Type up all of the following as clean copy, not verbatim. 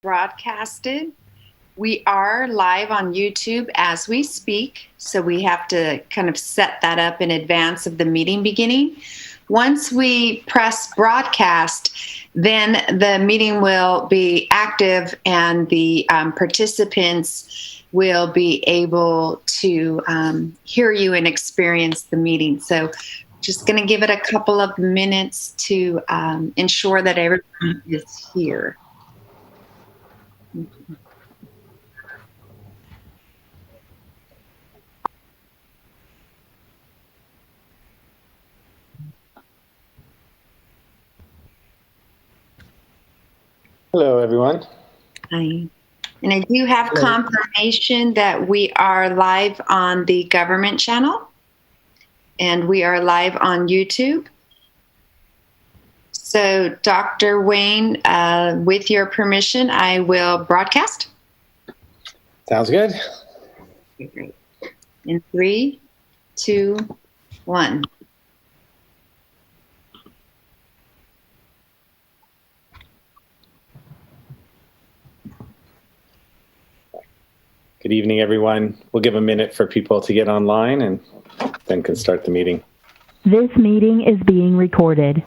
broadcasted. We are live on YouTube as we speak, so we have to kind of set that up in advance of the meeting beginning. Once we press broadcast, then the meeting will be active and the participants will be able to hear you and experience the meeting. So just going to give it a couple of minutes to ensure that everyone is here. Hello, everyone. Hi. And I do have confirmation that we are live on the government channel and we are live on YouTube. So, Dr. Wayne, with your permission, I will broadcast. Sounds good. Okay, great. In 3, 2, 1. Good evening, everyone. We'll give a minute for people to get online and then can start the meeting. This meeting is being recorded.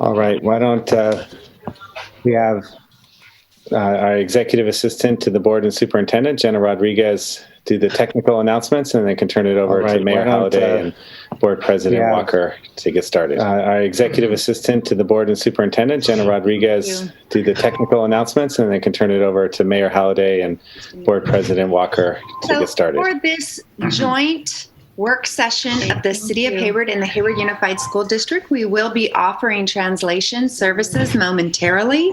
All right, why don't we have our executive assistant to the board and superintendent, Jenna Rodriguez, do the technical announcements, and then can turn it over to Mayor Halliday and Board President Walker to get started. Our executive assistant to the board and superintendent, Jenna Rodriguez, do the technical announcements, and then can turn it over to Mayor Halliday and Board President Walker to get started. For this joint work session of the City of Hayward and the Hayward Unified School District, we will be offering translation services momentarily.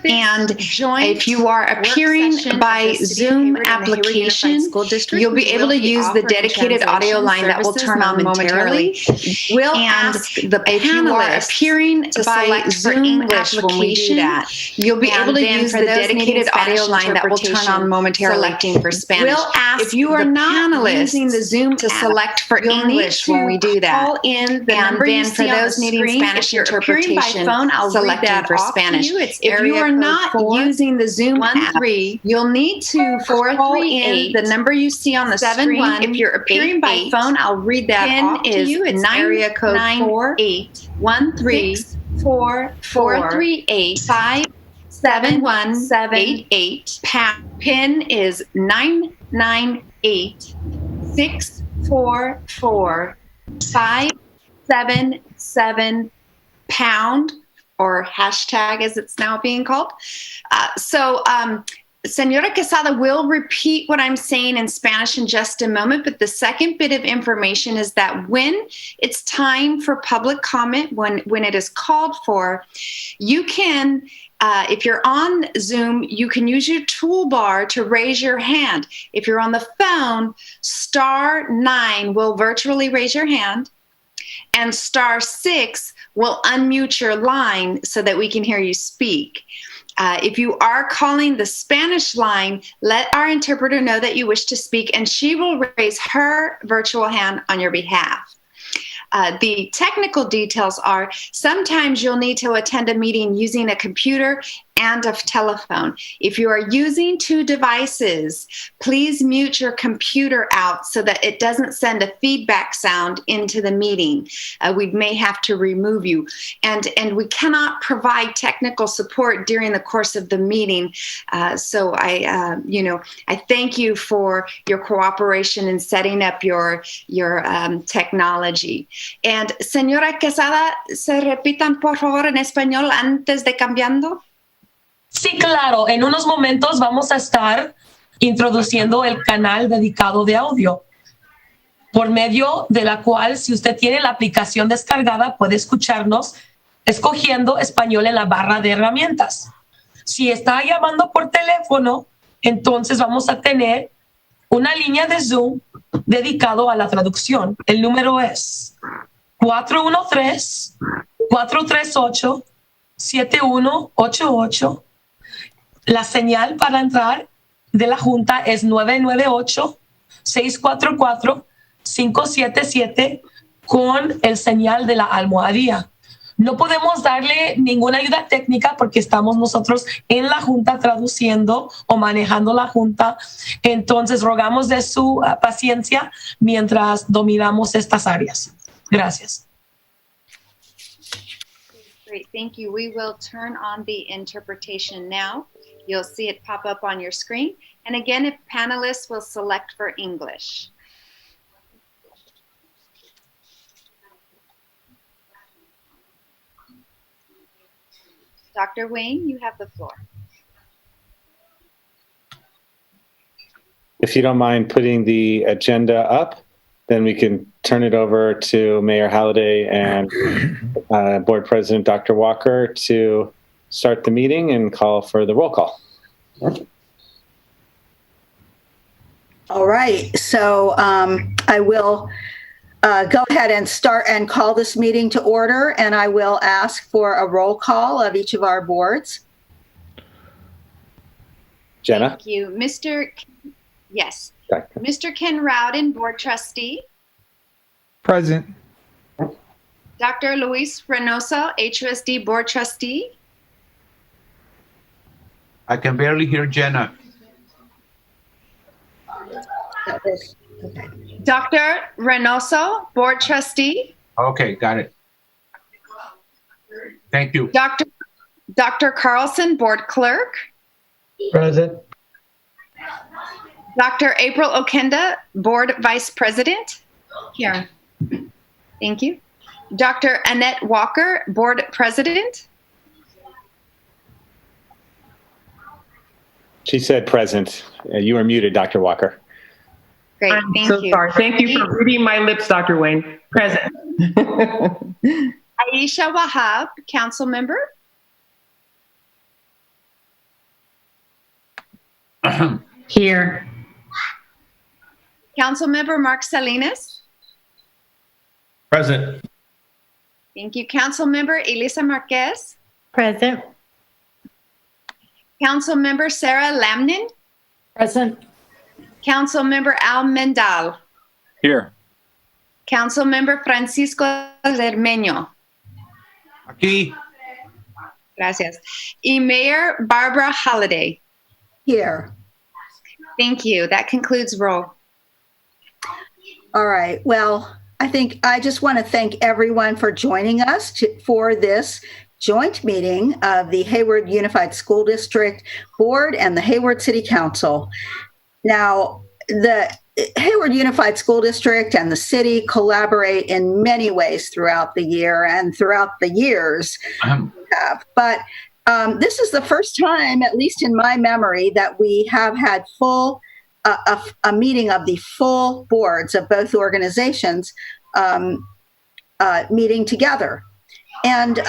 And if you are appearing by Zoom application, you'll be able to use the dedicated audio line that will turn on momentarily. We'll ask the panelists appearing by Zoom application, you'll be able to use the dedicated audio line that will turn on momentarily. Selecting for Spanish. We'll ask if you are not using the Zoom to select for English when we do that. Call in the number you see on the screen. Spanish interpretation, by phone, I'll selecting read that for Spanish. If you are not using the Zoom app, you'll need to call in the number you see on the screen. If you're appearing by phone, I'll read that off to you. It's area code 4813438571788. PIN is 998-644-577 pound, or hashtag as it's now being called. Senora Quesada will repeat what I'm saying in Spanish in just a moment, but the second bit of information is that when it's time for public comment, when it is called for, you can, if you're on Zoom, you can use your toolbar to raise your hand. If you're on the phone, *9 will virtually raise your hand, and *6 will unmute your line so that we can hear you speak. If you are calling the Spanish line, let our interpreter know that you wish to speak, and she will raise her virtual hand on your behalf. The technical details are sometimes you'll need to attend a meeting using a computer and a telephone. If you are using 2 devices, please mute your computer out so that it doesn't send a feedback sound into the meeting. We may have to remove you. And we cannot provide technical support during the course of the meeting. So I thank you for your cooperation in setting up your technology. And señora Quesada, se repitan por favor en español antes de cambiando. Sí, claro. En unos momentos vamos a estar introduciendo el canal dedicado de audio, por medio de la cual, si usted tiene la aplicación descargada, puede escucharnos escogiendo español en la barra de herramientas. Si está llamando por teléfono, entonces vamos a tener una línea de Zoom dedicado a la traducción. El número es 413-438-7188. La señal para entrar de la Junta es 998-644-577 con el señal de la almohadilla. No podemos darle ninguna ayuda técnica porque estamos nosotros en la Junta traduciendo o manejando la Junta. Entonces, rogamos de su paciencia mientras dominamos estas áreas. Gracias. Great, thank you. We will turn on the interpretation now. You'll see it pop up on your screen. And again, if panelists will select for English. Dr. Wayne, you have the floor. If you don't mind putting the agenda up, then we can turn it over to Mayor Halliday and Board President Dr. Walker to start the meeting and call for the roll call. All right, so I will go ahead and start and call this meeting to order, and I will ask for a roll call of each of our boards. Jenna? Thank you. Yes. Doctor. Mr. Ken Rowden, Board Trustee. Present. Dr. Luis Reynoso, HUSD Board Trustee. I can barely hear Jenna. Dr. Reynoso, Board Trustee. Okay, got it. Thank you. Dr. Carlson, Board Clerk. Present. Dr. April Okenda, Board Vice President. Here. Thank you. Dr. Annette Walker, Board President. She said present. You are muted, Dr. Walker. Great, I'm thank so you. sorry. Thank you for reading my lips, Dr. Wayne. Present. Aisha Wahab, Council Member. Here. Council Member Mark Salinas. Present. Thank you. Council Member Elisa Marquez. Present. Council Member Sarah Lamnin. Present. Council Member Al Mendal. Here. Council Member Francisco Lermeño. Aquí. Gracias. Y Mayor Barbara Holliday. Here. Thank you. That concludes roll. All right, well, I just want to thank everyone for joining us for this joint meeting of the Hayward Unified School District Board and the Hayward City Council. Now, the Hayward Unified School District and the city collaborate in many ways throughout the year and throughout the years we have. But this is the first time, at least in my memory, that we have had a meeting of the full boards of both organizations meeting together. And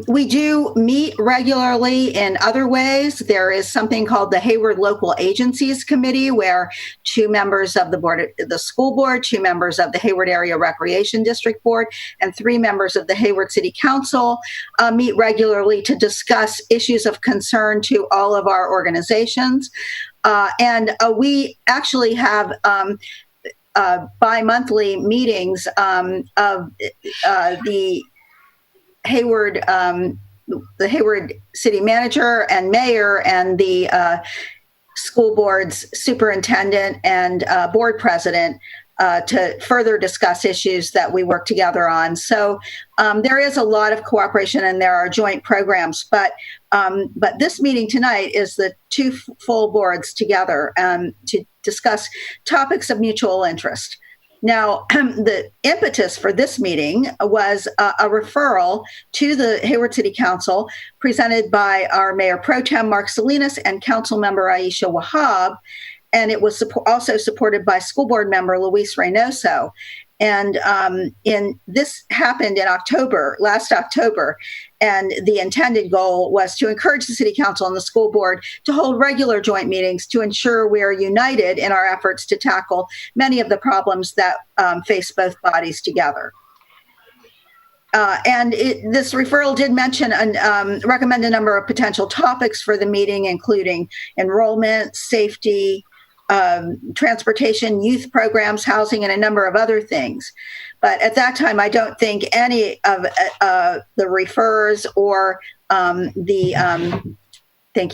we do meet regularly in other ways. There is something called the Hayward Local Agencies Committee, where 2 members of the school board, 2 members of the Hayward Area Recreation District Board, and 3 members of the Hayward City Council meet regularly to discuss issues of concern to all of our organizations. And we actually have bi-monthly meetings of the Hayward city manager and mayor and the school board's superintendent and board president to further discuss issues that we work together on. So there is a lot of cooperation and there are joint programs, but this meeting tonight is the 2 full boards together to discuss topics of mutual interest. Now, the impetus for this meeting was a referral to the Hayward City Council presented by our Mayor Pro Tem Mark Salinas and Council Member Aisha Wahab, and it was also supported by School Board Member Luis Reynoso. And this happened in last October, and the intended goal was to encourage the City Council and the School Board to hold regular joint meetings to ensure we are united in our efforts to tackle many of the problems that face both bodies together. This referral did mention and recommend a number of potential topics for the meeting, including enrollment, safety, transportation, youth programs, housing, and a number of other things. But at that time, I don't think any of the refers or thank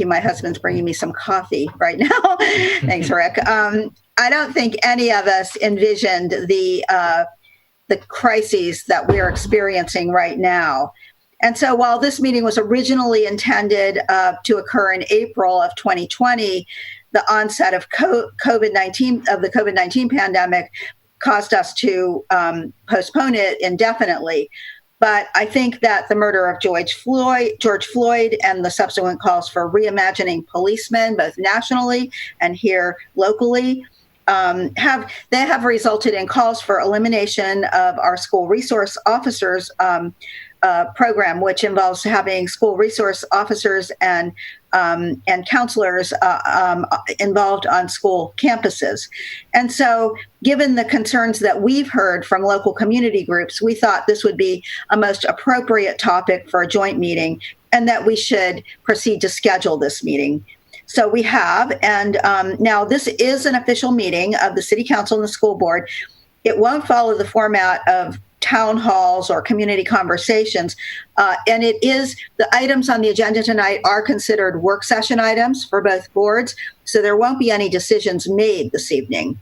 you, my husband's bringing me some coffee right now. Thanks, Rick. I don't think any of us envisioned the crises that we're experiencing right now. And so while this meeting was originally intended to occur in April of 2020, the onset of the COVID-19 pandemic caused us to postpone it indefinitely. But I think that the murder of George Floyd and the subsequent calls for reimagining policemen, both nationally and here locally, have resulted in calls for elimination of our school resource officers program, which involves having school resource officers and counselors involved on school campuses. And so, given the concerns that we've heard from local community groups, we thought this would be a most appropriate topic for a joint meeting, and that we should proceed to schedule this meeting. So we have, and now this is an official meeting of the City Council and the School Board. It won't follow the format of town halls or community conversations. And the items on the agenda tonight are considered work session items for both boards, so there won't be any decisions made this evening.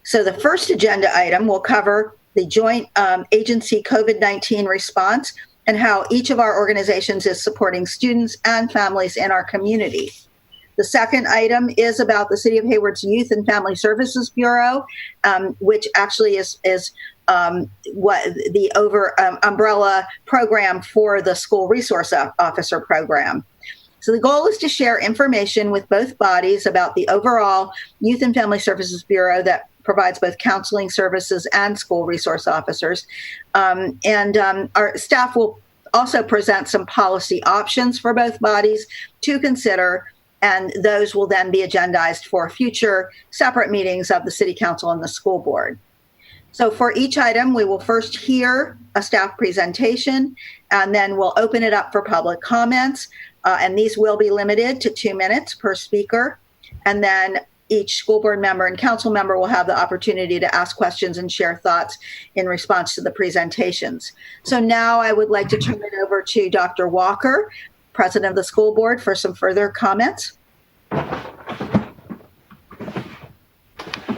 So the first agenda item will cover the joint agency COVID-19 response and how each of our organizations is supporting students and families in our community. The second item is about the City of Hayward's Youth and Family Services Bureau, which actually is what the umbrella program for the School Resource Officer program. So the goal is to share information with both bodies about the overall Youth and Family Services Bureau that provides both counseling services and school resource officers. Our staff will also present some policy options for both bodies to consider, and those will then be agendized for future separate meetings of the City Council and the School Board. So for each item, we will first hear a staff presentation, and then we'll open it up for public comments. And these will be limited to 2 minutes per speaker. And then each school board member and council member will have the opportunity to ask questions and share thoughts in response to the presentations. So now I would like to turn it over to Dr. Walker, President of the School Board, for some further comments.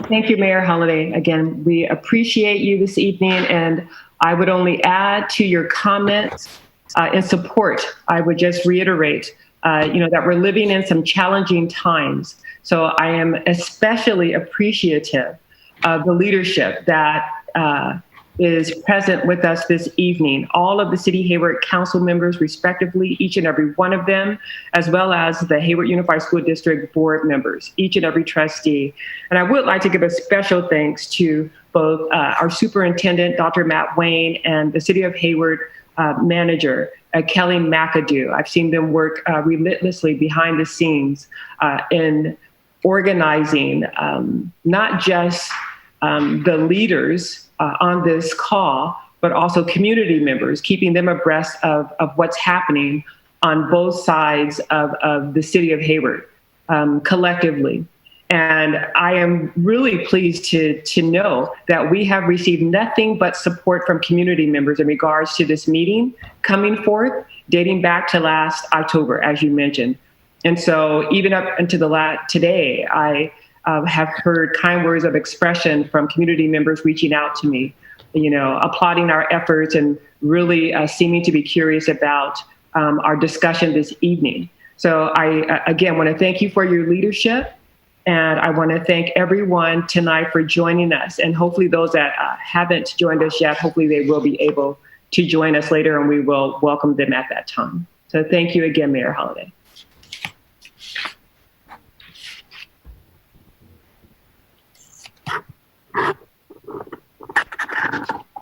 Thank you, Mayor Holliday. Again, we appreciate you this evening, and I would only add to your comments in support. I would just reiterate, that we're living in some challenging times. So I am especially appreciative of the leadership that is present with us this evening. All of the City Hayward Council members, respectively, each and every one of them, as well as the Hayward Unified School District Board members, each and every trustee. And I would like to give a special thanks to both our superintendent, Dr. Matt Wayne, and the City of Hayward manager, Kelly McAdoo. I've seen them work relentlessly behind the scenes in organizing not just the leaders on this call, but also community members, keeping them abreast of what's happening on both sides of the City of Hayward collectively. And I am really pleased to know that we have received nothing but support from community members in regards to this meeting coming forth, dating back to last October, as you mentioned. And so even up until today, I have heard kind words of expression from community members reaching out to me, applauding our efforts and really seeming to be curious about our discussion this evening. So I, again, want to thank you for your leadership And I want to thank everyone tonight for joining us. And hopefully those that haven't joined us yet, hopefully they will be able to join us later, and we will welcome them at that time. So thank you again, Mayor Holliday.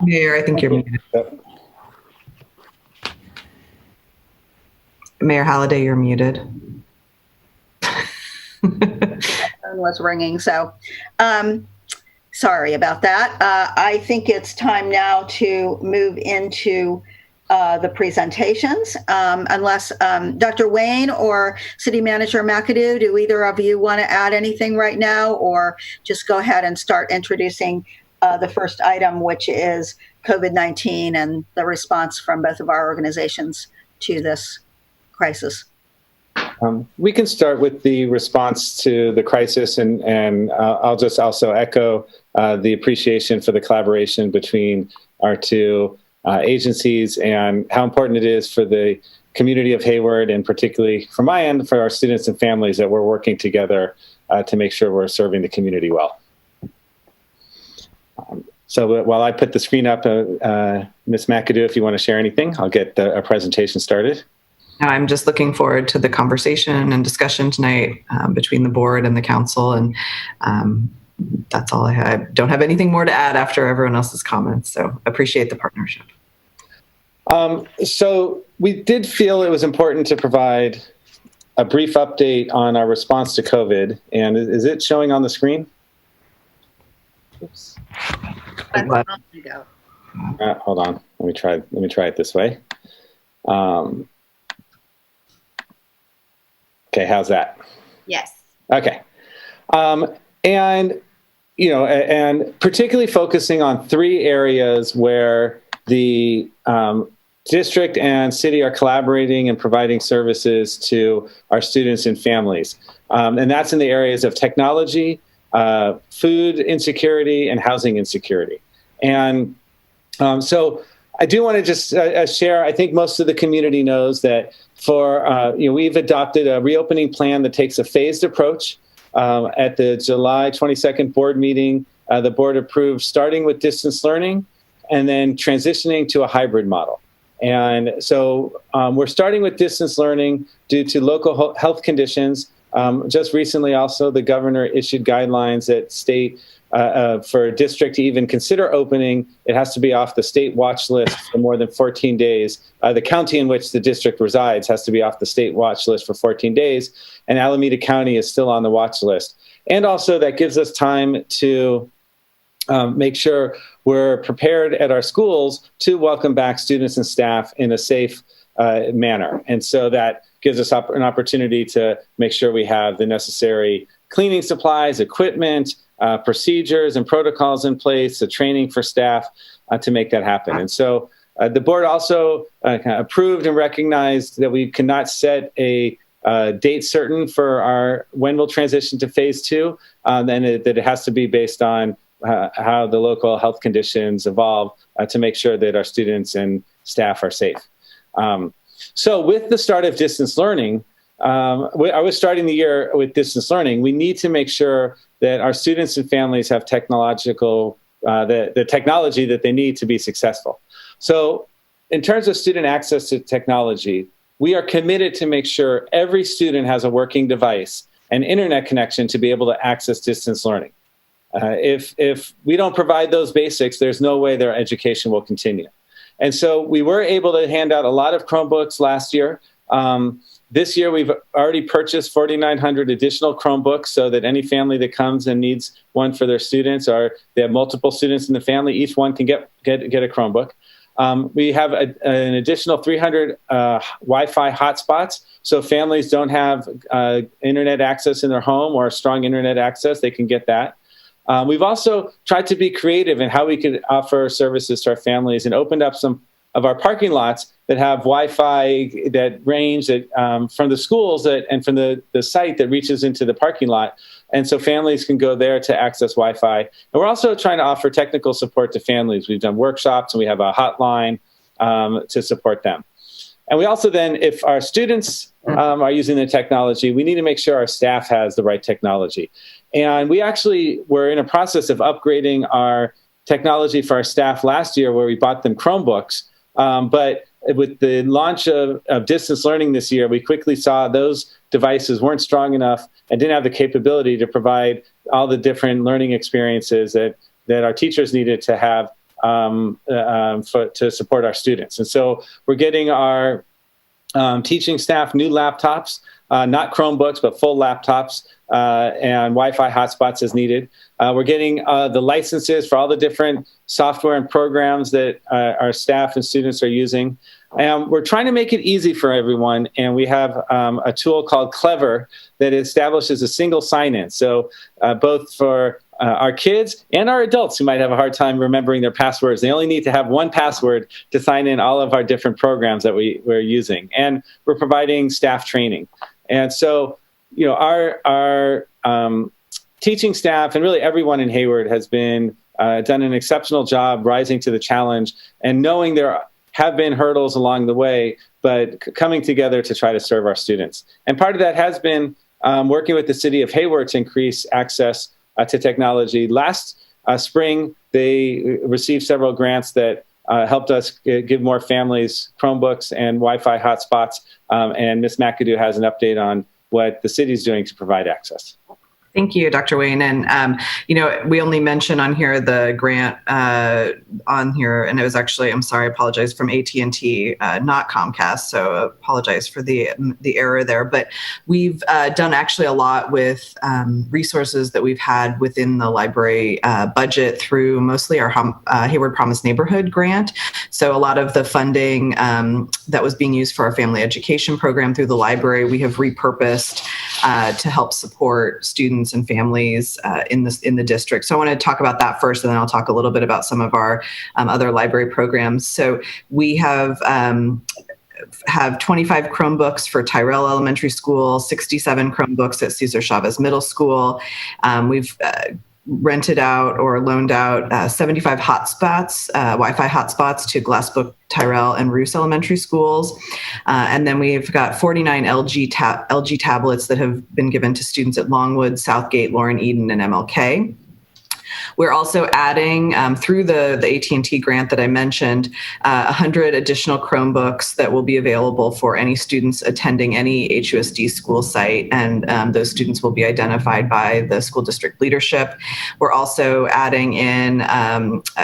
Mayor, I think you're muted. Mayor Holliday, you're muted. Phone was ringing, so sorry about that. I think it's time now to move into the presentations. Unless Dr. Wayne or City Manager McAdoo, do either of you want to add anything right now, or just go ahead and start introducing the first item, which is COVID-19 and the response from both of our organizations to this crisis? We can start with the response to the crisis, and I'll just also echo the appreciation for the collaboration between our two agencies and how important it is for the community of Hayward, and particularly from my end, for our students and families, that we're working together to make sure we're serving the community well. So while I put the screen up, Ms. McAdoo, if you want to share anything, I'll get our presentation started. I'm just looking forward to the conversation and discussion tonight between the board and the council. And that's all I have. I don't have anything more to add after everyone else's comments. So appreciate the partnership. So we did feel it was important to provide a brief update on our response to COVID. And is it showing on the screen? Oops. Hold on. Let me try it this way. Okay, how's that? Yes. Okay. And particularly focusing on three areas where the district and city are collaborating and providing services to our students and families. And that's in the areas of technology, food insecurity, and housing insecurity. And so I do want to just share, I think most of the community knows that we've adopted a reopening plan that takes a phased approach. At the July 22nd board meeting, the board approved starting with distance learning and then transitioning to a hybrid model. And so we're starting with distance learning due to local health conditions. Just recently also, the governor issued guidelines that state for a district to even consider opening, it has to be off the state watch list for more than 14 days. The county in which the district resides has to be off the state watch list for 14 days, and Alameda County is still on the watch list. And also that gives us time to make sure we're prepared at our schools to welcome back students and staff in a safe manner. And so that gives us an opportunity to make sure we have the necessary cleaning supplies, equipment, procedures and protocols in place, the training for staff to make that happen. And so the board also approved and recognized that we cannot set a date certain for when we'll transition to phase two, and that it has to be based on how the local health conditions evolve to make sure that our students and staff are safe. So with the start of distance learning, I was starting the year with distance learning. We need to make sure that our students and families have the technology that they need to be successful. So in terms of student access to technology, we are committed to make sure every student has a working device and internet connection to be able to access distance learning. If we don't provide those basics, there's no way their education will continue. And so we were able to hand out a lot of Chromebooks last year. This year, we've already purchased 4,900 additional Chromebooks so that any family that comes and needs one for their students, or they have multiple students in the family, each one can get a Chromebook. We have an additional 300 Wi-Fi hotspots, so families don't have internet access in their home or strong internet access, they can get that. We've also tried to be creative in how we could offer services to our families and opened up some of our parking lots that have Wi-Fi that range from the schools and from the site that reaches into the parking lot. And so families can go there to access Wi-Fi. And we're also trying to offer technical support to families. We've done workshops and we have a hotline to support them. And we also then, if our students are using the technology, we need to make sure our staff has the right technology. And we actually were in a process of upgrading our technology for our staff last year, where we bought them Chromebooks. But with the launch of distance learning this year, we quickly saw those devices weren't strong enough and didn't have the capability to provide all the different learning experiences that our teachers needed to have to support our students. And so we're getting our teaching staff new laptops, not Chromebooks, but full laptops, and Wi-Fi hotspots as needed. We're getting the licenses for all the different software and programs that our staff and students are using. And we're trying to make it easy for everyone. And we have a tool called Clever that establishes a single sign-in. So both for our kids and our adults who might have a hard time remembering their passwords, they only need to have one password to sign in all of our different programs that we're using. And we're providing staff training. And so, our teaching staff and really everyone in Hayward has been done an exceptional job rising to the challenge and knowing there have been hurdles along the way, but coming together to try to serve our students. And part of that has been working with the city of Hayward to increase access to technology. Last spring, they received several grants that helped us give more families Chromebooks and Wi-Fi hotspots. And Ms. McAdoo has an update on what the city is doing to provide access. Thank you, Dr. Wayne. And, we only mention on here the grant on here, and it was actually, I apologize, from AT&T, not Comcast. So apologize for the error there. But we've done actually a lot with resources that we've had within the library budget through mostly our Hayward Promise Neighborhood grant. So a lot of the funding that was being used for our family education program through the library, we have repurposed to help support students and families in the district. So I want to talk about that first, and then I'll talk a little bit about some of our other library programs. So we have 25 Chromebooks for Tyrell Elementary School, 67 Chromebooks at Cesar Chavez Middle School. We've rented out or loaned out 75 hotspots, Wi-Fi hotspots to Glassbrook, Tyrell, and Roos Elementary Schools. And then we've got 49 LG tablets that have been given to students at Longwood, Southgate, Lauren Eden, and MLK. We're also adding, through the AT&T grant that I mentioned, 100 additional Chromebooks that will be available for any students attending any HUSD school site, and those students will be identified by the school district leadership. We're also adding in,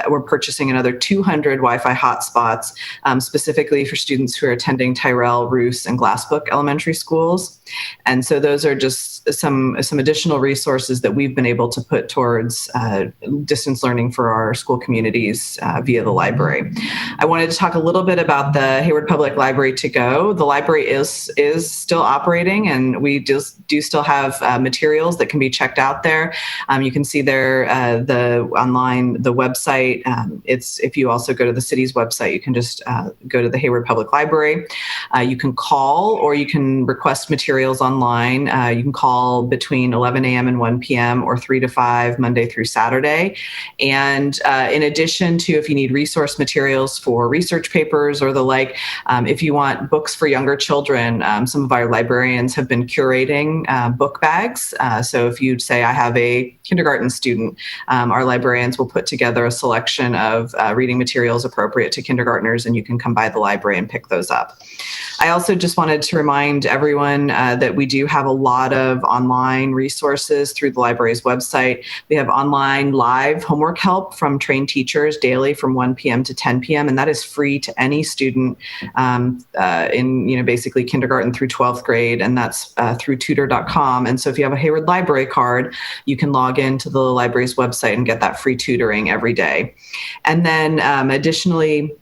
we're purchasing another 200 Wi-Fi hotspots, specifically for students who are attending Tyrell, Roos, and Glassbrook elementary schools. And so those are just some additional resources that we've been able to put towards distance learning for our school communities via the library. I wanted to talk a little bit about the Hayward Public Library To Go. The library is still operating, and we do still have materials that can be checked out there. You can see there the website. If you also go to the city's website, you can just go to the Hayward Public Library. You can call or you can request materials online. You can call between 11 a.m. and 1 p.m. or 3 to 5 Monday through Saturday. And in addition to, if you need resource materials for research papers or the like, if you want books for younger children, some of our librarians have been curating book bags. So if you say, I have a kindergarten student, our librarians will put together a selection of reading materials appropriate to kindergartners, and you can come by the library and pick those up. I also just wanted to remind everyone that we do have a lot of online resources through the library's website. We have online live homework help from trained teachers daily from 1 p.m. to 10 p.m. and that is free to any student in basically kindergarten through 12th grade, and that's through tutor.com. And so if you have a Hayward Library card, you can log into the library's website and get that free tutoring every day. And then additionally,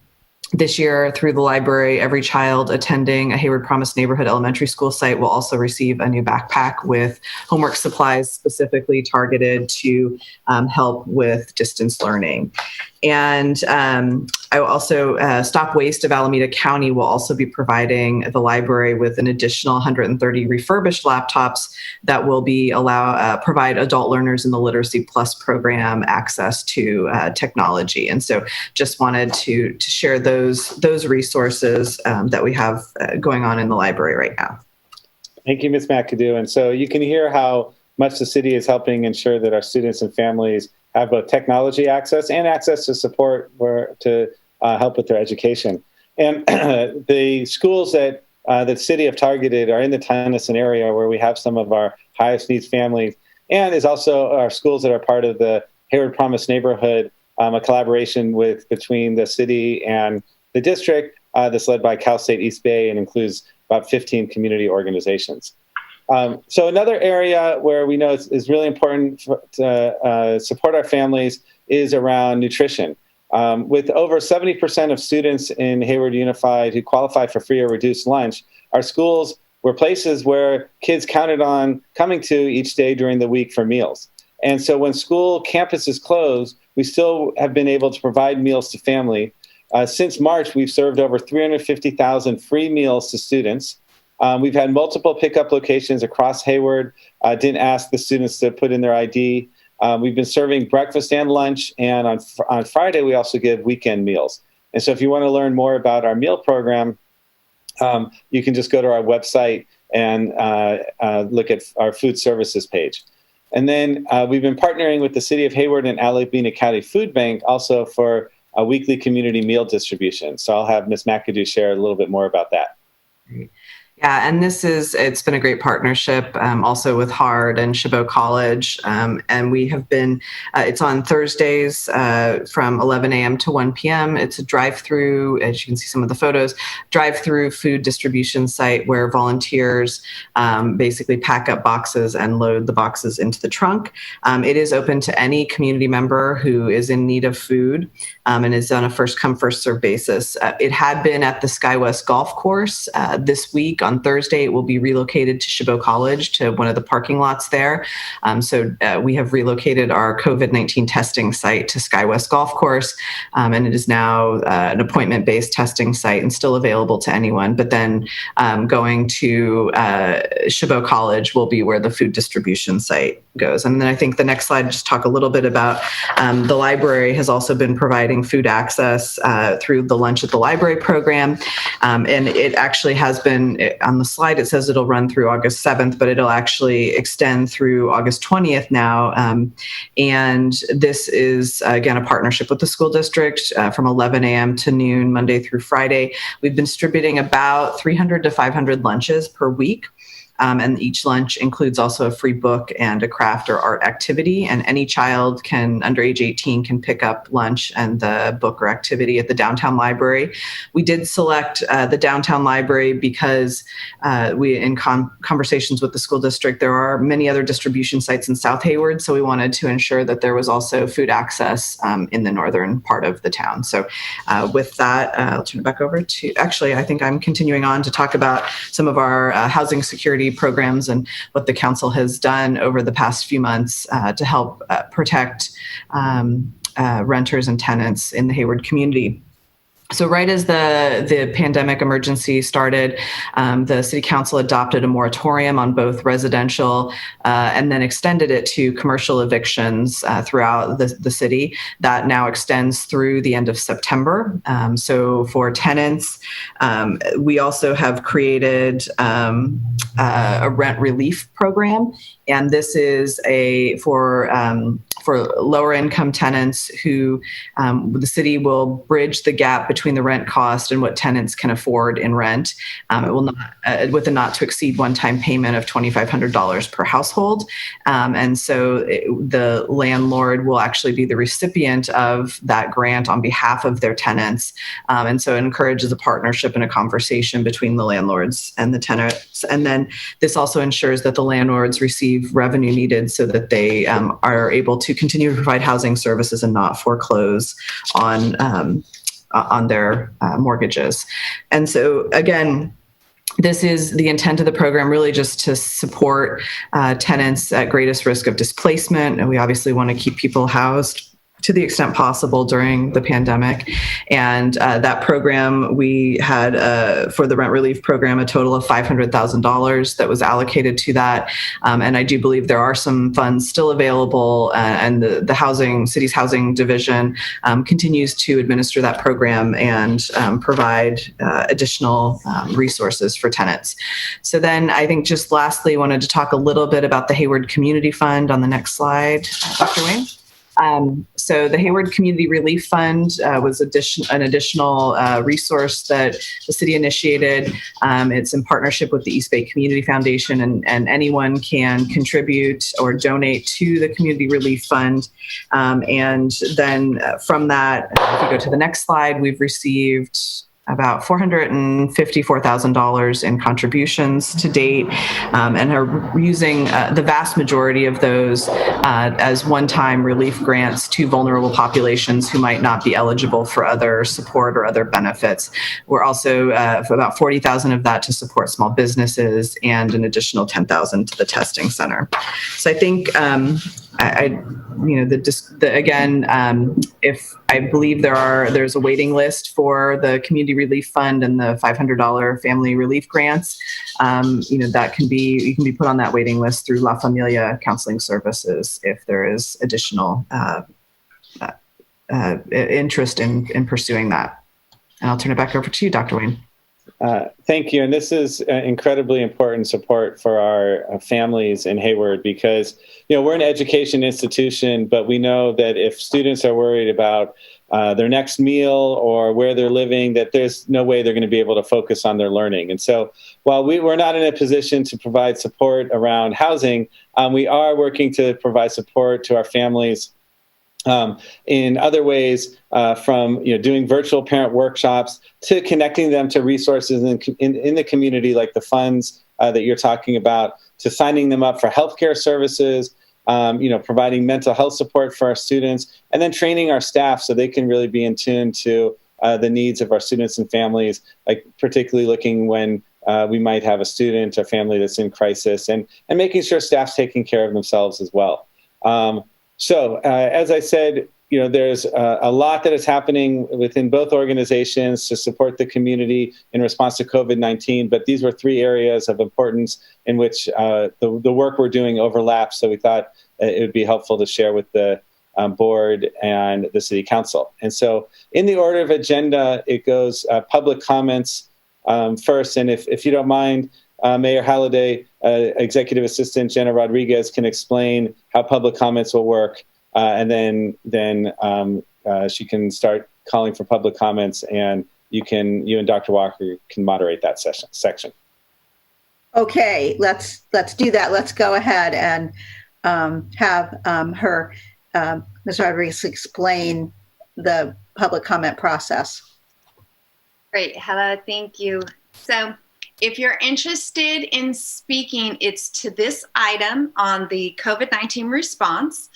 this year, through the library, every child attending a Hayward Promise Neighborhood Elementary School site will also receive a new backpack with homework supplies specifically targeted to help with distance learning. And I will also, Stop Waste of Alameda County will also be providing the library with an additional 130 refurbished laptops that will be provide adult learners in the Literacy Plus program access to technology. And so just wanted to share those resources that we have going on in the library right now. Thank you, Ms. McAdoo. And so you can hear how much the city is helping ensure that our students and families have both technology access and access to support to help with their education. And the schools that the city have targeted are in the Tennyson area, where we have some of our highest needs families, and is also our schools that are part of the Hayward Promise neighborhood, a collaboration between the city and the district that's led by Cal State East Bay and includes about 15 community organizations. So another area where we know is really important to support our families is around nutrition. With over 70% of students in Hayward Unified who qualify for free or reduced lunch, our schools were places where kids counted on coming to each day during the week for meals. And so when school campuses close, we still have been able to provide meals to family. Since March, we've served over 350,000 free meals to students. We've had multiple pickup locations across Hayward. Didn't ask the students to put in their ID. We've been serving breakfast and lunch, and on Friday, we also give weekend meals. And so if you want to learn more about our meal program, you can just go to our website and look at our food services page. And then we've been partnering with the City of Hayward and Alameda County Food Bank also for a weekly community meal distribution. So I'll have Ms. McAdoo share a little bit more about that. Yeah, and it's been a great partnership also with HUSD and Chabot College. And we have been, it's on Thursdays from 11 a.m. to 1 p.m. It's a drive-through, as you can see some of the photos, drive-through food distribution site where volunteers basically pack up boxes and load the boxes into the trunk. It is open to any community member who is in need of food and is on a first-come, first-served basis. It had been at the SkyWest Golf Course this week. On Thursday, it will be relocated to Chabot College to one of the parking lots there. So we have relocated our COVID-19 testing site to SkyWest Golf Course, and it is now an appointment-based testing site and still available to anyone. But then going to Chabot College will be where the food distribution site goes. And then I think the next slide just talk a little bit about the library has also been providing food access through the Lunch at the Library program. And it actually has been, on the slide it says it'll run through August 7th, but it'll actually extend through August 20th now. And this is, again, a partnership with the school district from 11 a.m. to noon, Monday through Friday. We've been distributing about 300 to 500 lunches per week. And each lunch includes also a free book and a craft or art activity. And any child under age 18 can pick up lunch and the book or activity at the downtown library. We did select the downtown library because in conversations with the school district, there are many other distribution sites in South Hayward. So we wanted to ensure that there was also food access in the northern part of the town. So with that, I'll turn it back over to, actually, I think I'm continuing on to talk about some of our housing security programs and what the council has done over the past few months to help protect renters and tenants in the Hayward community. So right as the pandemic emergency started, the City Council adopted a moratorium on both residential and then extended it to commercial evictions throughout the city. That now extends through the end of September. So for tenants, we also have created a rent relief program. And this is for lower income tenants who the city will bridge the gap between the rent cost and what tenants can afford in rent. It will not, with a not to exceed one-time payment of $2,500 per household. And so the landlord will actually be the recipient of that grant on behalf of their tenants. And so it encourages a partnership and a conversation between the landlords and the tenants. And then this also ensures that the landlords receive revenue needed so that they are able to continue to provide housing services and not foreclose on their mortgages. And so again, this is the intent of the program, really just to support tenants at greatest risk of displacement. And we obviously want to keep people housed to the extent possible during the pandemic. And that program, we had for the rent relief program, a total of $500,000 that was allocated to that. And I do believe there are some funds still available, and the city's housing division continues to administer that program and provide additional resources for tenants. So then I think just lastly, wanted to talk a little bit about the Hayward Community Fund on the next slide, Dr. Wayne. So the Hayward Community Relief Fund was an additional resource that the city initiated. It's in partnership with the East Bay Community Foundation, and anyone can contribute or donate to the Community Relief Fund. And then from that, if you go to the next slide, we've received about $454,000 in contributions to date, and are using the vast majority of those as one-time relief grants to vulnerable populations who might not be eligible for other support or other benefits. We're also about $40,000 of that to support small businesses, and an additional $10,000 to the testing center. So I think if I believe there's a waiting list for the Community Relief Fund and the $500 family relief grants, that you can be put on that waiting list through La Familia Counseling Services if there is additional interest in pursuing that. And I'll turn it back over to you, Dr. Wayne. Thank you. And this is incredibly important support for our families in Hayward, because, we're an education institution, but we know that if students are worried about their next meal or where they're living, that there's no way they're going to be able to focus on their learning. And so while we're not in a position to provide support around housing, we are working to provide support to our families in other ways, from doing virtual parent workshops to connecting them to resources in the community, like the funds that you're talking about, to signing them up for healthcare services, providing mental health support for our students, and then training our staff so they can really be in tune to the needs of our students and families, like particularly looking when we might have a student or family that's in crisis, and making sure staff's taking care of themselves as well. So as I said, there's a lot that is happening within both organizations to support the community in response to COVID-19, but these were three areas of importance in which the work we're doing overlaps. So we thought it would be helpful to share with the board and the city council. And so in the order of agenda, it goes public comments first. And if you don't mind, Mayor Halliday, Executive Assistant Jenna Rodriguez can explain how public comments will work, and then she can start calling for public comments, and you and Dr. Walker can moderate that section. Okay, let's do that. Let's go ahead and have Ms. Rodriguez explain the public comment process. Great. Hello. Thank you. So if you're interested in speaking, it's to this item on the COVID-19 response.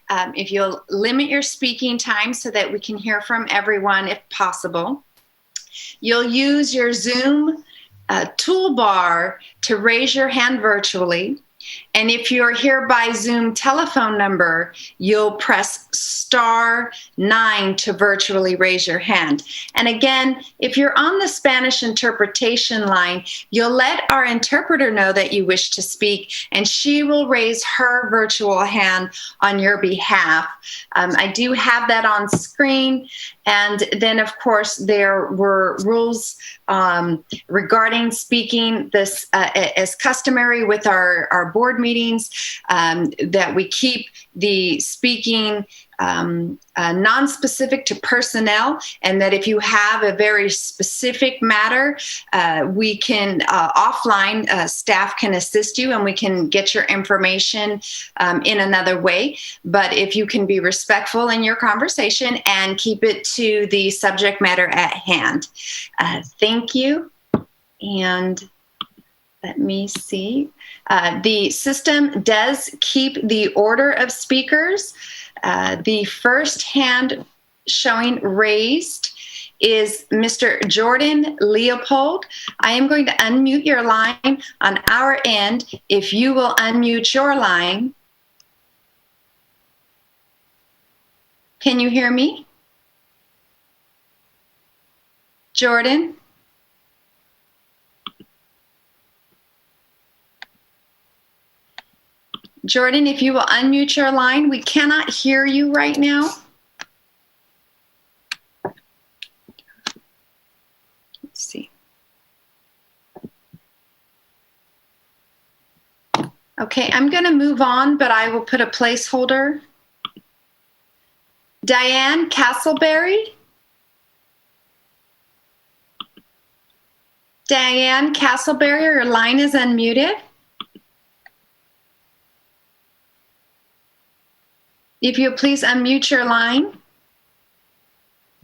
If you'll limit your speaking time so that we can hear from everyone if possible. You'll use your Zoom toolbar to raise your hand virtually. And if you're here by Zoom telephone number, you'll press *9 to virtually raise your hand. And again, if you're on the Spanish interpretation line, you'll let our interpreter know that you wish to speak, and she will raise her virtual hand on your behalf. I do have that on screen. And then, of course, there were rules regarding speaking this as customary with our board meetings, that we keep the speaking non-specific to personnel, and that if you have a very specific matter, we can offline, staff can assist you and we can get your information in another way. But if you can be respectful in your conversation and keep it to the subject matter at hand. Thank you. And let me see. The system does keep the order of speakers. The first hand showing raised is Mr. Jordan Leopold. I am going to unmute your line on our end. If you will unmute your line. Can you hear me? Jordan? Jordan, if you will unmute your line, we cannot hear you right now. Let's see. Okay, I'm going to move on, but I will put a placeholder. Diane Castleberry? Diane Castleberry, your line is unmuted. If you please unmute your line.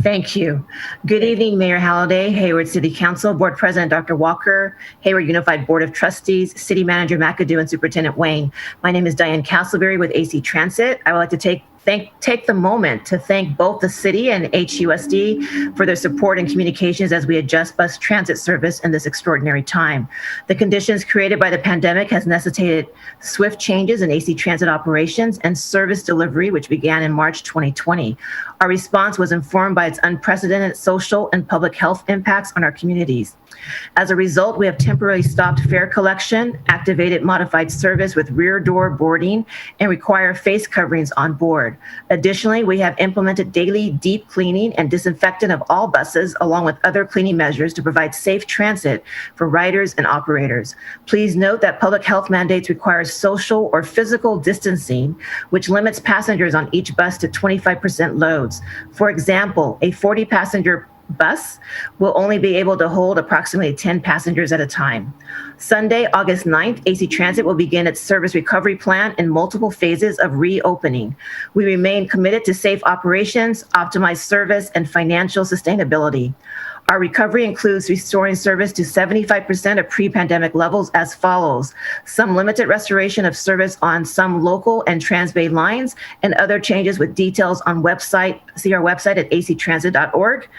Thank you. Good evening, Mayor Halliday, Hayward City Council, Board President Dr. Walker, Hayward Unified Board of Trustees, City Manager McAdoo, and Superintendent Wayne. My name is Diane Castleberry with AC Transit. I would like to take the moment to thank both the city and HUSD for their support and communications as we adjust bus transit service in this extraordinary time. The conditions created by the pandemic has necessitated swift changes in AC Transit operations and service delivery, which began in March 2020. Our response was informed by its unprecedented social and public health impacts on our communities. As a result, we have temporarily stopped fare collection, activated modified service with rear door boarding, and require face coverings on board. Additionally, we have implemented daily deep cleaning and disinfectant of all buses, along with other cleaning measures to provide safe transit for riders and operators. Please note that public health mandates require social or physical distancing, which limits passengers on each bus to 25% loads. For example, a 40-passenger bus will only be able to hold approximately 10 passengers at a time. Sunday, August 9th, AC Transit will begin its service recovery plan in multiple phases of reopening. We remain committed to safe operations, optimized service, and financial sustainability. Our recovery includes restoring service to 75% of pre-pandemic levels as follows: some limited restoration of service on some local and Transbay lines, and other changes with details on see our website at actransit.org.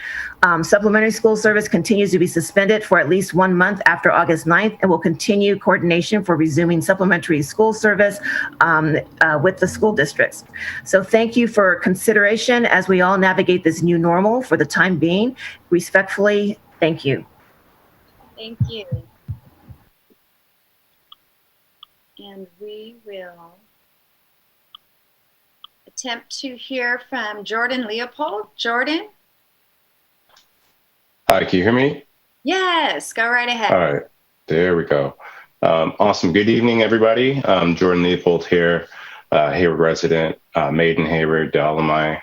Supplementary school service continues to be suspended for at least 1 month after August 9th and will continue coordination for resuming supplementary school service with the school districts. So thank you for consideration as we all navigate this new normal for the time being. Respectfully, thank you. Thank you. And we will attempt to hear from Jordan Leopold. Jordan? Hi, can you hear me? Yes, go right ahead. All right, there we go. Awesome. Good evening, everybody. Jordan Leopold here, Hayward resident, made in Hayward, alumni,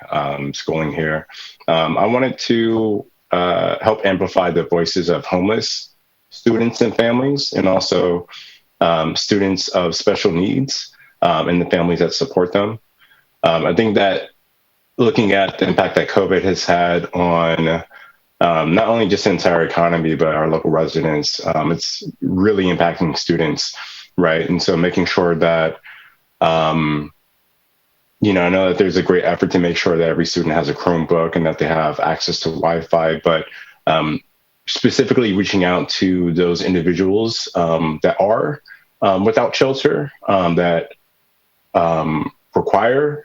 schooling here. I wanted to help amplify the voices of homeless students and families, and also students of special needs and the families that support them. I think that looking at the impact that COVID has had on not only just the entire economy, but our local residents, it's really impacting students, right? And so making sure that, I know that there's a great effort to make sure that every student has a Chromebook and that they have access to Wi-Fi, but specifically reaching out to those individuals that are without shelter, that require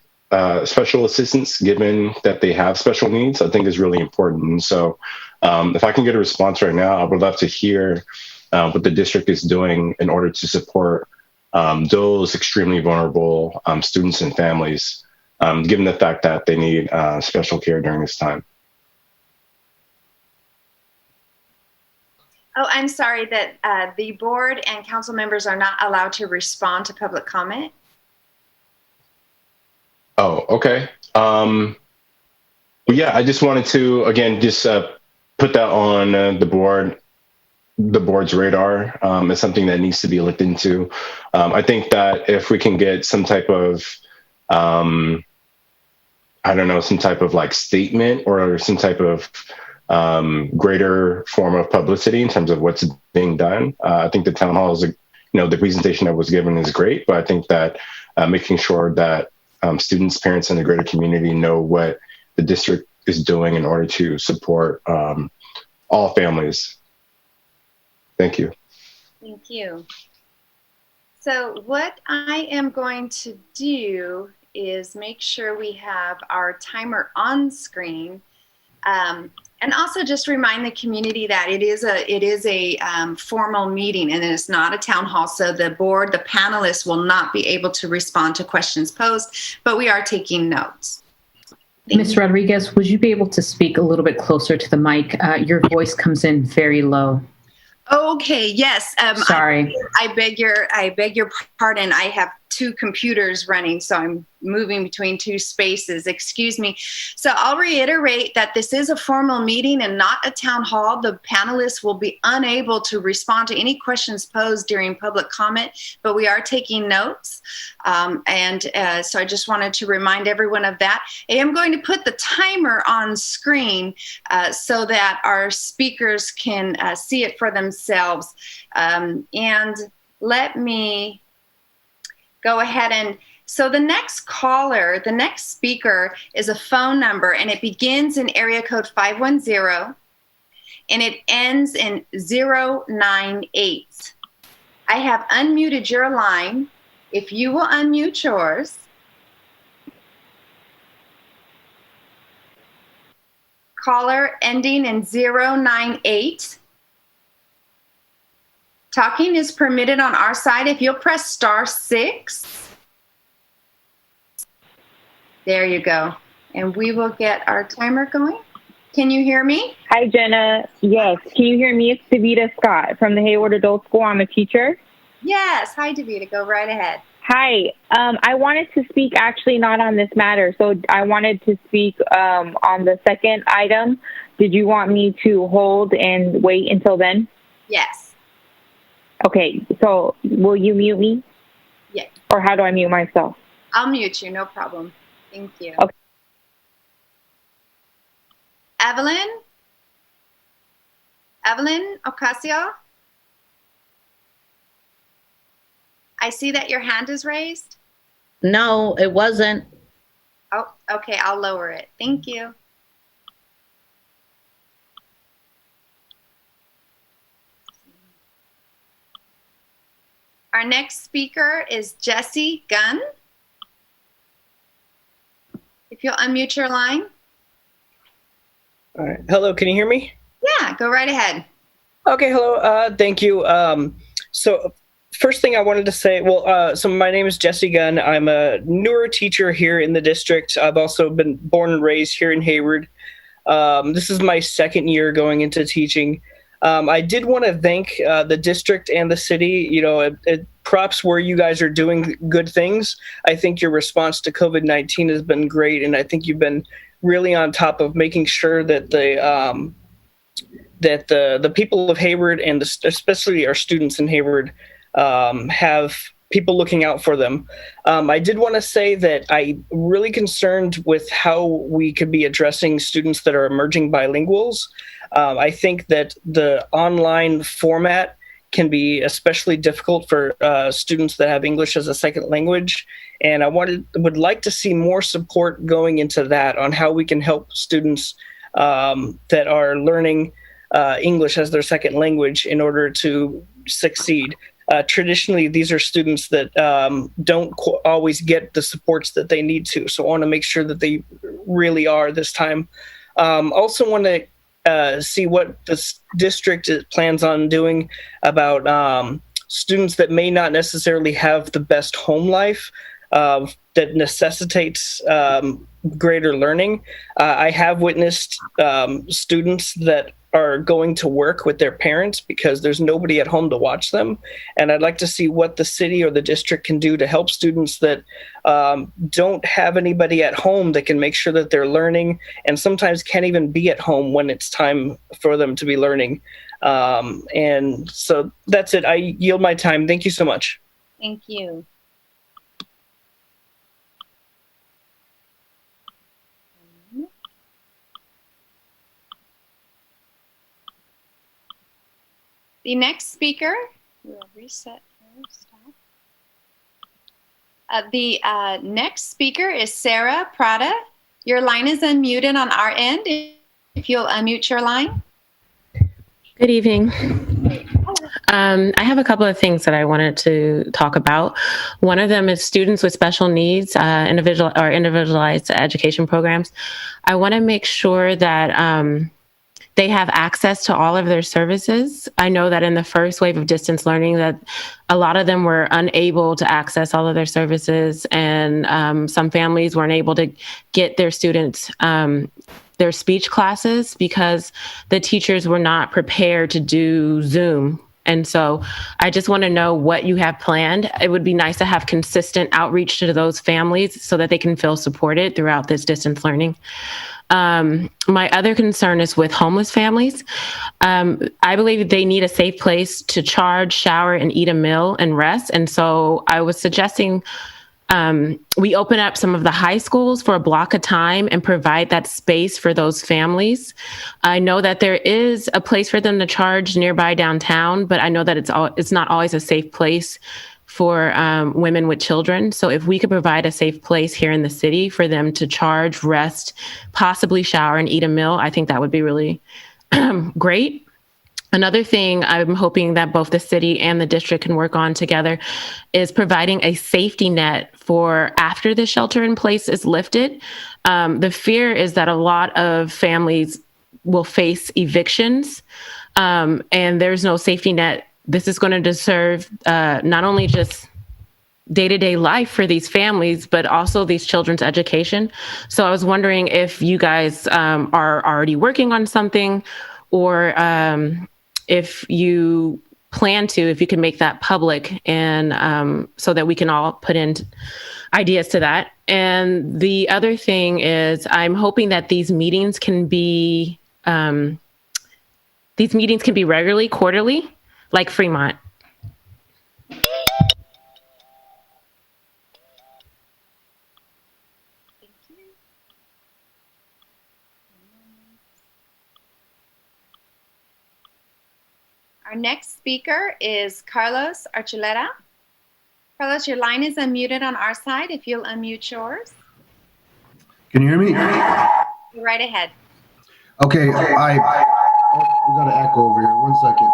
special assistance, given that they have special needs, I think is really important. And so if I can get a response right now, I would love to hear what the district is doing in order to support those extremely vulnerable students and families, given the fact that they need special care during this time. Oh, I'm sorry that the board and council members are not allowed to respond to public comment. Oh, okay. Well, yeah, I just wanted to, again, just put that on the board's radar. It's something that needs to be looked into. I think that if we can get some type of, some type of like statement or some type of greater form of publicity in terms of what's being done. I think the town hall is, the presentation that was given is great, but I think that making sure that students, parents, and the greater community know what the district is doing in order to support all families. Thank you. Thank you. So what I am going to do is make sure we have our timer on screen. And also just remind the community that it is a formal meeting and it's not a town hall. So the panelists will not be able to respond to questions posed, but we are taking notes. Ms. Rodriguez, would you be able to speak a little bit closer to the mic? Your voice comes in very low. Okay, yes. Sorry. I beg your pardon. I have two computers running, so I'm moving between two spaces. Excuse me. So I'll reiterate that this is a formal meeting and not a town hall. The panelists will be unable to respond to any questions posed during public comment, but we are taking notes. So I just wanted to remind everyone of that. I am going to put the timer on screen so that our speakers can see it for themselves. And let me go ahead and, so the next caller, the next speaker is a phone number and it begins in area code 510 and it ends in 098. I have unmuted your line. If you will unmute yours. Caller ending in 098. Talking is permitted on our side. If you'll press *6. There you go. And we will get our timer going. Can you hear me? Hi, Jenna. Yes. Can you hear me? It's Davita Scott from the Hayward Adult School. I'm a teacher. Yes. Hi, Davita. Go right ahead. Hi. I wanted to speak actually not on this matter. So I wanted to speak on the second item. Did you want me to hold and wait until then? Yes. Okay, so will you mute me? Yes. Or how do I mute myself? I'll mute you, no problem. Thank you. Okay. Evelyn Ocasio? I see that your hand is raised. No, it wasn't. Oh, okay, I'll lower it. Thank you. Our next speaker is Jessie Gunn. If you'll unmute your line. All right. Hello, can you hear me? Yeah, go right ahead. Okay, hello. Thank you. So first thing I wanted to say, so my name is Jessie Gunn. I'm a newer teacher here in the district. I've also been born and raised here in Hayward. This is my second year going into teaching. I did want to thank the district and the city. You know, props where you guys are doing good things. I think your response to COVID-19 has been great, and I think you've been really on top of making sure that the people of Hayward and especially our students in Hayward have people looking out for them. I did want to say that I'm really concerned with how we could be addressing students that are emerging bilinguals. I think that the online format can be especially difficult for students that have English as a second language. And I would like to see more support going into that on how we can help students that are learning English as their second language in order to succeed. Traditionally, these are students that don't always get the supports that they need to. So I want to make sure that they really are this time. Also want to see what the district plans on doing about students that may not necessarily have the best home life that necessitates greater learning. I have witnessed students that are going to work with their parents because there's nobody at home to watch them. And I'd like to see what the city or the district can do to help students that don't have anybody at home that can make sure that they're learning and sometimes can't even be at home when it's time for them to be learning. And so that's it. I yield my time. Thank you so much. Thank you. The next speaker, we'll reset here, stop. The next speaker is Sarah Prada. Your line is unmuted on our end. If you'll unmute your line. Good evening. I have a couple of things that I wanted to talk about. One of them is students with special needs, individualized education programs. I want to make sure that they have access to all of their services. I know that in the first wave of distance learning that a lot of them were unable to access all of their services, and some families weren't able to get their students their speech classes because the teachers were not prepared to do Zoom. And so I just want to know what you have planned. It would be nice to have consistent outreach to those families so that they can feel supported throughout this distance learning. My other concern is with homeless families. I believe they need a safe place to charge, shower, and eat a meal and rest. And so I was suggesting we open up some of the high schools for a block of time and provide that space for those families. I know that there is a place for them to charge nearby downtown, but I know that it's not always a safe place for women with children. So if we could provide a safe place here in the city for them to charge, rest, possibly shower and eat a meal, I think that would be really great. Another thing I'm hoping that both the city and the district can work on together is providing a safety net for after the shelter in place is lifted. The fear is that a lot of families will face evictions, and there's no safety net. This is going to disturb not only just day-to-day life for these families, but also these children's education. So I was wondering if you guys are already working on something, or if you plan to, if you can make that public, and so that we can all put in ideas to that. And the other thing is I'm hoping that these meetings can be regularly, quarterly, like Fremont. Our next speaker is Carlos Archuleta. Carlos, your line is unmuted on our side. If you'll unmute yours. Can you hear me? Go right ahead. Okay, we got an echo over here. 1 second.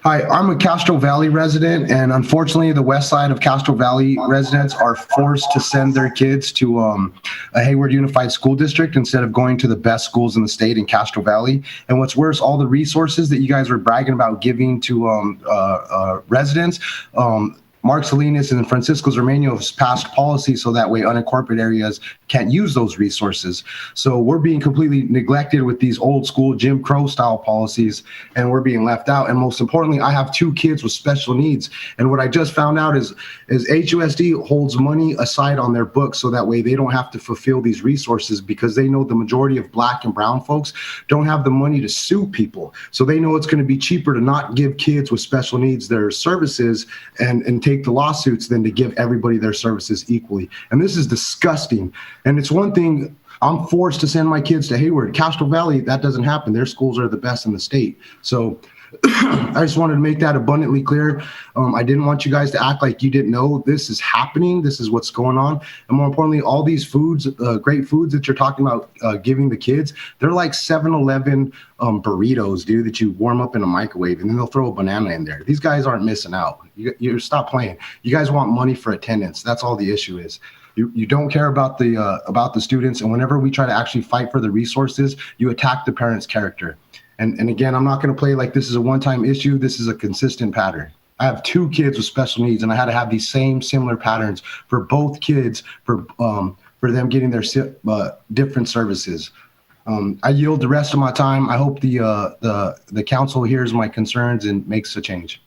Hi, I'm a Castro Valley resident, and unfortunately, the west side of Castro Valley residents are forced to send their kids to a Hayward Unified School District instead of going to the best schools in the state in Castro Valley. And what's worse, all the resources that you guys were bragging about giving to residents, Mark Salinas and Francisco Zermeño has passed policy so that way unincorporated areas can't use those resources. So we're being completely neglected with these old school Jim Crow style policies, and we're being left out. And most importantly, I have 2 kids with special needs. And what I just found out is HUSD holds money aside on their books so that way they don't have to fulfill these resources, because they know the majority of Black and brown folks don't have the money to sue people. So they know it's going to be cheaper to not give kids with special needs their services and take the lawsuits than to give everybody their services equally. And this is disgusting. And it's one thing, I'm forced to send my kids to Hayward. Castro Valley, that doesn't happen. Their schools are the best in the state. So I just wanted to make that abundantly clear. I didn't want you guys to act like you didn't know this is happening. This is what's going on. And more importantly, all these foods, great foods that you're talking about giving the kids, they're like 7-Eleven burritos, dude, that you warm up in a microwave and then they'll throw a banana in there. These guys aren't missing out. You stop playing. You guys want money for attendance. That's all the issue is. You don't care about the students. And whenever we try to actually fight for the resources, you attack the parents' character. And again, I'm not going to play like this is a one-time issue. This is a consistent pattern. I have 2 kids with special needs, and I had to have these similar patterns for both kids for them getting their different services. I yield the rest of my time. I hope the council hears my concerns and makes a change.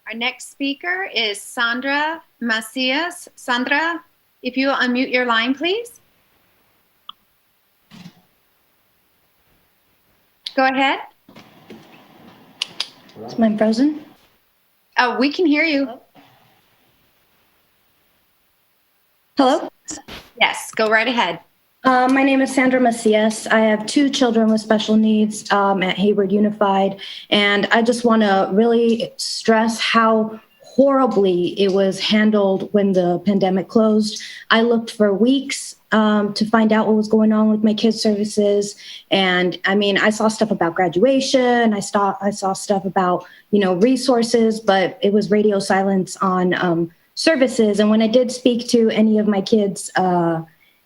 Our next speaker is Sandra Macias. Sandra, if you will unmute your line, please. Go ahead. Is mine frozen? Oh, we can hear you. Hello? Yes, go right ahead. My name is Sandra Macias. I have 2 children with special needs at Hayward Unified, and I just want to really stress how horribly it was handled when the pandemic closed. I looked for weeks to find out what was going on with my kids' services. And I mean, I saw stuff about graduation. I saw stuff about, resources, but it was radio silence on services. And when I did speak to any of my kids'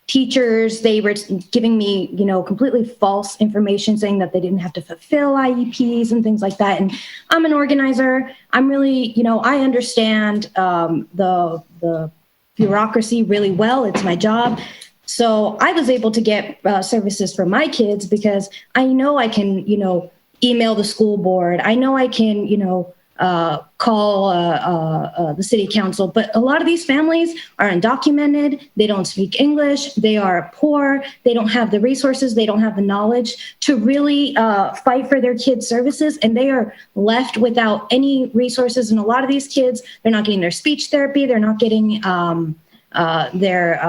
teachers, they were giving me, completely false information, saying that they didn't have to fulfill IEPs and things like that. And I'm an organizer. I'm really, I understand the bureaucracy really well. It's my job. So I was able to get services for my kids because I know I can, email the school board. I know I can, call the city council. But a lot of these families are undocumented. They don't speak English. They are poor. They don't have the resources. They don't have the knowledge to really fight for their kids' services. And they are left without any resources. And a lot of these kids, they're not getting their speech therapy. They're not getting their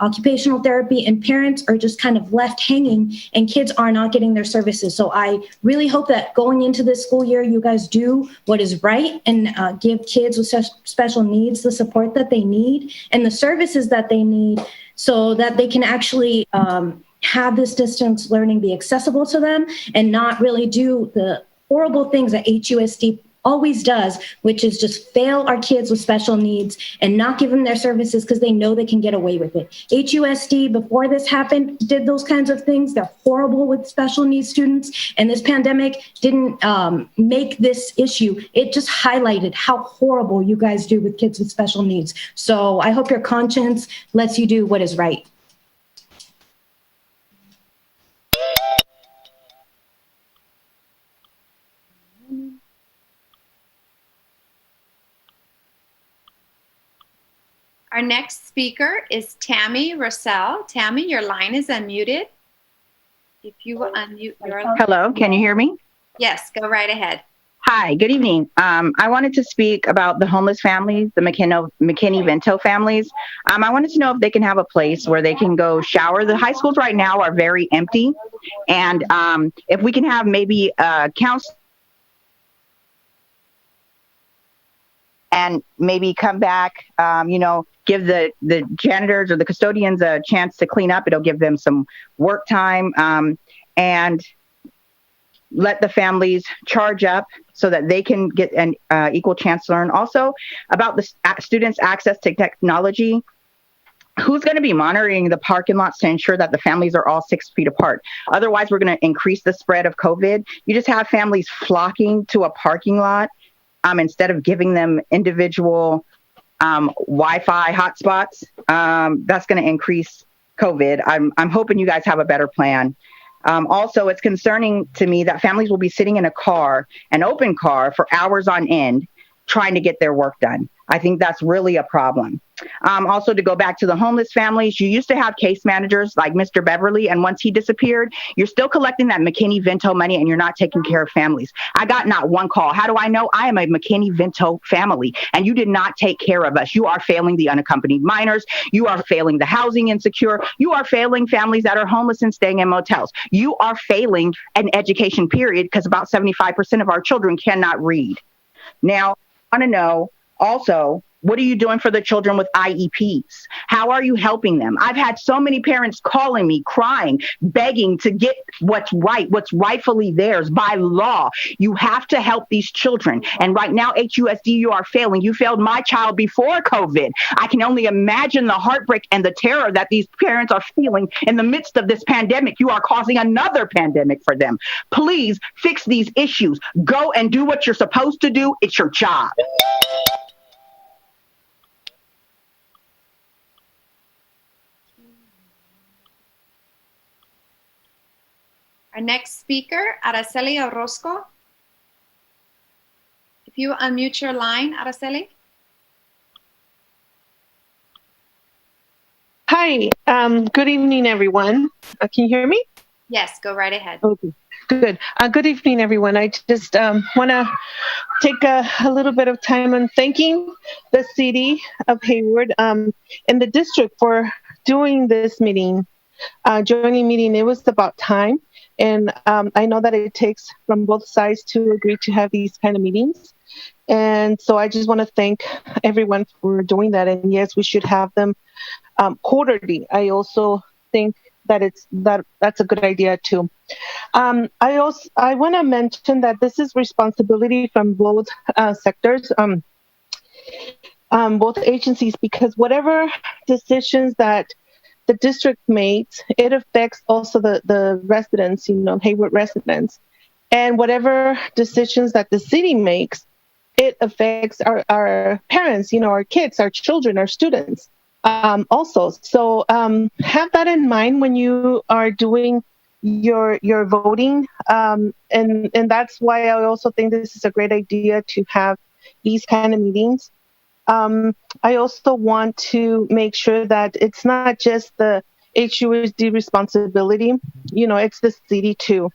occupational therapy, and parents are just kind of left hanging, and kids are not getting their services. So I really hope that going into this school year, you guys do what is right and give kids with special needs the support that they need and the services that they need so that they can actually have this distance learning be accessible to them and not really do the horrible things that HUSD always does, which is just fail our kids with special needs and not give them their services because they know they can get away with it. HUSD, before this happened, did those kinds of things. They're horrible with special needs students. And this pandemic didn't make this issue. It just highlighted how horrible you guys do with kids with special needs. So I hope your conscience lets you do what is right. Our next speaker is Tammy Russell. Tammy, your line is unmuted. If you will unmute your line. Hello, can you hear me? Yes, go right ahead. Hi, good evening. I wanted to speak about the homeless families, the McKinney-Vento families. I wanted to know if they can have a place where they can go shower. The high schools right now are very empty. And if we can have maybe a council and maybe come back, give the janitors or the custodians a chance to clean up. It'll give them some work time and let the families charge up so that they can get an equal chance to learn. Also, about the students' access to technology, who's going to be monitoring the parking lots to ensure that the families are all 6 feet apart? Otherwise, we're going to increase the spread of COVID. You just have families flocking to a parking lot instead of giving them individual Wi-Fi hotspots. That's going to increase COVID. I'm hoping you guys have a better plan. Also, it's concerning to me that families will be sitting in a car, an open car, for hours on end trying to get their work done. I think that's really a problem. Also, to go back to the homeless families, you used to have case managers like Mr. Beverly, and once he disappeared, you're still collecting that McKinney-Vento money and you're not taking care of families. I got not one call. How do I know? I am a McKinney-Vento family, and you did not take care of us. You are failing the unaccompanied minors. You are failing the housing insecure. You are failing families that are homeless and staying in motels. You are failing an education period because about 75% of our children cannot read. Now, I want to know also, what are you doing for the children with IEPs? How are you helping them? I've had so many parents calling me, crying, begging to get what's right, what's rightfully theirs by law. You have to help these children. And right now, HUSD, you are failing. You failed my child before COVID. I can only imagine the heartbreak and the terror that these parents are feeling in the midst of this pandemic. You are causing another pandemic for them. Please fix these issues. Go and do what you're supposed to do. It's your job. Our next speaker, Araceli Orozco. If you unmute your line, Araceli. Hi, good evening, everyone. Can you hear me? Yes, go right ahead. Okay, good. Good evening, everyone. I just want to take a little bit of time on thanking the city of Hayward and the district for doing this meeting, joining meeting. It was about time. And I know that it takes from both sides to agree to have these kind of meetings. And so I just want to thank everyone for doing that. And yes, we should have them quarterly. I also think that that's a good idea too. I want to mention that this is responsibility from both sectors, both agencies, because whatever decisions that the district makes, it affects also the residents, Hayward residents. And whatever decisions that the city makes, it affects our parents, our kids, our children, our students also. So have that in mind when you are doing your voting. And that's why I also think this is a great idea to have these kind of meetings. I also want to make sure that it's not just the HUSD responsibility, it's the city too.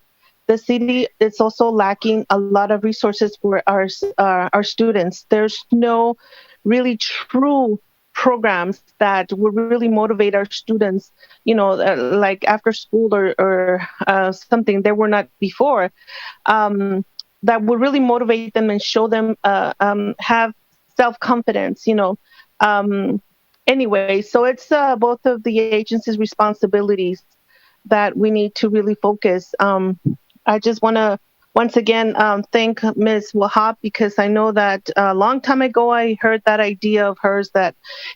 The city is also lacking a lot of resources for our students. There's no really true programs that will really motivate our students, like after school or something there were not before, that will really motivate them and show them have self-confidence, anyway. So it's both of the agencies' responsibilities that we need to really focus. I just want to once again thank Ms. Wahab, because I know that a long time ago I heard that idea of hers that,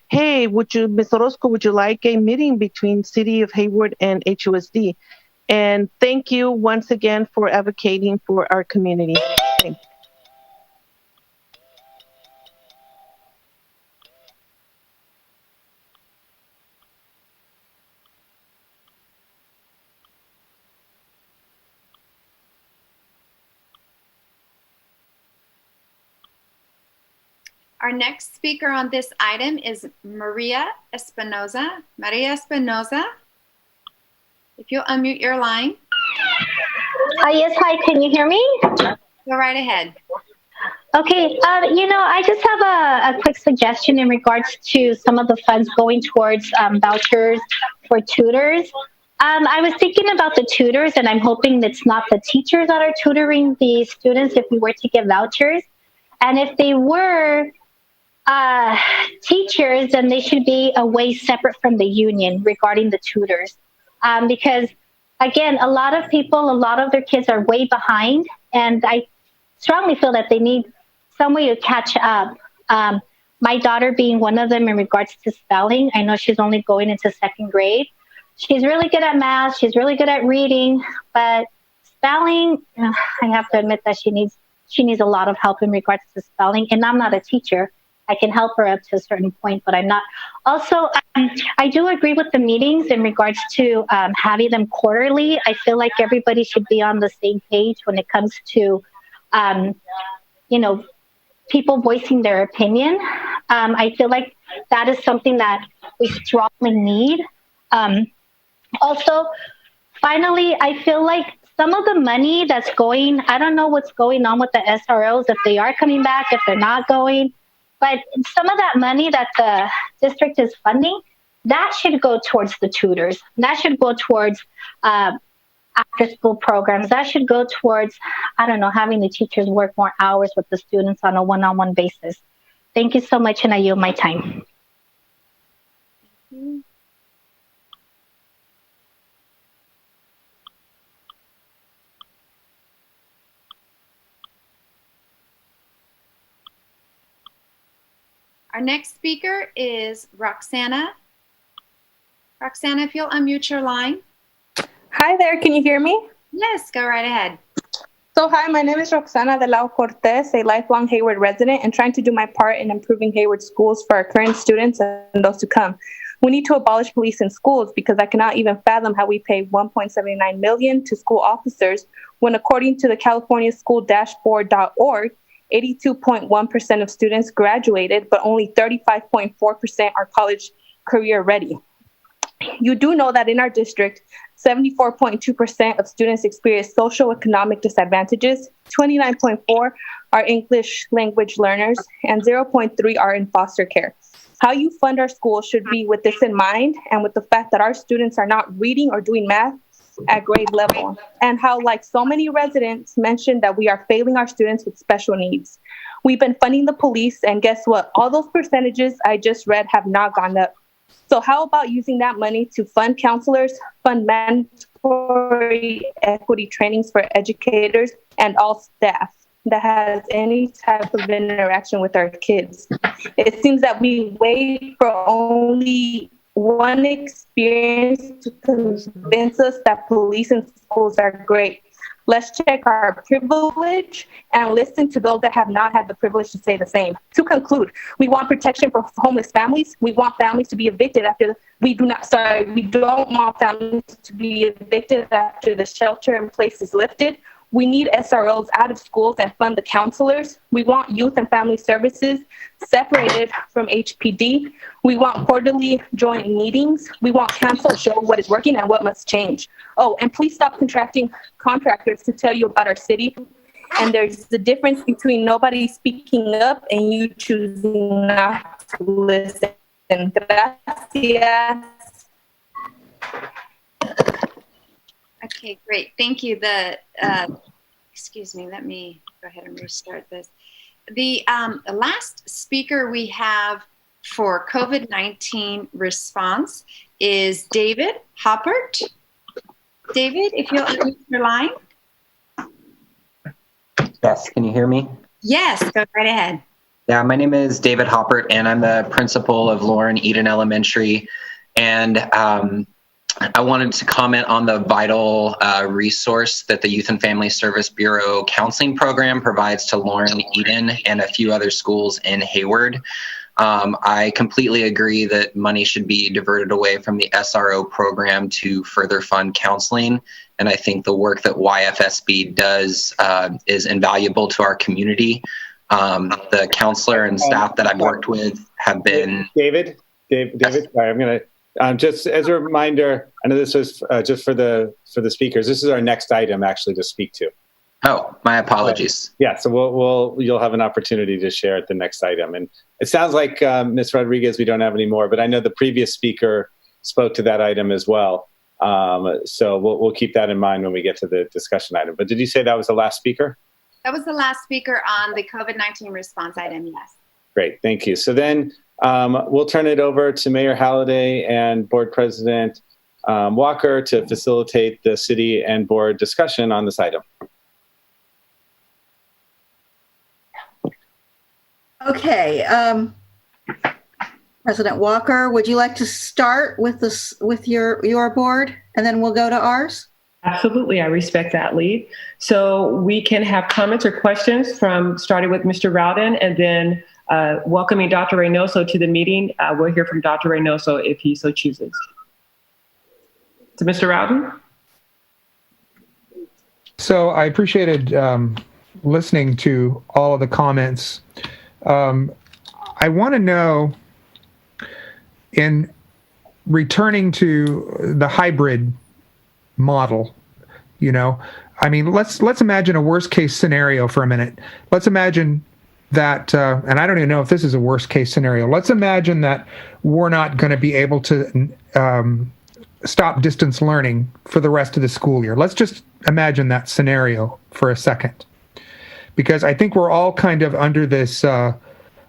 hey, Ms. Orozco, would you like a meeting between City of Hayward and HUSD? And thank you once again for advocating for our community. Thanks. Our next speaker on this item is Maria Espinoza. Maria Espinoza, if you'll unmute your line. Yes, hi, can you hear me? Go right ahead. Okay, I just have a quick suggestion in regards to some of the funds going towards vouchers for tutors. I was thinking about the tutors, and I'm hoping it's not the teachers that are tutoring the students if we were to give vouchers. And if they were teachers, then they should be away separate from the union regarding the tutors. Because, again, a lot of their kids are way behind, and I strongly feel that they need some way to catch up. My daughter being one of them in regards to spelling. I know she's only going into second grade. She's really good at math. She's really good at reading, but spelling, I have to admit that she needs a lot of help in regards to spelling. And I'm not a teacher. I can help her up to a certain point, but I'm not. Also, I do agree with the meetings in regards to having them quarterly. I feel like everybody should be on the same page when it comes to, people voicing their opinion. I feel like that is something that we strongly need. Also, finally, I feel like some of the money that's going, I don't know what's going on with the SROs, if they are coming back, if they're not going, but some of that money that the district is funding, that should go towards the tutors. That should go towards after-school programs. That should go towards, having the teachers work more hours with the students on a one-on-one basis. Thank you so much, and I yield my time. Our next speaker is Roxana. Roxana, if you'll unmute your line. Hi there, can you hear me? Yes, go right ahead. So hi, my name is Roxana de la Cortez, a lifelong Hayward resident and trying to do my part in improving Hayward schools for our current students and those to come. We need to abolish police in schools because I cannot even fathom how we pay $1.79 million to school officers when, according to the California School Dashboard.org, 82.1% of students graduated, but only 35.4% are college career ready. You do know that in our district, 74.2% of students experience socioeconomic disadvantages, 29.4% are English language learners, and 0.3% are in foster care. How you fund our schools should be with this in mind, and with the fact that our students are not reading or doing math at grade level, and how, like so many residents, mentioned that we are failing our students with special needs. We've been funding the police, and guess what? All those percentages I just read have not gone up. So how about using that money to fund counselors, fund mandatory equity trainings for educators and all staff that has any type of interaction with our kids? It seems that we wait for only one experience to convince us that police and schools are great. Let's check our privilege and listen to those that have not had the privilege to say the same. To conclude, we want protection for homeless families. We want families to be evicted after we don't want families to be evicted after the shelter in place is lifted. We need SROs out of schools and fund the counselors. We want youth and family services separated from HPD. We want quarterly joint meetings. We want council to show what is working and what must change. Oh, and please stop contracting contractors to tell you about our city. And there's the difference between nobody speaking up and you choosing not to listen. Gracias. Okay, great. Thank you. Excuse me, let me go ahead and restart this. The last speaker we have for COVID-19 response is David Hoppert. David, if you'll unmute your line. Yes, can you hear me? Yes, go right ahead. Yeah, my name is David Hoppert, and I'm the principal of Lauren Eden Elementary. And I wanted to comment on the vital resource that the Youth and Family Service Bureau counseling program provides to Lauren Eden and a few other schools in Hayward. I completely agree that money should be diverted away from the SRO program to further fund counseling. And I think the work that YFSB does is invaluable to our community. The counselor and staff that I've worked with have been... David, sorry, I'm going to... just as a reminder, I know this was just for the speakers. This is our next item actually to speak to. Oh, my apologies. Yeah, so you'll have an opportunity to share at the next item. And it sounds like Ms. Rodriguez, we don't have any more, but I know the previous speaker spoke to that item as well. So we'll keep that in mind when we get to the discussion item. But did you say that was the last speaker? That was the last speaker on the COVID-19 response item, yes. Great, thank you. So then we'll turn it over to Mayor Halliday and Board President Walker to facilitate the city and board discussion on this item. Okay, President Walker, would you like to start with this with your board, and then we'll go to ours? Absolutely, I respect that lead. So we can have comments or questions starting with Mr. Rowden, and then welcoming Dr. Reynoso to the meeting. We'll hear from Dr. Reynoso if he so chooses. So Mr. Rowden? So I appreciated listening to all of the comments. I want to know, in returning to the hybrid model, I mean, let's imagine a worst case scenario for a minute. Let's imagine that, and I don't even know if this is a worst case scenario. Let's imagine that we're not going to be able to stop distance learning for the rest of the school year. Let's just imagine that scenario for a second, because I think we're all kind of under this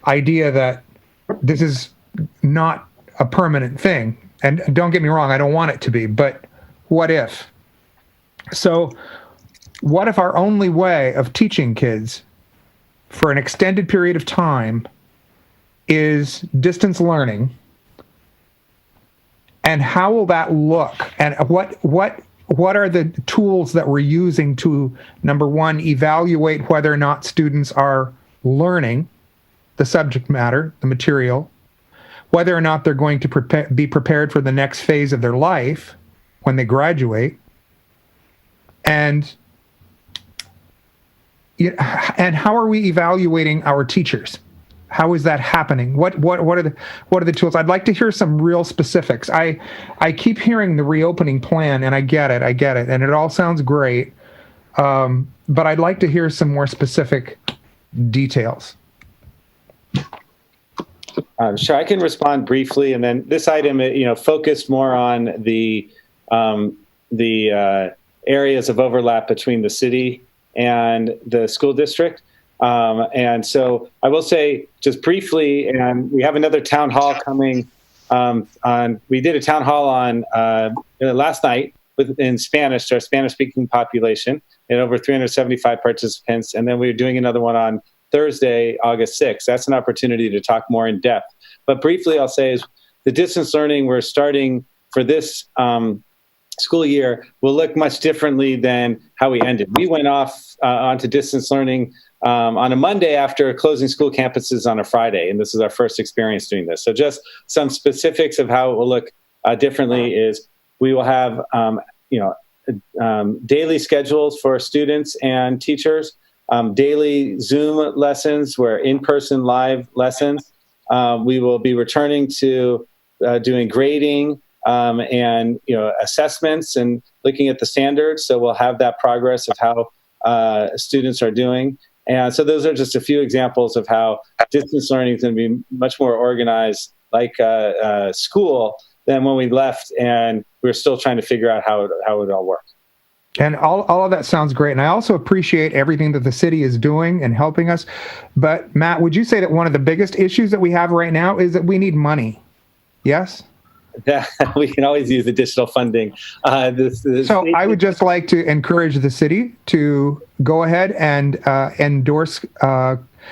idea that this is not a permanent thing. And don't get me wrong, I don't want it to be, but what if? So what if our only way of teaching kids for an extended period of time is distance learning? And how will that look? And what are the tools that we're using to, number one, evaluate whether or not students are learning the subject matter, the material, whether or not they're going to be prepared for the next phase of their life when they graduate, and how are we evaluating our teachers? How is that happening? What are the tools? I'd like to hear some real specifics. I keep hearing the reopening plan, and I get it, and it all sounds great, but I'd like to hear some more specific details. Sure, I can respond briefly, and then this item, focused more on the areas of overlap between the city and the school district. And so I will say just briefly, and we have another town hall coming we did a town hall on last night in Spanish to our Spanish-speaking population and over 375 participants. And then we're doing another one on Thursday, August 6th. That's an opportunity to talk more in depth. But briefly, I'll say is the distance learning we're starting for this school year will look much differently than how we ended. We went off onto distance learning on a Monday after closing school campuses on a Friday, and this is our first experience doing this. So just some specifics of how it will look differently is we will have daily schedules for students and teachers, daily Zoom lessons where in-person live lessons. We will be returning to doing grading and assessments and looking at the standards. So we'll have that progress of how students are doing. And so those are just a few examples of how distance learning is going to be much more organized like school than when we left, and we're still trying to figure out how it all works. And all of that sounds great. And I also appreciate everything that the city is doing and helping us. But Matt, would you say that one of the biggest issues that we have right now is that we need money? Yes? We can always use additional funding. So I would just like to encourage the city to go ahead and endorse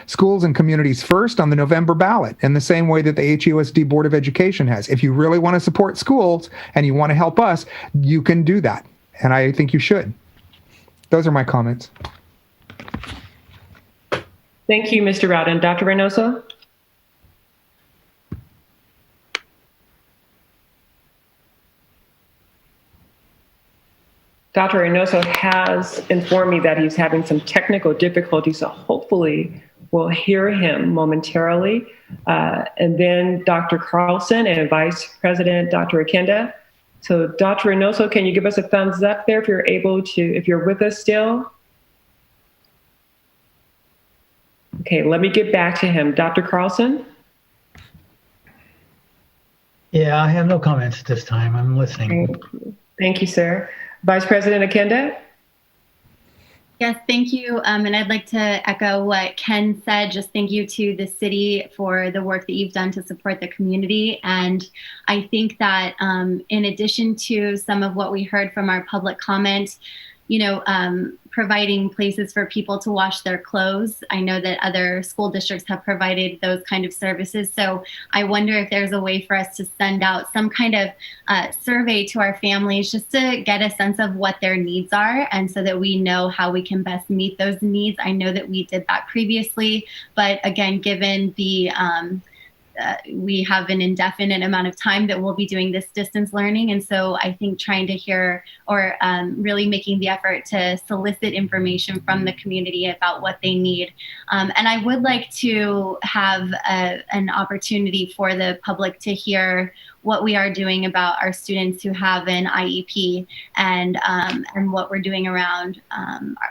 schools and communities first on the November ballot in the same way that the HUSD Board of Education has. If you really want to support schools and you want to help us, you can do that. And I think you should. Those are my comments. Thank you, Mr. Rowden. Dr. Reynoso? Dr. Reynoso has informed me that he's having some technical difficulties, so hopefully we'll hear him momentarily. And then Dr. Carlson and Vice President Dr. Akenda. So Dr. Reynoso, can you give us a thumbs up there if you're able to, if you're with us still? Okay, let me get back to him. Dr. Carlson? Yeah, I have no comments at this time. I'm listening. Thank you, sir. Vice President Akenda? Yes, thank you. And I'd like to echo what Ken said. Just thank you to the city for the work that you've done to support the community. And I think that in addition to some of what we heard from our public comment, providing places for people to wash their clothes. I know that other school districts have provided those kind of services. So I wonder if there's a way for us to send out some kind of survey to our families just to get a sense of what their needs are, and so that we know how we can best meet those needs. I know that we did that previously, but again, given the we have an indefinite amount of time that we'll be doing this distance learning. And so I think trying to hear or really making the effort to solicit information from the community about what they need. And I would like to have an opportunity for the public to hear what we are doing about our students who have an IEP, and what we're doing around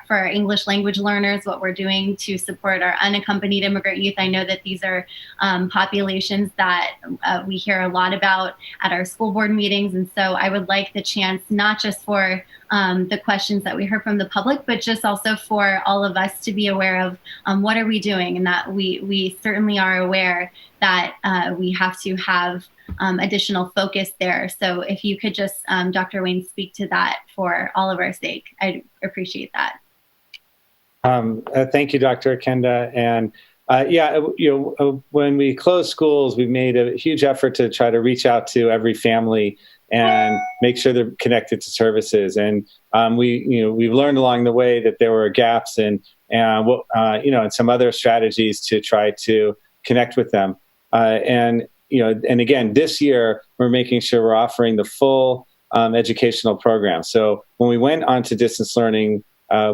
for our English language learners, what we're doing to support our unaccompanied immigrant youth. I know that these are populations that we hear a lot about at our school board meetings. And so I would like the chance, not just for the questions that we heard from the public, but just also for all of us to be aware of what are we doing, and that we certainly are aware that we have to have additional focus there. So if you could just, Dr. Wayne, speak to that for all of our sake, I'd appreciate that. Thank you, Dr. Akenda. And when we closed schools, we made a huge effort to try to reach out to every family and make sure they're connected to services. And we've learned along the way that there were gaps and some other strategies to try to connect with them. And again, this year, we're making sure we're offering the full educational program. So when we went on to distance learning,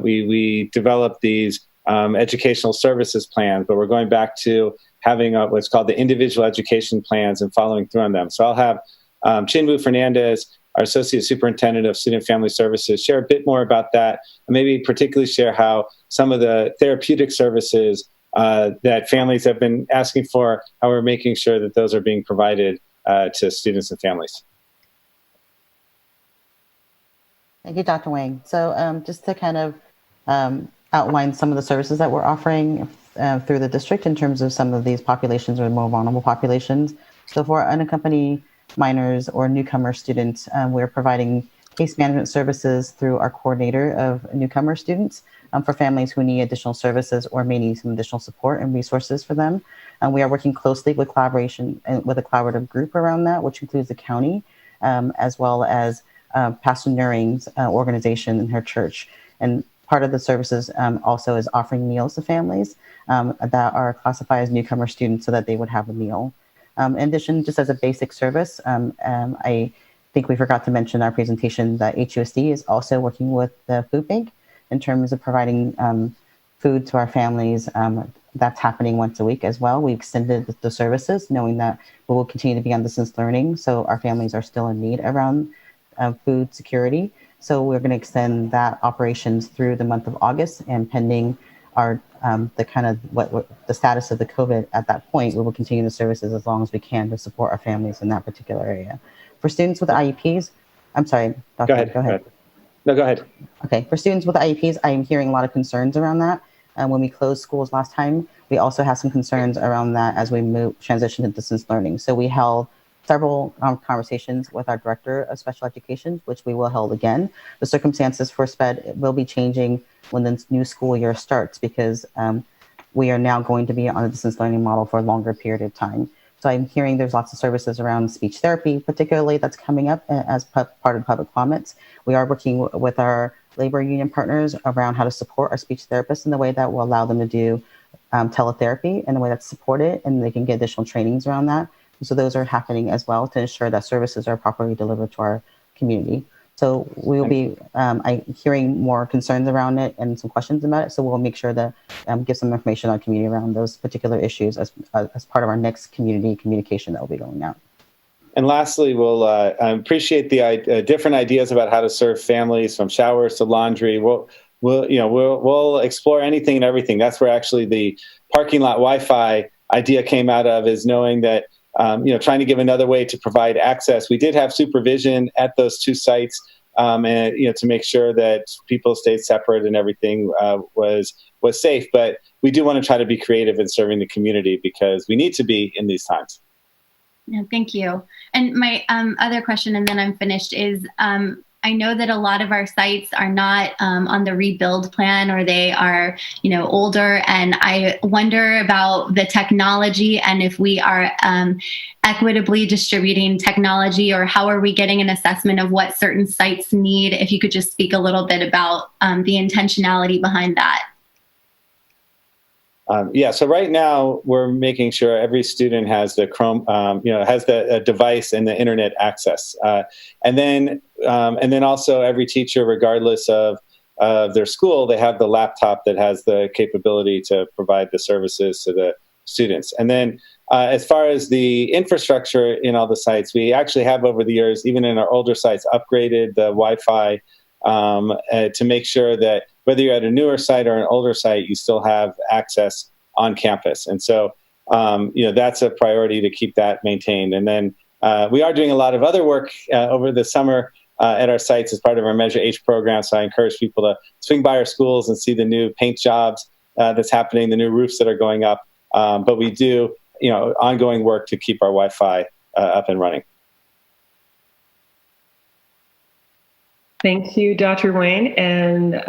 we developed these educational services plans, but we're going back to having what's called the individual education plans and following through on them. So I'll have Chinwu Fernandez, our Associate Superintendent of Student Family Services, share a bit more about that, and maybe particularly share how some of the therapeutic services that families have been asking for, how we're making sure that those are being provided to students and families. Thank you, Dr. Wang. So just to kind of outline some of the services that we're offering through the district in terms of some of these populations or more vulnerable populations. So for unaccompanied minors or newcomer students, we're providing case management services through our coordinator of newcomer students for families who need additional services or may need some additional support and resources for them. We are working closely with collaboration and with a collaborative group around that, which includes the county, as well as Pastor Nuring's organization and her church. And part of the services also is offering meals to families that are classified as newcomer students so that they would have a meal. In addition, just as a basic service, I think we forgot to mention in our presentation that HUSD is also working with the food bank in terms of providing food to our families. That's happening once a week as well. We extended the services knowing that we will continue to be on distance learning, so our families are still in need around food security. So we're going to extend that operations through the month of August, and pending our the kind of what the status of the COVID at that point, we will continue the services as long as we can to support our families in that particular area. For students with IEPs, I'm sorry, Dr. Go ahead. No, go ahead. Okay, for students with IEPs, I'm hearing a lot of concerns around that. When we closed schools last time, we also have some concerns around that as we transition to distance learning. So we held several conversations with our director of special education, which we will hold again. The circumstances for SPED will be changing when the new school year starts, because we are now going to be on a distance learning model for a longer period of time. So I'm hearing there's lots of services around speech therapy, particularly that's coming up as part of public comments. We are working with our labor union partners around how to support our speech therapists in the way that will allow them to do teletherapy in a way that's supported, and they can get additional trainings around that. So those are happening as well to ensure that services are properly delivered to our community. So we will be hearing more concerns around it and some questions about it. So we'll make sure to give some information on community around those particular issues as part of our next community communication that will be going out. And lastly, we'll appreciate the different ideas about how to serve families, from showers to laundry. We'll explore anything and everything. That's where actually the parking lot Wi-Fi idea came out of, is knowing that trying to give another way to provide access. We did have supervision at those two sites, and to make sure that people stayed separate and everything was safe. But we do want to try to be creative in serving the community, because we need to be in these times. Yeah, thank you. And my other question, and then I'm finished, is I know that a lot of our sites are not on the rebuild plan, or they are, older. And I wonder about the technology, and if we are equitably distributing technology, or how are we getting an assessment of what certain sites need? If you could just speak a little bit about the intentionality behind that. So right now we're making sure every student has the Chrome, has the device and the internet access, and then also every teacher, regardless of their school, they have the laptop that has the capability to provide the services to the students. And then as far as the infrastructure in all the sites, we actually have over the years, even in our older sites, upgraded the Wi-Fi to make sure that whether you're at a newer site or an older site, you still have access on campus. And so, that's a priority to keep that maintained. And then we are doing a lot of other work over the summer at our sites as part of our Measure H program. So I encourage people to swing by our schools and see the new paint jobs that's happening, the new roofs that are going up. But we do, ongoing work to keep our Wi-Fi up and running. Thank you, Dr. Wayne. And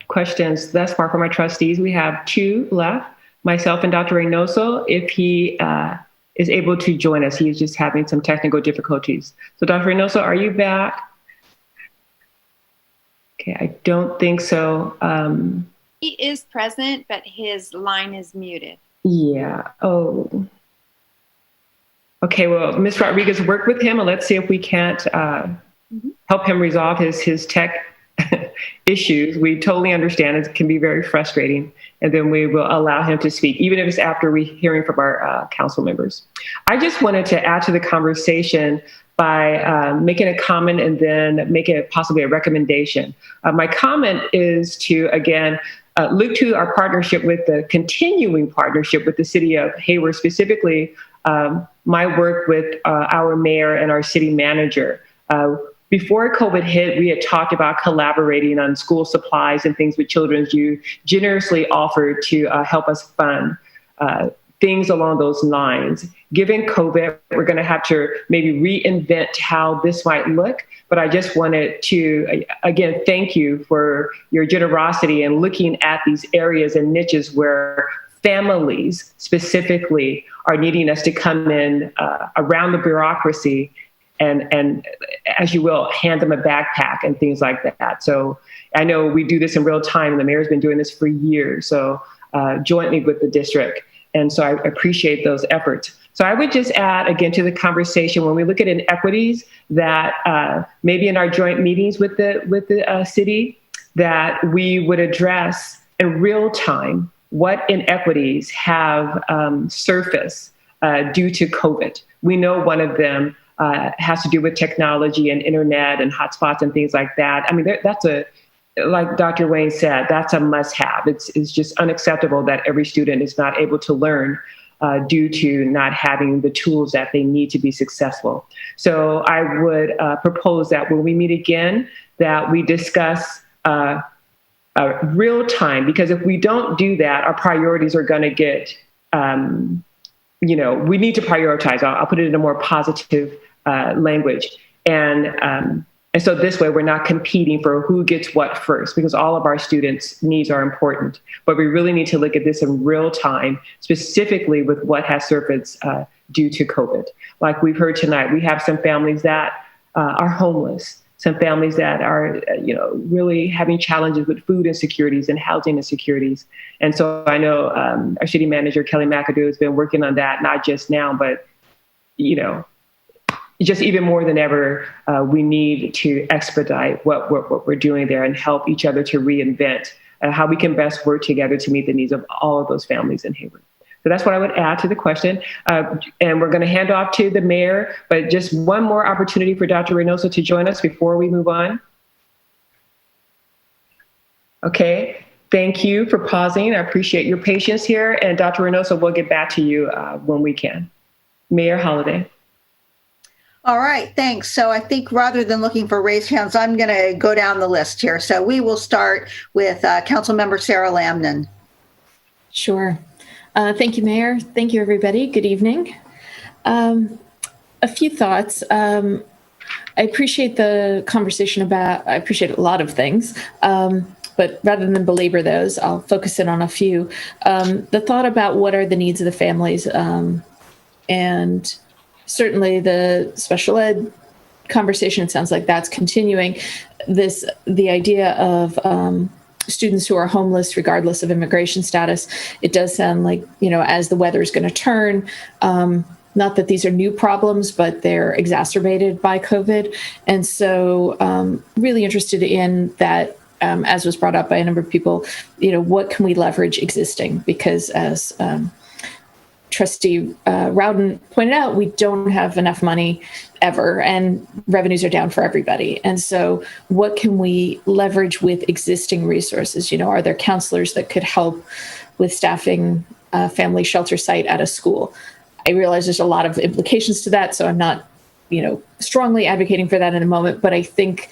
questions thus far from our trustees. We have two left, myself and Dr. Reynoso, if he is able to join us. He is just having some technical difficulties. So Dr. Reynoso, are you back? Okay, I don't think so. He is present, but his line is muted. Yeah. Oh. Okay, well, Ms. Rodriguez, work with him, and let's see if we can't help him resolve his tech issues. We totally understand it can be very frustrating, and then we will allow him to speak, even if it's after we hearing from our council members. I just wanted to add to the conversation by making a comment and then making it possibly a recommendation. My comment is to, again, look to our partnership with the continuing partnership with the city of Hayward, specifically my work with our mayor and our city manager. before COVID hit, we had talked about collaborating on school supplies and things with Children's You generously offered to help us fund things along those lines. Given COVID, we're going to have to maybe reinvent how this might look. But I just wanted to, again, thank you for your generosity in looking at these areas and niches where families specifically are needing us to come in around the bureaucracy and as you will, hand them a backpack and things like that. So I know we do this in real time, and the mayor's been doing this for years, so jointly with the district. And so I appreciate those efforts. So I would just add again to the conversation, when we look at inequities, that maybe in our joint meetings with the city, that we would address in real time what inequities have surfaced due to COVID. We know one of them has to do with technology and internet and hotspots and things like that. I mean, that's like Dr. Wayne said, that's a must-have. It's just unacceptable that every student is not able to learn due to not having the tools that they need to be successful. So I would propose that when we meet again, that we discuss real time, because if we don't do that, our priorities are going to get, we need to prioritize. I'll put it in a more positive language. And so this way, we're not competing for who gets what first, because all of our students' needs are important. But we really need to look at this in real time, specifically with what has surfaced due to COVID. Like we've heard tonight, we have some families that are homeless, some families that are, really having challenges with food insecurities and housing insecurities. And so I know our city manager, Kelly McAdoo, has been working on that, not just now, but, just even more than ever, we need to expedite what we're doing there and help each other to reinvent how we can best work together to meet the needs of all of those families in Hayward. So that's what I would add to the question. And we're going to hand off to the mayor, but just one more opportunity for Dr. Reynoso to join us before we move on. Okay, thank you for pausing. I appreciate your patience here. And Dr. Reynoso, we'll get back to you when we can. Mayor Holliday. All right, thanks. So I think rather than looking for raised hands, I'm going to go down the list here. So we will start with Councilmember Sarah Lamnan. Sure. Thank you, Mayor. Thank you, everybody. Good evening. A few thoughts. I appreciate the conversation I appreciate a lot of things, but rather than belabor those, I'll focus in on a few. The thought about what are the needs of the families, and certainly the special ed conversation, it sounds like that's continuing. The idea of students who are homeless regardless of immigration status, it does sound like, as the weather is going to turn, not that these are new problems, but they're exacerbated by COVID. And so really interested in that, as was brought up by a number of people, what can we leverage existing? Because as Trustee Rowden pointed out, we don't have enough money ever, and revenues are down for everybody. And so what can we leverage with existing resources? Are there counselors that could help with staffing a family shelter site at a school? I realize there's a lot of implications to that, so I'm not, strongly advocating for that in a moment. But I think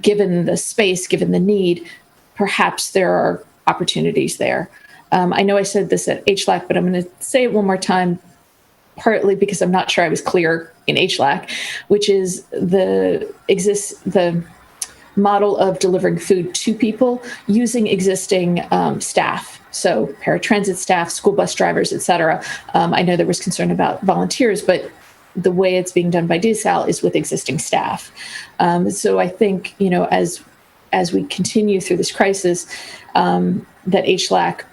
given the space, given the need, perhaps there are opportunities there. I know I said this at HLAC, but I'm going to say it one more time, partly because I'm not sure I was clear in HLAC, which is the model of delivering food to people using existing staff. So paratransit staff, school bus drivers, et cetera. I know there was concern about volunteers, but the way it's being done by DSAL is with existing staff. So I think, as we continue through this crisis, that HLAC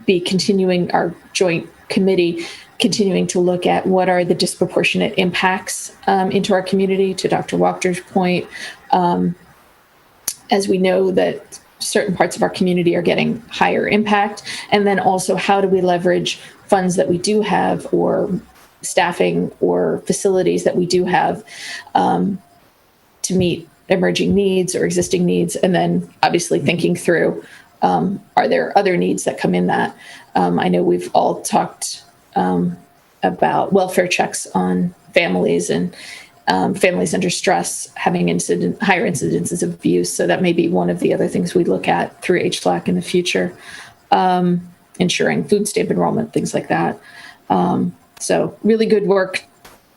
be continuing, our joint committee, continuing to look at what are the disproportionate impacts into our community, to Dr. Wachter's point. As we know that certain parts of our community are getting higher impact, and then also how do we leverage funds that we do have, or staffing or facilities that we do have, to meet emerging needs or existing needs, and then obviously thinking through, are there other needs that come in that? I know we've all talked about welfare checks on families, and families under stress having higher incidences of abuse. So that may be one of the other things we look at through HLAC in the future, ensuring food stamp enrollment, things like that. So really good work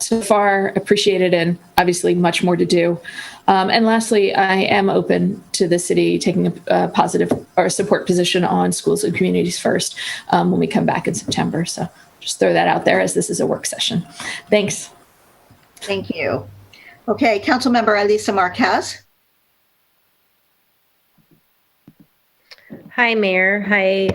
so far, appreciated, and obviously much more to do. And lastly, I am open to the city taking a positive or support position on schools and communities first when we come back in September. So just throw that out there as this is a work session. Thanks. Thank you. Okay, Councilmember Elisa Marquez. Hi, Mayor. Hi,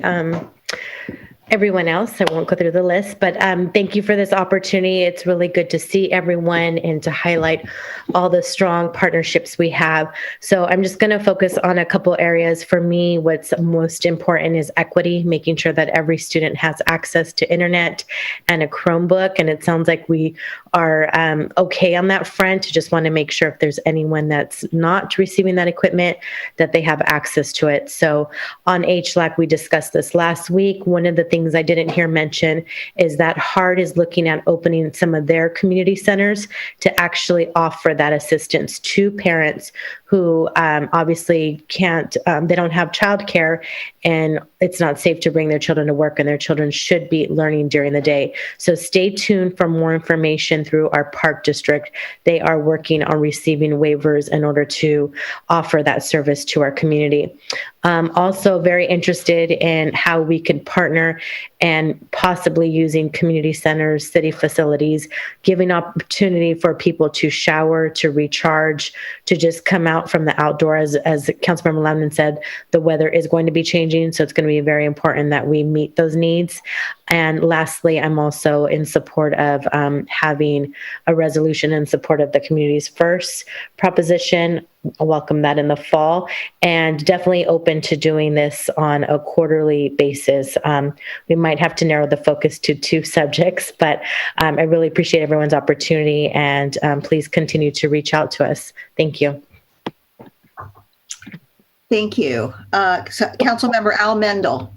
everyone else. I won't go through the list, but thank you for this opportunity. It's really good to see everyone and to highlight all the strong partnerships we have. So I'm just going to focus on a couple areas. For me, what's most important is equity, making sure that every student has access to internet and a Chromebook. And it sounds like we are okay on that front. Just want to make sure if there's anyone that's not receiving that equipment, that they have access to it. So on HLAC, we discussed this last week. One of the things I didn't hear mention is that HUSD is looking at opening some of their community centers to actually offer that assistance to parents who obviously can't, they don't have childcare, and it's not safe to bring their children to work, and their children should be learning during the day. So stay tuned for more information through our park district. They are working on receiving waivers in order to offer that service to our community. Also very interested in how we can partner and possibly using community centers, city facilities, giving opportunity for people to shower, to recharge, to just come out from the outdoors. As Councilmember Loudon said, the weather is going to be changing, so it's going to be very important that we meet those needs. And lastly, I'm also in support of having a resolution in support of the Communities First proposition. I'll welcome that in the fall, and definitely open to doing this on a quarterly basis. We might have to narrow the focus to 2 subjects, but I really appreciate everyone's opportunity, and please continue to reach out to us. Thank you. Thank you. Councilmember Al Mendel.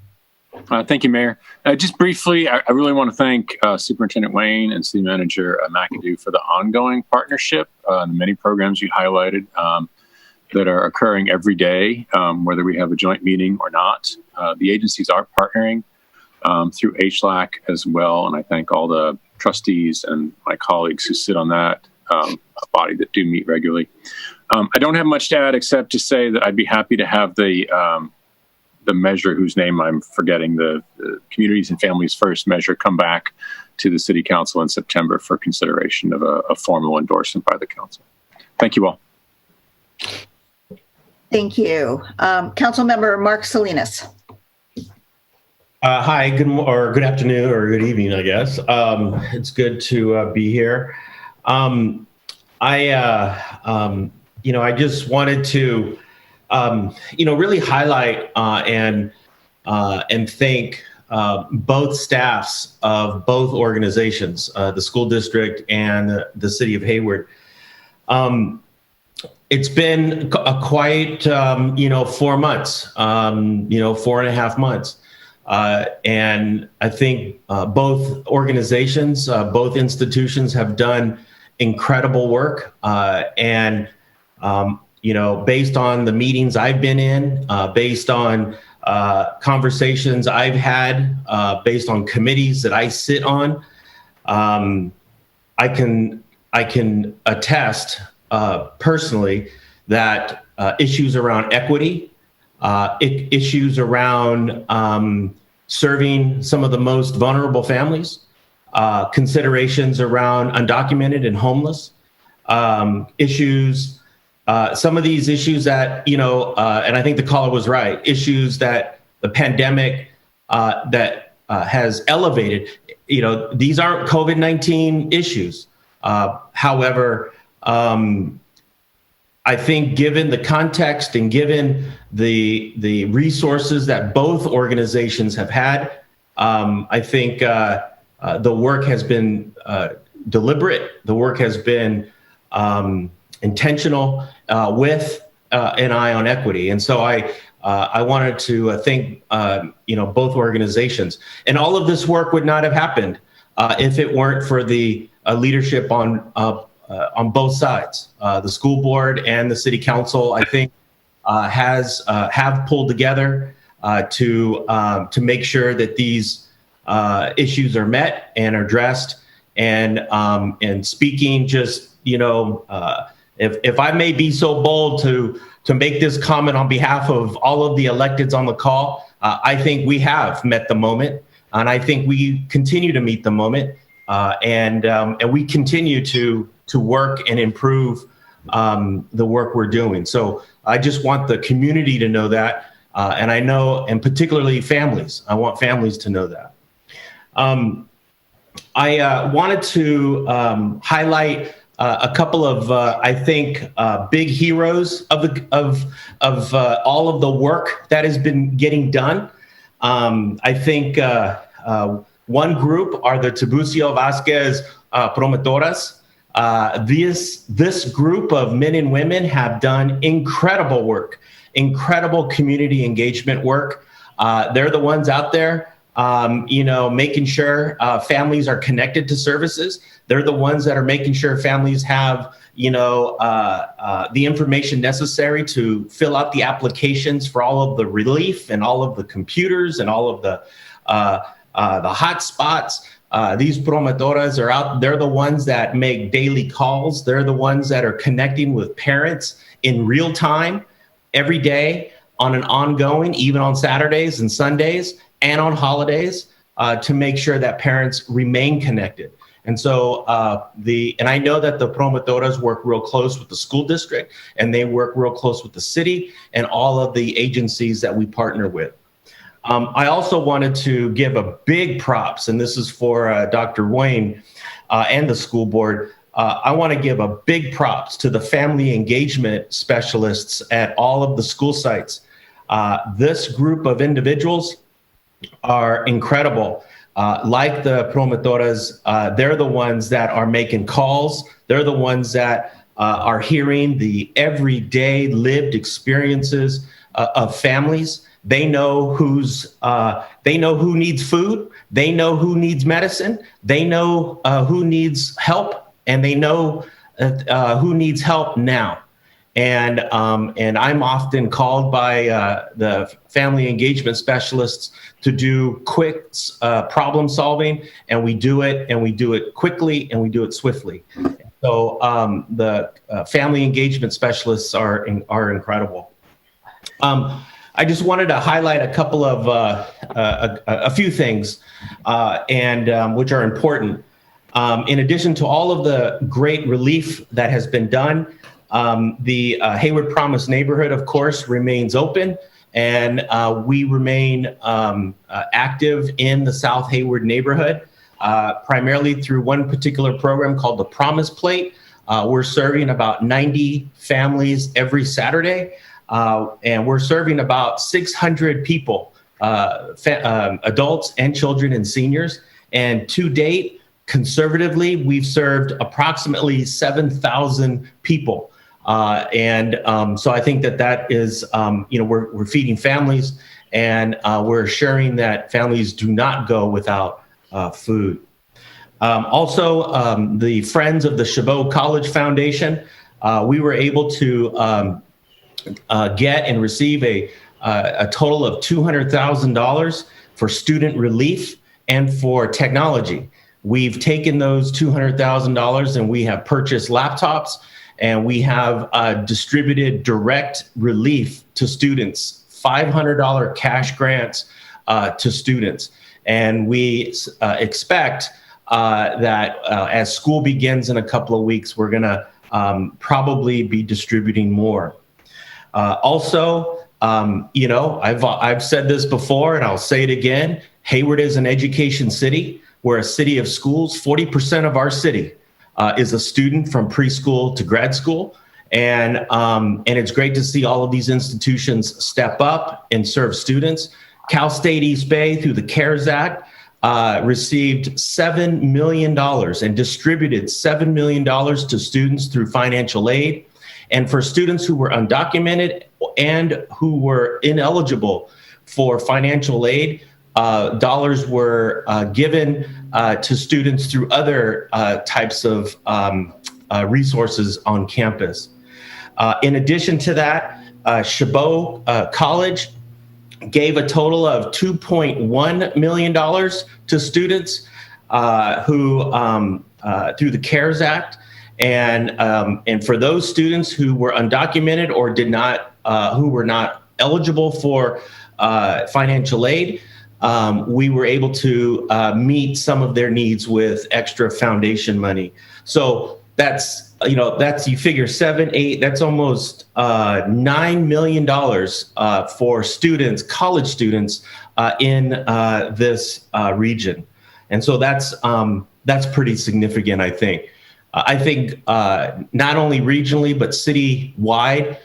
Thank you, Mayor. Just briefly, I really want to thank Superintendent Wayne and City Manager McAdoo for the ongoing partnership, the many programs you highlighted that are occurring every day, whether we have a joint meeting or not. The agencies are partnering through HLAC as well, and I thank all the trustees and my colleagues who sit on that body that do meet regularly. I don't have much to add except to say that I'd be happy to have the measure whose name I'm forgetting, the Communities and Families First measure, come back to the City Council in September for consideration of a formal endorsement by the Council. Thank you all. Thank you. Councilmember Mark Salinas. Hi, good afternoon or good evening, I guess. It's good to be here. I just wanted to really highlight and thank both staffs of both organizations, the school district and the city of Hayward. It's been a quiet, 4 months, 4.5 months. And I think both organizations, both institutions have done incredible work. Based on the meetings I've been in, based on conversations I've had, based on committees that I sit on, I can attest personally that issues around equity, issues around serving some of the most vulnerable families, considerations around undocumented and homeless, issues, some of these issues that, and I think the caller was right, issues that the pandemic that has elevated, these aren't COVID-19 issues. However, I think given the context and given the resources that both organizations have had, I think the work has been deliberate. The work has been intentional with an eye on equity. And so I wanted to thank both organizations. And all of this work would not have happened if it weren't for the leadership on on both sides. The school board and the city council, I think, have pulled together to make sure that these issues are met and addressed. And speaking just, if I may be so bold to make this comment on behalf of all of the electeds on the call, I think we have met the moment, and I think we continue to meet the moment, and we continue to work and improve the work we're doing. So I just want the community to know that, and I know, and particularly families. I want families to know that. I wanted to highlight a couple of, I think, big heroes of all of the work that has been getting done. I think one group are the Tiburcio Vasquez Promotoras. This group of men and women have done incredible work, incredible community engagement work. They're the ones out there, making sure families are connected to services. They're the ones that are making sure families have, the information necessary to fill out the applications for all of the relief and all of the computers and all of the hot spots. These promotoras are out. They're the ones that make daily calls. They're the ones that are connecting with parents in real time, every day, on an ongoing, even on Saturdays and Sundays and on holidays, to make sure that parents remain connected. And so and I know that the promotoras work real close with the school district, and they work real close with the city and all of the agencies that we partner with. I also wanted to give a big props, and this is for Dr. Wayne and the school board. I want to give a big props to the family engagement specialists at all of the school sites. This group of individuals are incredible. Like the promotoras, they're the ones that are making calls. They're the ones that are hearing the everyday lived experiences of families. They know who needs food. They know who needs medicine. They know who needs help, and they know who needs help now. And I'm often called by the family engagement specialists to do quick problem solving, and we do it quickly, and we do it swiftly. So the family engagement specialists are incredible. I just wanted to highlight a couple of a few things, which are important. In addition to all of the great relief that has been done, the Hayward Promise neighborhood, of course, remains open, and we remain active in the South Hayward neighborhood, primarily through one particular program called the Promise Plate. We're serving about 90 families every Saturday, and we're serving about 600 people, adults and children and seniors. And to date, conservatively, we've served approximately 7,000 people. So I think that is, we're feeding families, and we're assuring that families do not go without food. Also, the Friends of the Chabot College Foundation, we were able to get and receive a total of $200,000 for student relief and for technology. We've taken those $200,000 and we have purchased laptops, and we have distributed direct relief to students, $500 cash grants to students. And we expect that as school begins in a couple of weeks, we're going to probably be distributing more. Also, I've said this before, and I'll say it again. Hayward is an education city. We're a city of schools. 40% of our city is a student from preschool to grad school. And it's great to see all of these institutions step up and serve students. Cal State East Bay, through the CARES Act, received $7 million and distributed $7 million to students through financial aid. And for students who were undocumented and who were ineligible for financial aid, dollars were given to students through other types of resources on campus. In addition to that, Chabot College gave a total of $2.1 million to students who through the CARES Act, and for those students who were undocumented or did not who were not eligible for financial aid, we were able to meet some of their needs with extra foundation money. So that's, you figure 7, 8, that's almost $9 million for students, college students in this region. And so that's pretty significant, I think. I think not only regionally, but citywide,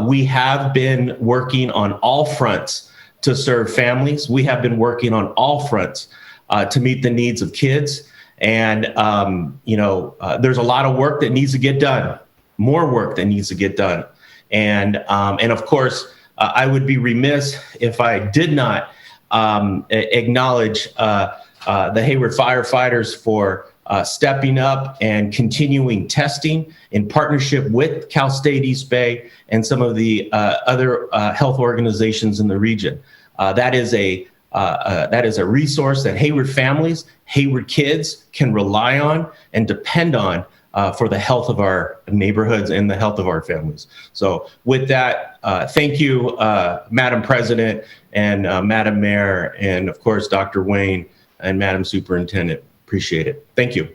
we have been working on all fronts to serve families. We have been working on all fronts to meet the needs of kids. And, there's a lot of work that needs to get done, more work that needs to get done. And of course, I would be remiss if I did not acknowledge the Hayward firefighters for stepping up and continuing testing in partnership with Cal State East Bay and some of the other health organizations in the region. That is a resource that Hayward families, Hayward kids can rely on and depend on for the health of our neighborhoods and the health of our families. So with that, thank you, Madam President and Madam Mayor, and of course, Dr. Wayne and Madam Superintendent. Appreciate it. Thank you.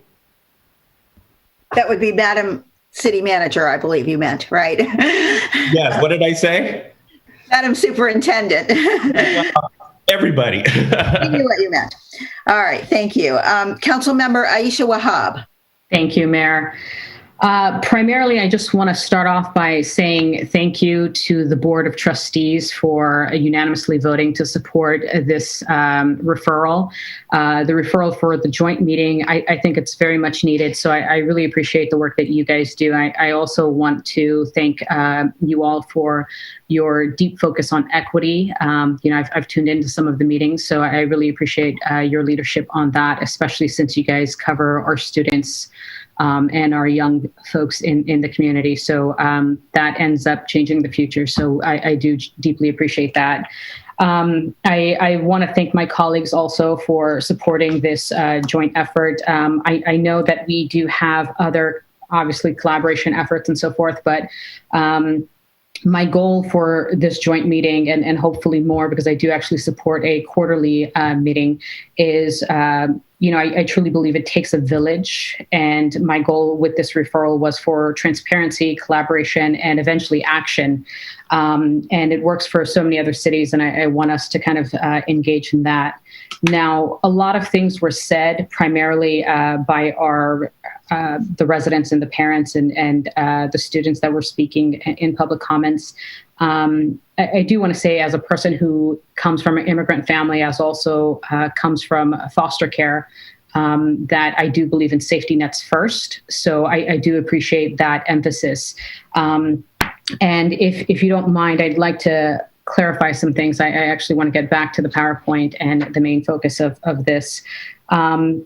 That would be Madam City Manager, I believe you meant, right? Yes, what did I say? Madam Superintendent. Everybody. I knew what you meant. All right, thank you. Councilmember Aisha Wahab. Thank you, Mayor. Primarily, I just want to start off by saying thank you to the Board of Trustees for unanimously voting to support this referral. The referral for the joint meeting, I think it's very much needed. So I really appreciate the work that you guys do. I also want to thank you all for your deep focus on equity. I've tuned into some of the meetings, so I really appreciate your leadership on that, especially since you guys cover our students and our young folks in the community. So that ends up changing the future. So I do deeply appreciate that. I want to thank my colleagues also for supporting this joint effort. I know that we do have other, obviously, collaboration efforts and so forth, but my goal for this joint meeting, and hopefully more, because I do actually support a quarterly meeting, is I truly believe it takes a village. And my goal with this referral was for transparency, collaboration, and eventually action. And it works for so many other cities, and I want us to kind of engage in that. Now, a lot of things were said primarily by the residents and the parents and the students that were speaking in public comments. I do want to say, as a person who comes from an immigrant family, as also comes from foster care, that I do believe in safety nets first. So I do appreciate that emphasis. And if you don't mind, I'd like to clarify some things. I actually want to get back to the PowerPoint and the main focus of this. On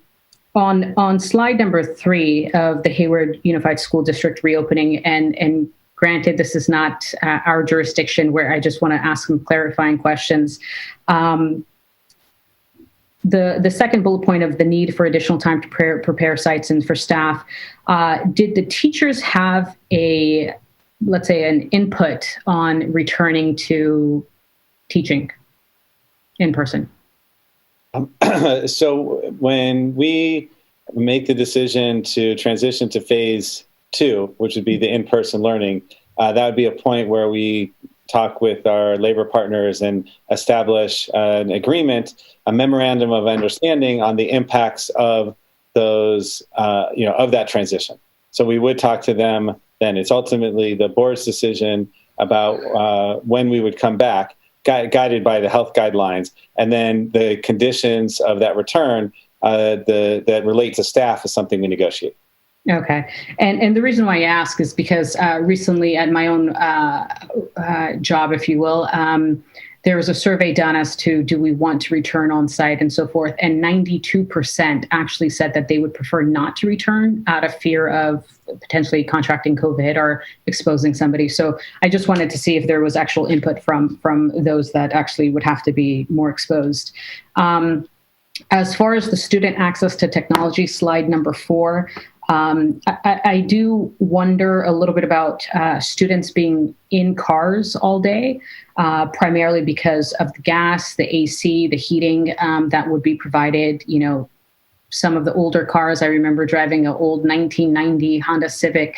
slide number 3 of the Hayward Unified School District reopening, and granted, this is not our jurisdiction, where I just want to ask some clarifying questions. The second bullet point of the need for additional time to prepare sites and for staff, did the teachers have let's say, an input on returning to teaching in person? So when we make the decision to transition to phase 2, which would be the in-person learning, that would be a point where we talk with our labor partners and establish an agreement, a memorandum of understanding on the impacts of those, of that transition. So we would talk to them then. It's ultimately the board's decision about when we would come back, guided by the health guidelines, and then the conditions of that return that relate to staff is something we negotiate. Okay. And the reason why I ask is because recently at my own job, if you will, there was a survey done as to do we want to return on site and so forth, and 92% actually said that they would prefer not to return out of fear of potentially contracting COVID or exposing somebody. So I just wanted to see if there was actual input from those that actually would have to be more exposed. As far as the student access to technology, slide number 4, I do wonder a little bit about students being in cars all day, primarily because of the gas, the AC, the heating that would be provided. You know, some of the older cars, I remember driving an old 1990 Honda Civic,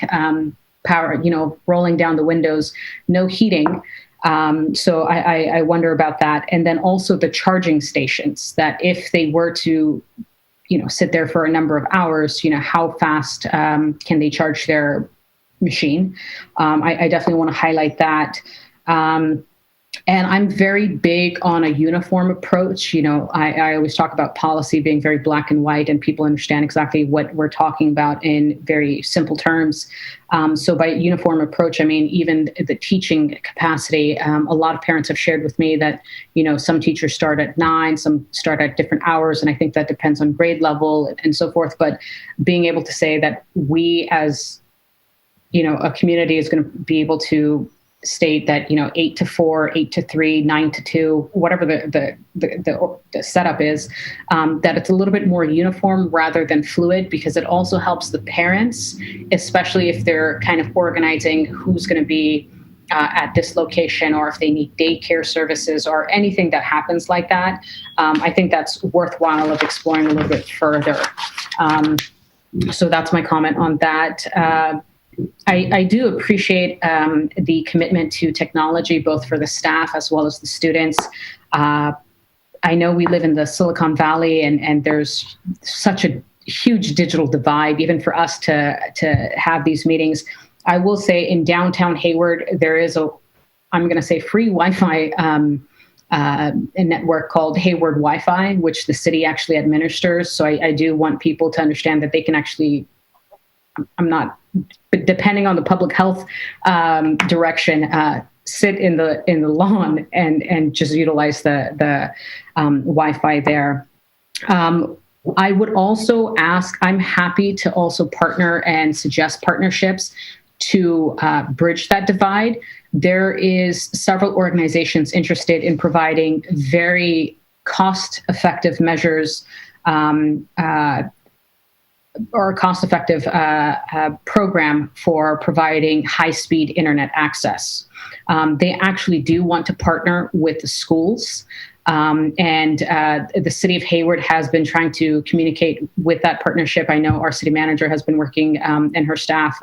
power, you know, rolling down the windows, no heating. So I wonder about that. And then also the charging stations, that if they were to, you know, sit there for a number of hours, you know, how fast can they charge their machine? I definitely want to highlight that. And I'm very big on a uniform approach. You know, I always talk about policy being very black and white, and people understand exactly what we're talking about in very simple terms. So by uniform approach, I mean, even the teaching capacity, a lot of parents have shared with me that, you know, some teachers start at 9, some start at different hours. And I think that depends on grade level and so forth. But being able to say that we as, you know, a community is going to be able to state that, you know, 8 to 4, 8 to 3, 9 to 2, whatever the setup is, that it's a little bit more uniform rather than fluid, because it also helps the parents, especially if they're kind of organizing who's going to be at this location, or if they need daycare services or anything that happens like that. I think that's worthwhile of exploring a little bit further. So that's my comment on that. I do appreciate the commitment to technology, both for the staff as well as the students. I know we live in the Silicon Valley, and there's such a huge digital divide, even for us to have these meetings. I will say in downtown Hayward, there is I'm going to say free Wi-Fi a network called Hayward Wi-Fi, which the city actually administers. So I do want people to understand that they can actually, but depending on the public health direction, sit in the lawn and just utilize the Wi-Fi there. I would also ask, I'm happy to also partner and suggest partnerships to bridge that divide. There is several organizations interested in providing very cost-effective measures or a cost-effective program for providing high-speed internet access. They actually do want to partner with the schools, and the city of Hayward has been trying to communicate with that partnership. I know our city manager has been working and her staff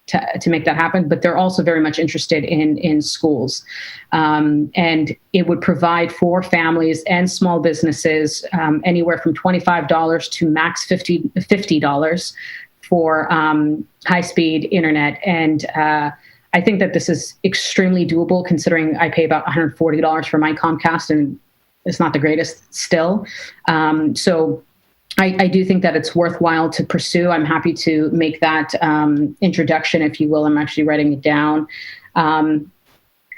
to make that happen, but they're also very much interested in schools. And it would provide for families and small businesses anywhere from $25 to max $50 for high-speed internet. And I think that this is extremely doable, considering I pay about $140 for my Comcast, and it's not the greatest still. So I do think that it's worthwhile to pursue. I'm happy to make that introduction, if you will. I'm actually writing it down.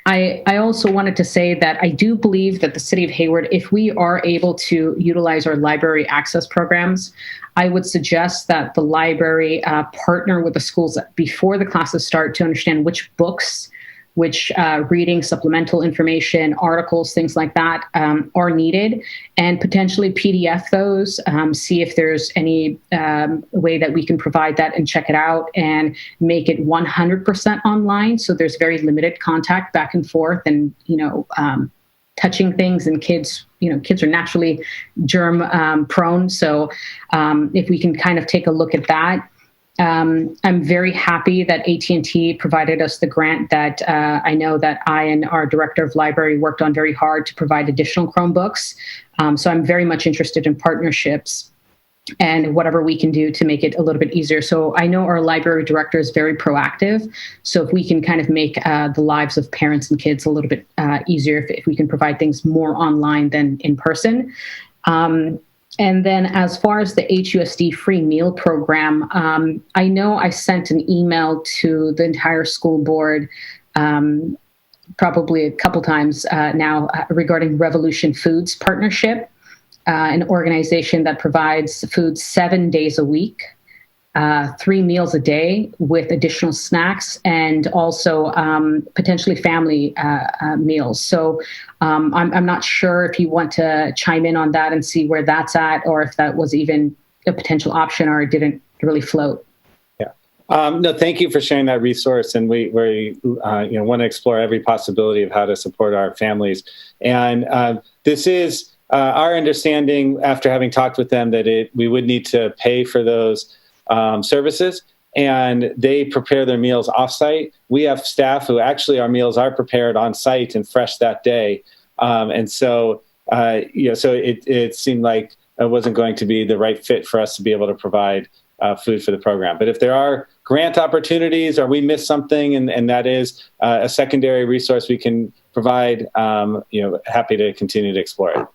I also wanted to say that I do believe that the city of Hayward, if we are able to utilize our library access programs, I would suggest that the library partner with the schools before the classes start to understand which books, which reading, supplemental information, articles, things like that are needed, and potentially PDF those, see if there's any way that we can provide that and check it out and make it 100% online. So there's very limited contact back and forth and, touching things, and kids are naturally germ prone. So if we can kind of take a look at that. I'm very happy that AT&T provided us the grant that I know that I and our director of library worked on very hard to provide additional Chromebooks. So I'm very much interested in partnerships and whatever we can do to make it a little bit easier. So I know our library director is very proactive. So if we can kind of make the lives of parents and kids a little bit easier, if we can provide things more online than in person. And then as far as the HUSD free meal program, I know I sent an email to the entire school board probably a couple times now regarding Revolution Foods Partnership, an organization that provides food 7 days a week, 3 meals a day with additional snacks, and also potentially family meals. So I'm not sure if you want to chime in on that and see where that's at, or if that was even a potential option or it didn't really float. No, thank you for sharing that resource, and we want to explore every possibility of how to support our families. And this is our understanding after having talked with them that we would need to pay for those services, and they prepare their meals offsite. We have staff who actually our meals are prepared on site and fresh that day, and so so it seemed like it wasn't going to be the right fit for us to be able to provide food for the program. But if there are grant opportunities or we miss something and that is a secondary resource we can provide, happy to continue to explore it.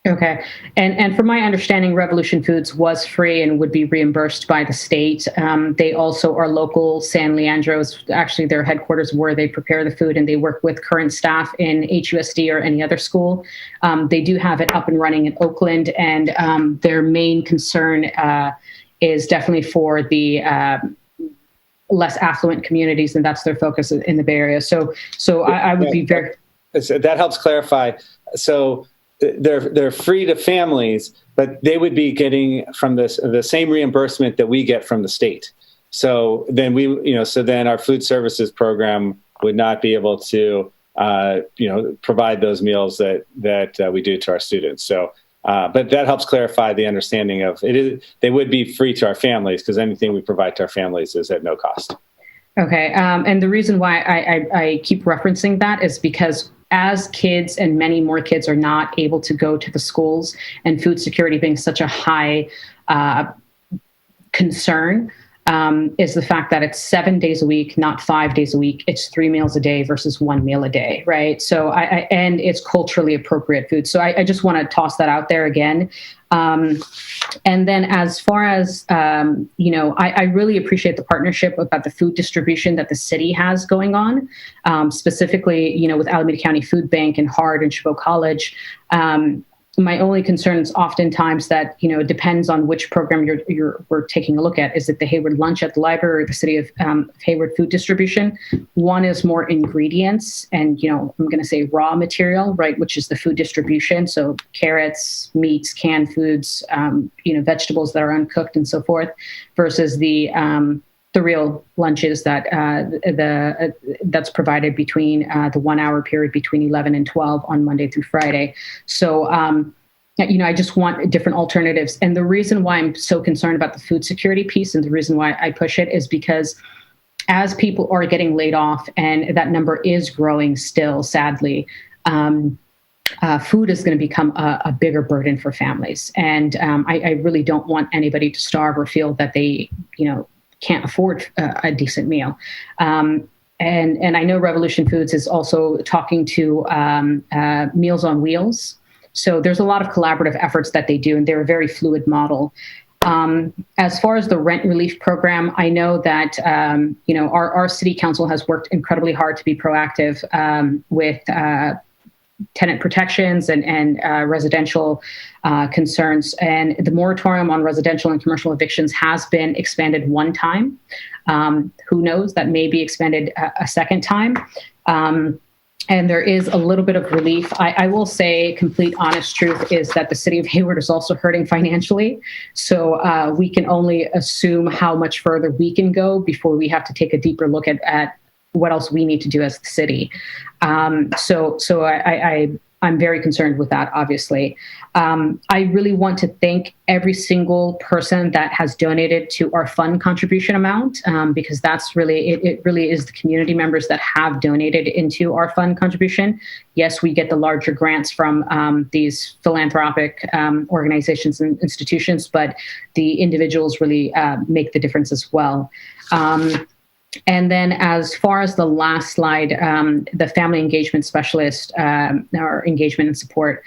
Okay. And from my understanding, Revolution Foods was free and would be reimbursed by the state. They also are local. San Leandro's actually their headquarters where they prepare the food, and they work with current staff in HUSD or any other school. They do have it up and running in Oakland, and their main concern is definitely for the less affluent communities, and that's their focus in the Bay Area. So I would be very... That helps clarify. So they're free to families, but they would be getting from the same reimbursement that we get from the state. So then then our food services program would not be able to provide those meals that we do to our students. So but that helps clarify the understanding of they would be free to our families because anything we provide to our families is at no cost. Okay. And the reason why I keep referencing that is because as kids and many more kids are not able to go to the schools, and food security being such a high concern, is the fact that it's 7 days a week, not 5 days a week. It's 3 meals a day versus 1 meal a day, right? So and it's culturally appropriate food. So I just want to toss that out there again. And then as far as, I really appreciate the partnership about the food distribution that the city has going on, specifically, with Alameda County Food Bank and HUSD and Chabot College. My only concern is oftentimes that, it depends on which program we're taking a look at. Is it the Hayward lunch at the library or the city of Hayward food distribution? One is more ingredients and, I'm going to say raw material, right, which is the food distribution. So carrots, meats, canned foods, vegetables that are uncooked and so forth, versus the real lunches that that's provided between the 1 hour period between 11 and 12 on Monday through Friday. So, I just want different alternatives. And the reason why I'm so concerned about the food security piece and the reason why I push it is because as people are getting laid off, and that number is growing still, sadly, food is going to become a bigger burden for families. And I really don't want anybody to starve or feel that they, can't afford a decent meal. And I know Revolution Foods is also talking to Meals on Wheels. So there's a lot of collaborative efforts that they do, and they're a very fluid model. As far as the rent relief program, I know that, our city council has worked incredibly hard to be proactive with tenant protections and residential concerns. And the moratorium on residential and commercial evictions has been expanded one time. Who knows, that may be expanded a second time. And there is a little bit of relief. I will say, complete honest truth is that the city of Hayward is also hurting financially. So we can only assume how much further we can go before we have to take a deeper look at what else we need to do as the city. So I'm very concerned with that, obviously. I really want to thank every single person that has donated to our fund contribution amount, because that's really, it really is the community members that have donated into our fund contribution. Yes, we get the larger grants from these philanthropic organizations and institutions, but the individuals really make the difference as well. And then as far as the last slide, the family engagement specialist, or engagement and support,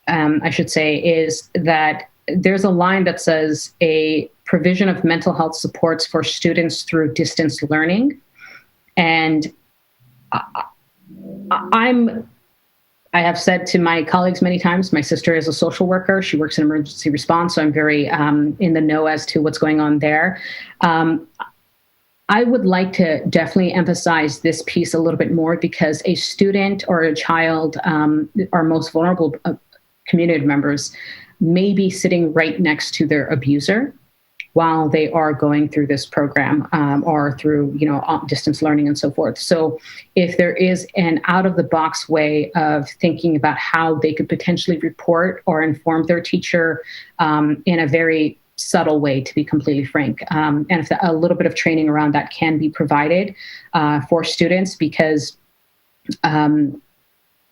I should say, is that there's a line that says a provision of mental health supports for students through distance learning. And I have said to my colleagues many times, my sister is a social worker. She works in emergency response, so I'm very in the know as to what's going on there. I would like to definitely emphasize this piece a little bit more, because a student or a child, our most vulnerable community members, may be sitting right next to their abuser while they are going through this program or through, distance learning and so forth. So if there is an out-of-the-box way of thinking about how they could potentially report or inform their teacher in a very subtle way, to be completely frank, and if a little bit of training around that can be provided for students, because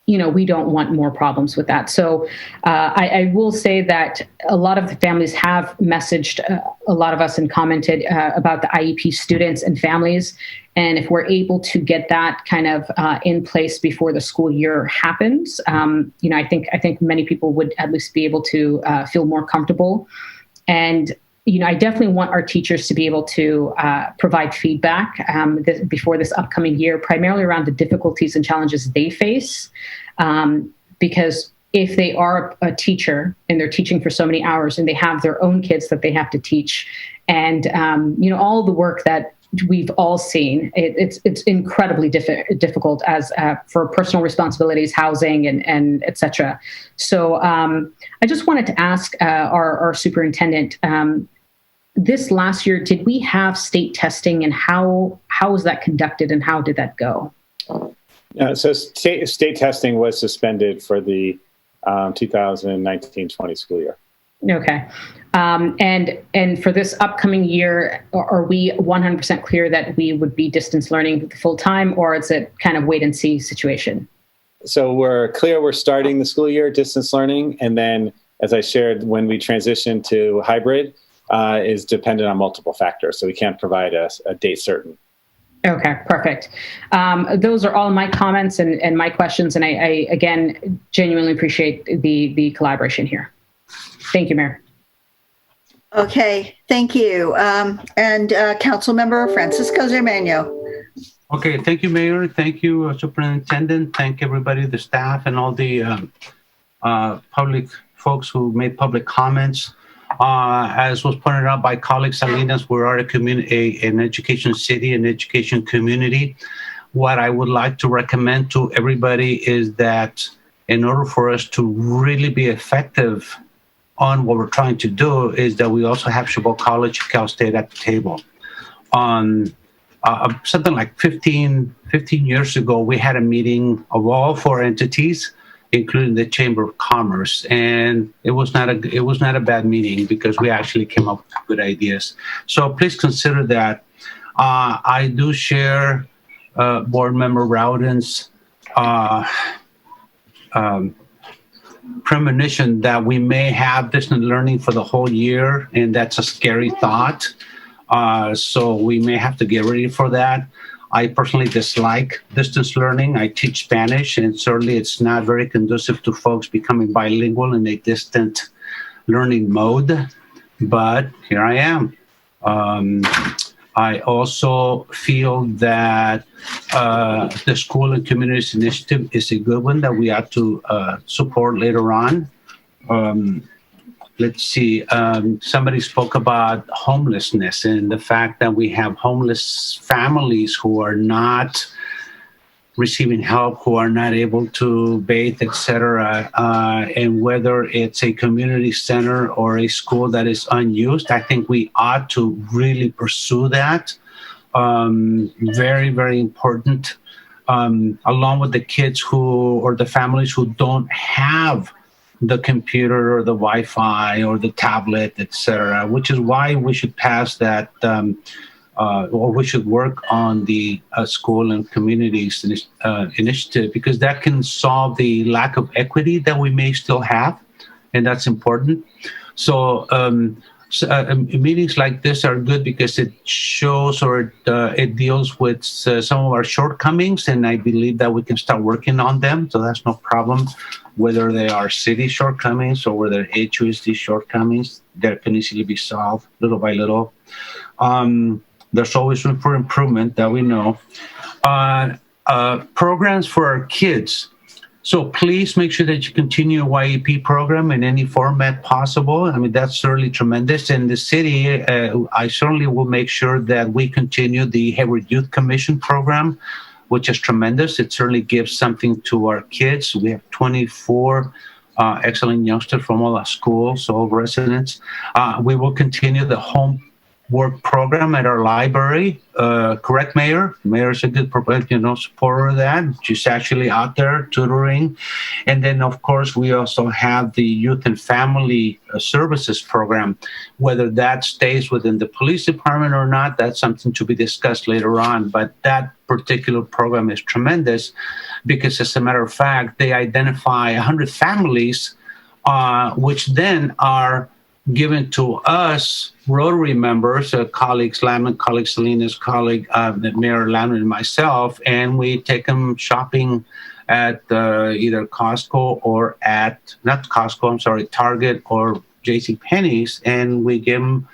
we don't want more problems with that. So I will say that a lot of the families have messaged a lot of us and commented about the IEP students and families. And if we're able to get that kind of in place before the school year happens, I think many people would at least be able to feel more comfortable. And I definitely want our teachers to be able to provide feedback before this upcoming year, primarily around the difficulties and challenges they face. Because if they are a teacher and they're teaching for so many hours and they have their own kids that they have to teach, and all the work that we've all seen, it's incredibly difficult as for personal responsibilities, housing, and et cetera. So I just wanted to ask our superintendent, this last year, did we have state testing, and how was that conducted, and how did that go? So state testing was suspended for the 2019-20 school year. Okay. And for this upcoming year, are we 100% clear that we would be distance learning full time, or is it kind of wait and see situation? So we're clear we're starting the school year distance learning. And then, as I shared, when we transition to hybrid, is dependent on multiple factors. So we can't provide a date certain. Okay, perfect. Those are all my comments and my questions. And I again, genuinely appreciate the collaboration here. Thank you, Mayor. Okay, thank you. And Councilmember Francisco Zermeño. Okay, thank you, Mayor. Thank you, Superintendent. Thank everybody, the staff, and all the public folks who made public comments. As was pointed out by colleague Salinas, we are an education city, an education community. What I would like to recommend to everybody is that in order for us to really be effective on what we're trying to do, is that we also have Chabot College, Cal State at the table. Something like 15 years ago, we had a meeting of all four entities, including the Chamber of Commerce, and it was not a bad meeting, because we actually came up with good ideas. So please consider that. I do share Board Member Rowden's premonition that we may have distance learning for the whole year, and that's a scary thought. So we may have to get ready for that. I personally dislike distance learning. I teach Spanish, and certainly it's not very conducive to folks becoming bilingual in a distant learning mode, but here I am. I also feel that the School and Communities Initiative is a good one that we ought to support later on. Let's see, somebody spoke about homelessness and the fact that we have homeless families who are not receiving help, who are not able to bathe, etc. And whether it's a community center or a school that is unused, I think we ought to really pursue that. Very, very important, along with the kids or the families who don't have the computer or the Wi-Fi or the tablet, etc., which is why we should pass that, or we should work on the School and Communities Initiative, because that can solve the lack of equity that we may still have, and that's important. So meetings like this are good because it shows or it deals with some of our shortcomings, and I believe that we can start working on them, so that's no problem. Whether they are city shortcomings or whether HUSD shortcomings, that can easily be solved little by little. There's always room for improvement, that we know. programs for our kids. So please make sure that you continue a YEP program in any format possible. I mean, that's certainly tremendous. In the city, I certainly will make sure that we continue the Hayward Youth Commission program, which is tremendous. It certainly gives something to our kids. We have 24 excellent youngsters from all our schools, all residents. We will continue the homework program at our library. Correct, Mayor? Mayor's a good supporter of that. She's actually out there tutoring. And then, of course, we also have the Youth and Family Services program. Whether that stays within the police department or not, that's something to be discussed later on. But that particular program is tremendous because, as a matter of fact, they identify 100 families, which then are given to us Rotary members, colleagues Lamlin, colleague Salinas, colleague Mayor Lamlin, and myself, and we take them shopping at either Costco or Target or JCPenney's, and we give them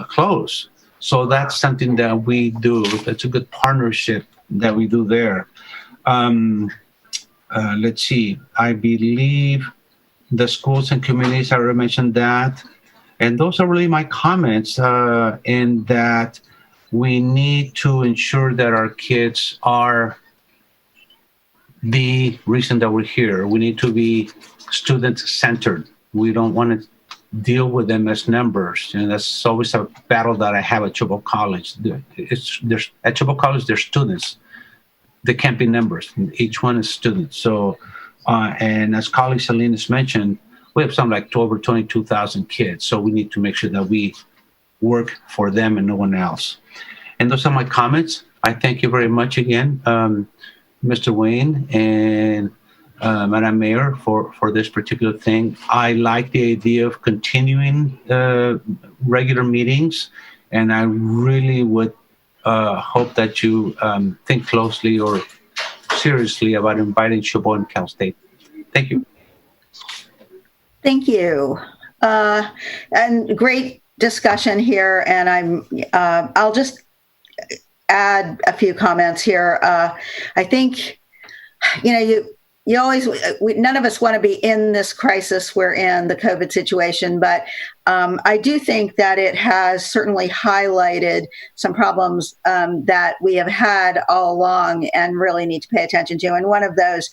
clothes. So that's something that we do. That's a good partnership that we do there. Let's see. I believe the schools and communities, I already mentioned that. And those are really my comments in that we need to ensure that our kids are the reason that we're here. We need to be student-centered. We don't want to deal with them as numbers. And that's always a battle that I have at Chibok College. At Chibok College, they're students. They can't be numbers. Each one is students. So, and as colleague Salinas mentioned, we have something like over 22,000 kids. So we need to make sure that we work for them and no one else. And those are my comments. I thank you very much again, Mr. Wayne and Madam Mayor for this particular thing. I like the idea of continuing regular meetings, and I really would hope that you think closely or seriously about inviting Chibok and Cal State. Thank you. Thank you. And great discussion here. And I'll just add a few comments here. I think, you always, none of us want to be in this crisis we're in, the COVID situation, but I do think that it has certainly highlighted some problems that we have had all along and really need to pay attention to. And one of those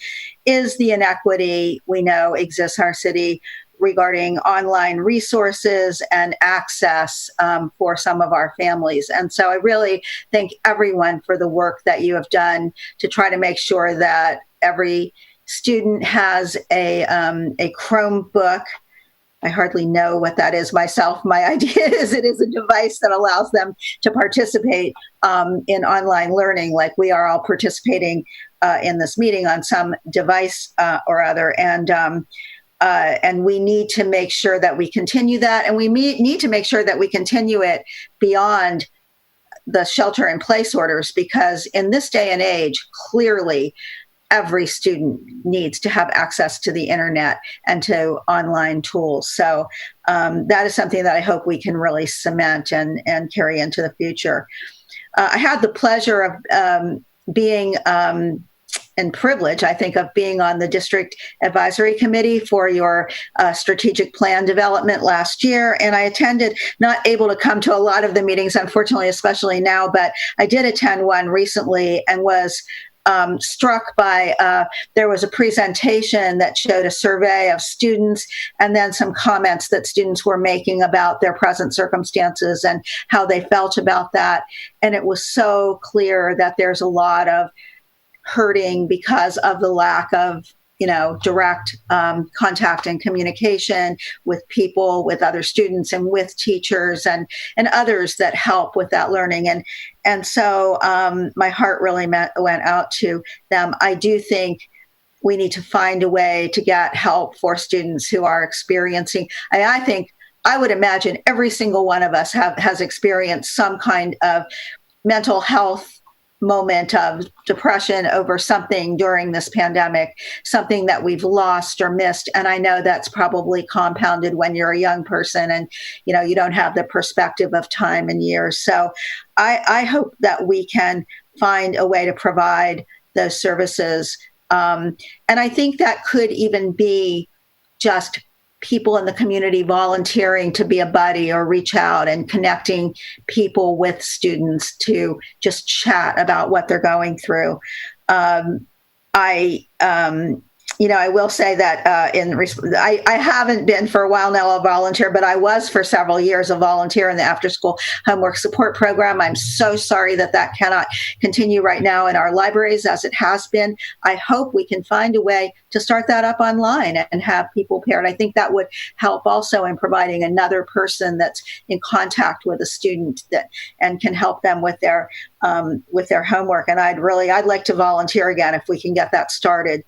is the inequity we know exists in our city regarding online resources and access for some of our families. And so I really thank everyone for the work that you have done to try to make sure that every student has a Chromebook. I hardly know what that is myself. My idea is it is a device that allows them to participate in online learning, like we are all participating in this meeting on some device or other. And we need to make sure that we continue that. And we need to make sure that we continue it beyond the shelter-in-place orders, because in this day and age, clearly, every student needs to have access to the internet and to online tools. So that is something that I hope we can really cement and carry into the future. I had the pleasure of being and privilege, I think, of being on the district advisory committee for your strategic plan development last year. And I attended, not able to come to a lot of the meetings, unfortunately, especially now, but I did attend one recently and was struck by, there was a presentation that showed a survey of students and then some comments that students were making about their present circumstances and how they felt about that. And it was so clear that there's a lot of hurting because of the lack of, direct contact and communication with people, with other students and with teachers and others that help with that learning. And so my heart really went out to them. I do think we need to find a way to get help for students who are experiencing, I would imagine every single one of us has experienced some kind of mental health moment of depression over something during this pandemic, something that we've lost or missed. And I know that's probably compounded when you're a young person and, you don't have the perspective of time and years. So I hope that we can find a way to provide those services. And I think that could even be just people in the community volunteering to be a buddy or reach out and connecting people with students to just chat about what they're going through. I will say that I haven't been for a while now a volunteer, but I was for several years a volunteer in the after-school homework support program. I'm so sorry that that cannot continue right now in our libraries as it has been. I hope we can find a way to start that up online and have people paired. I think that would help also in providing another person that's in contact with a student that and can help them with their homework. And I'd like to volunteer again if we can get that started.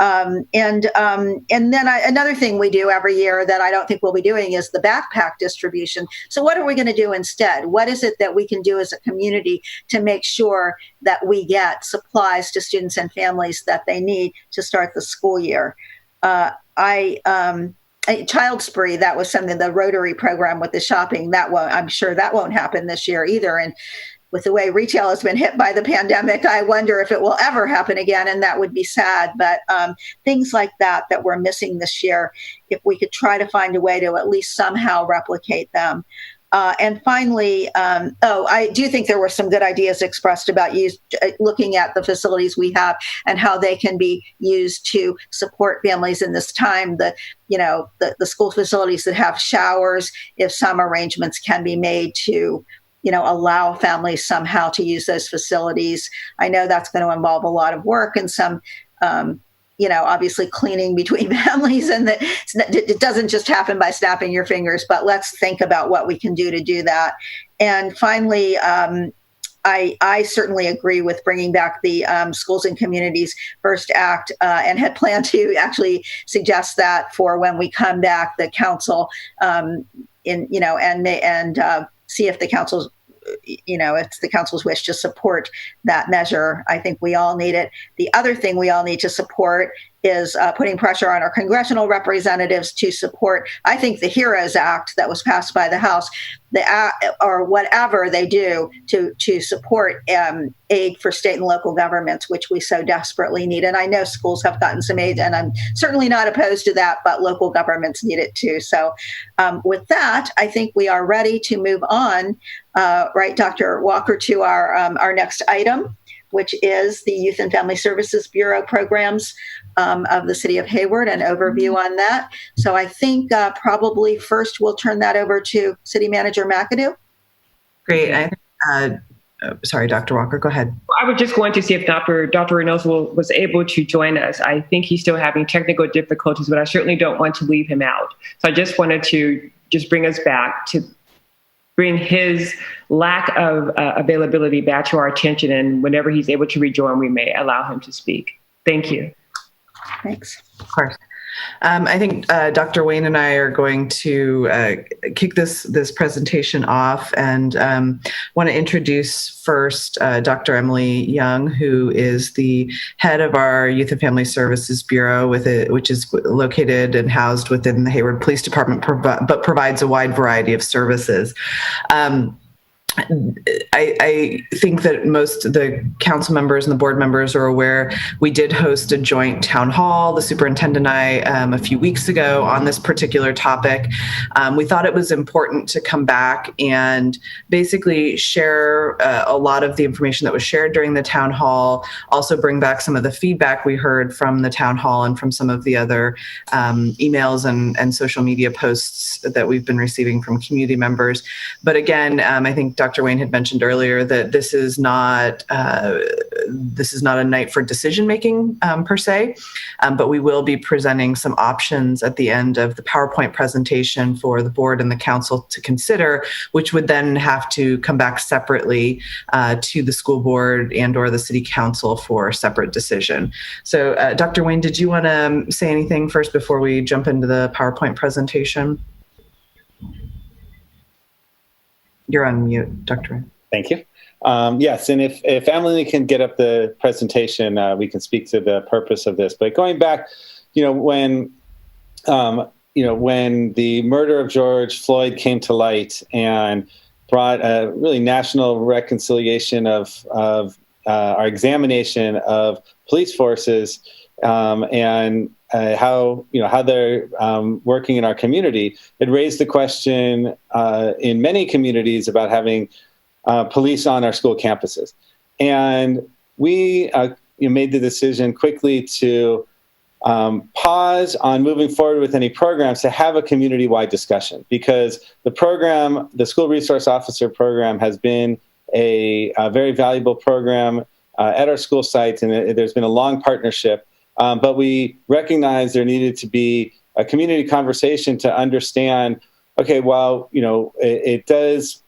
And then another thing we do every year that I don't think we'll be doing is the backpack distribution. So what are we going to do instead? What is it that we can do as a community to make sure that we get supplies to students and families that they need to start the school year? Child Spree, that was something, the Rotary program with the shopping, I'm sure that won't happen this year either. And with the way retail has been hit by the pandemic, I wonder if it will ever happen again, and that would be sad. But things like that we're missing this year, if we could try to find a way to at least somehow replicate them. And finally, I do think there were some good ideas expressed about looking at the facilities we have and how they can be used to support families in this time. The school facilities that have showers, if some arrangements can be made to allow families somehow to use those facilities. I know that's going to involve a lot of work and some, obviously cleaning between families, and that it doesn't just happen by snapping your fingers, but let's think about what we can do to do that. And finally, I certainly agree with bringing back the Schools and Communities First Act, and had planned to actually suggest that for when we come back, the council, see if the council's, it's the council's wish to support that measure. I think we all need it. The other thing we all need to support is putting pressure on our congressional representatives to support, I think, the HEROES Act that was passed by the House, or whatever they do to support aid for state and local governments, which we so desperately need. And I know schools have gotten some aid, and I'm certainly not opposed to that, but local governments need it too. So with that, I think we are ready to move on, right, Dr. Walker, to our next item, which is the Youth and Family Services Bureau programs of the City of Hayward, an overview on that. So I think probably first we'll turn that over to City Manager McAdoo. Great. Sorry, Dr. Walker, go ahead. I was just going to see if Dr. Reynoso was able to join us. I think he's still having technical difficulties, but I certainly don't want to leave him out. So I just wanted to just bring us back to bring his lack of availability back to our attention, and whenever he's able to rejoin, we may allow him to speak. Thank you. Thanks. Of course. I think Dr. Wayne and I are going to kick this presentation off, and want to introduce first Dr. Emily Young, who is the head of our Youth and Family Services Bureau, which is located and housed within the Hayward Police Department, but provides a wide variety of services. I think that most of the council members and the board members are aware we did host a joint town hall, the superintendent and I, a few weeks ago on this particular topic. We thought it was important to come back and basically share a lot of the information that was shared during the town hall, also bring back some of the feedback we heard from the town hall and from some of the other emails and social media posts that we've been receiving from community members. But again, I think Dr. Wayne had mentioned earlier that this is not a night for decision making per se, but we will be presenting some options at the end of the PowerPoint presentation for the board and the council to consider, which would then have to come back separately to the school board and or the city council for a separate decision. So Dr. Wayne, did you want to say anything first before we jump into the PowerPoint presentation? You're on mute, Dr. Wayne. Thank you. Yes, and if Emily can get up the presentation, we can speak to the purpose of this. But going back, when the murder of George Floyd came to light and brought a really national reconciliation of our examination of police forces and how they're working in our community, it raised the question in many communities about having police on our school campuses. And we made the decision quickly to pause on moving forward with any programs to have a community-wide discussion, because the School Resource Officer program has been a very valuable program at our school sites, and there's been a long partnership. But we recognized there needed to be a community conversation to understand, okay, while it does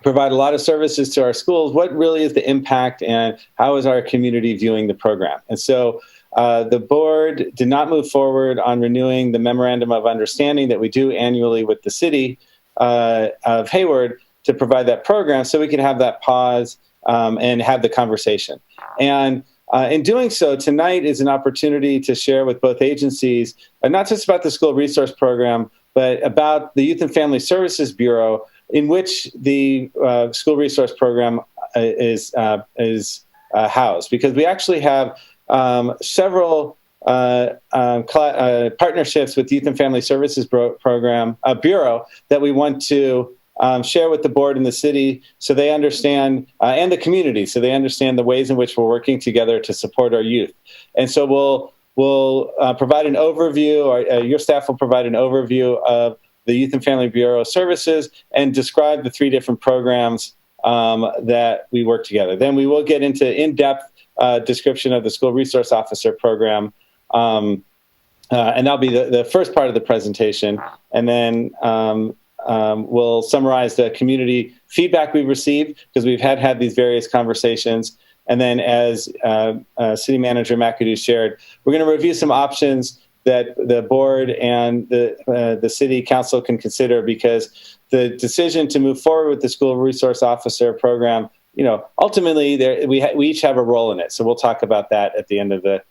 provide a lot of services to our schools, what really is the impact and how is our community viewing the program? And so the board did not move forward on renewing the memorandum of understanding that we do annually with the city of Hayward to provide that program, so we could have that pause and have the conversation. And in doing so, tonight is an opportunity to share with both agencies, not just about the school resource program, but about the Youth and Family Services Bureau, in which the school resource program is housed. Because we actually have several partnerships with Youth and Family Services Bureau that we want to share with the board and the city, so they understand, and the community, so they understand the ways in which we're working together to support our youth. And so we'll provide an overview, or your staff will provide an overview of the Youth and Family Bureau services and describe the 3 different programs that we work together. Then we will get into in-depth description of the School Resource Officer program, and that'll be the first part of the presentation. And then we'll summarize the community feedback we've received, because we've had these various conversations. And then, as City Manager McAdoo shared, we're going to review some options that the board and the City Council can consider, because the decision to move forward with the School Resource Officer program, ultimately we each have a role in it. So we'll talk about that at the end of the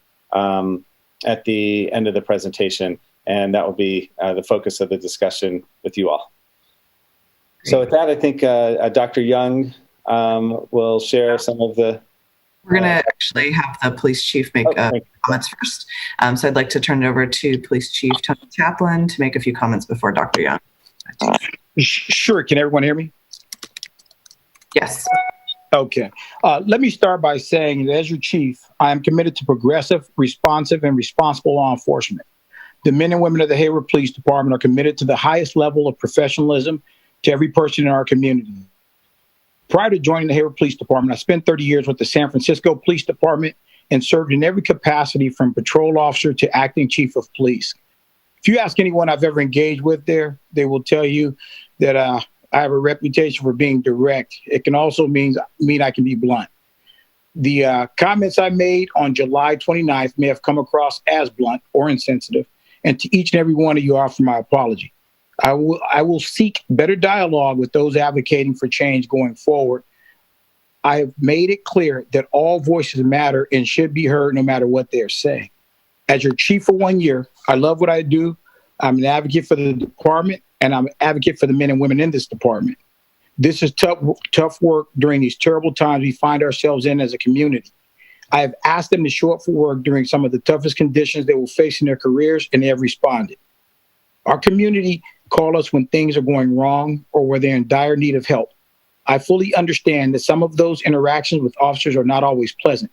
presentation, and that will be the focus of the discussion with you all. So with that, I think Dr. Young will share some of the... We're going to actually have the police chief make comments first. So I'd like to turn it over to Police Chief Tony Chaplin to make a few comments before Dr. Young. Sure. Can everyone hear me? Yes. Okay. Let me start by saying that as your chief, I am committed to progressive, responsive, and responsible law enforcement. The men and women of the Hayward Police Department are committed to the highest level of professionalism to every person in our community. Prior to joining the Hayward Police Department, I spent 30 years with the San Francisco Police Department and served in every capacity from patrol officer to acting chief of police. If you ask anyone I've ever engaged with there, they will tell you that I have a reputation for being direct. It can also mean I can be blunt. The comments I made on July 29th may have come across as blunt or insensitive, and to each and every one of you, I offer my apology. I will seek better dialogue with those advocating for change going forward. I have made it clear that all voices matter and should be heard no matter what they're saying. As your chief for 1 year, I love what I do. I'm an advocate for the department, and I'm an advocate for the men and women in this department. This is tough work during these terrible times we find ourselves in as a community. I have asked them to show up for work during some of the toughest conditions they will face in their careers, and they have responded. Our community call us when things are going wrong or where they're in dire need of help. I fully understand that some of those interactions with officers are not always pleasant.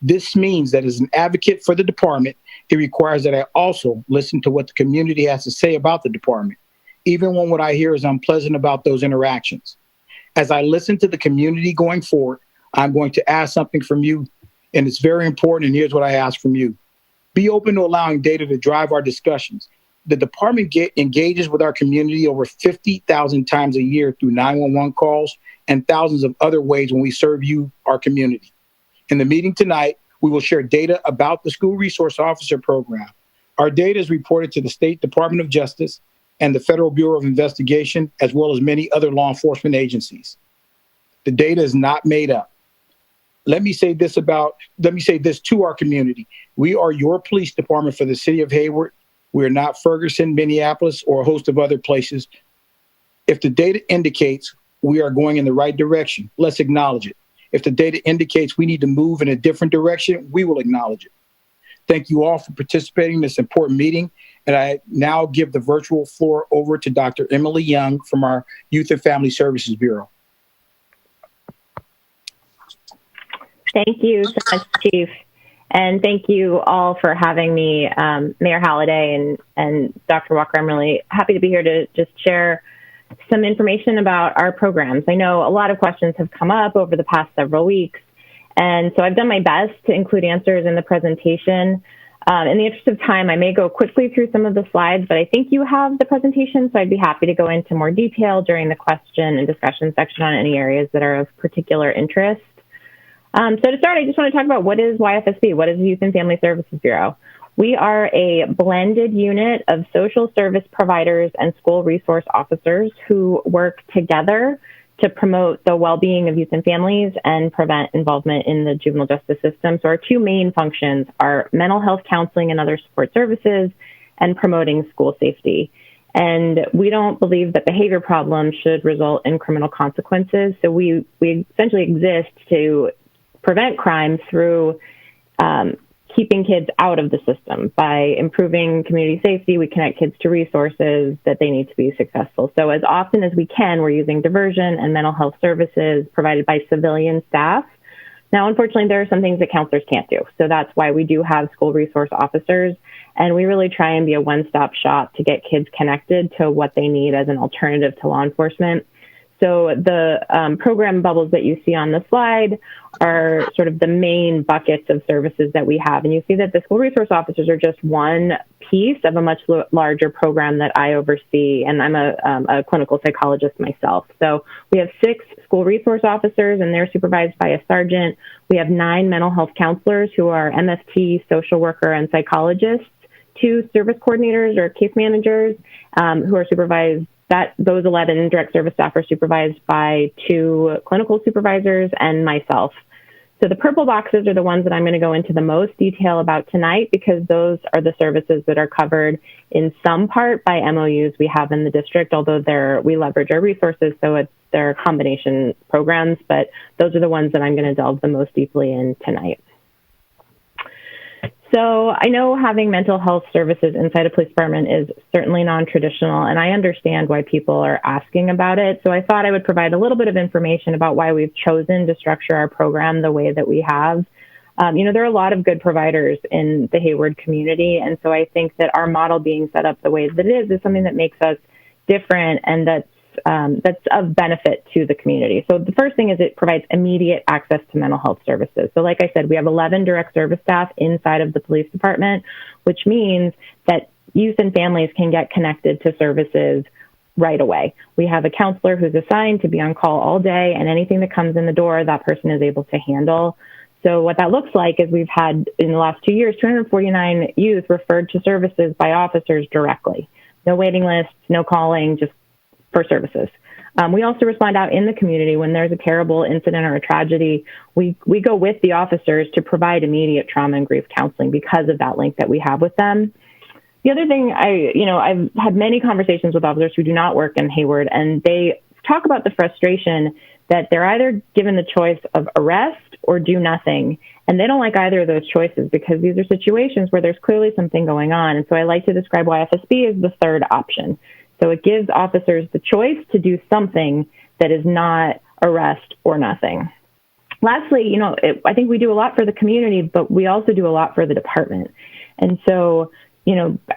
This means that as an advocate for the department, it requires that I also listen to what the community has to say about the department, even when what I hear is unpleasant about those interactions. As I listen to the community going forward, I'm going to ask something from you, and it's very important, and here's what I ask from you. Be open to allowing data to drive our discussions. The department engages with our community over 50,000 times a year through 911 calls and thousands of other ways when we serve you, our community. In the meeting tonight, we will share data about the School Resource Officer program. Our data is reported to the State Department of Justice and the Federal Bureau of Investigation, as well as many other law enforcement agencies. The data is not made up. Let me say this to our community. We are your police department for the city of Hayward. We are not Ferguson, Minneapolis, or a host of other places. If the data indicates we are going in the right direction, let's acknowledge it. If the data indicates we need to move in a different direction, we will acknowledge it. Thank you all for participating in this important meeting. And I now give the virtual floor over to Dr. Emily Young from our Youth and Family Services Bureau. Thank you so much, Chief. And thank you all for having me, Mayor Halliday and Dr. Walker. I'm really happy to be here to just share some information about our programs. I know a lot of questions have come up over the past several weeks, and so I've done my best to include answers in the presentation. In the interest of time, I may go quickly through some of the slides, but I think you have the presentation, so I'd be happy to go into more detail during the question and discussion section on any areas that are of particular interest. So to start, I just want to talk about what is YFSB, what is the Youth and Family Services Bureau. We are a blended unit of social service providers and school resource officers who work together to promote the well-being of youth and families and prevent involvement in the juvenile justice system. So our two main functions are mental health counseling and other support services and promoting school safety. And we don't believe that behavior problems should result in criminal consequences. So we essentially exist to prevent crime through keeping kids out of the system. By improving community safety, we connect kids to resources that they need to be successful. So as often as we can, we're using diversion and mental health services provided by civilian staff. Now, unfortunately, there are some things that counselors can't do. So that's why we do have school resource officers. And we really try and be a one-stop shop to get kids connected to what they need as an alternative to law enforcement. So the program bubbles that you see on the slide are sort of the main buckets of services that we have. And you see that the school resource officers are just one piece of a much larger program that I oversee. And I'm a clinical psychologist myself. So we have 6 school resource officers, and they're supervised by a sergeant. We have 9 mental health counselors who are MFT, social worker, and psychologists, 2 service coordinators or case managers who are supervised. Those 11 direct service staff are supervised by 2 clinical supervisors and myself. So the purple boxes are the ones that I'm going to go into the most detail about tonight, because those are the services that are covered in some part by MOUs we have in the district, although we leverage our resources, so they're combination programs, but those are the ones that I'm going to delve the most deeply in tonight. So I know having mental health services inside a police department is certainly non-traditional, and I understand why people are asking about it. So I thought I would provide a little bit of information about why we've chosen to structure our program the way that we have. There are a lot of good providers in the Hayward community, and so I think that our model being set up the way that it is something that makes us different, and that's of benefit to the community. So the first thing is it provides immediate access to mental health services. So like I said, we have 11 direct service staff inside of the police department, which means that youth and families can get connected to services right away. We have a counselor who's assigned to be on call all day, and anything that comes in the door, that person is able to handle. So what that looks like is we've had, in the last 2 years, 249 youth referred to services by officers directly. No waiting lists, no calling, just for services. We also respond out in the community when there's a terrible incident or a tragedy. We go with the officers to provide immediate trauma and grief counseling because of that link that we have with them. The other thing, I've had many conversations with officers who do not work in Hayward, and they talk about the frustration that they're either given the choice of arrest or do nothing. And they don't like either of those choices, because these are situations where there's clearly something going on. And so I like to describe YFSB as the third option. So it gives officers the choice to do something that is not arrest or nothing. Lastly, I think we do a lot for the community, but we also do a lot for the department. And so,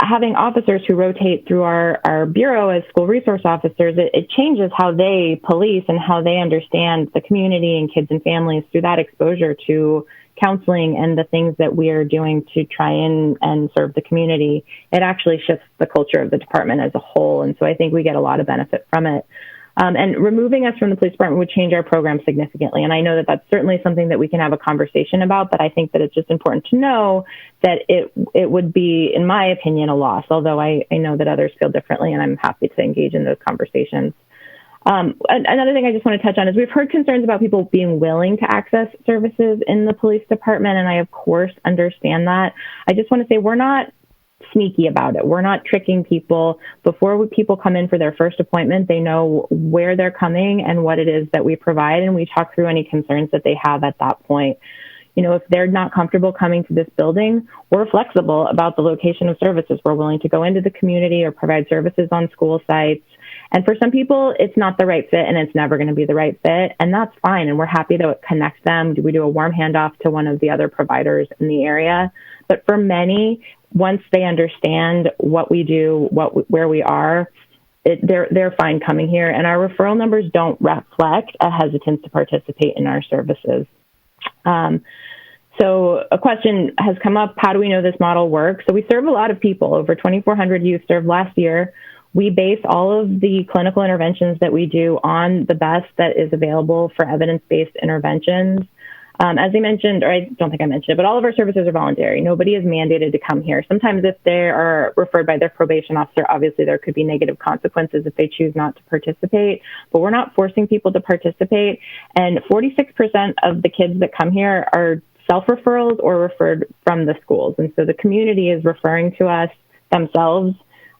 having officers who rotate through our bureau as school resource officers, it changes how they police and how they understand the community and kids and families through that exposure to counseling and the things that we are doing to try and serve the community. It actually shifts the culture of the department as a whole. And so I think we get a lot of benefit from it. And removing us from the police department would change our program significantly. And I know that that's certainly something that we can have a conversation about, but I think that it's just important to know that it would be, in my opinion, a loss, although I know that others feel differently, and I'm happy to engage in those conversations. Another thing I just want to touch on is we've heard concerns about people being willing to access services in the police department, and I, of course, understand that. I just want to say we're not sneaky about it. We're not tricking people. Before people come in for their first appointment, they know where they're coming and what it is that we provide, and we talk through any concerns that they have at that point. You know, if they're not comfortable coming to this building, we're flexible about the location of services. We're willing to go into the community or provide services on school sites. And for some people, it's not the right fit and it's never going to be the right fit. And that's fine. And we're happy to connect them. We do a warm handoff to one of the other providers in the area. But for many, once they understand what we do, where we are, they're fine coming here. And our referral numbers don't reflect a hesitance to participate in our services. So a question has come up, how do we know this model works? So we serve a lot of people, over 2,400 youth served last year. We base all of the clinical interventions that we do on the best that is available for evidence-based interventions. As I mentioned, or I don't think I mentioned it, but all of our services are voluntary. Nobody is mandated to come here. Sometimes if they are referred by their probation officer, obviously there could be negative consequences if they choose not to participate, but we're not forcing people to participate. And 46% of the kids that come here are self-referrals or referred from the schools. And so the community is referring to us themselves.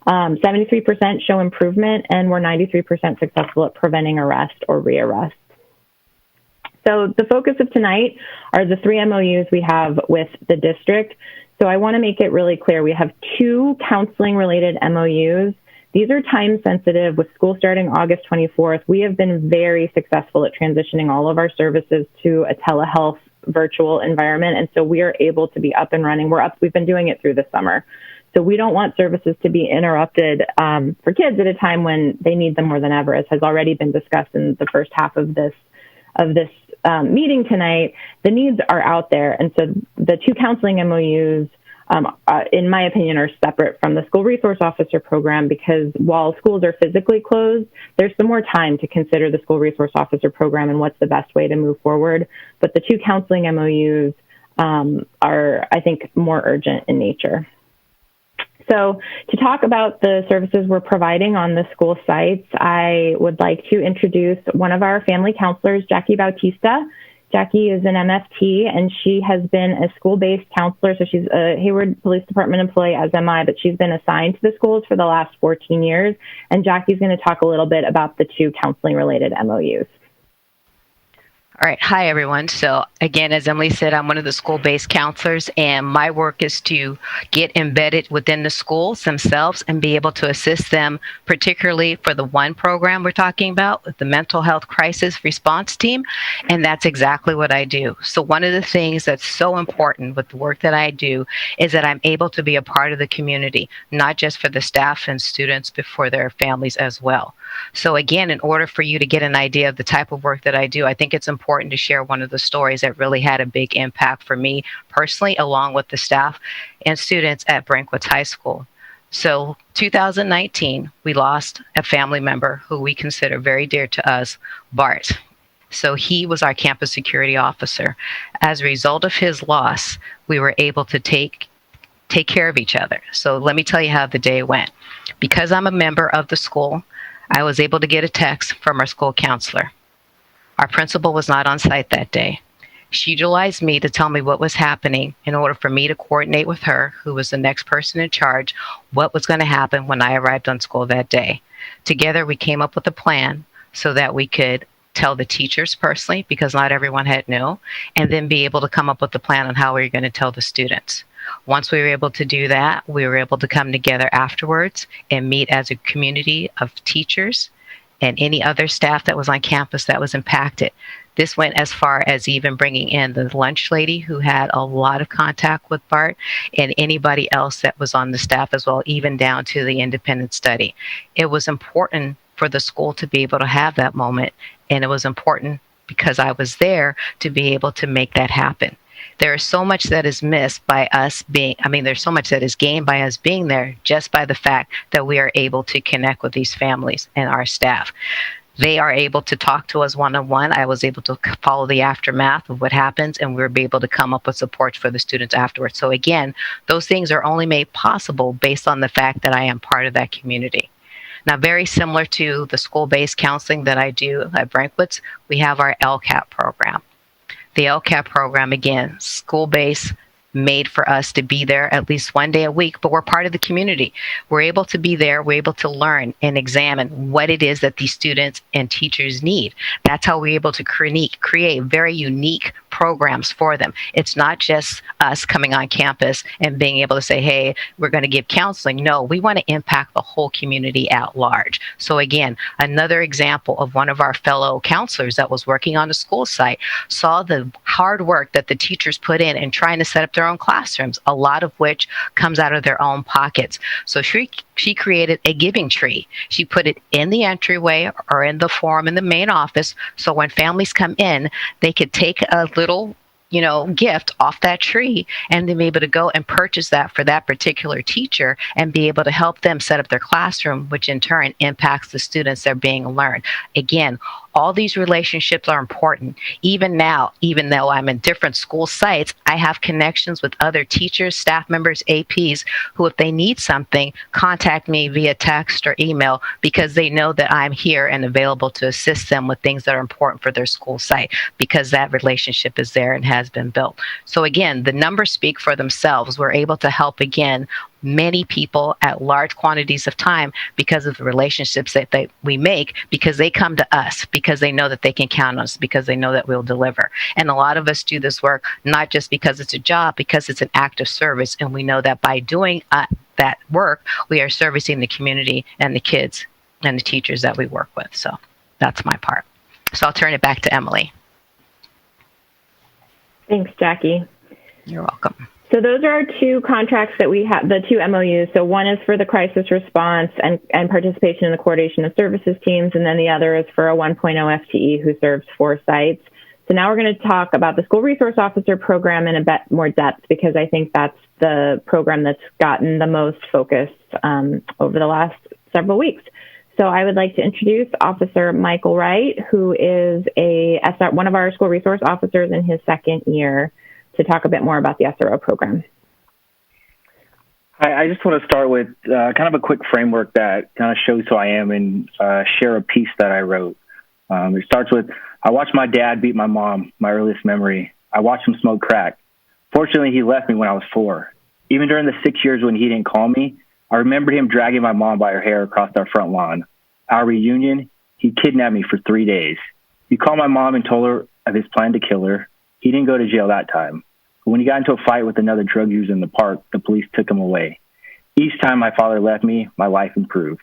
73% show improvement, and we're 93% successful at preventing arrest or rearrest. So the focus of tonight are the 3 MOUs we have with the district. So I want to make it really clear. We have 2 counseling-related MOUs. These are time-sensitive. With school starting August 24th, we have been very successful at transitioning all of our services to a telehealth virtual environment, and so we are able to be up and running. We've been doing it through the summer. So we don't want services to be interrupted for kids at a time when they need them more than ever, as has already been discussed in the first half of this meeting tonight. The needs are out there. And so the 2 counseling MOUs, in my opinion, are separate from the school resource officer program, because while schools are physically closed, there's some more time to consider the school resource officer program and what's the best way to move forward. But the 2 counseling MOUs are, I think, more urgent in nature. So to talk about the services we're providing on the school sites, I would like to introduce one of our family counselors, Jackie Bautista. Jackie is an MFT, and she has been a school-based counselor. So she's a Hayward Police Department employee, as am I, but she's been assigned to the schools for the last 14 years. And Jackie's going to talk a little bit about the 2 counseling-related MOUs. All right. Hi, everyone. So again, as Emily said, I'm one of the school-based counselors, and my work is to get embedded within the schools themselves and be able to assist them, particularly for the one program we're talking about with the mental health crisis response team. And that's exactly what I do. So one of the things that's so important with the work that I do is that I'm able to be a part of the community, not just for the staff and students, but for their families as well. So again, in order for you to get an idea of the type of work that I do, I think it's important to share one of the stories that really had a big impact for me personally, along with the staff and students at Brankwitz High School. So 2019, we lost a family member who we consider very dear to us, Bart. So he was our campus security officer. As a result of his loss, we were able to take care of each other. So let me tell you how the day went. Because I'm a member of the school, I was able to get a text from our school counselor. Our principal was not on site that day. She utilized me to tell me what was happening in order for me to coordinate with her, who was the next person in charge, what was going to happen when I arrived on school that day. Together, we came up with a plan so that we could tell the teachers personally, because not everyone had known, and then be able to come up with a plan on how we were going to tell the students. Once we were able to do that, we were able to come together afterwards and meet as a community of teachers and any other staff that was on campus that was impacted. This went as far as even bringing in the lunch lady who had a lot of contact with Bart, and anybody else that was on the staff as well, even down to the independent study. It was important for the school to be able to have that moment, and it was important because I was there to be able to make that happen. There is so much that is missed by us being, there's so much that is gained by us being there just by the fact that we are able to connect with these families and our staff. They are able to talk to us one-on-one. I was able to follow the aftermath of what happens, and we were able to come up with support for the students afterwards. So again, those things are only made possible based on the fact that I am part of that community. Now, very similar to the school-based counseling that I do at Brankwitz, we have our LCAP program. The LCAP program, again, school-based made for us to be there at least one day a week, but we're part of the community. We're able to be there. We're able to learn and examine what it is that these students and teachers need. That's how we're able to create very unique programs for them. It's not just us coming on campus and being able to say, hey, we're going to give counseling. No, we want to impact the whole community at large. So again, another example of one of our fellow counselors that was working on the school site saw the hard work that the teachers put in trying to set up their own classrooms, a lot of which comes out of their own pockets. So she created a giving tree. She put it in the entryway or in the forum in the main office. So when families come in, they could take a little gift off that tree and then be able to go and purchase that for that particular teacher and be able to help them set up their classroom, which in turn impacts the students that are being learned. Again, all these relationships are important. Even now, even though I'm in different school sites, I have connections with other teachers, staff members, APs, who if they need something, contact me via text or email because they know that I'm here and available to assist them with things that are important for their school site because that relationship is there and has been built. So again, the numbers speak for themselves. We're able to help, again, many people at large quantities of time because of the relationships that we make, because they come to us, because they know that they can count on us, because they know that we'll deliver. And a lot of us do this work not just because it's a job, because it's an act of service. And we know that by doing that work, we are servicing the community and the kids and the teachers that we work with. So that's my part. So I'll turn it back to Emily. Thanks, Jackie. You're welcome. So those are our two contracts that we have, the two MOUs. So one is for the crisis response and participation in the coordination of services teams, and then the other is for a 1.0 FTE who serves 4 sites. So now we're going to talk about the school resource officer program in a bit more depth, because I think that's the program that's gotten the most focus over the last several weeks. So I would like to introduce Officer Michael Wright, who is one of our school resource officers in his second year, to talk a bit more about the SRO program. I just want to start with kind of a quick framework that kind of shows who I am and share a piece that I wrote. It starts with, I watched my dad beat my mom, my earliest memory. I watched him smoke crack. Fortunately, he left me when I was 4. Even during the 6 years when he didn't call me, I remembered him dragging my mom by her hair across our front lawn. Our reunion, he kidnapped me for 3 days. He called my mom and told her of his plan to kill her. He didn't go to jail that time. But when he got into a fight with another drug user in the park, the police took him away. Each time my father left me, my life improved.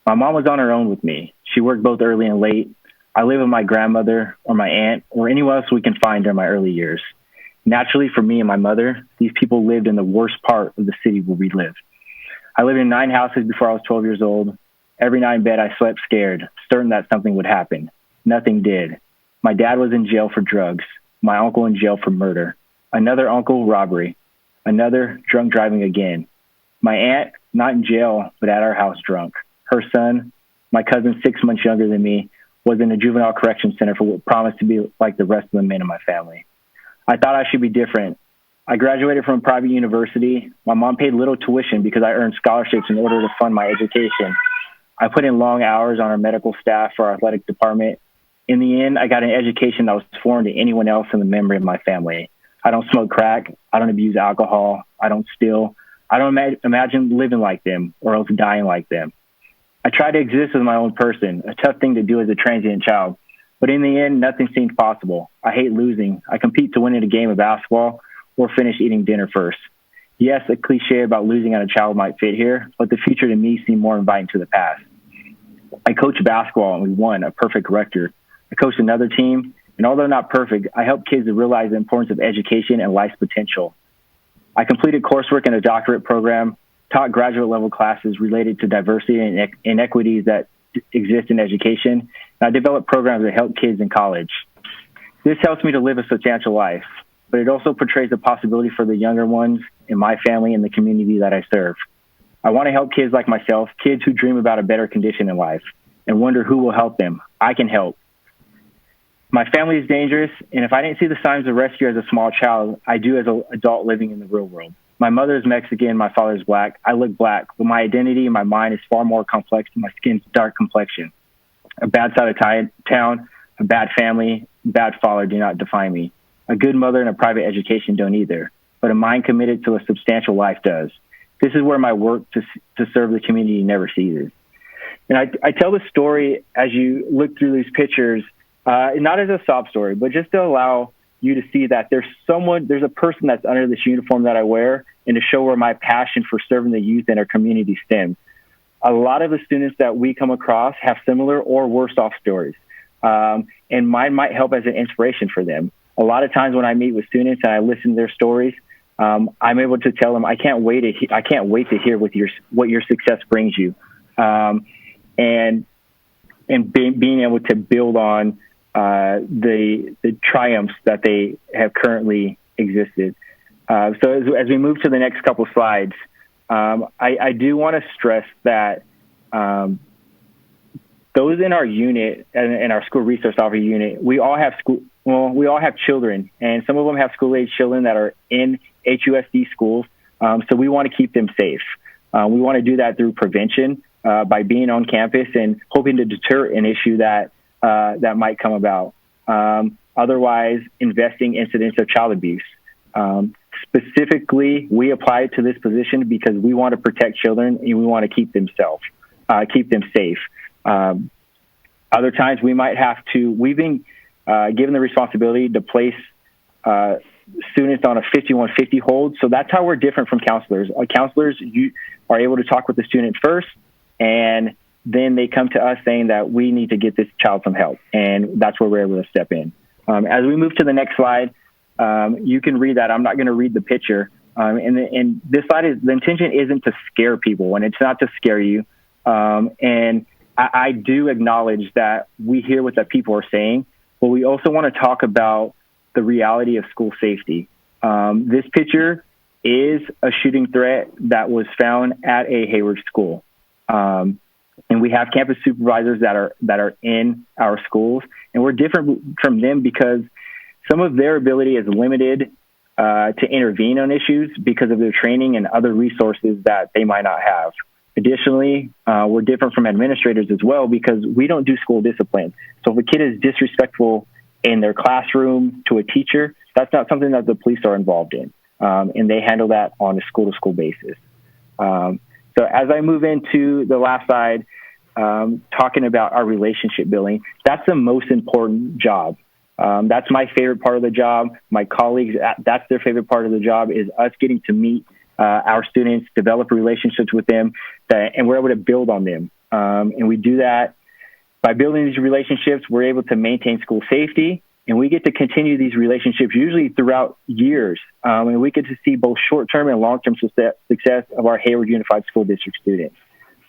My mom was on her own with me. She worked both early and late. I lived with my grandmother or my aunt or anyone else we can find during my early years. Naturally, for me and my mother, these people lived in the worst part of the city where we lived. I lived in 9 houses before I was 12 years old. Every night in bed, I slept scared, certain that something would happen. Nothing did. My dad was in jail for drugs. My uncle in jail for murder. Another uncle, robbery. Another, drunk driving again. My aunt, not in jail, but at our house drunk. Her son, my cousin 6 months younger than me, was in a juvenile correction center for what promised to be like the rest of the men in my family. I thought I should be different. I graduated from a private university. My mom paid little tuition because I earned scholarships in order to fund my education. I put in long hours on our medical staff for our athletic department. In the end, I got an education that was foreign to anyone else in the memory of my family. I don't smoke crack. I don't abuse alcohol. I don't steal. I don't imagine living like them or else dying like them. I try to exist as my own person, a tough thing to do as a transient child. But in the end, nothing seemed possible. I hate losing. I compete to win in a game of basketball or finish eating dinner first. Yes, a cliche about losing as a child might fit here, but the future to me seemed more inviting to the past. I coached basketball and we won, a perfect record. I coached another team, and although not perfect, I helped kids to realize the importance of education and life's potential. I completed coursework in a doctorate program, taught graduate level classes related to diversity and inequities that exist in education, and I developed programs that help kids in college. This helps me to live a substantial life, but it also portrays the possibility for the younger ones in my family and the community that I serve. I want to help kids like myself, kids who dream about a better condition in life and wonder who will help them. I can help. My family is dangerous, and if I didn't see the signs of rescue as a small child, I do as an adult living in the real world. My mother is Mexican, my father is black. I look black, but my identity and my mind is far more complex than my skin's dark complexion. A bad side of town, a bad family, bad father do not define me. A good mother and a private education don't either. but a mind committed to a substantial life does. This is where my work to serve the community never ceases. And I tell this story as you look through these pictures, not as a sob story, but just to allow you to see that there's a person that's under this uniform that I wear, and to show where my passion for serving the youth in our community stems. A lot of the students that we come across have similar or worse off stories. And mine might help as an inspiration for them. A lot of times when I meet with students and I listen to their stories, I'm able to tell them, I can't wait to hear what your success brings you. And being able to build on the triumphs that they have currently existed. So as we move to the next couple slides, I do want to stress that those in our unit and our school resource officer unit, we all have children, and some of them have school-age children that are in HUSD schools. So we want to keep them safe. We want to do that through prevention, by being on campus and hoping to deter an issue that might come about. Otherwise, investing incidents of child abuse. Specifically, we apply to this position because we want to protect children and we want to keep them safe. Other times we've been given the responsibility to place students on a 5150 hold. So that's how we're different from counselors. Counselors, you are able to talk with the student first, and then they come to us saying that we need to get this child some help. And that's where we're able to step in. As we move to the next slide, you can read that. I'm not going to read the picture. And this slide the intention isn't to scare people, and it's not to scare you. And I do acknowledge that we hear what the people are saying, but we also want to talk about the reality of school safety. This picture is a shooting threat that was found at a Hayward school. And we have campus supervisors that are in our schools, and we're different from them because some of their ability is limited to intervene on issues because of their training and other resources that they might not have. Additionally, we're different from administrators as well because we don't do school discipline. So if a kid is disrespectful in their classroom to a teacher, that's not something that the police are involved in, and they handle that on a school-to-school basis. So as I move into the last slide, talking about our relationship building, that's the most important job. That's my favorite part of the job. My colleagues, that's their favorite part of the job, is us getting to meet our students, develop relationships with them, and we're able to build on them. And we do that by building these relationships. We're able to maintain school safety, and we get to continue these relationships usually throughout years. And we get to see both short-term and long-term success of our Hayward Unified School District students.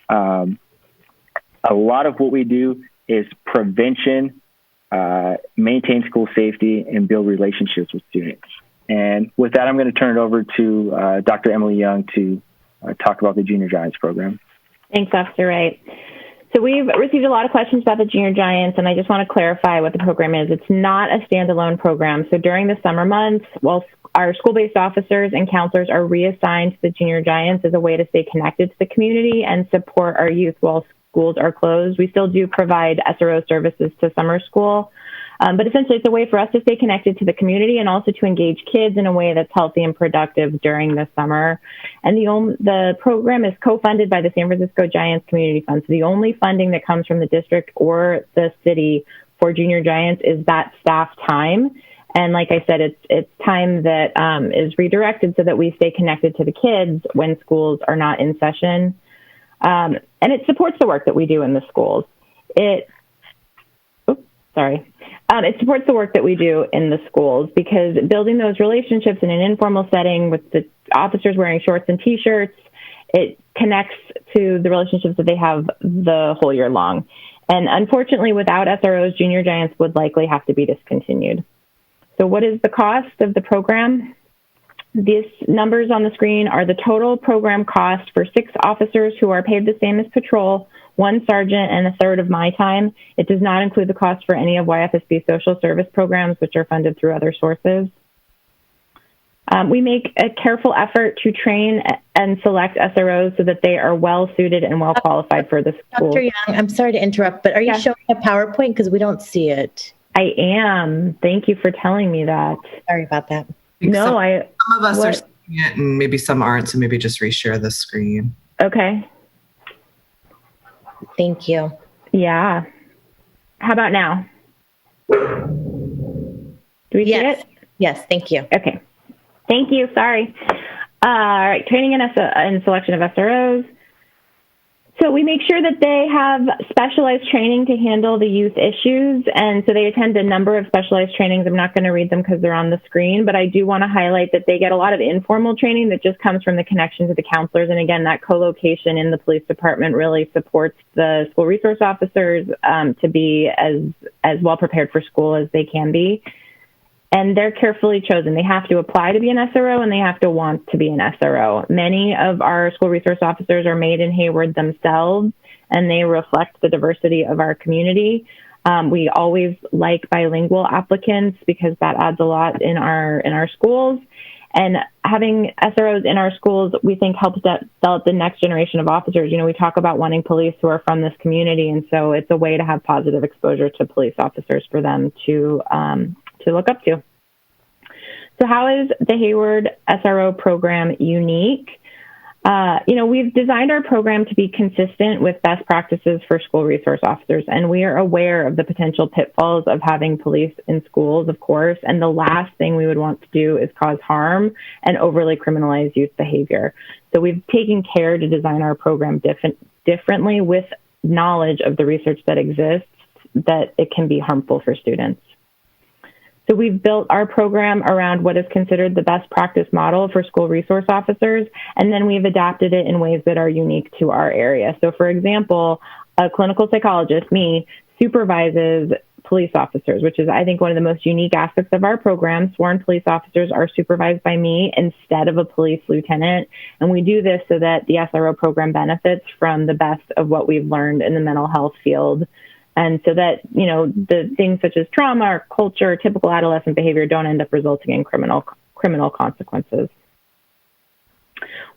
A lot of what we do is prevention, maintain school safety, and build relationships with students. And with that, I'm going to turn it over to Dr. Emily Young to talk about the Junior Giants program. Thanks, Officer Wright. So we've received a lot of questions about the Junior Giants, and I just want to clarify what the program is. It's not a standalone program. So during the summer months, while our school-based officers and counselors are reassigned to the Junior Giants as a way to stay connected to the community and support our youth while schools are closed, we still do provide SRO services to summer school. But essentially, it's a way for us to stay connected to the community and also to engage kids in a way that's healthy and productive during the summer. And the program is co-funded by the San Francisco Giants Community Fund. So the only funding that comes from the district or the city for Junior Giants is that staff time. And like I said, it's time that is redirected so that we stay connected to the kids when schools are not in session. And it supports the work that we do in the schools. It supports the work that we do in the schools because building those relationships in an informal setting with the officers wearing shorts and T-shirts, it connects to the relationships that they have the whole year long. And unfortunately, without SROs, Junior Giants would likely have to be discontinued. So what is the cost of the program? These numbers on the screen are the total program cost for 6 officers who are paid the same as patrol, 1 sergeant, and a third of my time. It does not include the cost for any of YFSB social service programs, which are funded through other sources. We make a careful effort to train and select SROs so that they are well suited and well qualified for the school. Dr. Young, I'm sorry to interrupt, but are you showing a PowerPoint? Because we don't see it. I am. Thank you for telling me that. Sorry about that. No, some of us are seeing it and maybe some aren't, so maybe just reshare the screen. Okay. Thank you. Yeah. How about now? Do we see it? Yes, thank you. Okay. Thank you. Sorry. All right. Training and selection of SROs. So we make sure that they have specialized training to handle the youth issues. And so they attend a number of specialized trainings. I'm not going to read them because they're on the screen, but I do want to highlight that they get a lot of informal training that just comes from the connection to the counselors. And again, that co-location in the police department really supports the school resource officers to be as well prepared for school as they can be. And they're carefully chosen. They have to apply to be an SRO and they have to want to be an SRO. Many of our school resource officers are made in Hayward themselves, and they reflect the diversity of our community. We always like bilingual applicants because that adds a lot in our schools. And having SROs in our schools, we think helps develop the next generation of officers. You know, we talk about wanting police who are from this community, and so it's a way to have positive exposure to police officers for them to look up to. So how is the Hayward SRO program unique? We've designed our program to be consistent with best practices for school resource officers, and we are aware of the potential pitfalls of having police in schools, of course, and the last thing we would want to do is cause harm and overly criminalize youth behavior. So we've taken care to design our program differently with knowledge of the research that exists that it can be harmful for students. So we've built our program around what is considered the best practice model for school resource officers, and then we've adapted it in ways that are unique to our area. So for example, a clinical psychologist, me, supervises police officers, which is, I think, one of the most unique aspects of our program. Sworn police officers are supervised by me instead of a police lieutenant. And we do this so that the SRO program benefits from the best of what we've learned in the mental health field. And so that, the things such as trauma or culture, or typical adolescent behavior don't end up resulting in criminal consequences.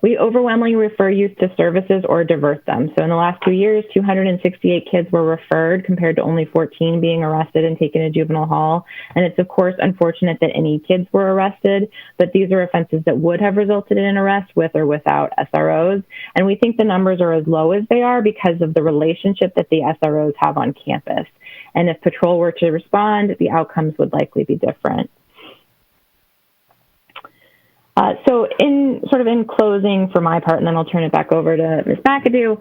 We overwhelmingly refer youth to services or divert them. So in the last 2 years, 268 kids were referred compared to only 14 being arrested and taken to juvenile hall. And it's, of course, unfortunate that any kids were arrested, but these are offenses that would have resulted in an arrest with or without SROs. And we think the numbers are as low as they are because of the relationship that the SROs have on campus. And if patrol were to respond, the outcomes would likely be different. So in closing for my part, and then I'll turn it back over to Ms. McAdoo,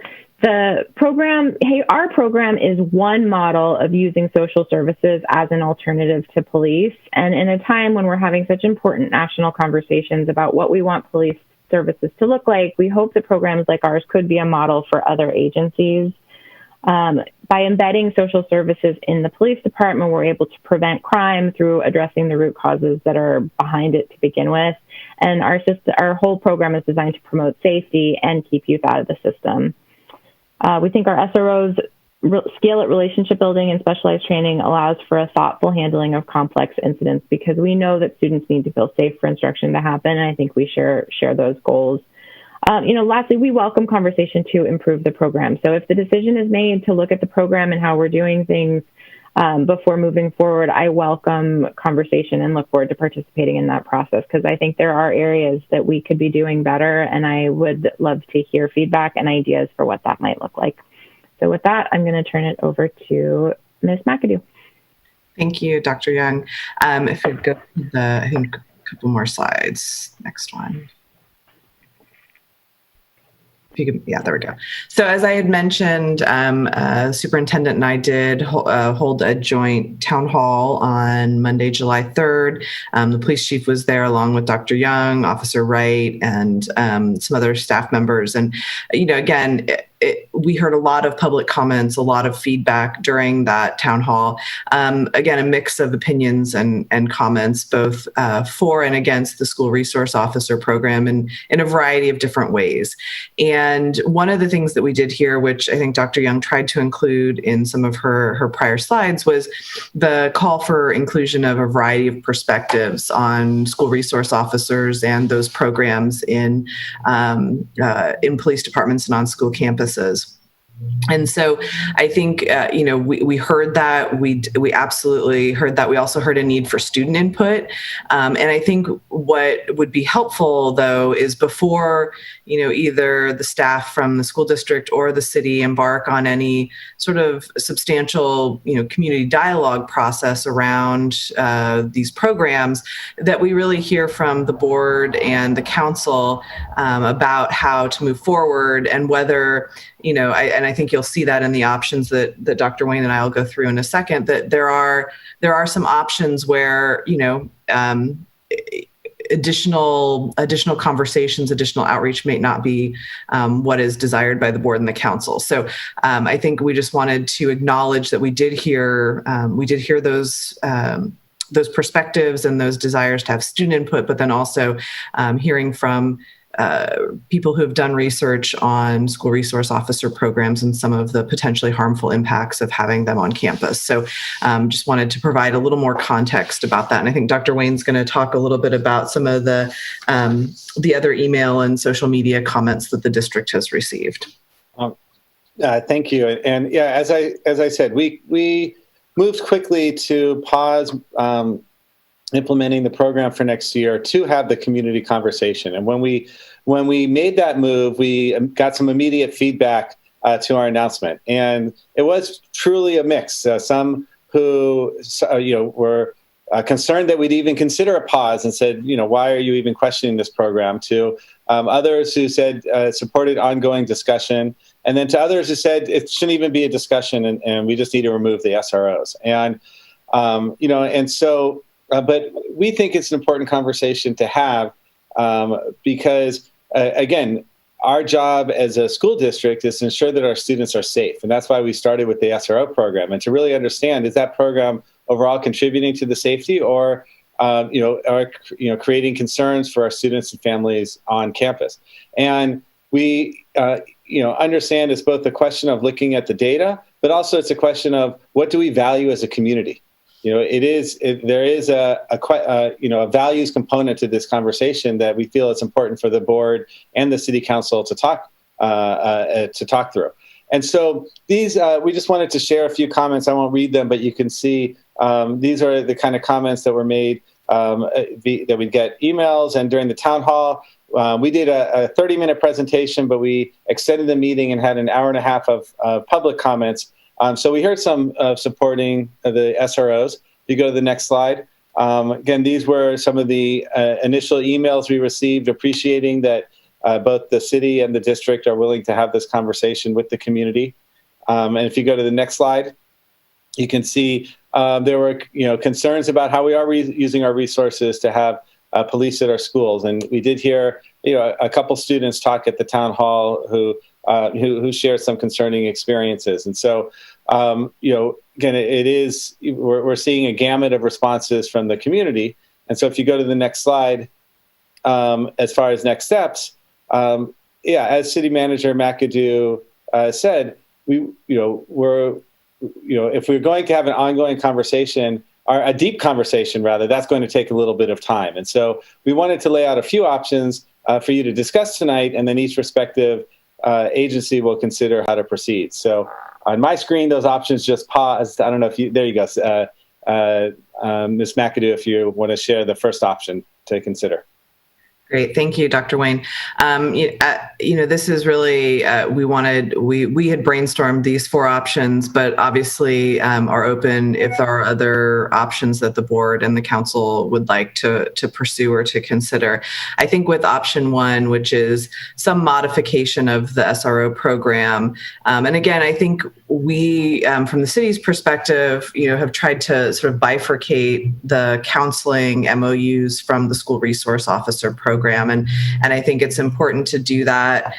our program is one model of using social services as an alternative to police. And in a time when we're having such important national conversations about what we want police services to look like, we hope that programs like ours could be a model for other agencies. By embedding social services in the police department, we're able to prevent crime through addressing the root causes that are behind it to begin with. And our whole program is designed to promote safety and keep youth out of the system. We think our SROs skill at relationship building and specialized training allows for a thoughtful handling of complex incidents because we know that students need to feel safe for instruction to happen. And I think we share those goals. Lastly, we welcome conversation to improve the program. So if the decision is made to look at the program and how we're doing things before moving forward, I welcome conversation and look forward to participating in that process because I think there are areas that we could be doing better, and I would love to hear feedback and ideas for what that might look like. So with that, I'm going to turn it over to Ms. McAdoo. Thank you, Dr. Young. If we go to a couple more slides. Next one. Yeah, there we go. So as I had mentioned, Superintendent and I did hold a joint town hall on Monday, July 3rd. The police chief was there along with Dr. Young, Officer Wright, and some other staff members. And, again, we heard a lot of public comments, a lot of feedback during that town hall. Again, a mix of opinions and comments, both for and against the school resource officer program in a variety of different ways. And one of the things that we did here, which I think Dr. Young tried to include in some of her prior slides, was the call for inclusion of a variety of perspectives on school resource officers and those programs in police departments and on school campuses. And so I think, we heard that. We absolutely heard that. We also heard a need for student input. And I think what would be helpful, though, is before, either the staff from the school district or the city embark on any sort of substantial, community dialogue process around these programs, that we really hear from the board and the council about how to move forward and whether, I think you'll see that in the options that Dr. Wayne and I will go through in a second, that there are some options where, additional conversations, additional outreach may not be what is desired by the board and the council. So I think we just wanted to acknowledge that we did hear those perspectives and those desires to have student input, but then also hearing from people who have done research on school resource officer programs and some of the potentially harmful impacts of having them on campus. So just wanted to provide a little more context about that. And I think Dr. Wayne's going to talk a little bit about some of the other email and social media comments that the district has received. Thank you. And yeah, as I said, we moved quickly to pause implementing the program for next year to have the community conversation. And when we made that move, we got some immediate feedback to our announcement. And it was truly a mix. Some who were concerned that we'd even consider a pause and said, why are you even questioning this program? To others who said supported ongoing discussion. And then to others who said it shouldn't even be a discussion and we just need to remove the SROs. And, but we think it's an important conversation to have because, again, our job as a school district is to ensure that our students are safe. And that's why we started with the SRO program. And to really understand, is that program overall contributing to the safety or creating concerns for our students and families on campus? And we understand it's both a question of looking at the data, but also it's a question of what do we value as a community? There is a values component to this conversation that we feel it's important for the board and the city council to talk through. And so these, we just wanted to share a few comments. I won't read them, but you can see these are the kind of comments that were made that we get emails and during the town hall. We did a 30-minute presentation, but we extended the meeting and had an hour and a half of public comments. So we heard some supporting the SROs. If you go to the next slide. Again, these were some of the initial emails we received appreciating that both the city and the district are willing to have this conversation with the community. And if you go to the next slide, you can see there were concerns about how we are using our resources to have police at our schools. And we did hear a couple students talk at the town hall who shared some concerning experiences. And so, again, we're seeing a gamut of responses from the community. And so if you go to the next slide, as far as next steps, as City Manager McAdoo said, if we're going to have an ongoing conversation, or a deep conversation rather, that's going to take a little bit of time. And so we wanted to lay out a few options for you to discuss tonight, and then each respective agency will consider how to proceed. So on my screen, those options just paused. I don't know if there you go. Ms. McAdoo, if you want to share the first option to consider. Great. Thank you, Dr. Wayne. This is really, we had brainstormed these 4 options, but obviously are open if there are other options that the board and the council would like to pursue or to consider. I think with option 1, which is some modification of the SRO program. And again, I think we, from the city's perspective, have tried to sort of bifurcate the counseling MOUs from the school resource officer program. And I think it's important to do that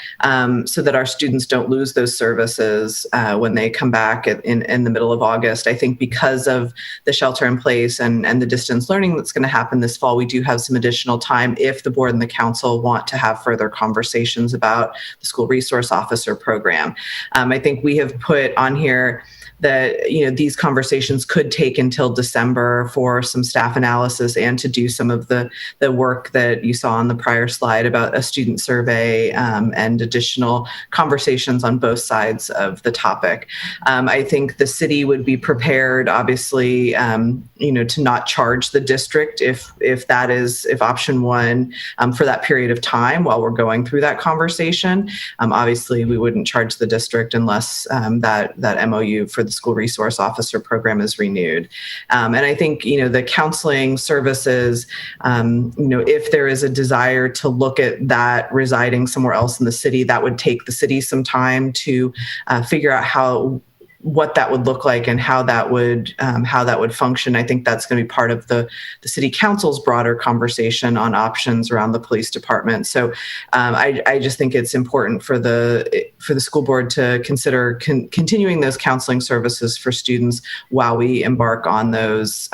so that our students don't lose those services when they come back in the middle of August. I think because of the shelter in place and the distance learning that's going to happen this fall, we do have some additional time if the board and the council want to have further conversations about the school resource officer program. I think we have put on here that, you know, these conversations could take until December for some staff analysis and to do some of the work that you saw on the prior slide about a student survey and additional conversations on both sides of the topic. I think the city would be prepared, obviously, you know, to not charge the district if option one for that period of time while we're going through that conversation. Obviously, we wouldn't charge the district unless that MOU for the school resource officer program is renewed. And I think, you know, the counseling services, you know, if there is a desire to look at that residing somewhere else in the city, that would take the city some time to figure out what that would look like and how that would function. I think that's going to be part of the city council's broader conversation on options around the police department. So I just think it's important for the school board to consider continuing those counseling services for students while we embark on those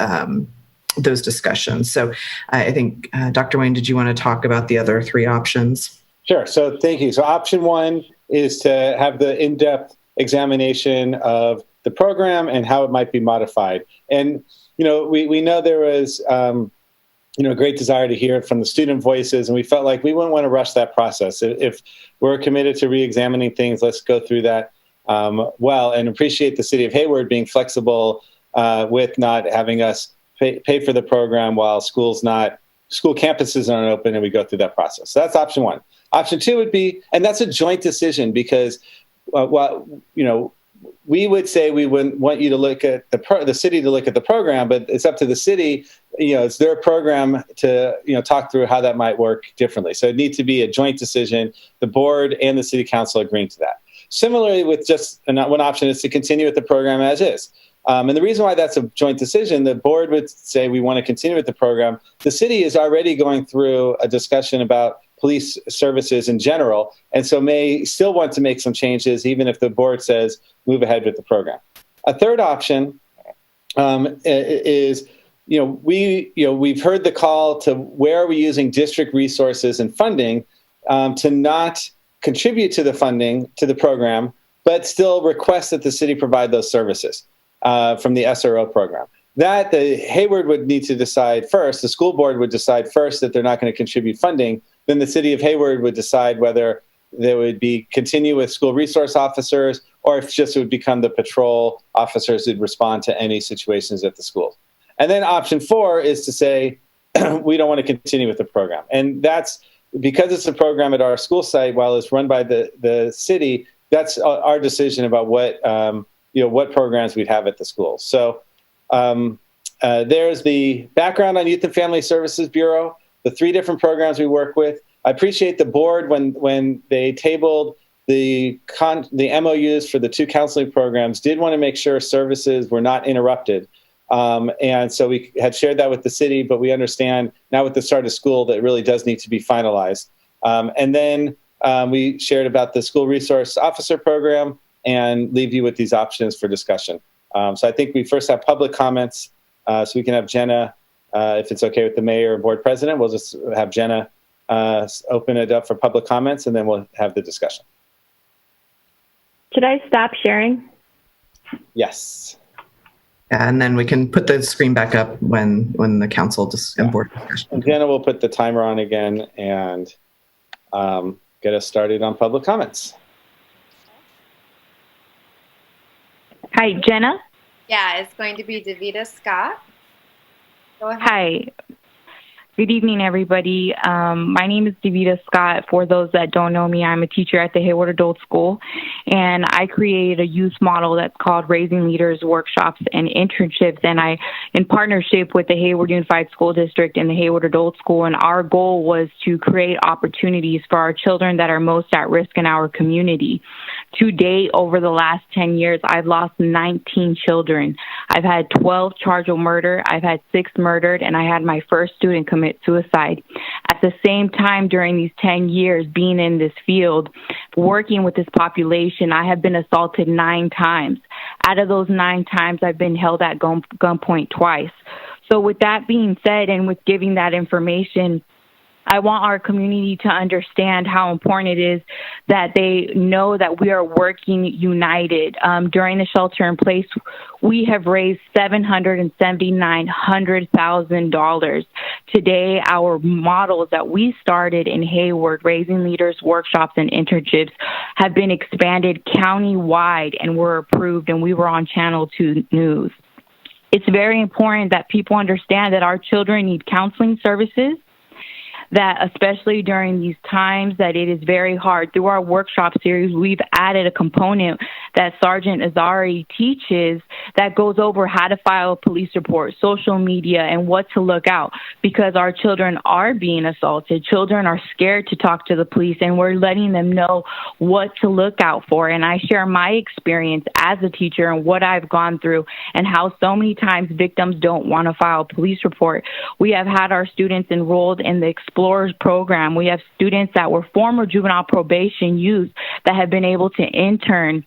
discussions. So I think, Dr. Wayne, did you want to talk about the other three options? Sure. So thank you. So option one is to have the in-depth examination of the program and how it might be modified. And, you know, we know there was, you know, a great desire to hear from the student voices, and we felt like we wouldn't want to rush that process. If we're committed to re-examining things, let's go through that well, and appreciate the city of Hayward being flexible with not having us pay for the program while school campuses aren't open, and we go through that process. So that's option one. Option two would be, and that's a joint decision because you know, we would say we wouldn't want you to look at the city to look at the program, but it's up to the city. You know, it's their program to, you know, talk through how that might work differently. So it needs to be a joint decision. The board and the city council agreeing to that. Similarly, with just one option is to continue with the program as is. And the reason why that's a joint decision, the board would say we want to continue with the program. The city is already going through a discussion about police services in general, and so may still want to make some changes, even if the board says move ahead with the program. A third option is, we've heard the call to where are we using district resources and funding to not contribute to the funding to the program, but still request that the city provide those services from the SRO program. That the Hayward would need to decide first, the school board would decide first that they're not going to contribute funding. Then the city of Hayward would decide whether they would continue with school resource officers or if just it would become the patrol officers who'd respond to any situations at the school. And then option four is to say, we don't want to continue with the program. And that's because it's a program at our school site, while it's run by the city, that's our decision about what programs we'd have at the school. So there's the background on Youth and Family Services Bureau, the three different programs we work with. I appreciate the board when they tabled the MOUs for the two counseling programs, did want to make sure services were not interrupted. And so we had shared that with the city, but we understand now with the start of school that it really does need to be finalized. And then we shared about the school resource officer program and leave you with these options for discussion. So I think we first have public comments, so we can have Jenna, if it's okay with the mayor and board president, we'll just have Jenna open it up for public comments, and then we'll have the discussion. Should I stop sharing? Yes. And then we can put the screen back up when the council and board discussion. And Jenna will put the timer on again and get us started on public comments. Hi, Jenna? Yeah, it's going to be Davida Scott. Go ahead. Hi. Good evening, everybody. My name is Davida Scott. For those that don't know me, I'm a teacher at the Hayward Adult School, and I created a youth model that's called Raising Leaders Workshops and Internships, and I, in partnership with the Hayward Unified School District and the Hayward Adult School, and our goal was to create opportunities for our children that are most at risk in our community. To date, over the last 10 years, I've lost 19 children. I've had 12 charged with murder. I've had 6 murdered, and I had my first student commit suicide. At the same time, during these 10 years being in this field, working with this population, I have been assaulted 9 times. Out of those 9 times, I've been held at gunpoint twice. So with that being said, and with giving that information, I want our community to understand how important it is that they know that we are working united. During the shelter in place, we have raised $779,000. Today, our models that we started in Hayward, Raising Leaders workshops and internships, have been expanded countywide and were approved, and we were on Channel 2 News. It's very important that people understand that our children need counseling services, that especially during these times that it is very hard. Through our workshop series, we've added a component that Sergeant Azari teaches that goes over how to file a police report, social media, and what to look out, because our children are being assaulted. Children are scared to talk to the police, and we're letting them know what to look out for. And I share my experience as a teacher and what I've gone through and how so many times victims don't want to file a police report. We have had our students enrolled in the Explorers program. We have students that were former juvenile probation youth that have been able to intern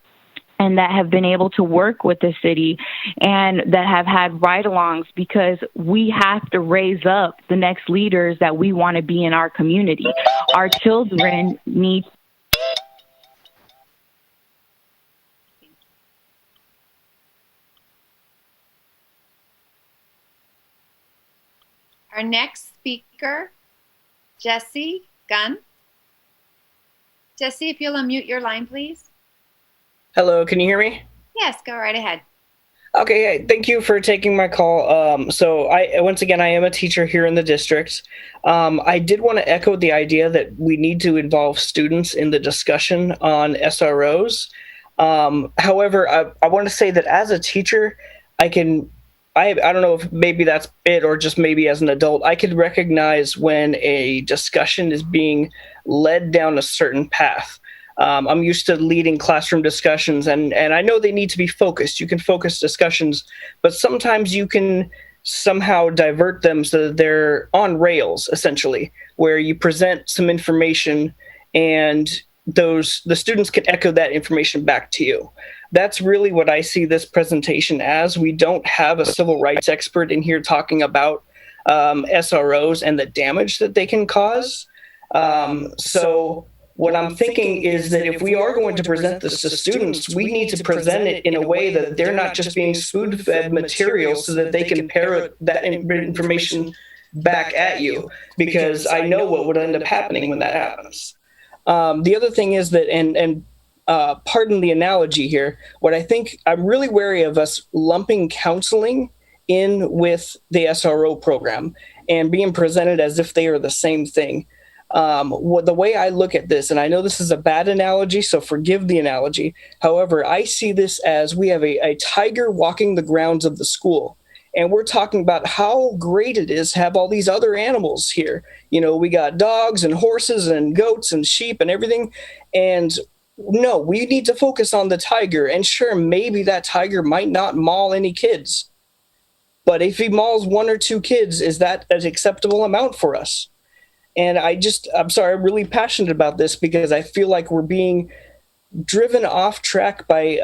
and that have been able to work with the city and that have had ride-alongs, because we have to raise up the next leaders that we want to be in our community. Our children need Our next speaker, Jesse Gunn. Jesse, if you'll unmute your line, please. Hello, can you hear me? Yes, go right ahead. Okay, hey, thank you for taking my call. So once again, I am a teacher here in the district. I did want to echo the idea that we need to involve students in the discussion on SROs. However, I want to say that as a teacher, I don't know if maybe that's it or just maybe as an adult, I could recognize when a discussion is being led down a certain path. I'm used to leading classroom discussions, and I know they need to be focused. You can focus discussions, but sometimes you can somehow divert them so that they're on rails, essentially, where you present some information and the students can echo that information back to you. That's really what I see this presentation as. We don't have a civil rights expert in here talking about SROs and the damage that they can cause. So what I'm thinking is that if we are going to present this to students, we need to present it in a way that they're not just being spoon-fed material so that they can parrot that information back at you, because I know what would end up happening when that happens. The other thing is that, and pardon the analogy here, what I think I'm really wary of us lumping counseling in with the SRO program and being presented as if they are the same thing. The way I look at this, and I know this is a bad analogy, so forgive the analogy. However, I see this as we have a tiger walking the grounds of the school. And we're talking about how great it is to have all these other animals here. You know, we got dogs and horses and goats and sheep and everything. And no, we need to focus on the tiger. And sure, maybe that tiger might not maul any kids. But if he mauls one or two kids, is that an acceptable amount for us? And I'm sorry, I'm really passionate about this because I feel like we're being driven off track by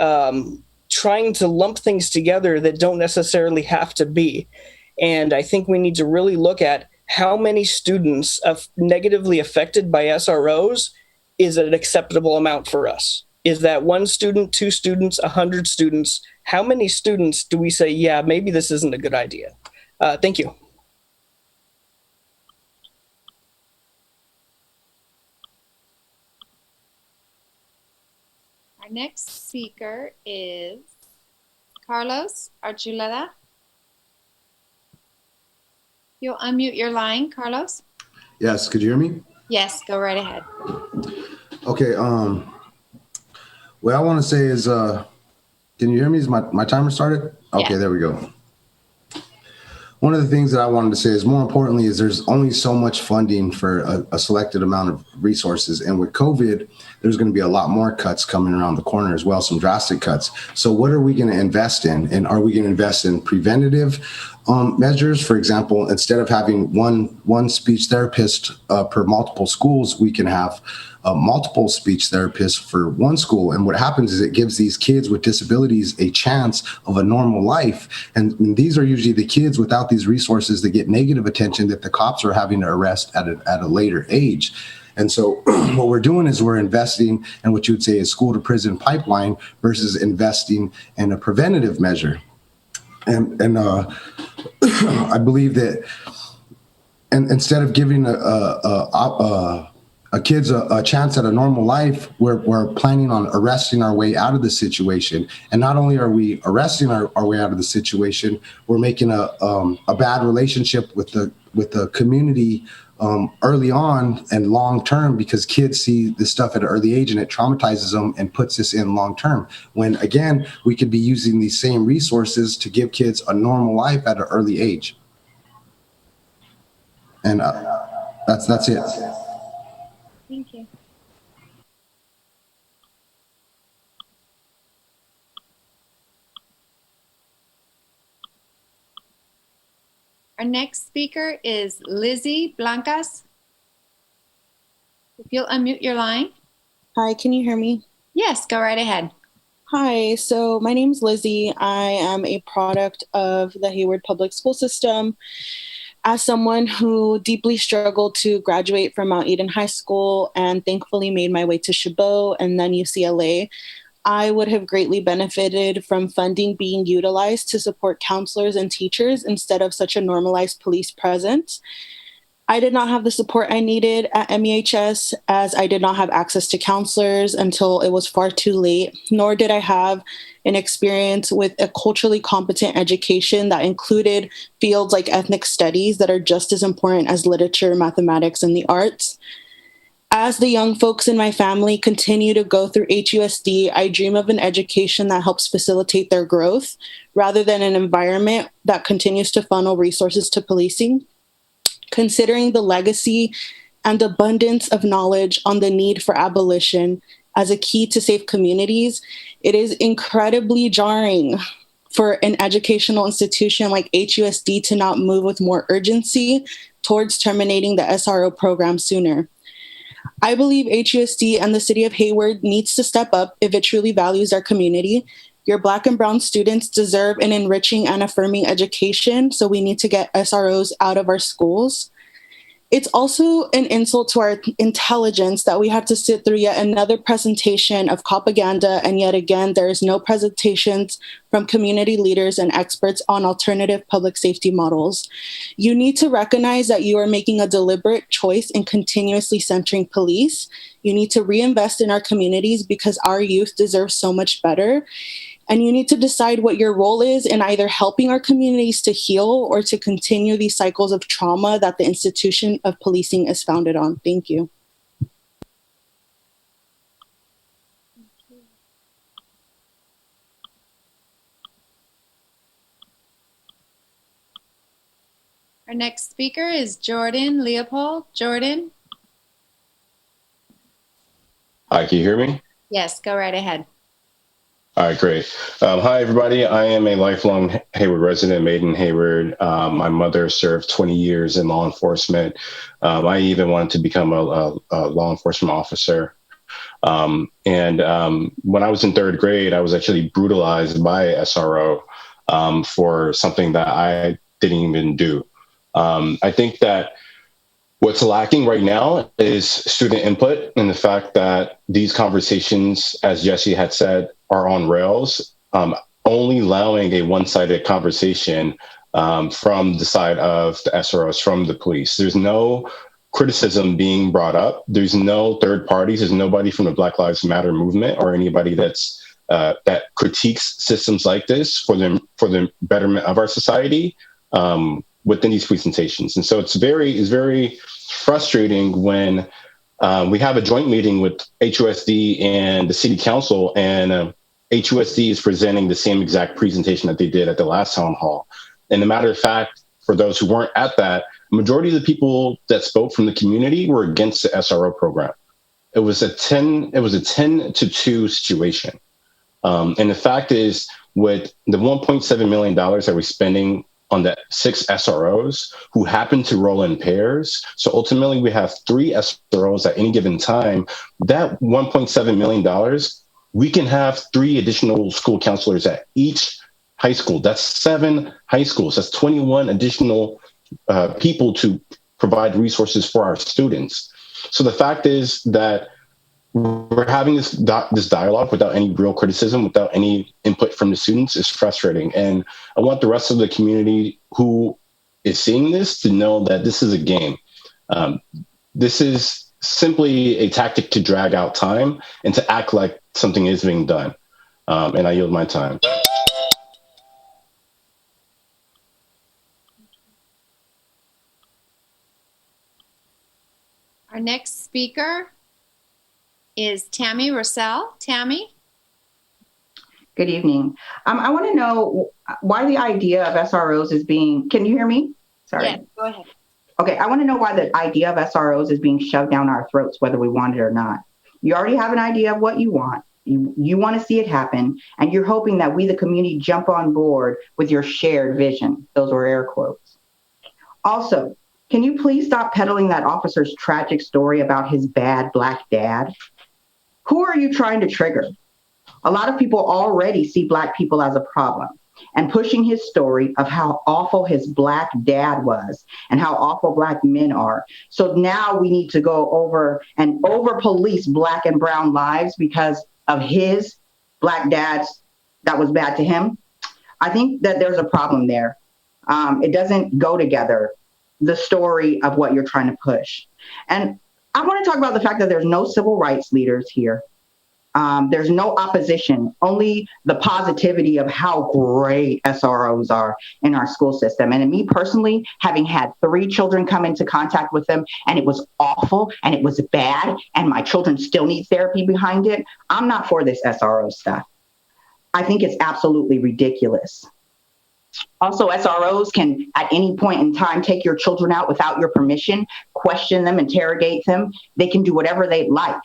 trying to lump things together that don't necessarily have to be. And I think we need to really look at how many students negatively affected by SROs is an acceptable amount for us. Is that one student, two students, 100 students? How many students do we say, yeah, maybe this isn't a good idea? Thank you. Our next speaker is Carlos Archuleta. You'll unmute your line, Carlos. Yes, could you hear me? Yes, go right ahead. Okay, what I want to say is, can you hear me? Is my timer started? Okay, yeah. There we go. One of the things that I wanted to say is, more importantly, is there's only so much funding for a selected amount of resources. And with COVID, there's going to be a lot more cuts coming around the corner as well, some drastic cuts. So what are we going to invest in? And are we going to invest in preventative measures? For example, instead of having one speech therapist per multiple schools, we can have multiple speech therapists for one school. And what happens is it gives these kids with disabilities a chance of a normal life. And these are usually the kids without these resources that get negative attention that the cops are having to arrest at a later age. And so what we're doing is we're investing in what you would say is school to prison pipeline versus investing in a preventative measure. And I believe that, and instead of giving a kids a chance at a normal life, we're planning on arresting our way out of the situation. And not only are we arresting our way out of the situation, we're making a bad relationship with the community early on and long term, because kids see this stuff at an early age and it traumatizes them and puts this in long term. When again, we could be using these same resources to give kids a normal life at an early age. And that's it. Thank you. Our next speaker is Lizzie Blancas. If you'll unmute your line. Hi, can you hear me? Yes, go right ahead. Hi, so my name's Lizzie. I am a product of the Hayward public school system. As someone who deeply struggled to graduate from Mount Eden High School and thankfully made my way to Chabot and then UCLA, I would have greatly benefited from funding being utilized to support counselors and teachers instead of such a normalized police presence. I did not have the support I needed at MEHS, as I did not have access to counselors until it was far too late, nor did I have an experience with a culturally competent education that included fields like ethnic studies that are just as important as literature, mathematics, and the arts. As the young folks in my family continue to go through HUSD, I dream of an education that helps facilitate their growth rather than an environment that continues to funnel resources to policing. Considering the legacy and abundance of knowledge on the need for abolition as a key to safe communities, it is incredibly jarring for an educational institution like HUSD to not move with more urgency towards terminating the SRO program sooner. I believe HUSD and the city of Hayward needs to step up if it truly values our community. Your Black and Brown students deserve an enriching and affirming education, so we need to get SROs out of our schools. It's also an insult to our intelligence that we have to sit through yet another presentation of propaganda, and yet again, there is no presentations from community leaders and experts on alternative public safety models. You need to recognize that you are making a deliberate choice in continuously centering police. You need to reinvest in our communities because our youth deserve so much better. And you need to decide what your role is in either helping our communities to heal or to continue these cycles of trauma that the institution of policing is founded on. Thank you. Our next speaker is Jordan Leopold. Jordan? Hi, can you hear me? Yes, go right ahead. All right, great. Hi, everybody. I am a lifelong Hayward resident, made in Hayward. My mother served 20 years in law enforcement. I even wanted to become a law enforcement officer. And when I was in third grade, I was actually brutalized by SRO for something that I didn't even do. I think that what's lacking right now is student input, and the fact that these conversations, as Jesse had said, are on rails, only allowing a one-sided conversation from the side of the SROs, from the police. There's no criticism being brought up. There's no third parties. There's nobody from the Black Lives Matter movement or anybody that's that critiques systems like this for the betterment of our society within these presentations. And so it's very frustrating when we have a joint meeting with HUSD and the city council, and HUSD is presenting the same exact presentation that they did at the last town hall. And a matter of fact, for those who weren't at that, the majority of the people that spoke from the community were against the SRO program. It was a 10-2 situation. And the fact is, with the $1.7 million that we're spending on the 6 SROs who happen to roll in pairs. So ultimately we have 3 SROs at any given time. That $1.7 million, we can have 3 additional school counselors at each high school. That's 7 high schools. That's 21 additional people to provide resources for our students. So the fact is that we're having this dialogue without any real criticism, without any input from the students is frustrating. And I want the rest of the community who is seeing this to know that this is a game. This is simply a tactic to drag out time and to act like something is being done. And I yield my time. Our next speaker is Tammy Russell. Tammy? Good evening. I want to know why the idea of SROs is being, can you hear me? Sorry. Yes, go ahead. Okay, I want to know why the idea of SROs is being shoved down our throats, whether we want it or not. You already have an idea of what you want. You want to see it happen, and you're hoping that we, the community, jump on board with your shared vision. Those were air quotes. Also, can you please stop peddling that officer's tragic story about his bad Black dad? Who are you trying to trigger? A lot of people already see Black people as a problem, and pushing his story of how awful his Black dad was and how awful Black men are. So now we need to go over and over-police Black and brown lives because of his Black dads that was bad to him. I think that there's a problem there. It doesn't go together, the story of what you're trying to push. And I want to talk about the fact that there's no civil rights leaders here. There's no opposition, only the positivity of how great SROs are in our school system. And me personally, having had 3 children come into contact with them, and it was awful and it was bad, and my children still need therapy behind it, I'm not for this SRO stuff. I think it's absolutely ridiculous. Also, SROs can, at any point in time, take your children out without your permission, question them, interrogate them. They can do whatever they like.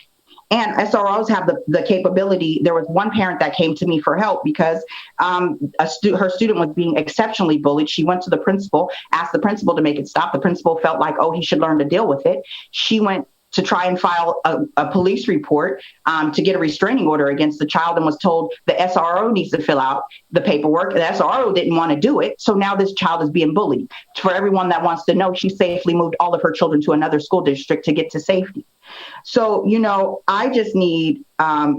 And SROs have the capability. There was one parent that came to me for help because her student was being exceptionally bullied. She went to the principal, asked the principal to make it stop. The principal felt like, oh, he should learn to deal with it. She went to try and file a police report to get a restraining order against the child and was told the SRO needs to fill out the paperwork. The SRO didn't want to do it. So now this child is being bullied. For everyone that wants to know, she safely moved all of her children to another school district to get to safety. So, I just need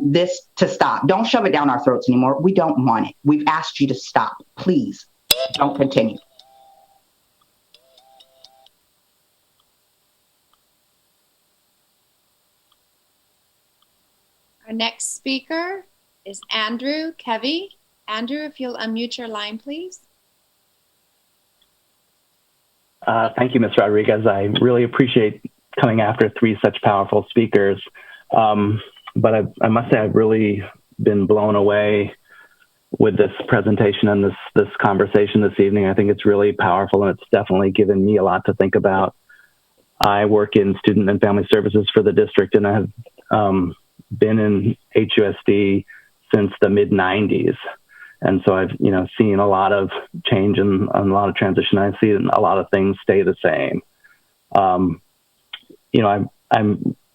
this to stop. Don't shove it down our throats anymore. We don't want it. We've asked you to stop. Please don't continue. Our next speaker is Andrew Kevy. Andrew, if you'll unmute your line, please. Thank you, Ms. Rodriguez. I really appreciate coming after 3 such powerful speakers. But I must say I've really been blown away with this presentation and this conversation this evening. I think it's really powerful, and it's definitely given me a lot to think about. I work in student and family services for the district, and I have been in HUSD since the mid-90s. And so I've, seen a lot of change and a lot of transition. I've seen a lot of things stay the same. I'm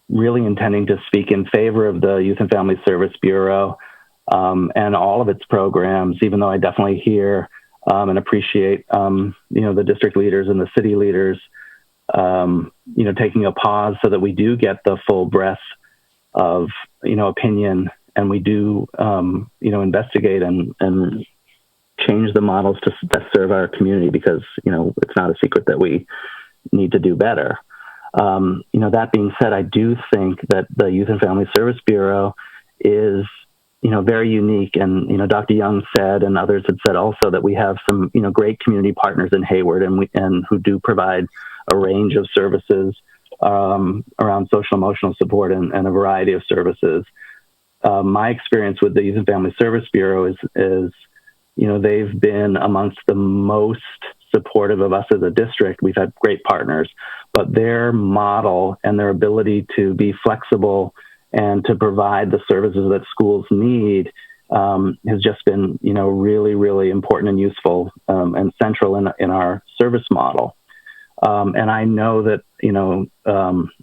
really intending to speak in favor of the Youth and Family Service Bureau and all of its programs, even though I definitely hear and appreciate, the district leaders and the city leaders, taking a pause so that we do get the full breadth of, opinion, and we do, investigate and change the models to best serve our community, because, it's not a secret that we need to do better. That being said, I do think that the Youth and Family Service Bureau is, very unique. And, Dr. Young said, and others had said also, that we have some, great community partners in Hayward and who do provide a range of services around social emotional support and a variety of services. My experience with the Youth and Family Service Bureau is, they've been amongst the most supportive of us as a district. We've had great partners, but their model and their ability to be flexible and to provide the services that schools need has just been, really, really important and useful and central in our service model. And I know that,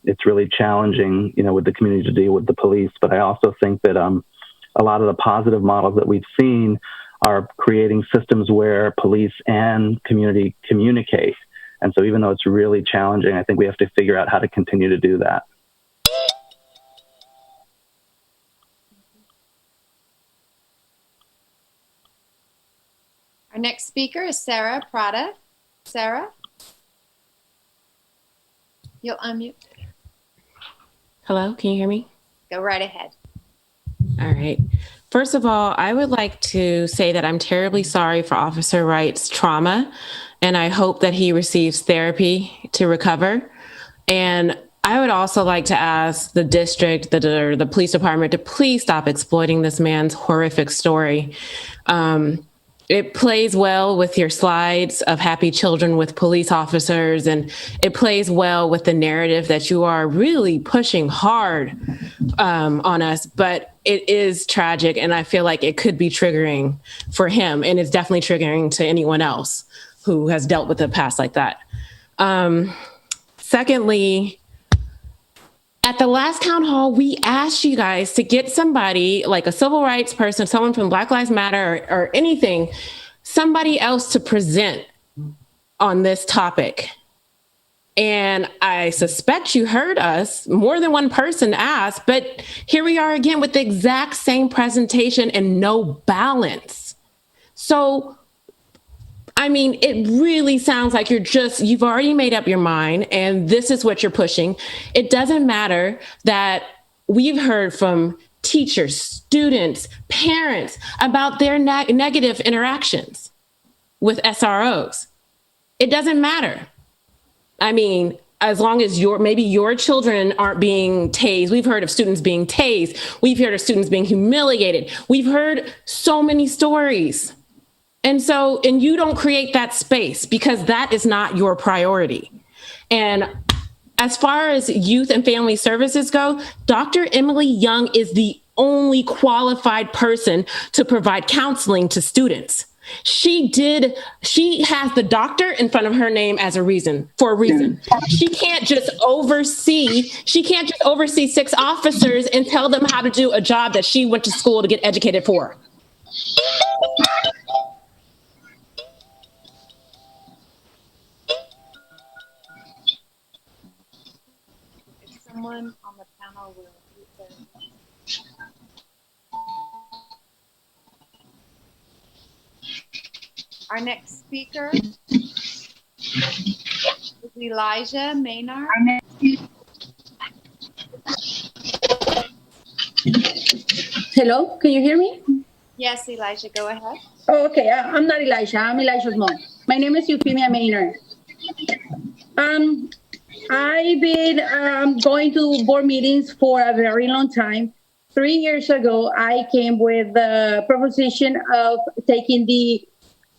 it's really challenging, with the community to deal with the police, but I also think that a lot of the positive models that we've seen are creating systems where police and community communicate. And so even though it's really challenging, I think we have to figure out how to continue to do that. Our next speaker is Sarah Prada. Sarah, you'll unmute. Hello, can you hear me? Go right ahead. All right. First of all, I would like to say that I'm terribly sorry for Officer Wright's trauma, and I hope that he receives therapy to recover. And I would also like to ask the district, the police department, to please stop exploiting this man's horrific story. It plays well with your slides of happy children with police officers, and it plays well with the narrative that you are really pushing hard on us, but it is tragic, and I feel like it could be triggering for him, and it's definitely triggering to anyone else who has dealt with a past like that. Secondly, at the last town hall, we asked you guys to get somebody like a civil rights person, someone from Black Lives Matter or anything, somebody else to present on this topic. And I suspect you heard us, more than one person asked, but here we are again with the exact same presentation and no balance. So, I mean, it really sounds like you've already made up your mind and this is what you're pushing. It doesn't matter that we've heard from teachers, students, parents about their negative interactions with SROs. It doesn't matter. I mean, as long as maybe your children aren't being tased. We've heard of students being tased. We've heard of students being humiliated. We've heard so many stories. And you don't create that space because that is not your priority. And as far as youth and family services go, Dr. Emily Young is the only qualified person to provide counseling to students. She has the doctor in front of her name for a reason. She can't just oversee 6 officers and tell them how to do a job that she went to school to get educated for. Someone on the panel will mute their. Our next speaker is Elijah Maynard. Hello, can you hear me? Yes, Elijah, go ahead. Oh, okay, I'm not Elijah. I'm Elijah's mom. My name is Euphemia Maynard. I've been going to board meetings for a very long time. 3 years ago, I came with the proposition of taking the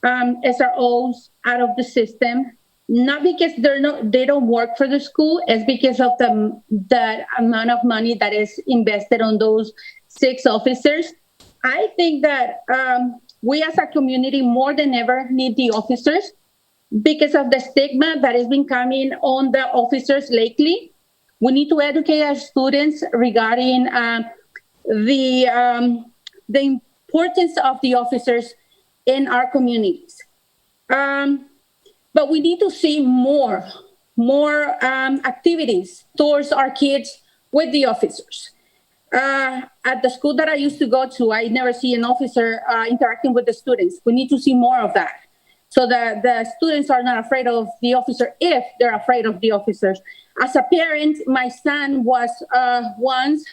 SROs out of the system, not because they don't work for the school, it's because of the amount of money that is invested on those 6 officers. I think that we as a community more than ever need the officers, because of the stigma that has been coming on the officers lately. We need to educate our students regarding the importance of the officers in our communities. But we need to see more activities towards our kids with the officers. At the school that I used to go to, I never see an officer interacting with the students. We need to see more of that, so that the students are not afraid of the officer if they're afraid of the officers. As a parent, my son was once,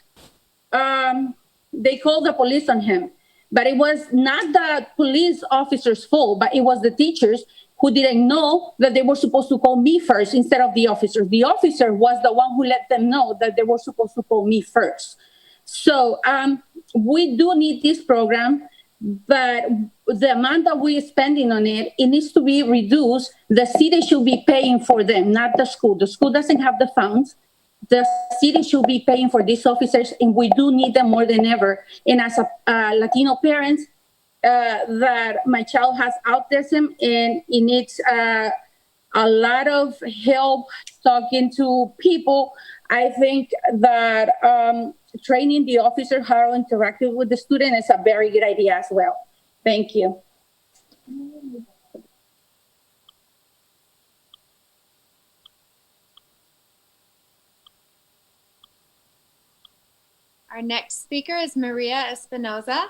they called the police on him, but it was not the police officer's fault, but it was the teachers who didn't know that they were supposed to call me first instead of the officer. The officer was the one who let them know that they were supposed to call me first. So we do need this program, but the amount that we're spending on it needs to be reduced. The city should be paying for them, not the school. The school doesn't have the funds the city should be paying for these officers, and we do need them more than ever. And as a Latino parent, that my child has autism and he needs a lot of help talking to people. I think that training the officer how to interact with the student is a very good idea as well. Thank you. Our next speaker is Maria Espinoza.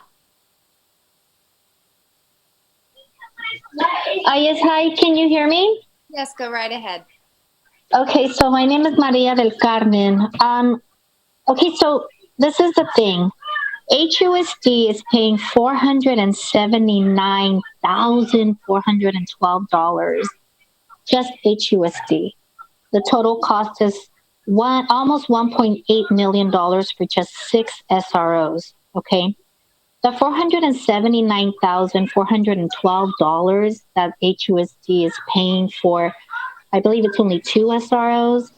Yes, hi, can you hear me? Yes, go right ahead. Okay, so my name is Maria del Carmen. Okay, so this is the thing. HUSD is paying $479,412, just HUSD. The total cost is almost $1.8 million for just 6 SROs, okay? The $479,412 that HUSD is paying for, I believe it's only 2 SROs,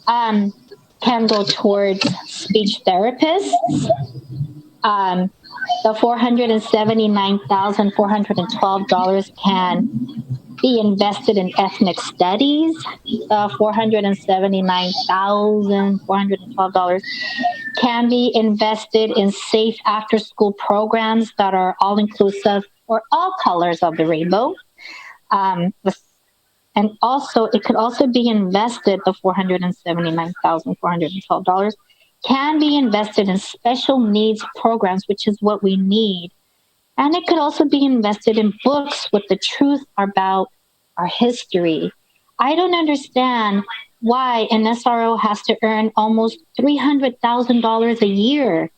can go towards speech therapists. The $479,412 can be invested in ethnic studies. The $479,412 can be invested in safe after-school programs that are all-inclusive for all colors of the rainbow. And also, it could also be invested, the $479,412 can be invested in special needs programs, which is what we need. And it could also be invested in books with the truth about our history. I don't understand why an SRO has to earn almost $300,000 a year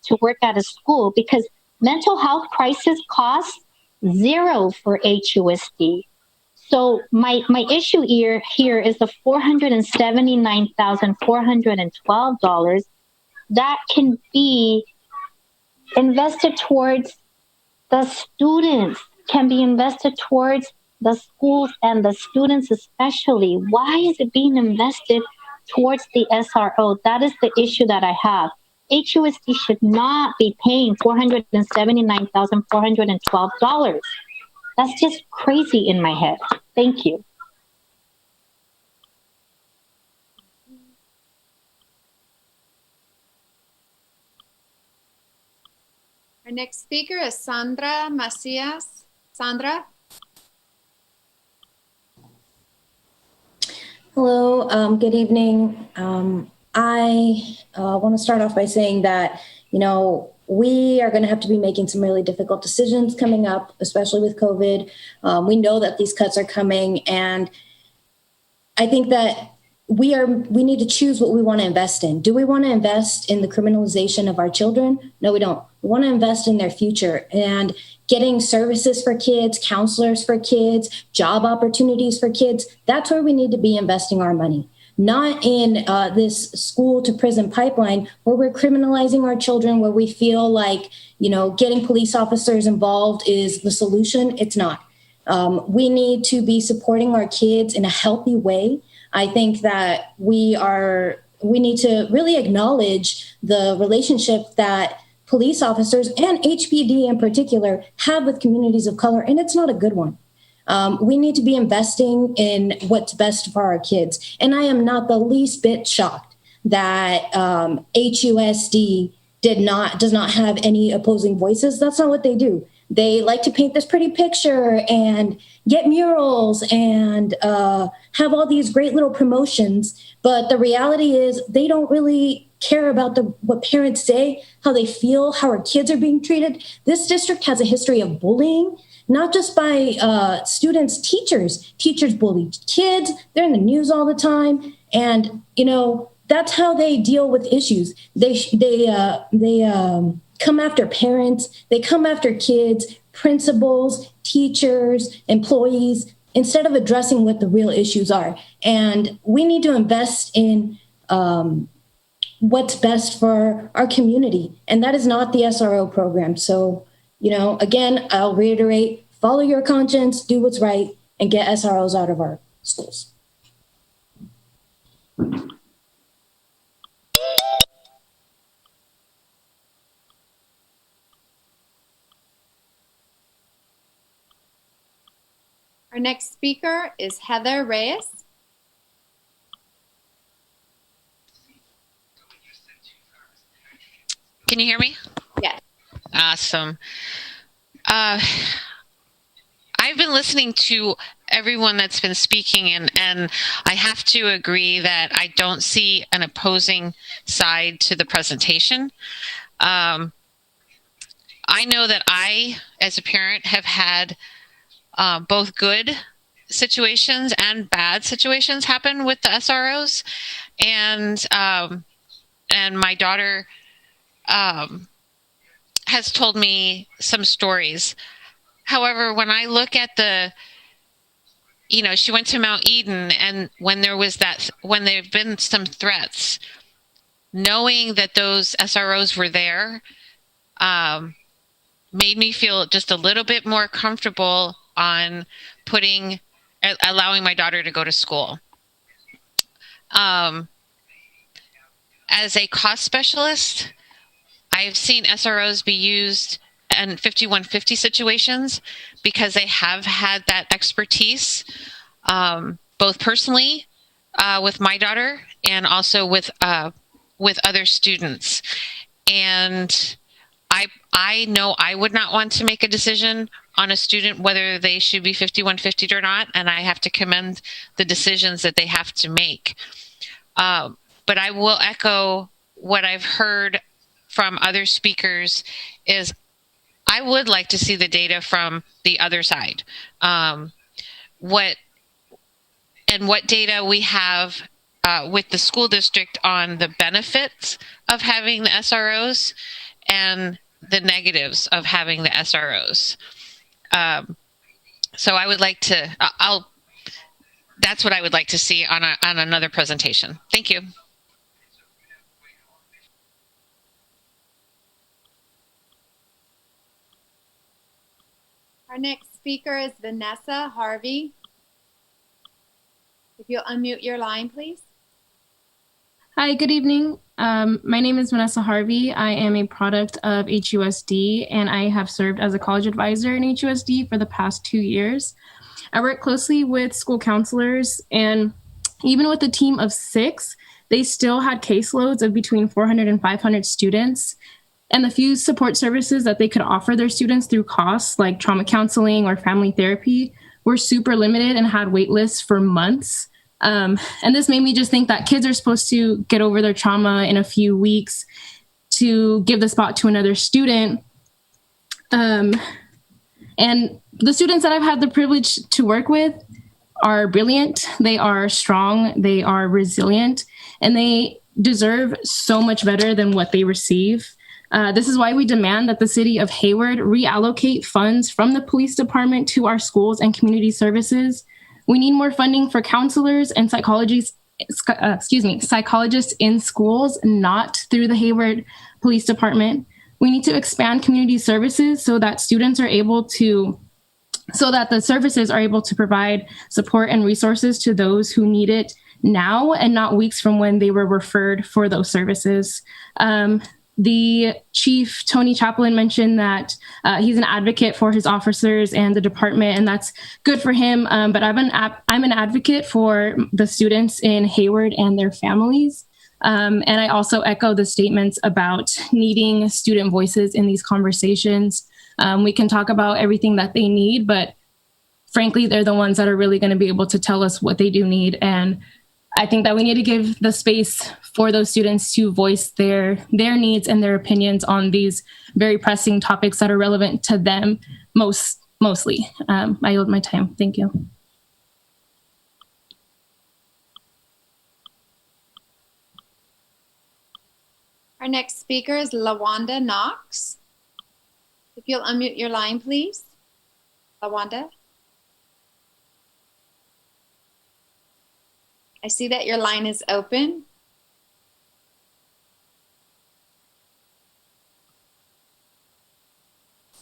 to work at a school, because mental health crisis costs zero for HUSD. So my issue here is the $479,412 that can be invested towards the students, can be invested towards the schools and the students especially. Why is it being invested towards the SRO? That is the issue that I have. HUSD should not be paying $479,412. That's just crazy in my head. Thank you. Our next speaker is Sandra Macias. Sandra? Hello, good evening. I want to start off by saying that, we are going to have to be making some really difficult decisions coming up, especially with COVID. We know that these cuts are coming, and I think that we need to choose what we want to invest in. Do we want to invest in the criminalization of our children? No, we don't. We want to invest in their future and getting services for kids, counselors for kids, job opportunities for kids. That's where we need to be investing our money. Not in this school to prison pipeline where we're criminalizing our children, where we feel like, getting police officers involved is the solution. It's not. We need to be supporting our kids in a healthy way. I think that we need to really acknowledge the relationship that police officers and HPD in particular have with communities of color, and it's not a good one. We need to be investing in what's best for our kids. And I am not the least bit shocked that HUSD does not have any opposing voices. That's not what they do. They like to paint this pretty picture and get murals and have all these great little promotions. But the reality is they don't really care about what parents say, how they feel, how our kids are being treated. This district has a history of bullying, not just by students, teachers. Teachers bully kids. They're in the news all the time. And, that's how they deal with issues. They come after parents. They come after kids, principals, teachers, employees, instead of addressing what the real issues are. And we need to invest in what's best for our community. And that is not the SRO program. So, again, I'll reiterate, follow your conscience, do what's right, and get SROs out of our schools. Our next speaker is Heather Reyes. Can you hear me? Yes. Awesome. I've been listening to everyone that's been speaking, and I have to agree that I don't see an opposing side to the presentation. I know that I, as a parent, have had both good situations and bad situations happen with the SROs, and my daughter has told me some stories. However, when I look at she went to Mount Eden, and when there have been some threats, knowing that those SROs were there made me feel just a little bit more comfortable on allowing my daughter to go to school. As a cost specialist, I've seen SROs be used in 5150 situations because they have had that expertise, both personally with my daughter and also with other students. And I know I would not want to make a decision on a student whether they should be 5150 or not, and I have to commend the decisions that they have to make. But I will echo what I've heard from other speakers is I would like to see the data from the other side. What data we have with the school district on the benefits of having the SROs and the negatives of having the SROs. So I would like to, that's what I would like to see on another presentation. Thank you. Our next speaker is Vanessa Harvey. If you'll unmute your line, please. Hi, good evening. My name is Vanessa Harvey. I am a product of HUSD, and I have served as a college advisor in HUSD for the past 2 years. I work closely with school counselors, and even with a team of 6, they still had caseloads of between 400 and 500 students. And the few support services that they could offer their students through costs, like trauma counseling or family therapy, were super limited and had wait lists for months. And this made me just think that kids are supposed to get over their trauma in a few weeks to give the spot to another student. And the students that I've had the privilege to work with are brilliant. They are strong. They are resilient, and they deserve so much better than what they receive. This is why we demand that the city of Hayward reallocate funds from the police department to our schools and community services. We need more funding for counselors and psychologists in schools, not through the Hayward Police Department. We need to expand community services so that the services are able to provide support and resources to those who need it now and not weeks from when they were referred for those services. The chief, Tony Chaplin, mentioned that he's an advocate for his officers and the department, and that's good for him. But I'm an advocate for the students in Hayward and their families. And I also echo the statements about needing student voices in these conversations. We can talk about everything that they need, but frankly, they're the ones that are really going to be able to tell us what they do need. And I think that we need to give the space for those students to voice their needs and their opinions on these very pressing topics that are relevant to them mostly. I yield my time. Thank you. Our next speaker is LaWanda Knox. If you'll unmute your line, please. LaWanda. I see that your line is open.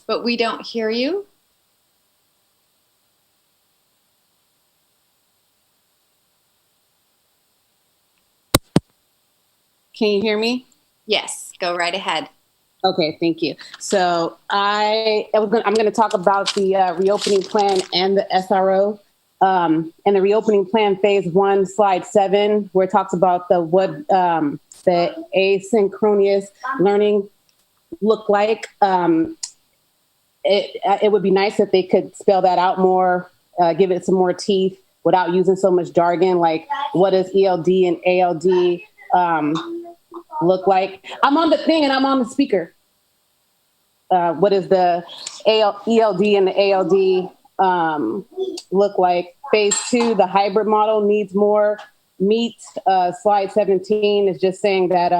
But we don't hear you. Can you hear me? Yes, go right ahead. Okay, thank you. So I'm going to talk about the reopening plan and the SRO. And the reopening plan phase 1, slide 7, where it talks about the asynchronous learning look like. It would be nice if they could spell that out more, give it some more teeth without using so much jargon, like what does ELD and ALD look like? I'm on the thing and I'm on the speaker. What does the ELD and the ALD look like? Phase 2, the hybrid model needs more meat. Slide 17 is just saying that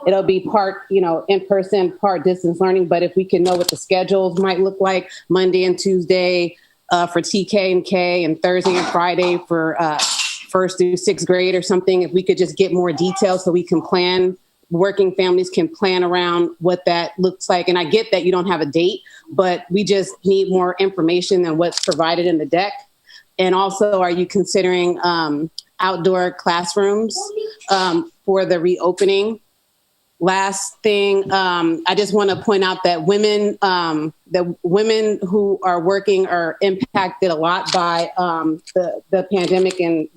it'll be part, in-person, part distance learning. But if we can know what the schedules might look like, Monday and Tuesday for TK and K, and Thursday and Friday for first through sixth grade or something, if we could just get more details so we can plan, working families can plan around what that looks like. And I get that you don't have a date, but we just need more information than what's provided in the deck. And also, are you considering outdoor classrooms for the reopening? Last thing, I just want to point out that women who are working are impacted a lot by the pandemic, and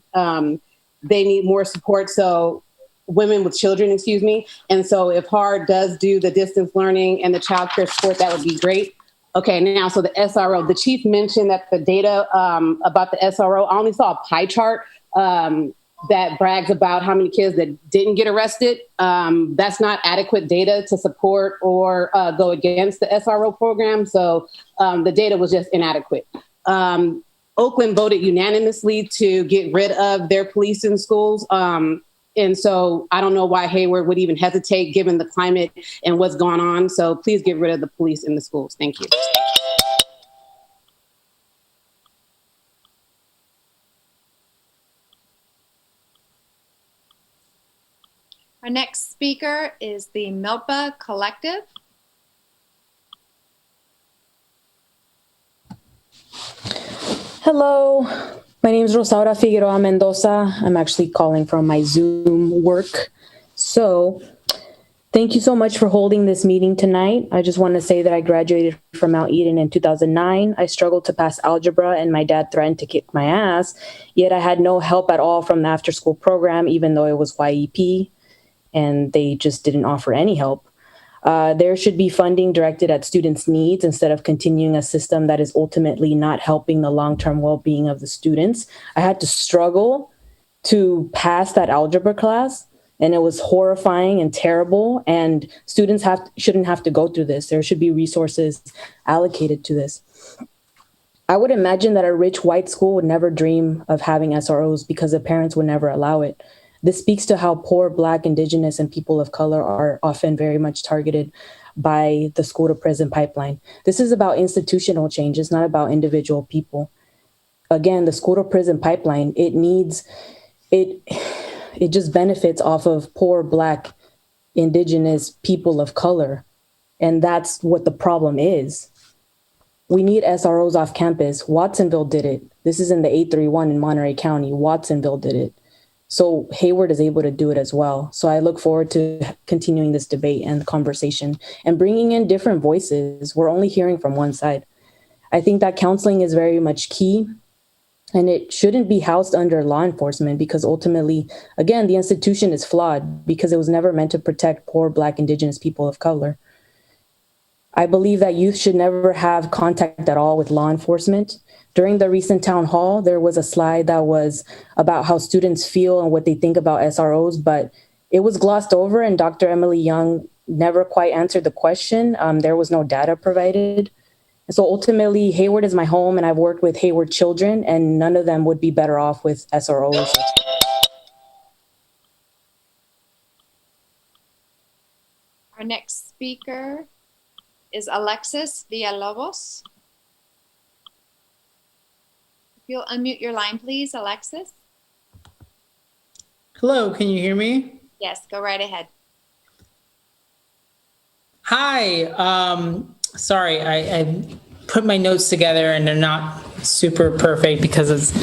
they need more support. So women with children, excuse me. And so if HUSD does do the distance learning and the child care support, that would be great. Okay, now, so the SRO, the chief mentioned that the data about the SRO, I only saw a pie chart that brags about how many kids that didn't get arrested. That's not adequate data to support or go against the SRO program. So the data was just inadequate. Oakland voted unanimously to get rid of their police in schools. And so I don't know why Hayward would even hesitate given the climate and what's going on. So please get rid of the police in the schools. Thank you. Our next speaker is the Milpa Collective. Hello, my name is Rosaura Figueroa Mendoza. I'm actually calling from my Zoom work. So thank you so much for holding this meeting tonight. I just want to say that I graduated from Mount Eden in 2009. I struggled to pass algebra and my dad threatened to kick my ass, yet I had no help at all from the after school program, even though it was YEP, and they just didn't offer any help. There should be funding directed at students' needs instead of continuing a system that is ultimately not helping the long-term well-being of the students. I had to struggle to pass that algebra class, and it was horrifying and terrible, and students shouldn't have to go through this. There should be resources allocated to this. I would imagine that a rich white school would never dream of having SROs because the parents would never allow it. This speaks to how poor Black, Indigenous, and people of color are often very much targeted by the school to prison pipeline. This is about institutional change. It's not about individual people. Again, the school to prison pipeline, it just benefits off of poor Black, Indigenous, people of color. And that's what the problem is. We need SROs off campus. Watsonville did it. This is in the 831 in Monterey County. Watsonville did it. So Hayward is able to do it as well. So I look forward to continuing this debate and conversation and bringing in different voices. We're only hearing from one side. I think that counseling is very much key, and it shouldn't be housed under law enforcement because ultimately, again, the institution is flawed because it was never meant to protect poor Black, Indigenous people of color. I believe that youth should never have contact at all with law enforcement. During the recent town hall, there was a slide that was about how students feel and what they think about SROs, but it was glossed over and Dr. Emily Young never quite answered the question. There was no data provided. And so ultimately, Hayward is my home and I've worked with Hayward children and none of them would be better off with SROs. Our next speaker is Alexis Villalobos. If you'll unmute your line, please, Alexis. Hello, can you hear me? Yes, go right ahead. Hi, sorry, I put my notes together and they're not super perfect because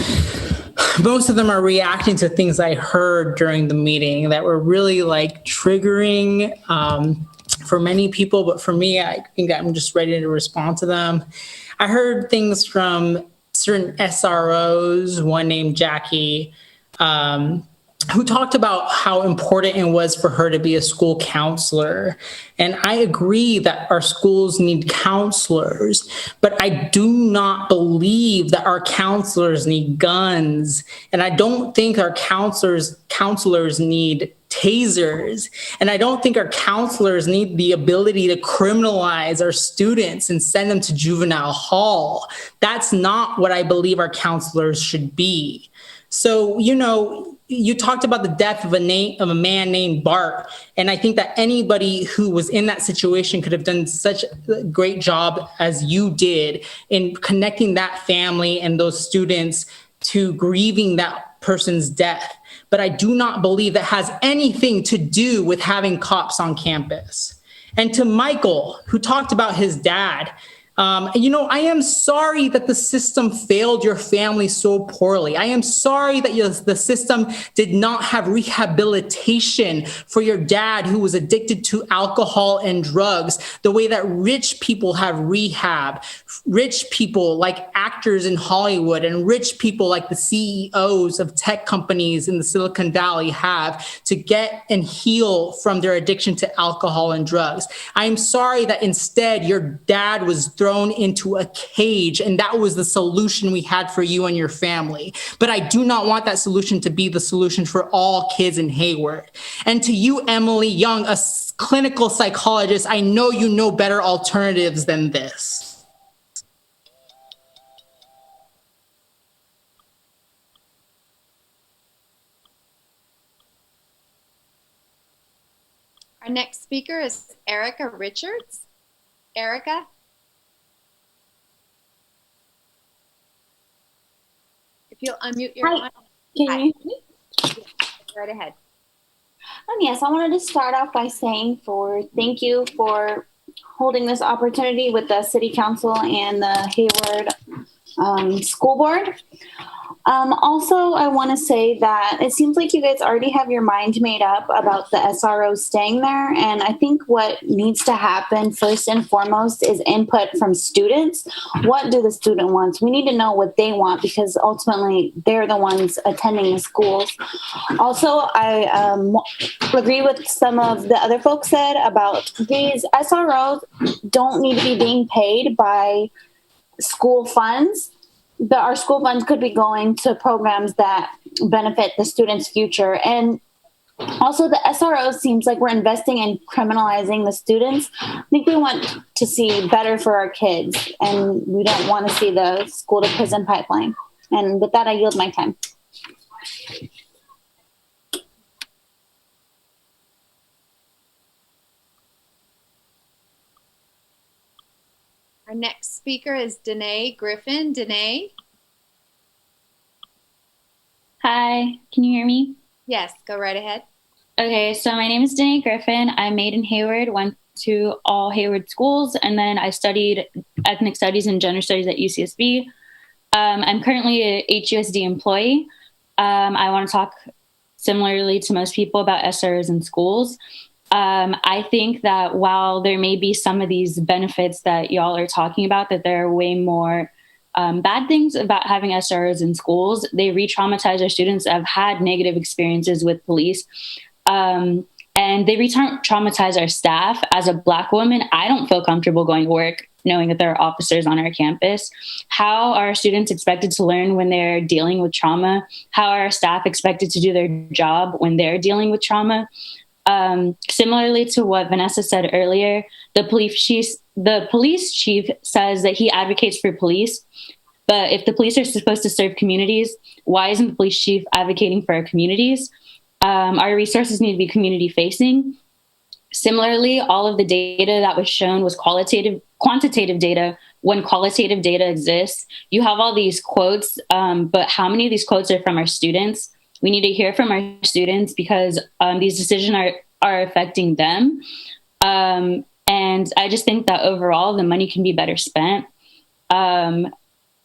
most of them are reacting to things I heard during the meeting that were really like triggering. for many people, but for me, I think I'm just ready to respond to them. I heard things from certain SROs, one named Jackie, who talked about how important it was for her to be a school counselor. And I agree that our schools need counselors, but I do not believe that our counselors need guns. And I don't think our counselors need tasers. And I don't think our counselors need the ability to criminalize our students and send them to juvenile hall. That's not what I believe our counselors should be. So, you talked about the death of a man named Bart. And I think that anybody who was in that situation could have done such a great job as you did in connecting that family and those students to grieving that person's death. But I do not believe that has anything to do with having cops on campus. And to Michael, who talked about his dad, I am sorry that the system failed your family so poorly. I am sorry that the system did not have rehabilitation for your dad who was addicted to alcohol and drugs, the way that rich people have rehab, rich people like actors in Hollywood and rich people like the CEOs of tech companies in the Silicon Valley have to get and heal from their addiction to alcohol and drugs. I am sorry that instead your dad was thrown into a cage, and that was the solution we had for you and your family. But I do not want that solution to be the solution for all kids in Hayward. And to you, Emily Young, a clinical psychologist, I know you know better alternatives than this. Our next speaker is Erica Richards. Erica? If you'll unmute your mic. Can you hear me? Yes, right ahead. Yes, I wanted to start off by saying thank you for holding this opportunity with the City Council and the Hayward School Board. Also, I want to say that it seems like you guys already have your mind made up about the SROs staying there. And I think what needs to happen first and foremost is input from students. What do the student wants? We need to know what they want because ultimately they're the ones attending the schools. Also, I agree with some of the other folks said about these SROs don't need to be being paid by school funds. Our school funds could be going to programs that benefit the students' future. And also the SRO seems like we're investing in criminalizing the students. I think we want to see better for our kids, and we don't want to see the school to prison pipeline. And with that, I yield my time. Our next speaker is Danae Griffin. Danae? Hi, can you hear me? Yes, go right ahead. Okay, so my name is Danae Griffin. I'm made in Hayward, went to all Hayward schools, and then I studied ethnic studies and gender studies at UCSB. I'm currently a HUSD employee. I want to talk similarly to most people about SROs in schools. I think that while there may be some of these benefits that y'all are talking about, that there are way more bad things about having SROs in schools. They re-traumatize our students that have had negative experiences with police. And they re-traumatize our staff. As a Black woman, I don't feel comfortable going to work knowing that there are officers on our campus. How are students expected to learn when they're dealing with trauma? How are our staff expected to do their job when they're dealing with trauma? Similarly to what Vanessa said earlier, the police chief says that he advocates for police, but if the police are supposed to serve communities, why isn't the police chief advocating for our communities? Our resources need to be community facing. Similarly, all of the data that was shown was quantitative data when qualitative data exists. You have all these quotes, but how many of these quotes are from our students? We need to hear from our students because these decisions are affecting them. And I just think that overall, the money can be better spent.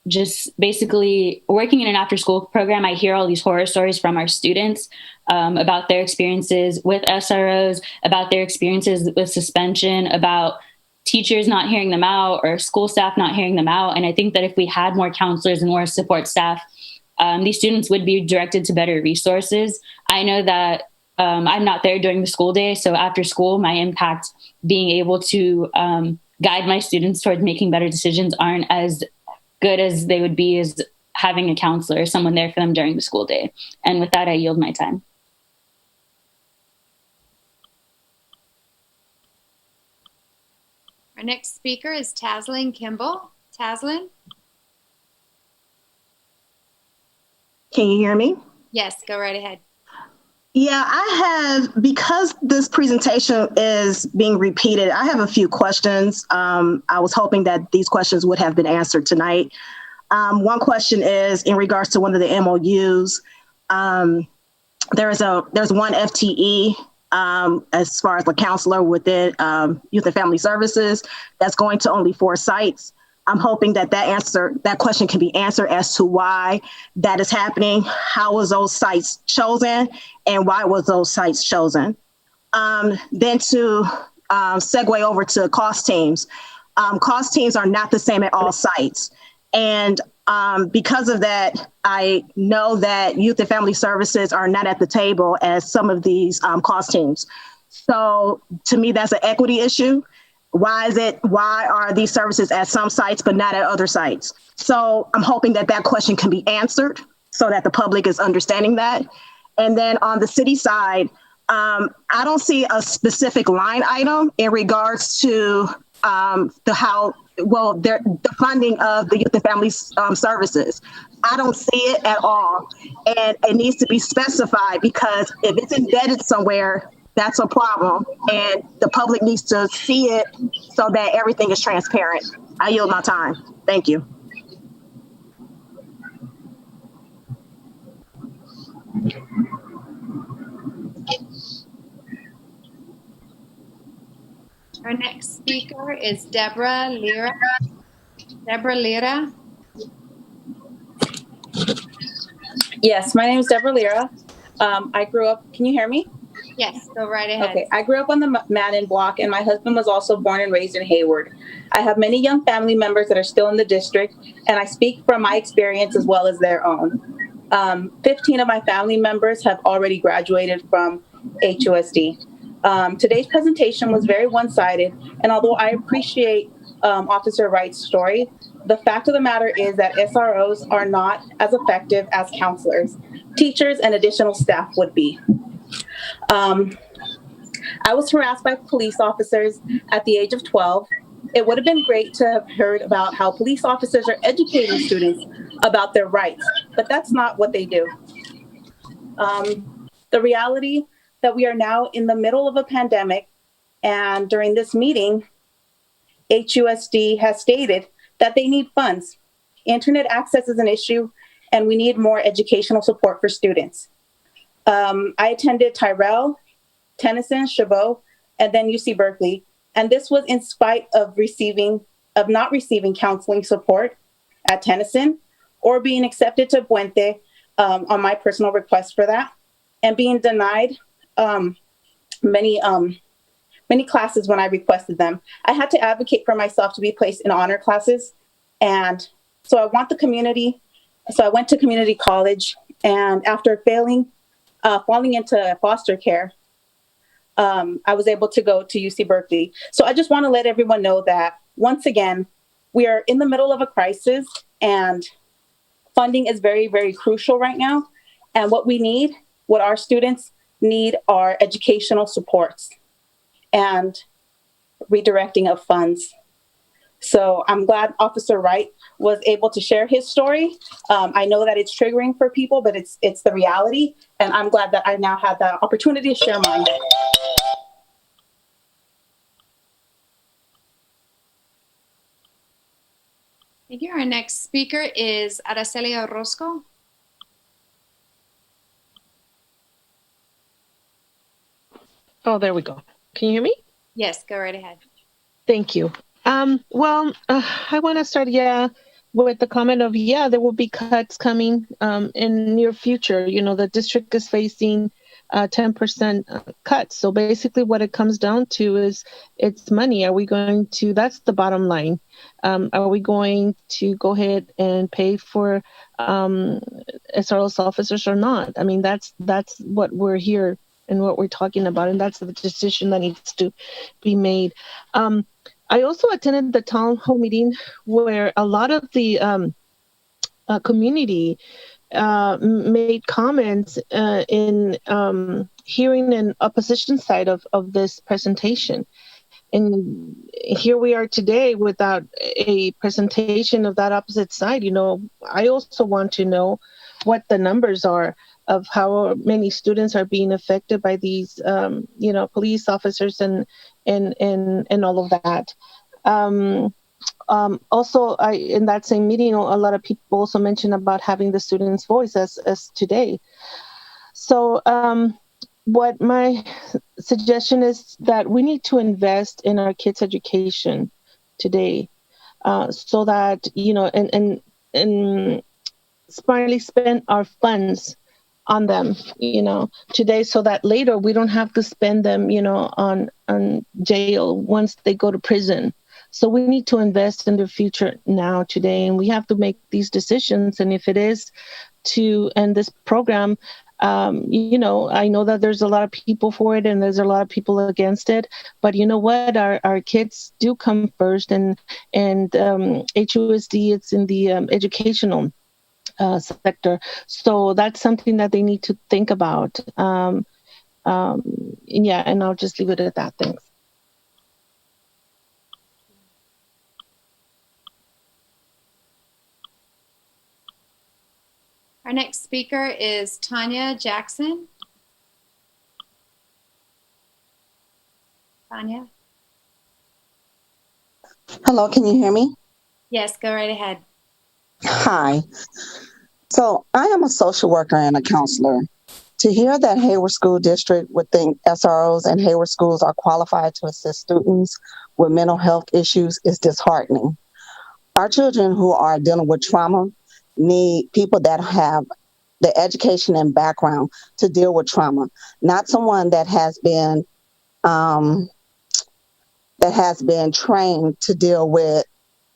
just basically working in an after school program, I hear all these horror stories from our students about their experiences with SROs, about their experiences with suspension, about teachers not hearing them out or school staff not hearing them out. And I think that if we had more counselors and more support staff, these students would be directed to better resources. I know that I'm not there during the school day. So after school, my impact being able to guide my students towards making better decisions aren't as good as they would be as having a counselor or someone there for them during the school day. And with that, I yield my time. Our next speaker is Taslyn Kimball. Taslyn? Can you hear me? Yes, go right ahead. Yeah, I have, because this presentation is being repeated, I have a few questions. I was hoping that these questions would have been answered tonight. One question is in regards to one of the MOUs. There's one FTE as far as the counselor within Youth and Family Services that's going to only 4 sites. I'm hoping that that question can be answered as to why that is happening. How was those sites chosen, and why was those sites chosen? Then to segue over to cost teams. Cost teams are not the same at all sites. And because of that, I know that Youth and Family Services are not at the table as some of these cost teams. So to me, that's an equity issue. Why are these services at some sites but not at other sites? So I'm hoping that that question can be answered so that the public is understanding that. And then on the city side, I don't see a specific line item in regards to the funding of the Youth and Family Services. I don't see it at all. And it needs to be specified, because if it's embedded somewhere, that's a problem, and the public needs to see it so that everything is transparent. I yield my time. Thank you. Our next speaker is Deborah Lira. Deborah Lira. Yes, my name is Deborah Lira. I grew up, can you hear me? Yes, go right ahead. Okay, I grew up on the Madden block, and my husband was also born and raised in Hayward. I have many young family members that are still in the district, and I speak from my experience as well as their own. 15 of my family members have already graduated from HUSD. Today's presentation was very one-sided, and although I appreciate Officer Wright's story, the fact of the matter is that SROs are not as effective as counselors, teachers, and additional staff would be. I was harassed by police officers at the age of 12. It would have been great to have heard about how police officers are educating students about their rights, but that's not what they do. The reality that we are now in the middle of a pandemic, and during this meeting, HUSD has stated that they need funds. Internet access is an issue, and we need more educational support for students. I attended Tyrell, Tennyson, Chabot, and then UC Berkeley. And this was in spite of not receiving counseling support at Tennyson, or being accepted to Puente on my personal request for that, and being denied many classes when I requested them. I had to advocate for myself to be placed in honor classes. And so I went to community college, and after falling into foster care, I was able to go to UC Berkeley. So I just want to let everyone know that, once again, we are in the middle of a crisis, and funding is very, very crucial right now. And what our students need are educational supports and redirecting of funds. So I'm glad Officer Wright was able to share his story. I know that it's triggering for people, but it's the reality. And I'm glad that I now had the opportunity to share mine. Thank you. Our next speaker is Araceli Orozco. Oh, there we go. Can you hear me? Yes, go right ahead. Thank you. I want to start, with the comment of, yeah, there will be cuts coming in near future. You know, the district is facing 10% cuts. So basically what it comes down to is it's money. Are we going to, that's the bottom line. Are we going to go ahead and pay for SROs officers or not? I mean, that's what we're here and what we're talking about. And that's the decision that needs to be made. I also attended the town hall meeting where a lot of the community made comments in hearing an opposition side of this presentation. And here we are today without a presentation of that opposite side. You know, I also want to know what the numbers are of how many students are being affected by these, you know, police officers and all of that. Also, in that same meeting, a lot of people also mentioned about having the students' voice as today. So what my suggestion is that we need to invest in our kids' education today, so that, you know, and smartly spend our funds on them, you know, today, so that later we don't have to spend them, you know, on jail once they go to prison. So we need to invest in their future now, today, and we have to make these decisions. And if it is to end this program, you know, I know that there's a lot of people for it and there's a lot of people against it, but you know what, our kids do come first, and HUSD, it's in the educational sector. So that's something that they need to think about. And yeah, and I'll just leave it at that. Thanks. Our next speaker is Tanya Jackson. Tanya? Hello, can you hear me? Yes, go right ahead. Hi. So I am a social worker and a counselor. To hear that Hayward School District would think SROs and Hayward schools are qualified to assist students with mental health issues is disheartening. Our children who are dealing with trauma need people that have the education and background to deal with trauma, not someone that has been trained to deal with,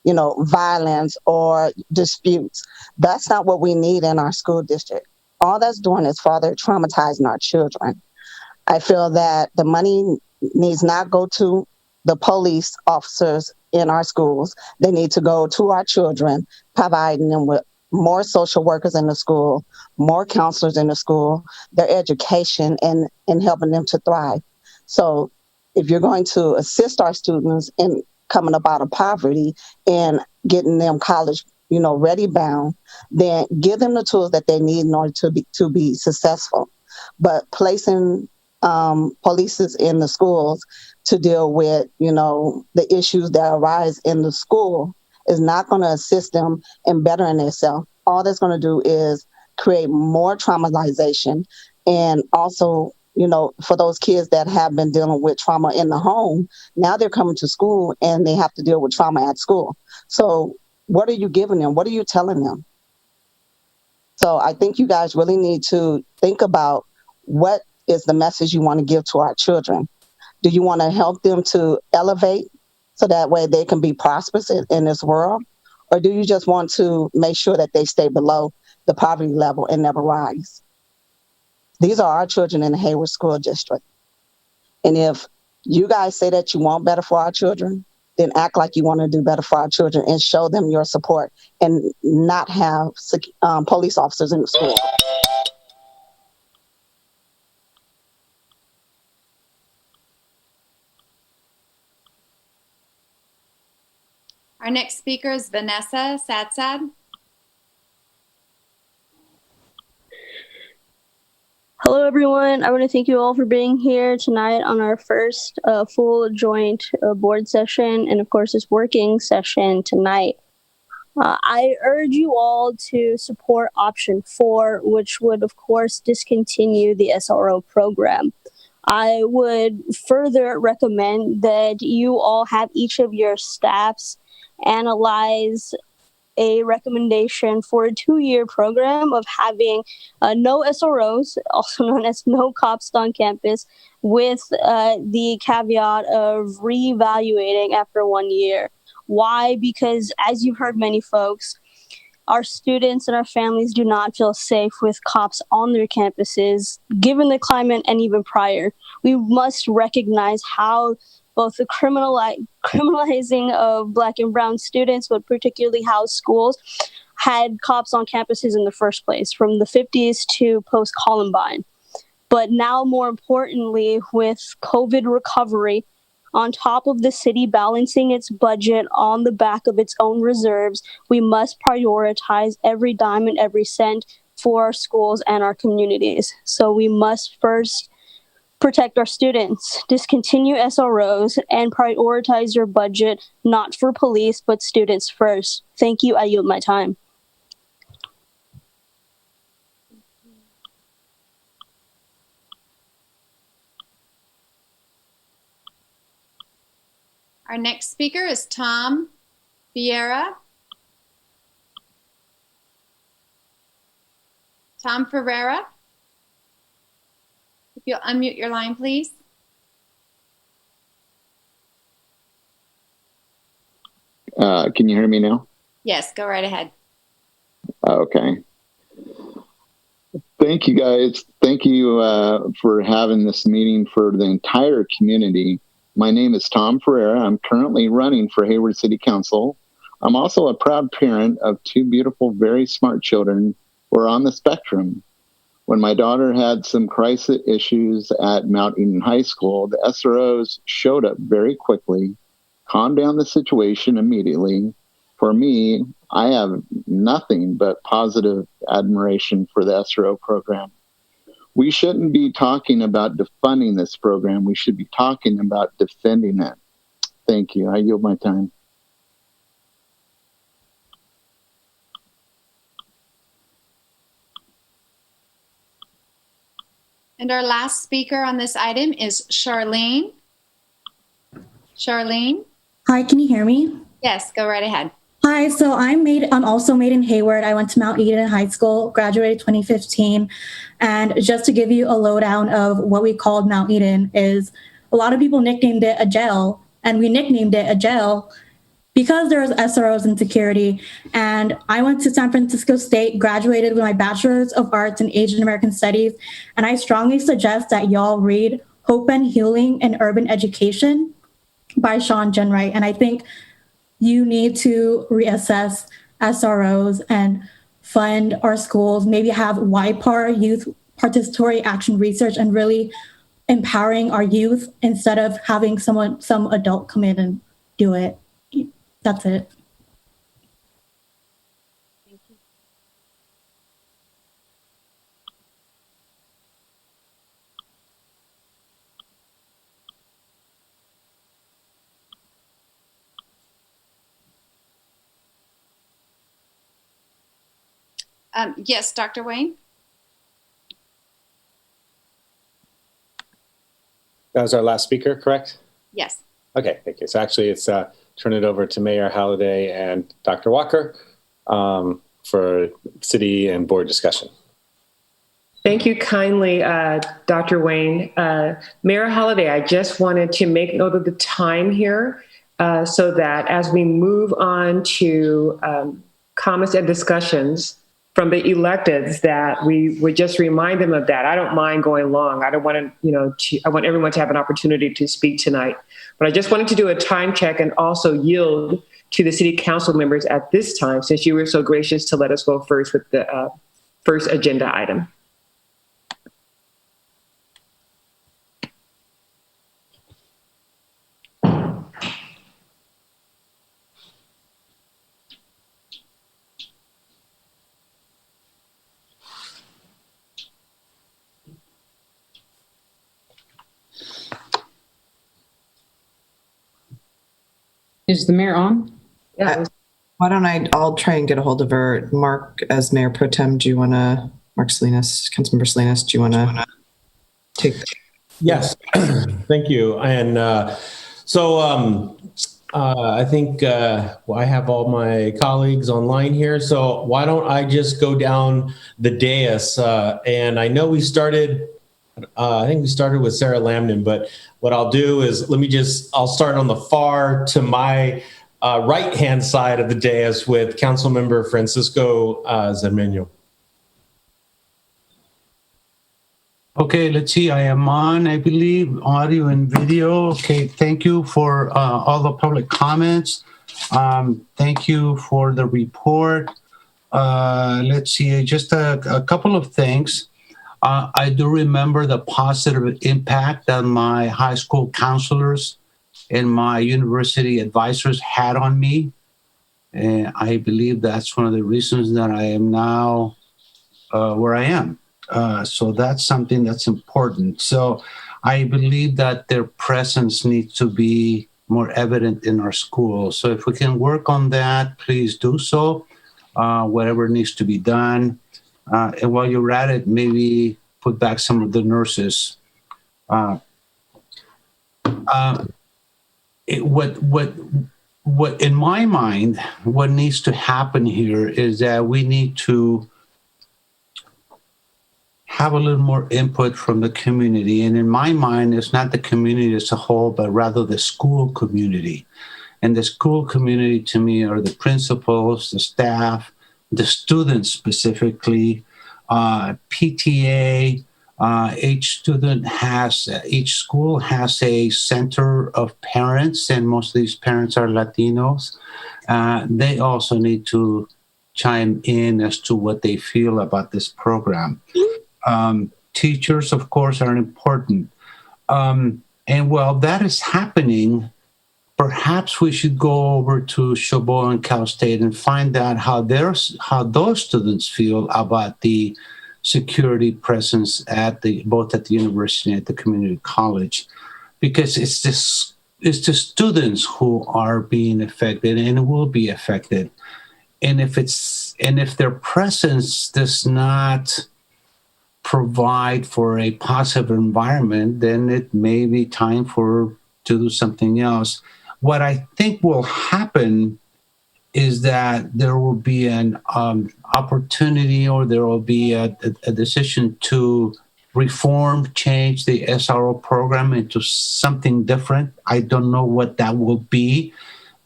you know, violence or disputes. That's not what we need in our school district. All that's doing is further traumatizing our children. I feel that the money needs not go to the police officers in our schools. They need to go to our children, providing them with more social workers in the school, more counselors in the school, their education, and helping them to thrive. So if you're going to assist our students in coming up out of poverty and getting them college, you know, ready bound, then give them the tools that they need in order to be successful. But placing police in the schools to deal with, you know, the issues that arise in the school is not going to assist them in bettering themselves. All that's going to do is create more traumatization. And also, you know, for those kids that have been dealing with trauma in the home, now they're coming to school and they have to deal with trauma at school. So what are you giving them? What are you telling them? So I think you guys really need to think about what is the message you want to give to our children. Do you want to help them to elevate so that way they can be prosperous in this world? Or do you just want to make sure that they stay below the poverty level and never rise? These are our children in the Hayward School District. And if you guys say that you want better for our children, then act like you want to do better for our children and show them your support and not have police officers in the school. Our next speaker is Vanessa Sadsad. Hello, everyone. I want to thank you all for being here tonight on our first full joint board session and, of course, this working session tonight. I urge you all to support option 4, which would, of course, discontinue the SRO program. I would further recommend that you all have each of your staffs analyze a recommendation for a 2-year program of having no SROs, also known as no cops on campus, with the caveat of reevaluating after 1 year. Why? Because as you've heard many folks, our students and our families do not feel safe with cops on their campuses, given the climate and even prior. We must recognize how both the criminalizing of Black and brown students, but particularly how schools had cops on campuses in the first place, from the 50s to post-Columbine. But now, more importantly, with COVID recovery, on top of the city balancing its budget on the back of its own reserves, we must prioritize every dime and every cent for our schools and our communities. So we must first protect our students, discontinue SROs, and prioritize your budget, not for police, but students first. Thank you. I yield my time. Our next speaker is Tom Ferreira. Tom Ferreira. If you'll unmute your line, please. Can you hear me now? Yes, go right ahead. Okay. Thank you, guys. Thank you for having this meeting for the entire community. My name is Tom Ferreira. I'm currently running for Hayward City Council. I'm also a proud parent of 2 beautiful, very smart children who are on the spectrum. When my daughter had some crisis issues at Mount Eden High School, the SROs showed up very quickly, calmed down the situation immediately. For me, I have nothing but positive admiration for the SRO program. We shouldn't be talking about defunding this program. We should be talking about defending it. Thank you. I yield my time. And our last speaker on this item is Charlene. Charlene? Hi, can you hear me? Yes, go right ahead. Hi, so I'm also made in Hayward. I went to Mount Eden High School, graduated 2015. And just to give you a lowdown of what we called Mount Eden is a lot of people nicknamed it a jail, and we nicknamed it a jail because there was SROs and security. And I went to San Francisco State, graduated with my Bachelor's of Arts in Asian American Studies. And I strongly suggest that y'all read Hope and Healing in Urban Education by Sean Jenwright. And I think you need to reassess SROs and fund our schools, maybe have YPAR, Youth Participatory Action Research, and really empowering our youth instead of having some adult come in and do it. That's it. Thank you. Yes, Dr. Wayne? That was our last speaker, correct? Yes. Okay, thank you. So actually it's turn it over to Mayor Halliday and Dr. Walker for city and board discussion. Thank you kindly, Dr. Wayne. Mayor Halliday, I just wanted to make note of the time here so that as we move on to comments and discussions from the electeds, that we would just remind them of that. I don't mind going long. I don't want to, I want everyone to have an opportunity to speak tonight. But I just wanted to do a time check and also yield to the city council members at this time, since you were so gracious to let us go first with the first agenda item. Is the mayor on? Yeah. Why don't I'll try and get a hold of her. Mark, as Mayor Pro Tem, do you want to, Mark Salinas, Councilmember Salinas, do you want to take? Yes, thank you. And so I think I have all my colleagues online here, so why don't I just go down the dais? And I know we started, I think we started with Sarah Lamden, but what I'll do is I'll start on the far to my right-hand side of the dais with Councilmember Francisco Zermeño. Okay, let's see. I am on, I believe, audio and video. Okay, thank you for all the public comments. Thank you for the report. Let's see, just a couple of things. I do remember the positive impact that my high school counselors and my university advisors had on me. And I believe that's one of the reasons that I am now where I am. So that's something that's important. So I believe that their presence needs to be more evident in our schools. So if we can work on that, please do so. Whatever needs to be done. And while you're at it, maybe put back some of the nurses. What in my mind, what needs to happen here is that we need to have a little more input from the community. And in my mind, it's not the community as a whole, but rather the school community. And the school community to me are the principals, the staff, the students specifically, PTA. Each school has a center of parents, and most of these parents are Latinos. They also need to chime in as to what they feel about this program. Teachers, of course, are important. And while that is happening, perhaps we should go over to Chabot and Cal State and find out how those students feel about the security presence both at the university and at the community college, because it's the students who are being affected and will be affected. And if their presence does not provide for a positive environment, then it may be time to do something else. What I think will happen is that there will be an opportunity, or there will be a decision to change the SRO program into something different. I don't know what that will be,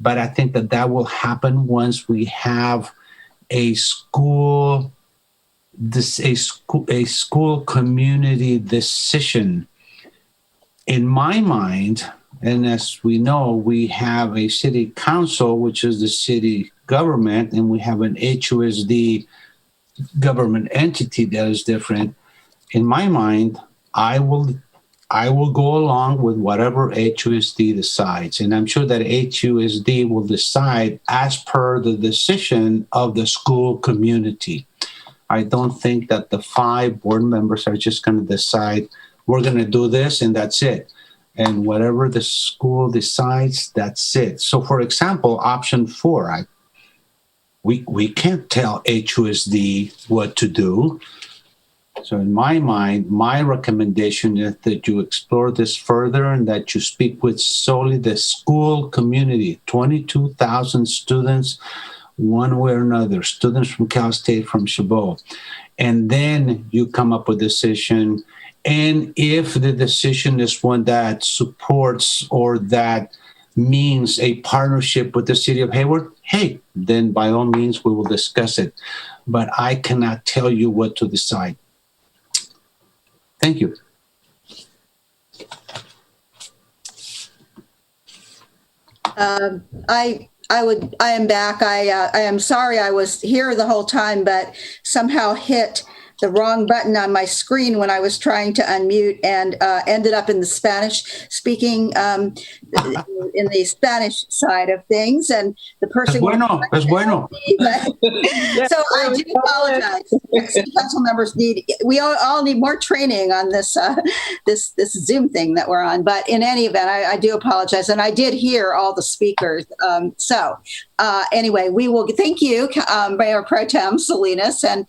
but I think that will happen once we have a school community decision. In my mind, and as we know, we have a city council, which is the city government, and we have an HUSD government entity that is different. In my mind, I will go along with whatever HUSD decides, and I'm sure that HUSD will decide as per the decision of the school community. I don't think that the 5 board members are just going to decide we're going to do this and that's it. And whatever the school decides, that's it. So, for example, option 4, we can't tell HUSD what to do. So in my mind, my recommendation is that you explore this further and that you speak with solely the school community, 22,000 students, one way or another, students from Cal State, from Chabot. And then you come up with a decision. And if the decision is one that supports or that means a partnership with the city of Hayward, hey, then by all means, we will discuss it. But I cannot tell you what to decide. Thank you. I am back. I am sorry I was here the whole time, but somehow hit the wrong button on my screen when I was trying to unmute, and ended up in the Spanish speaking, in the Spanish side of things. And the person. Es bueno. So I do apologize. Council members we all need more training on this this Zoom thing that we're on. But in any event, I do apologize, and I did hear all the speakers. Anyway, we will thank you, Mayor Pro Tem Salinas, and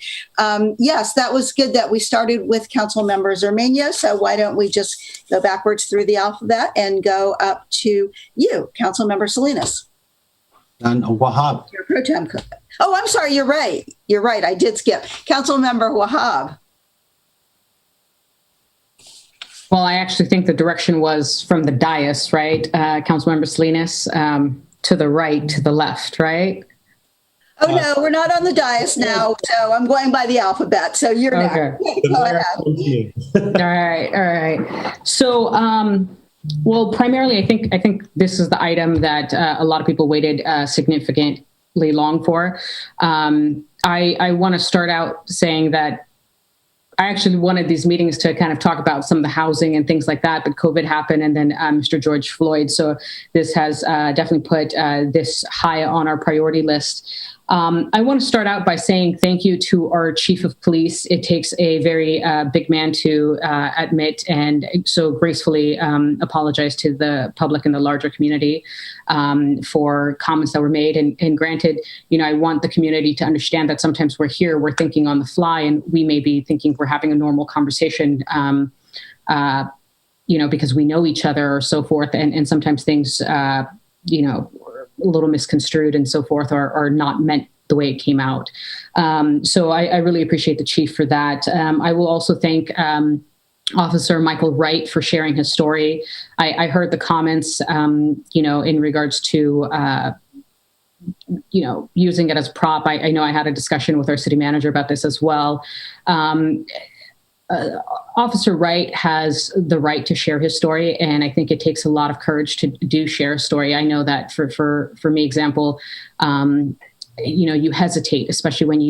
yes, that that was good that we started with Council Member Zermania. So why don't we just go backwards through the alphabet and go up to you, Council Member Salinas. And Wahab. Your pro tem. Oh, I'm sorry. You're right. You're right. I did skip. Council Member Wahab. Well, I actually think the direction was from the dais, right? Councilmember Salinas, to the right, to the left, right? Oh, no, we're not on the dais now. So I'm going by the alphabet. So you're Okay. next. Go ahead. All right. So, well, primarily, I think this is the item that a lot of people waited significantly long for. I want to start out saying that I actually wanted these meetings to kind of talk about some of the housing and things like that, but COVID happened and then Mr. George Floyd. So this has definitely put this high on our priority list. I want to start out by saying thank you to our chief of police. It takes a very big man to admit and so gracefully apologize to the public and the larger community for comments that were made. And granted, you know, I want the community to understand that sometimes we're here, we're thinking on the fly, and we may be thinking we're having a normal conversation, you know, because we know each other or so forth. And sometimes things, you know, a little misconstrued and so forth, or not meant the way it came out. So I really appreciate the chief for that. I will also thank Officer Michael Wright for sharing his story. I heard the comments, you know, in regards to, you know, using it as prop. I know I had a discussion with our city manager about this as well. Officer Wright has the right to share his story, and I think it takes a lot of courage to do share a story. I know that for me, example, you know, you hesitate, especially when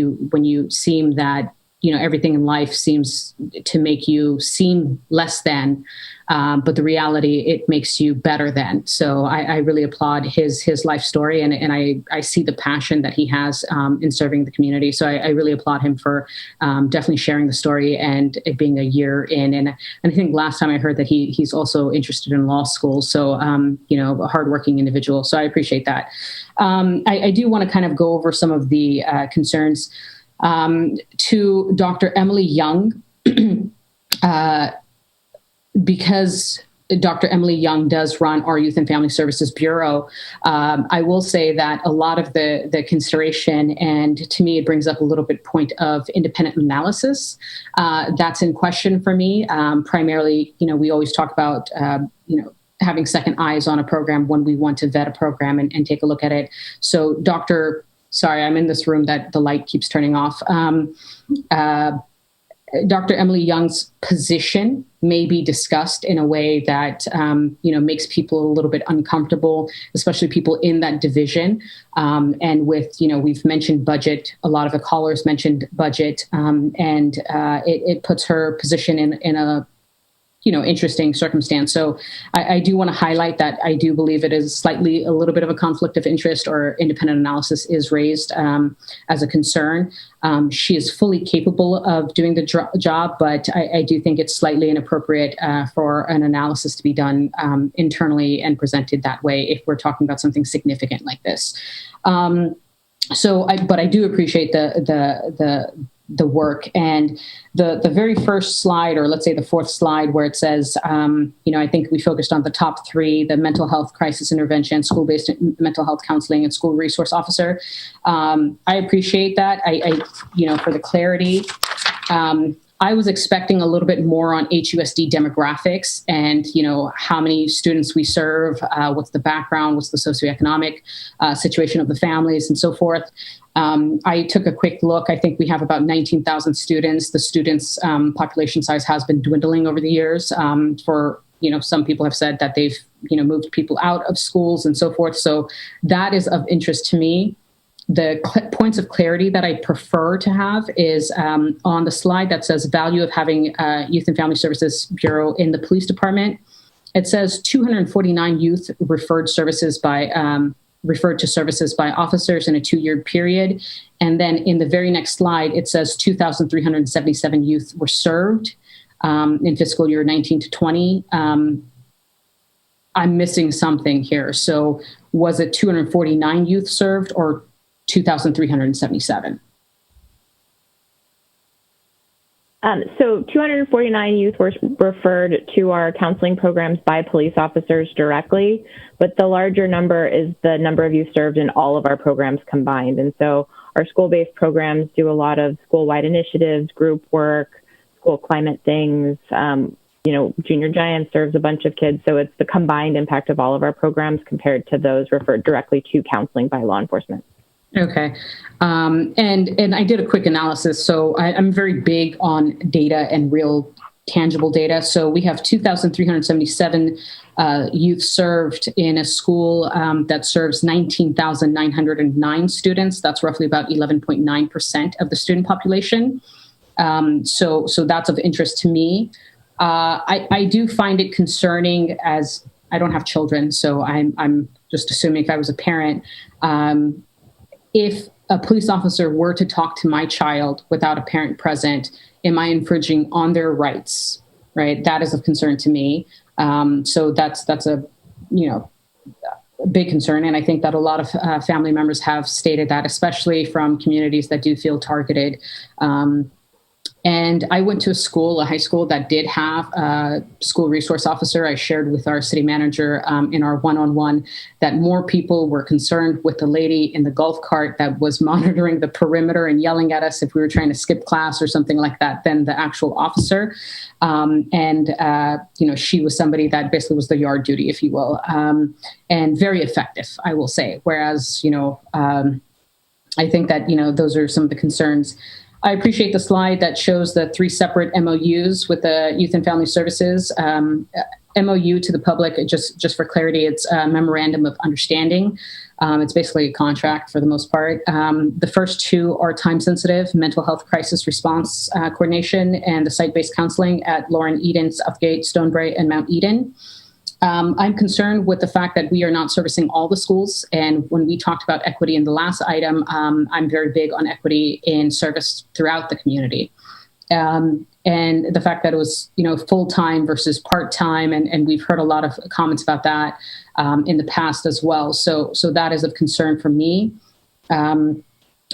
you seem that, you know, everything in life seems to make you seem less than, but the reality, it makes you better than. So I really applaud his life story, and I see the passion that he has in serving the community. So I really applaud him for definitely sharing the story and it being a year in. And I think last time I heard that he's also interested in law school. So, you know, a hardworking individual. So I appreciate that. I do want to kind of go over some of the concerns. To Dr. Emily Young, because Dr. Emily Young does run our Youth and Family Services Bureau, I will say that a lot of the consideration, and to me, it brings up a little bit point of independent analysis. That's in question for me. Primarily, you know, we always talk about, you know, having second eyes on a program when we want to vet a program and take a look at it. So sorry, I'm in this room that the light keeps turning off. Dr. Emily Young's position may be discussed in a way that, you know, makes people a little bit uncomfortable, especially people in that division. And with, you know, we've mentioned budget, a lot of the callers mentioned budget, and it puts her position in a, you know, interesting circumstance. So I do want to highlight that I do believe it is slightly a little bit of a conflict of interest, or independent analysis is raised as a concern. She is fully capable of doing the job, but I do think it's slightly inappropriate for an analysis to be done internally and presented that way if we're talking about something significant like this. But I do appreciate the work, and the very first slide, or let's say the fourth slide, where it says, you know, I think we focused on the top three: the mental health crisis intervention, school-based mental health counseling, and school resource officer. I appreciate that. I you know, for the clarity, I was expecting a little bit more on HUSD demographics and, you know, how many students we serve, what's the background, what's the socioeconomic situation of the families, and so forth. I took a quick look. I think we have about 19,000 students. The students' population size has been dwindling over the years. For, you know, some people have said that they've, you know, moved people out of schools and so forth. So that is of interest to me. The points of clarity that I prefer to have is on the slide that says value of having Youth and Family Services Bureau in the police department. It says 249 youth referred to services by officers in a 2-year period. And then in the very next slide, it says 2,377 youth were served in fiscal year 19 to 20. I'm missing something here. So was it 249 youth served or 2,377? So 249 youth were referred to our counseling programs by police officers directly, but the larger number is the number of youth served in all of our programs combined. And so our school-based programs do a lot of school-wide initiatives, group work, school climate things. Junior Giant serves a bunch of kids. So it's the combined impact of all of our programs compared to those referred directly to counseling by law enforcement. Okay. And I did a quick analysis. So I'm very big on data and real tangible data. So we have 2,377 youth served in a school that serves 19,909 students. That's roughly about 11.9% of the student population. So that's of interest to me. I do find it concerning, as I don't have children, so I'm just assuming if I was a parent, if a police officer were to talk to my child without a parent present, am I infringing on their rights? Right, that is of concern to me. So that's a big concern, and I think that a lot of family members have stated that, especially from communities that do feel targeted. And I went to a high school that did have a school resource officer. I shared with our city manager in our one-on-one that more people were concerned with the lady in the golf cart that was monitoring the perimeter and yelling at us if we were trying to skip class or something like that than the actual officer. She was somebody that basically was the yard duty, if you will, and very effective, I will say. Whereas, I think that, those are some of the concerns. I appreciate the slide that shows the 3 separate MOUs with the Youth and Family Services. MOU to the public, just for clarity, it's a memorandum of understanding. It's basically a contract for the most part. The first 2 are time-sensitive, mental health crisis response coordination, and the site-based counseling at Lauren Eden, Southgate, Stonebray, and Mount Eden. I'm concerned with the fact that we are not servicing all the schools. And when we talked about equity in the last item, I'm very big on equity in service throughout the community. And the fact that it was, full-time versus part-time, and we've heard a lot of comments about that in the past as well. So that is of concern for me.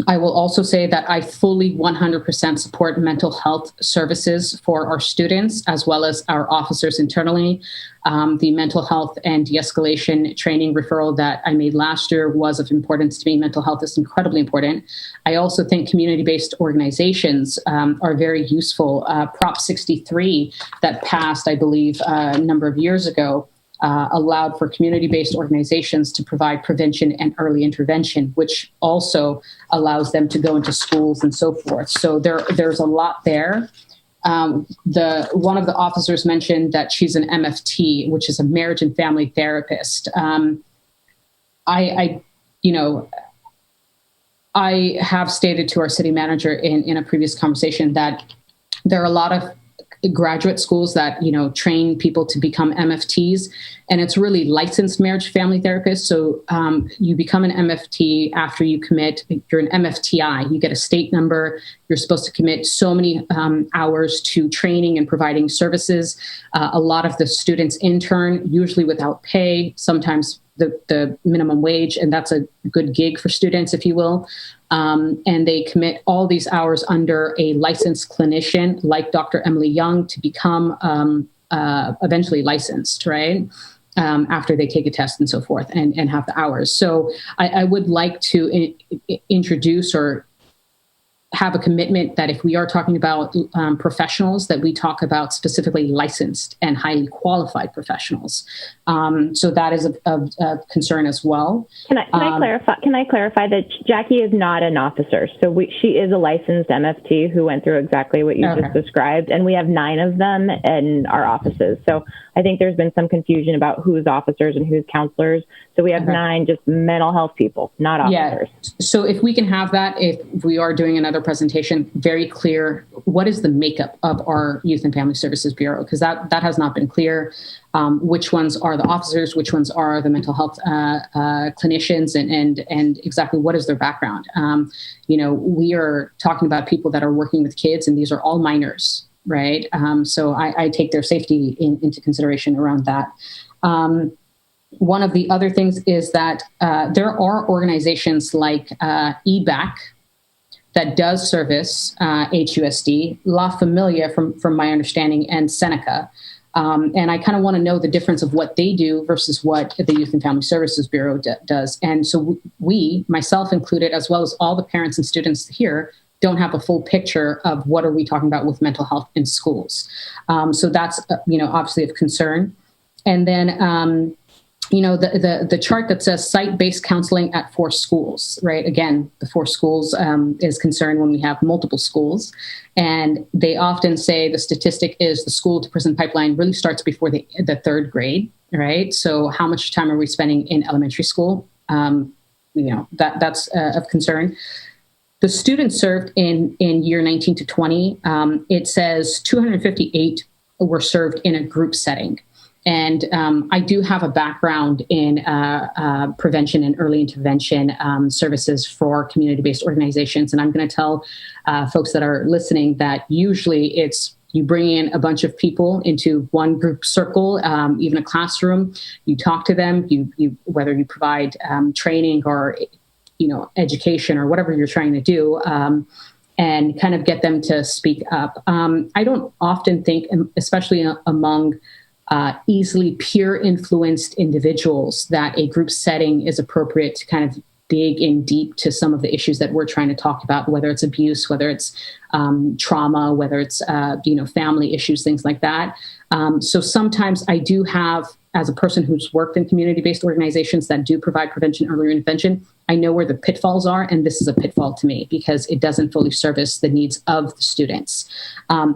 I will also say that I fully 100% support mental health services for our students as well as our officers internally. The mental health and de-escalation training referral that I made last year was of importance to me. Mental health is incredibly important. I also think community-based organizations are very useful. Prop 63 that passed, I believe, a number of years ago allowed for community-based organizations to provide prevention and early intervention, which also allows them to go into schools and so forth. So there's a lot there. One of the officers mentioned that she's an MFT, which is a marriage and family therapist. I have stated to our city manager in a previous conversation that there are a lot of graduate schools that, train people to become MFTs, and it's really licensed marriage family therapists. So you become an MFT after you commit, you're an MFTI, you get a state number, you're supposed to commit so many hours to training and providing services. A lot of the students intern, usually without pay, sometimes the minimum wage, and that's a good gig for students, if you will. And they commit all these hours under a licensed clinician like Dr. Emily Young to become eventually licensed, right? After they take a test and so forth and have the hours. So I would like to introduce or have a commitment that if we are talking about professionals, that we talk about specifically licensed and highly qualified professionals. So that is of concern as well. Can I clarify? Can I clarify that Jackie is not an officer? So she is a licensed MFT who went through exactly what you just described, and we have 9 of them in our offices. So I think there's been some confusion about who's officers and who's counselors. So we have 9 just mental health people, not officers. Yeah. So if we can have that, if we are doing another presentation, very clear, what is the makeup of our Youth and Family Services Bureau? Because that has not been clear. Which ones are the officers, which ones are the mental health clinicians, and exactly what is their background? We are talking about people that are working with kids, and these are all minors, right? So I take their safety into consideration around that. One of the other things is that there are organizations like EBAC that does service HUSD, La Familia, from my understanding, and Seneca. And I kind of want to know the difference of what they do versus what the Youth and Family Services Bureau does. And so we, myself included, as well as all the parents and students here, don't have a full picture of what are we talking about with mental health in schools. So that's, obviously of concern. And then, the chart that says site-based counseling at 4 schools, right? Again, the 4 schools is concerned when we have multiple schools. And they often say the statistic is the school to prison pipeline really starts before the 3rd grade, right? So how much time are we spending in elementary school? That's of concern. The students served in year 19 to 20, it says 258 were served in a group setting. And I do have a background in prevention and early intervention services for community-based organizations. And I'm going to tell folks that are listening that usually it's you bring in a bunch of people into one group circle, even a classroom. You talk to them. You whether you provide training or education or whatever you're trying to do, and kind of get them to speak up. I don't often think, especially among easily peer-influenced individuals, that a group setting is appropriate to kind of dig in deep to some of the issues that we're trying to talk about, whether it's abuse, whether it's trauma, whether it's family issues, things like that. So sometimes I do have, as a person who's worked in community-based organizations that do provide prevention, early intervention, I know where the pitfalls are, and this is a pitfall to me because it doesn't fully service the needs of the students.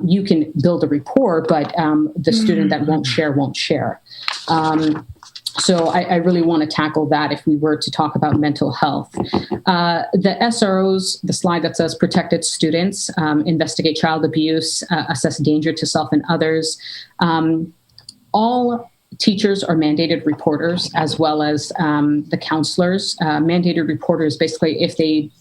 You can build a rapport, but the student that won't share. So I really want to tackle that if we were to talk about mental health. The SROs, the slide that says protected students, investigate child abuse, assess danger to self and others. All teachers are mandated reporters, as well as the counselors. Mandated reporters, basically, if they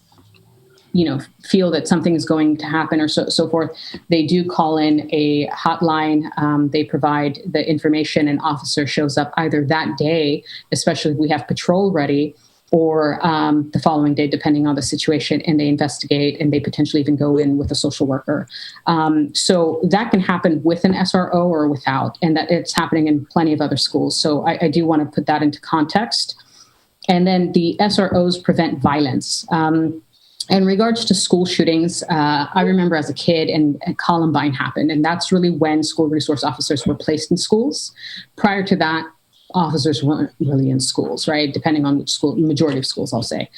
feel that something is going to happen or so forth, they do call in a hotline. They provide the information, and officer shows up either that day, especially if we have patrol ready, or the following day, depending on the situation, and they investigate, and they potentially even go in with a social worker. So that can happen with an SRO or without, and that it's happening in plenty of other schools. So I do want to put that into context. And then the SROs prevent violence. In regards to school shootings, I remember as a kid and Columbine happened, and that's really when school resource officers were placed in schools. Prior to that, officers weren't really in schools, right? Depending on which school, majority of schools, I'll say.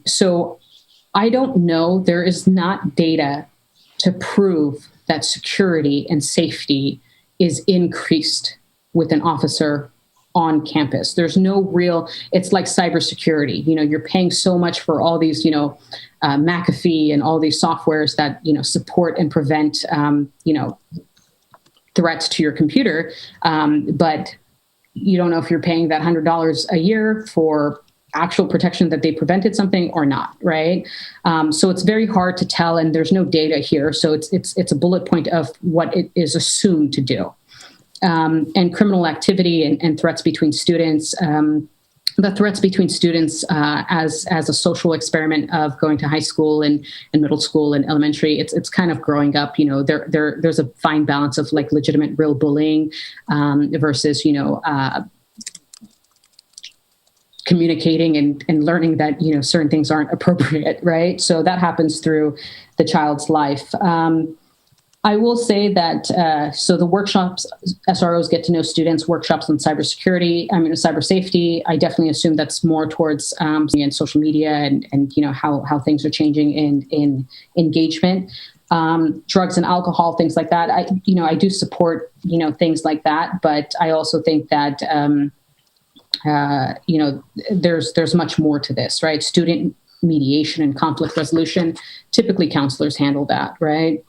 So I don't know, there is not data to prove that security and safety is increased with an officer on campus. There's no real, it's like cybersecurity. You're paying so much for all these, McAfee and all these softwares that, support and prevent, threats to your computer. But you don't know if you're paying that $100 a year for actual protection that they prevented something or not, right? So it's very hard to tell, and there's no data here. So it's a bullet point of what it is assumed to do. And criminal activity and threats between students. The threats between students as a social experiment of going to high school and middle school and elementary, it's kind of growing up. There's a fine balance of like legitimate real bullying versus communicating and learning that certain things aren't appropriate, right? So that happens through the child's life. I will say that, so the workshops, SROs get to know students, workshops on cyber safety. I definitely assume that's more towards in social media and how things are changing in engagement. Drugs and alcohol, things like that. I do support, things like that, but I also think that, there's much more to this, right? Student mediation and conflict resolution, typically counselors handle that, right?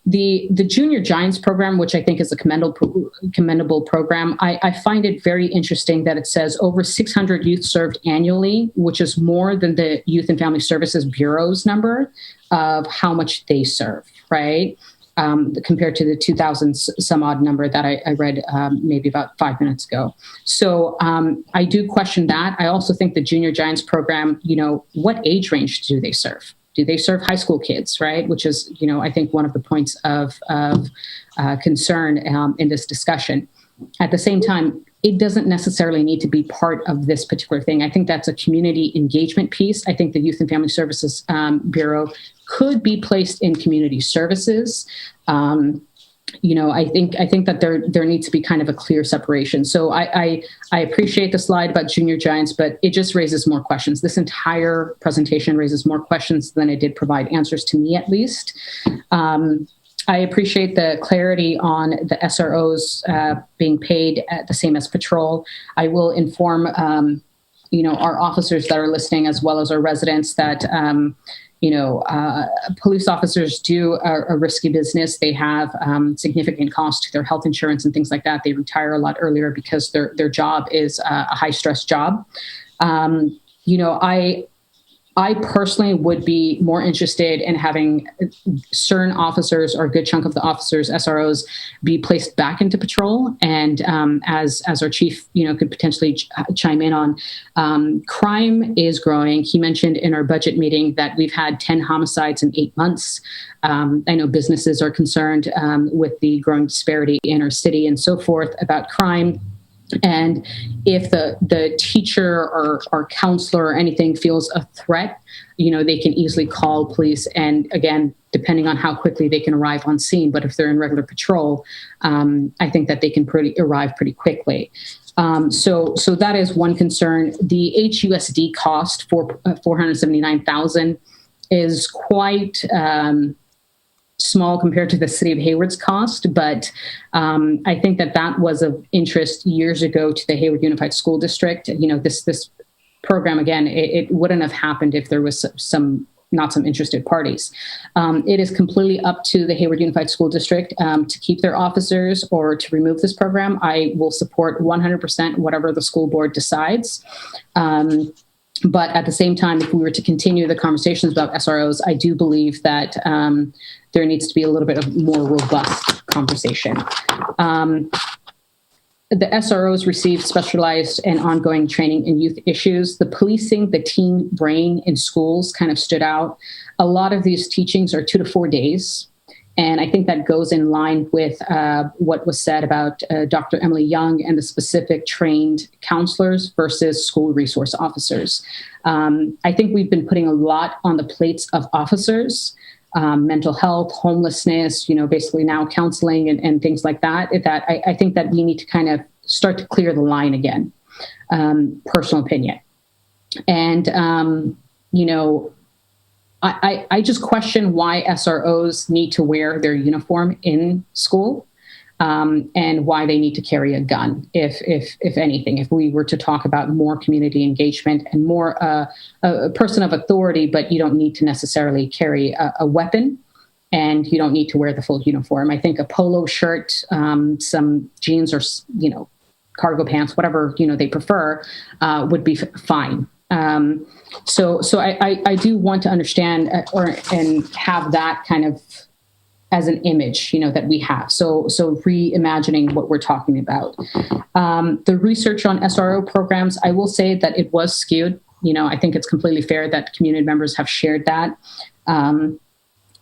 The Junior Giants program, which I think is a commendable program, I find it very interesting that it says over 600 youth served annually, which is more than the Youth and Family Services Bureau's number of how much they serve, right? Compared to the 2,000 some odd number that I read maybe about 5 minutes ago. So I do question that. I also think the Junior Giants program, what age range do they serve? Do they serve high school kids, right? Which is, I think one of the points of concern in this discussion. At the same time, it doesn't necessarily need to be part of this particular thing. I think that's a community engagement piece. I think the Youth and Family Services Bureau could be placed in community services. I think that there needs to be kind of a clear separation. So I appreciate the slide about junior giants, but it just raises more questions. This entire presentation raises more questions than it did provide answers to me, at least. I appreciate the clarity on the SROs being paid at the same as patrol. I will inform, our officers that are listening, as well as our residents, that police officers do a risky business. They have significant costs to their health insurance and things like that. They retire a lot earlier because their job is a high stress job. I personally would be more interested in having certain officers, or a good chunk of the officers, SROs, be placed back into patrol. And as our chief, could potentially chime in on, crime is growing. He mentioned in our budget meeting that we've had 10 homicides in 8 months. I know businesses are concerned with the growing disparity in our city and so forth about crime. And if the teacher or counselor or anything feels a threat, they can easily call police. And again, depending on how quickly they can arrive on scene, but if they're in regular patrol, I think that they can arrive pretty quickly. So that is one concern. The HUSD cost for $479,000 is quite small compared to the city of Hayward's cost, but I think that was of interest years ago to the Hayward Unified School District. This program, again, it wouldn't have happened if there was not some interested parties. It is completely up to the Hayward Unified School District to keep their officers or to remove this program. I will support 100% whatever the school board decides. But at the same time, if we were to continue the conversations about SROs, I do believe that there needs to be a little bit of more robust conversation. The SROs receive specialized and ongoing training in youth issues. The policing, the teen brain in schools kind of stood out. A lot of these teachings are 2 to 4 days. And I think that goes in line with what was said about Dr. Emily Young and the specific trained counselors versus school resource officers. I think we've been putting a lot on the plates of officers, mental health, homelessness, basically now counseling and things like that. I think that we need to kind of start to clear the line again, personal opinion. And, I just question why SROs need to wear their uniform in school, and why they need to carry a gun, if anything. If we were to talk about more community engagement and more a person of authority, but you don't need to necessarily carry a weapon, and you don't need to wear the full uniform. I think a polo shirt, some jeans, or cargo pants, whatever they prefer, would be fine. So I do want to understand and have that kind of as an image, that we have. So reimagining what we're talking about. The research on SRO programs, I will say that it was skewed. I think it's completely fair that community members have shared that. The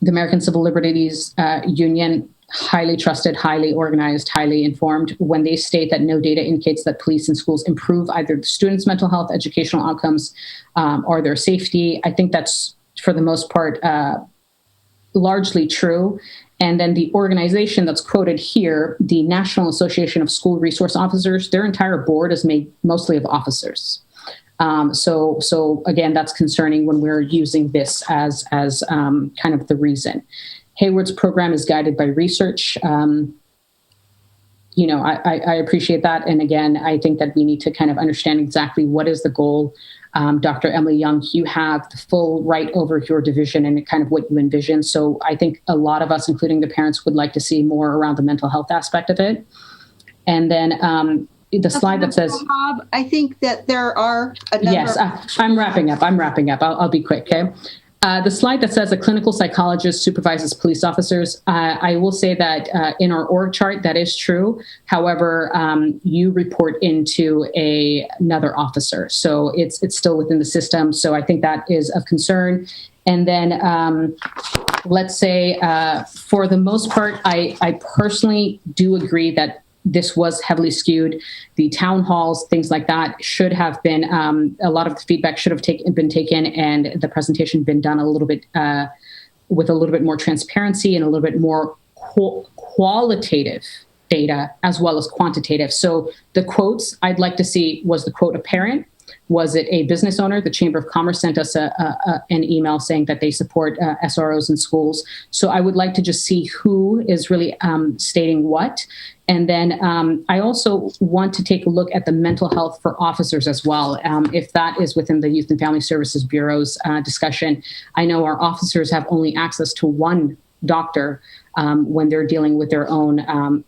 American Civil Liberties Union, highly trusted, highly organized, highly informed, when they state that no data indicates that police in schools improve either the students' mental health, educational outcomes, or their safety. I think that's, for the most part, largely true. And then the organization that's quoted here, the National Association of School Resource Officers, their entire board is made mostly of officers. So again, that's concerning when we're using this as kind of the reason. Hayward's program is guided by research. I appreciate that. And again, I think that we need to kind of understand exactly what is the goal. Dr. Emily Young, you have the full right over your division and kind of what you envision. So I think a lot of us, including the parents, would like to see more around the mental health aspect of it. And then the slide that says, Bob, I think that there are a number. Yes, I'm wrapping up. I'll be quick. Okay. The slide that says a clinical psychologist supervises police officers, I will say that in our org chart, that is true. However, you report into another officer. So it's still within the system. So I think that is of concern. And then let's say for the most part, I personally do agree that this was heavily skewed. The town halls, things like that, should have been, a lot of the feedback should have been taken, and the presentation been done a little bit with a little bit more transparency and a little bit more qualitative data as well as quantitative. So the quotes I'd like to see, was the quote a parent? Was it a business owner? The Chamber of Commerce sent us an email saying that they support SROs in schools. So I would like to just see who is really stating what. And then I also want to take a look at the mental health for officers as well. If that is within the Youth and Family Services Bureau's discussion. I know our officers have only access to one doctor when they're dealing with their own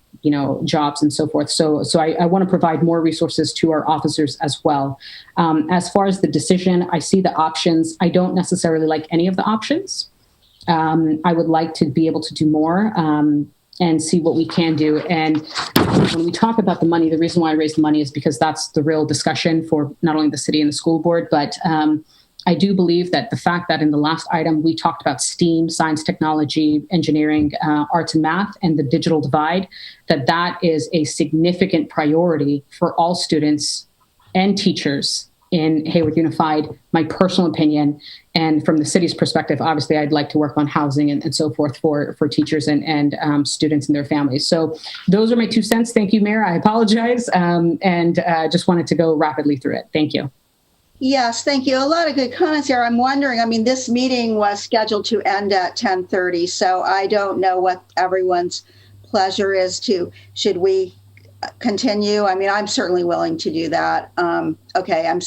jobs and so forth. So I want to provide more resources to our officers as well. As far as the decision, I see the options. I don't necessarily like any of the options. I would like to be able to do more and see what we can do. And when we talk about the money, the reason why I raise the money is because that's the real discussion for not only the city and the school board, but I do believe that the fact that in the last item, we talked about STEAM, science, technology, engineering, arts and math, and the digital divide, that is a significant priority for all students and teachers in Hayward Unified, my personal opinion. And from the city's perspective, obviously, I'd like to work on housing and so forth for teachers and students and their families. So those are my 2 cents. Thank you, Mayor. I apologize. And just wanted to go rapidly through it. Thank you. Yes, thank you. A lot of good comments here. I'm wondering, this meeting was scheduled to end at 10:30, so I don't know what everyone's pleasure is should we continue? I'm certainly willing to do that. Okay, I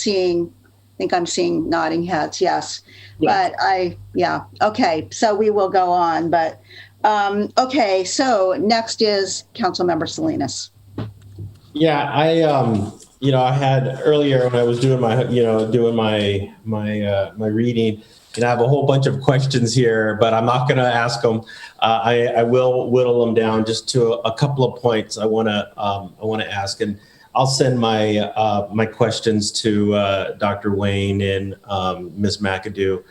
think I'm seeing nodding heads, yes. But okay, so we will go on. But okay, so next is Councilmember Salinas. Yeah, I had earlier when I was doing my my reading, and I have a whole bunch of questions here, but I'm not going to ask them. I will whittle them down just to a couple of points I want to ask, and I'll send my questions to Dr. Wayne and Ms. McAdoo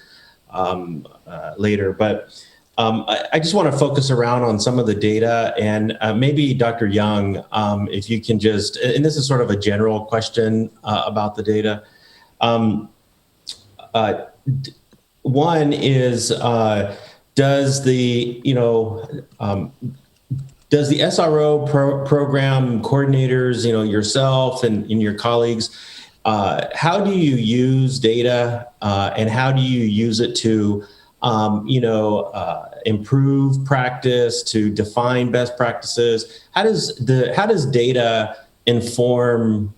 later, but. I just want to focus around on some of the data, and maybe Dr. Young, if you can just, and this is sort of a general question about the data. One is, does the SRO program coordinators, yourself and your colleagues, how do you use data and how do you use it to improve practice, to define best practices? How does data inform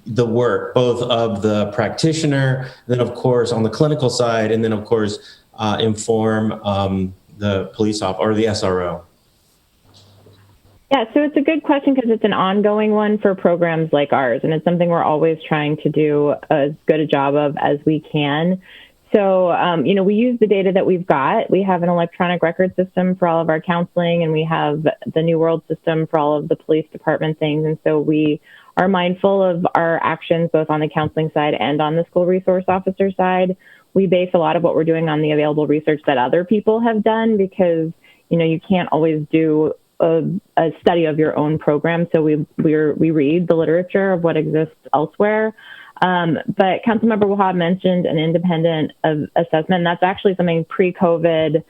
the work, both of the practitioner, then of course on the clinical side, and then of course inform the police officer or the SRO? Yeah, so it's a good question because it's an ongoing one for programs like ours, and it's something we're always trying to do as good a job of as we can. So, we use the data that we've got. We have an electronic record system for all of our counseling, and we have the New World system for all of the police department things. And so we are mindful of our actions, both on the counseling side and on the school resource officer side. We base a lot of what we're doing on the available research that other people have done because, you can't always do a study of your own program. So we read the literature of what exists elsewhere. But Councilmember Wahab mentioned an independent assessment. That's actually something pre-COVID,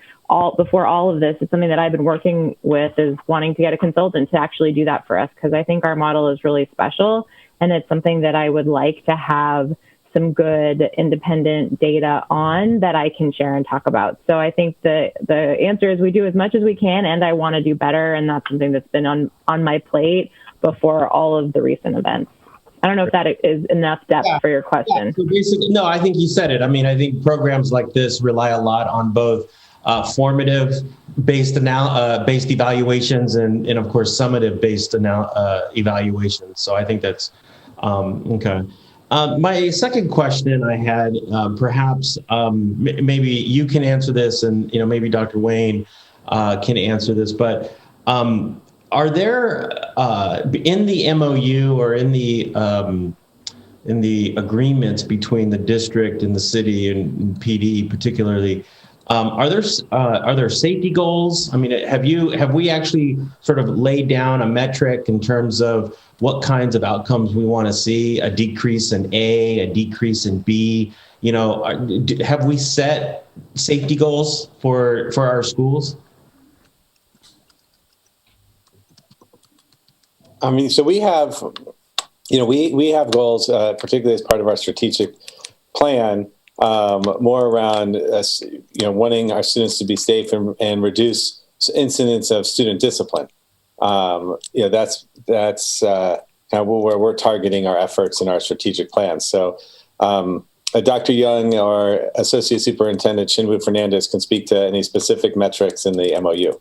before all of this, it's something that I've been working with, is wanting to get a consultant to actually do that for us, because I think our model is really special, and it's something that I would like to have some good independent data on that I can share and talk about. So I think the answer is we do as much as we can, and I want to do better, and that's something that's been on my plate before all of the recent events. I don't know if that is enough depth for your question. So basically, no, I think you said it. I think programs like this rely a lot on both formative based evaluations and of course summative based evaluations. So I think that's okay. My second question I had, perhaps maybe you can answer this, and maybe Dr. Wayne can answer this. But are there in the MOU or in the agreements between the district and the city and PD particularly, are there safety goals? I mean, have we actually sort of laid down a metric in terms of what kinds of outcomes we want to see? A decrease in A decrease in B. Have we set safety goals for our schools? I mean, so we have, we have goals, particularly as part of our strategic plan, more around us, wanting our students to be safe and reduce incidents of student discipline. That's kind of where we're targeting our efforts in our strategic plan. So, Dr. Young or Associate Superintendent Chinwu Fernandez can speak to any specific metrics in the MOU.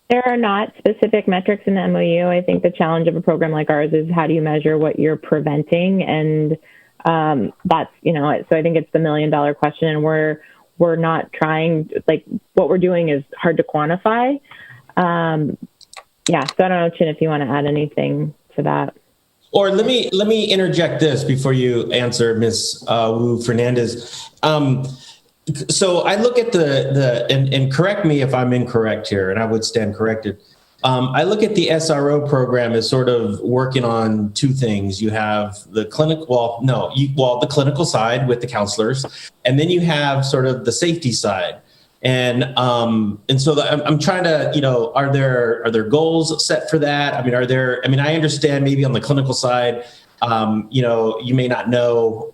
There are not specific metrics in the MOU. I think the challenge of a program like ours is how do you measure what you're preventing? And that's, so I think it's the $1 million question. And we're not trying, what we're doing is hard to quantify. So I don't know, Chin, if you want to add anything to that. Or let me interject this before you answer, Ms. Wu Fernandez. So I look at and correct me if I'm incorrect here, and I would stand corrected. I look at the SRO program as sort of working on two things. You have the the clinical side with the counselors, and then you have sort of the safety side. And so I'm trying to, are there goals set for that? I mean, I understand maybe on the clinical side, you may not know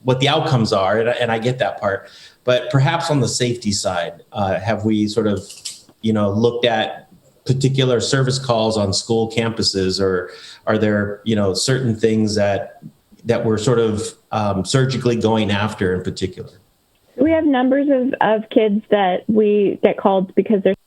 what the outcomes are, and I get that part. But perhaps on the safety side, have we sort of, looked at particular service calls on school campuses, or are there, certain things that we're sort of surgically going after in particular? We have numbers of kids that we get called because there's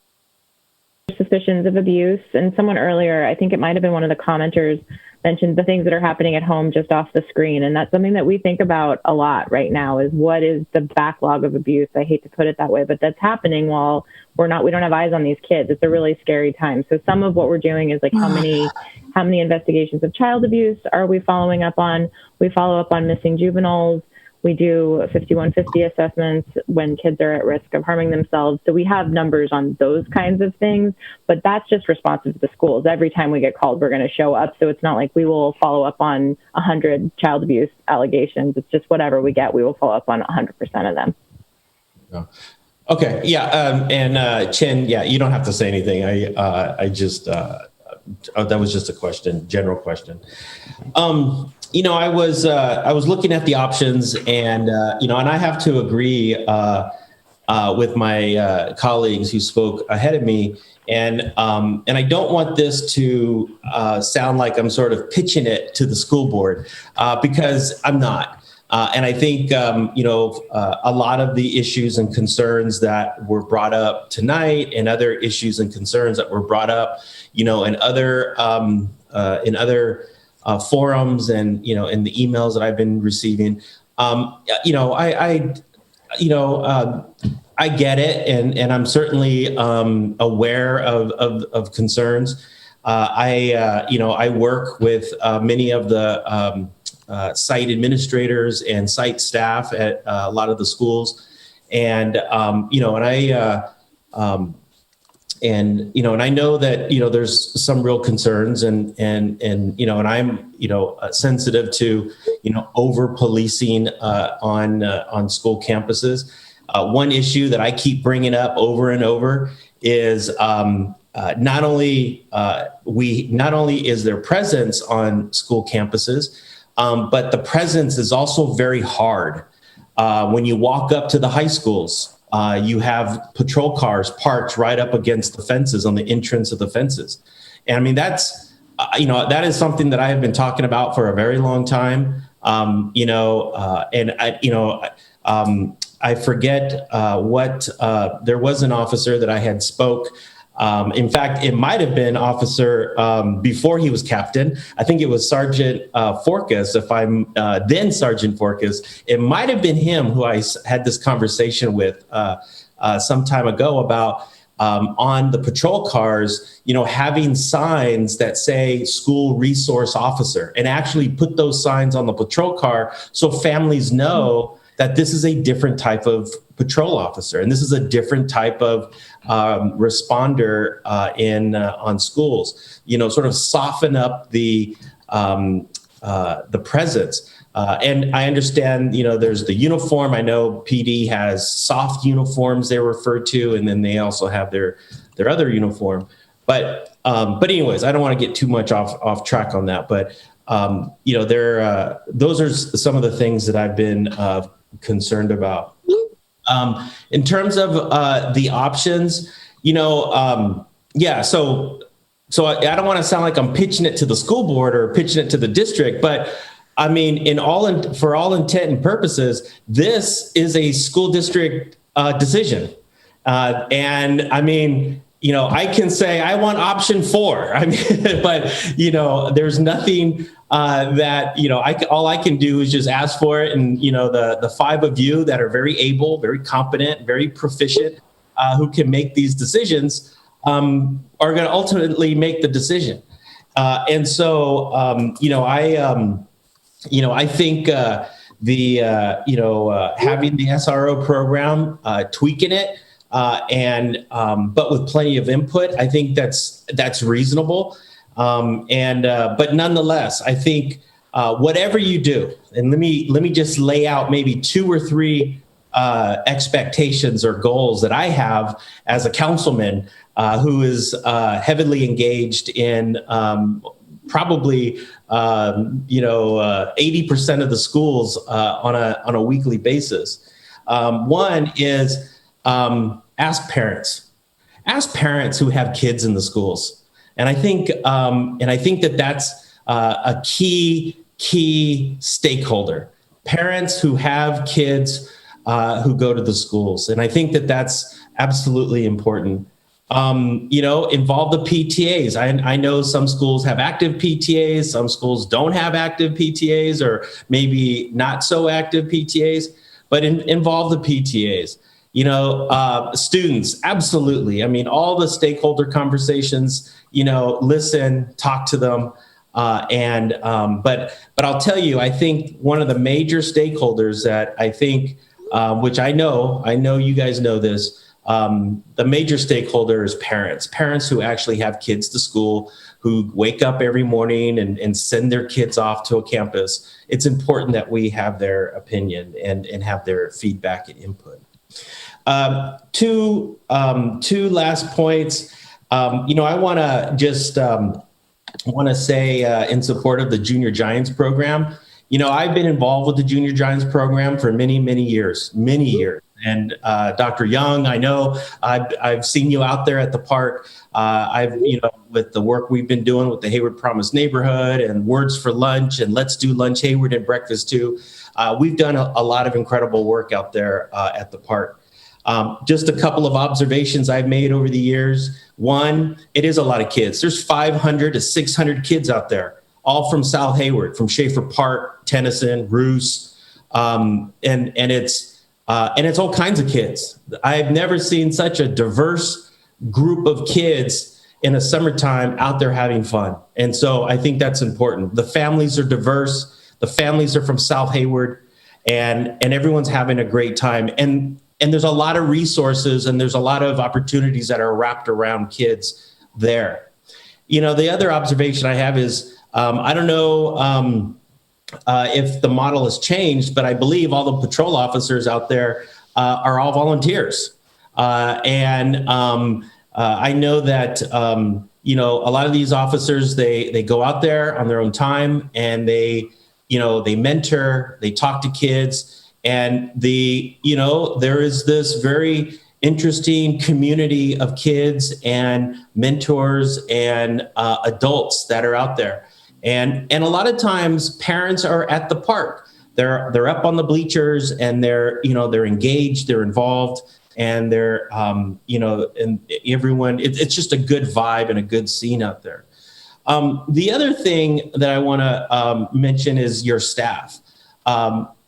suspicions of abuse. And someone earlier, I think it might have been one of the commenters, mentioned the things that are happening at home just off the screen. And that's something that we think about a lot right now, is what is the backlog of abuse? I hate to put it that way, but that's happening while we don't have eyes on these kids. It's a really scary time. So some of what we're doing is how many investigations of child abuse are we following up on? We follow up on missing juveniles. We do 5150 assessments when kids are at risk of harming themselves. So we have numbers on those kinds of things, but that's just responsive to the schools. Every time we get called, we're going to show up. So it's not like we will follow up on 100 child abuse allegations. It's just whatever we get, we will follow up on 100% of them. Yeah. Okay. Yeah. And Chin, yeah, you don't have to say anything. I just, that was just a question, general question. I was looking at the options, and and I have to agree with my colleagues who spoke ahead of me, and I don't want this to sound like I'm sort of pitching it to the school board, because I'm not. And I think a lot of the issues and concerns that were brought up tonight, and other issues and concerns that were brought up, in other forums, and in the emails that I've been receiving, I get it, and I'm certainly aware of concerns. I work with many of the site administrators and site staff at a lot of the schools, and I know that there's some real concerns, and I'm sensitive to over policing on school campuses. One issue that I keep bringing up over and over is not only is there presence on school campuses, but the presence is also very hard. When you walk up to the high schools, you have patrol cars parked right up against the fences, on the entrance of the fences. And I mean, that's, that is something that I have been talking about for a very long time. I forget what, there was an officer that I had spoke In fact, it might have been Officer before he was captain. I think it was Sergeant Forkas, if I'm then Sergeant Forkas. It might have been him who I had this conversation with some time ago about on the patrol cars, having signs that say school resource officer, and actually put those signs on the patrol car so families know that this is a different type of patrol officer, and this is a different type of responder on schools. Sort of soften up the presence. And I understand, there's the uniform. I know PD has soft uniforms they refer to, and then they also have their other uniform. But anyways, I don't want to get too much off track on that. But those are some of the things that I've been concerned about. In terms of the options, yeah. So I don't want to sound like I'm pitching it to the school board or pitching it to the district, but I mean, for all intent and purposes, this is a school district decision. And I mean, I can say I want option 4. I mean, but there's nothing that all I can do is just ask for it. And the 5 of you that are very able, very competent, very proficient, who can make these decisions, are going to ultimately make the decision. And so I think having the SRO program, tweaking it, but with plenty of input, I think that's reasonable. But nonetheless, I think whatever you do, and let me just lay out maybe 2 or 3 expectations or goals that I have as a councilman who is heavily engaged in probably 80% of the schools on a weekly basis. One is ask parents who have kids in the schools, and I think that's a key stakeholder. Parents who have kids who go to the schools, and I think that's absolutely important. Involve the PTAs. I know some schools have active PTAs, some schools don't have active PTAs, or maybe not so active PTAs, but involve the PTAs. Students, absolutely. I mean, all the stakeholder conversations, listen, talk to them. But I'll tell you, I think one of the major stakeholders that I think, which I know you guys know this, the major stakeholder is parents who actually have kids to school, who wake up every morning and send their kids off to a campus. It's important that we have their opinion and have their feedback and input. Two last points. I want to just say in support of the Junior Giants program. I've been involved with the Junior Giants program for many years. And Dr. Young, I know I've seen you out there at the park. With the work we've been doing with the Hayward Promise Neighborhood and Words for Lunch and Let's Do Lunch Hayward and Breakfast Too. We've done a lot of incredible work out there at the park. Just a couple of observations I've made over the years. One, it is a lot of kids. There's 500 to 600 kids out there, all from South Hayward, from Schaefer Park, Tennyson, Roos, and it's all kinds of kids. I've never seen such a diverse group of kids in a summertime out there having fun. And so I think that's important. The families are diverse. The families are from South Hayward, and everyone's having a great time. And there's a lot of resources and there's a lot of opportunities that are wrapped around kids there. The other observation I have is, I don't know if the model has changed, but I believe all the patrol officers out there are all volunteers. I know that, a lot of these officers, they go out there on their own time and they mentor, they talk to kids, and there is this very interesting community of kids and mentors and adults that are out there. And a lot of times parents are at the park. They're up on the bleachers and they're engaged, they're involved. and they're, you know, and everyone, it's just a good vibe and a good scene out there. The other thing that I want to mention is your staff.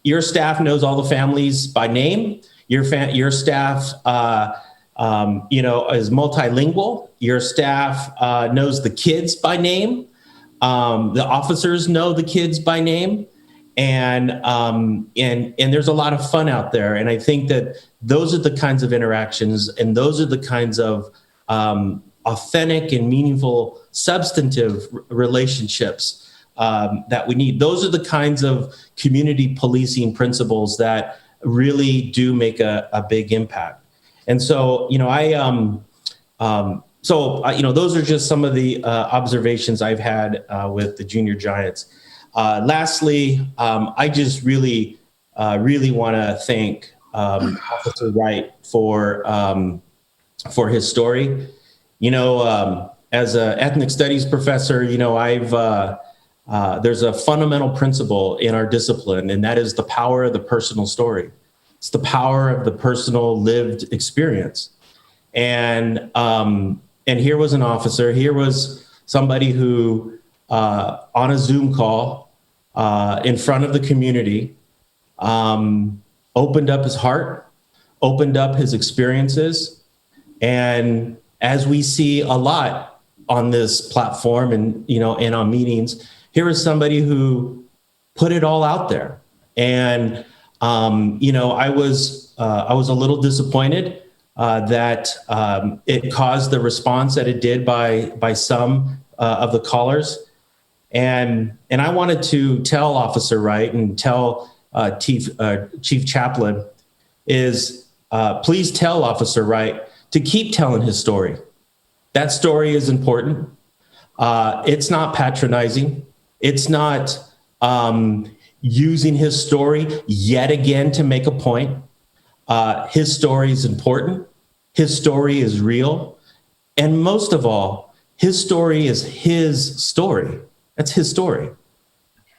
Your staff knows all the families by name. Your staff, you know, is multilingual. Your staff knows the kids by name. The officers know the kids by name, and there's a lot of fun out there. And I think that those are the kinds of interactions, and those are the kinds of authentic and meaningful, substantive relationships that we need. Those are the kinds of community policing principles that really do make a big impact. And so, you know, you know, those are just some of the observations I've had with the Junior Giants. Lastly, I just really want to thank Officer Wright for his story. You know, as an ethnic studies professor, you know, there's a fundamental principle in our discipline, and that is the power of the personal story. It's the power of the personal lived experience. And here was an officer, here was somebody who, on a Zoom call, in front of the community, opened up his heart, opened up his experiences. And as we see a lot on this platform and, you know, and on meetings, here is somebody who put it all out there. And, you know, I was a little disappointed that it caused the response that it did by some of the callers. And I wanted to tell Officer Wright and tell Chief Chaplain is please tell Officer Wright to keep telling his story. That story is important. It's not patronizing. It's not using his story yet again to make a point. His story is important. His story is real. And most of all, his story is his story. That's his story.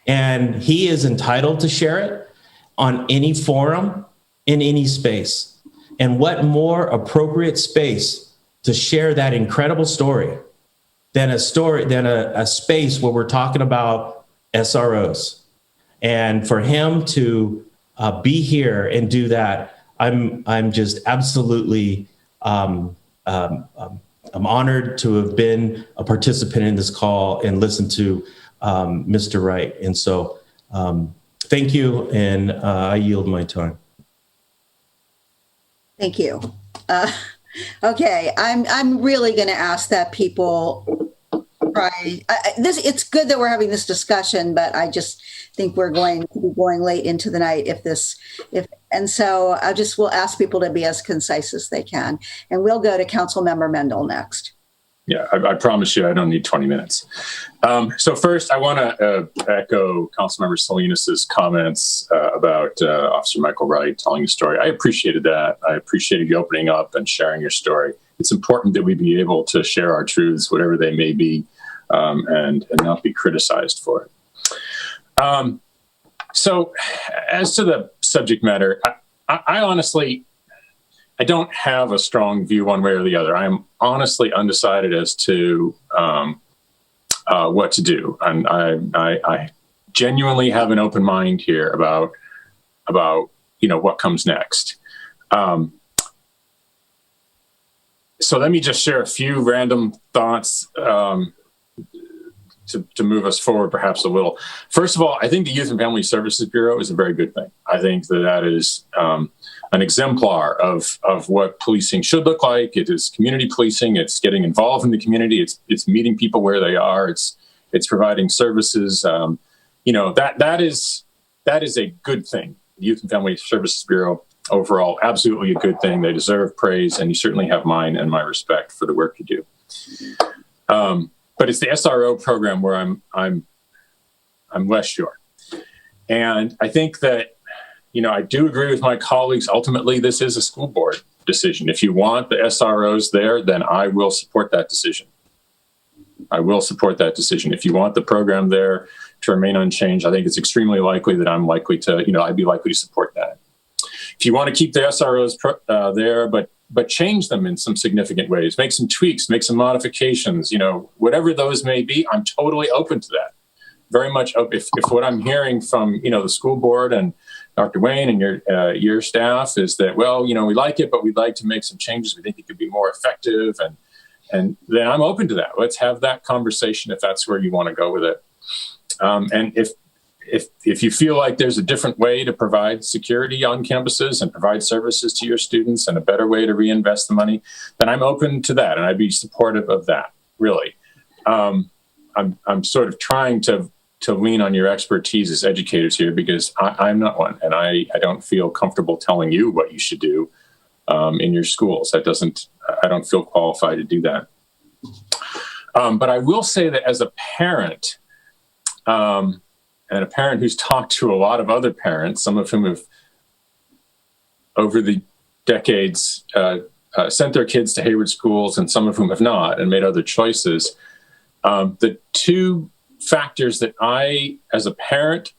And he is entitled to share it on any forum, in any space. And what more appropriate space to share that incredible story than a space where we're talking about SROs. And for him to be here and do that, I'm just absolutely I'm honored to have been a participant in this call and listen to Mr. Wright. And so thank you, and I yield my time. Thank you. Okay, I'm really going to ask that people try. It's good that we're having this discussion, but I just think we're going to be going late into the night and so we'll ask people to be as concise as they can, and we'll go to Councilmember Mendel next. Yeah, I promise you I don't need 20 minutes. So first, I want to echo Councilmember Salinas' comments about Officer Michael Wright telling his story. I appreciated that. I appreciated you opening up and sharing your story. It's important that we be able to share our truths, whatever they may be, and not be criticized for it. So as to the subject matter, I honestly, I don't have a strong view one way or the other. I'm honestly undecided as to what to do. And I genuinely have an open mind here about you know, what comes next. So let me just share a few random thoughts to move us forward perhaps a little. First of all, I think the Youth and Family Services Bureau is a very good thing. I think that is an exemplar of what policing should look like. It is community policing. It's getting involved in the community. It's meeting people where they are. It's providing services. You know, that is a good thing. The Youth and Family Services Bureau overall, absolutely a good thing. They deserve praise, and you certainly have mine and my respect for the work you do. But it's the SRO program where I'm less sure. And I think that, you know, I do agree with my colleagues. Ultimately, this is a school board decision. If you want the SROs there, then I will support that decision. I will support that decision. If you want the program there to remain unchanged, I think it's extremely likely that I'm likely to, you know, I'd be likely to support that. if you want to keep the SROs there, but change them in some significant ways, make some tweaks, make some modifications, whatever those may be, I'm totally open to that. Very much open. If what I'm hearing from, the school board and Dr. Wayne and your staff is that, well, we like it, but we'd like to make some changes. We think it could be more effective. And then I'm open to that. Let's have that conversation if that's where you want to go with it. And if you feel like there's a different way to provide security on campuses and provide services to your students and a better way to reinvest the money, then I'm open to that. And I'd be supportive of that, really. I'm sort of trying to lean on your expertise as educators here, because I'm not one, and I don't feel comfortable telling you what you should do in your schools. I don't feel qualified to do that. But I will say that as a parent, and a parent who's talked to a lot of other parents, some of whom have over the decades sent their kids to Hayward schools and some of whom have not and made other choices, the two factors that I, as a parent,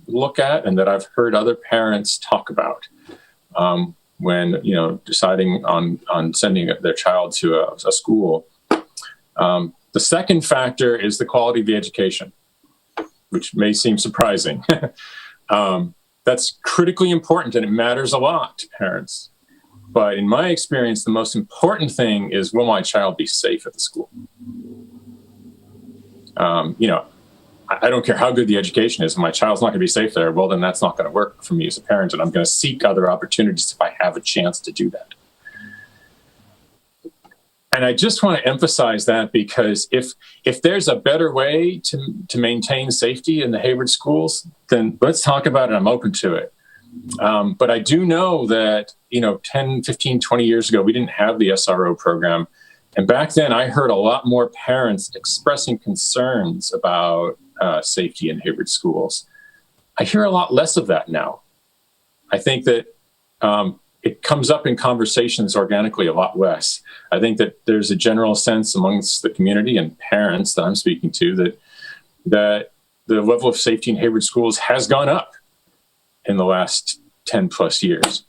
look at and that I've heard other parents talk about when deciding on sending their child to a school. The second factor is the quality of the education, which may seem surprising. That's critically important and it matters a lot to parents. But in my experience, the most important thing is, will my child be safe at the school? I don't care how good the education is. If my child's not going to be safe there, well, then that's not going to work for me as a parent, and I'm going to seek other opportunities if I have a chance to do that. And I just want to emphasize that, because if there's a better way to maintain safety in the Hayward schools, then let's talk about it. I'm open to it. But I do know that, 10, 15, 20 years ago, we didn't have the SRO program. And back then, I heard a lot more parents expressing concerns about safety in Hayward schools. I hear a lot less of that now. I think that it comes up in conversations organically a lot less. I think that there's a general sense amongst the community and parents that I'm speaking to that the level of safety in Hayward schools has gone up in the last 10 plus years.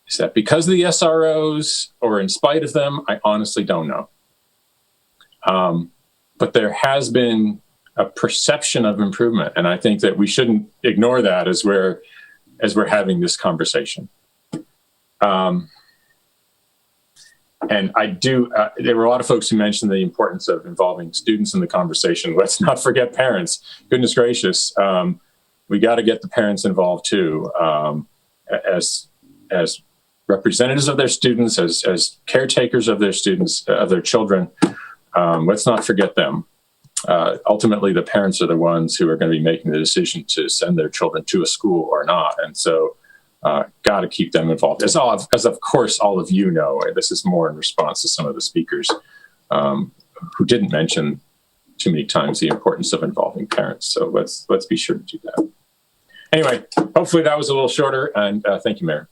Is that because of the SROs or in spite of them? I honestly don't know. But there has been a perception of improvement, and I think that we shouldn't ignore that as we're having this conversation. And there were a lot of folks who mentioned the importance of involving students in the conversation. Let's not forget parents. Goodness gracious, we got to get the parents involved too, as representatives of their students, as caretakers of their students, of their children. Let's not forget them. Ultimately, the parents are the ones who are going to be making the decision to send their children to a school or not. And so got to keep them involved. As of course, all of you know, this is more in response to some of the speakers who didn't mention too many times the importance of involving parents. So let's be sure to do that. Anyway, hopefully that was a little shorter, and thank you, Mayor.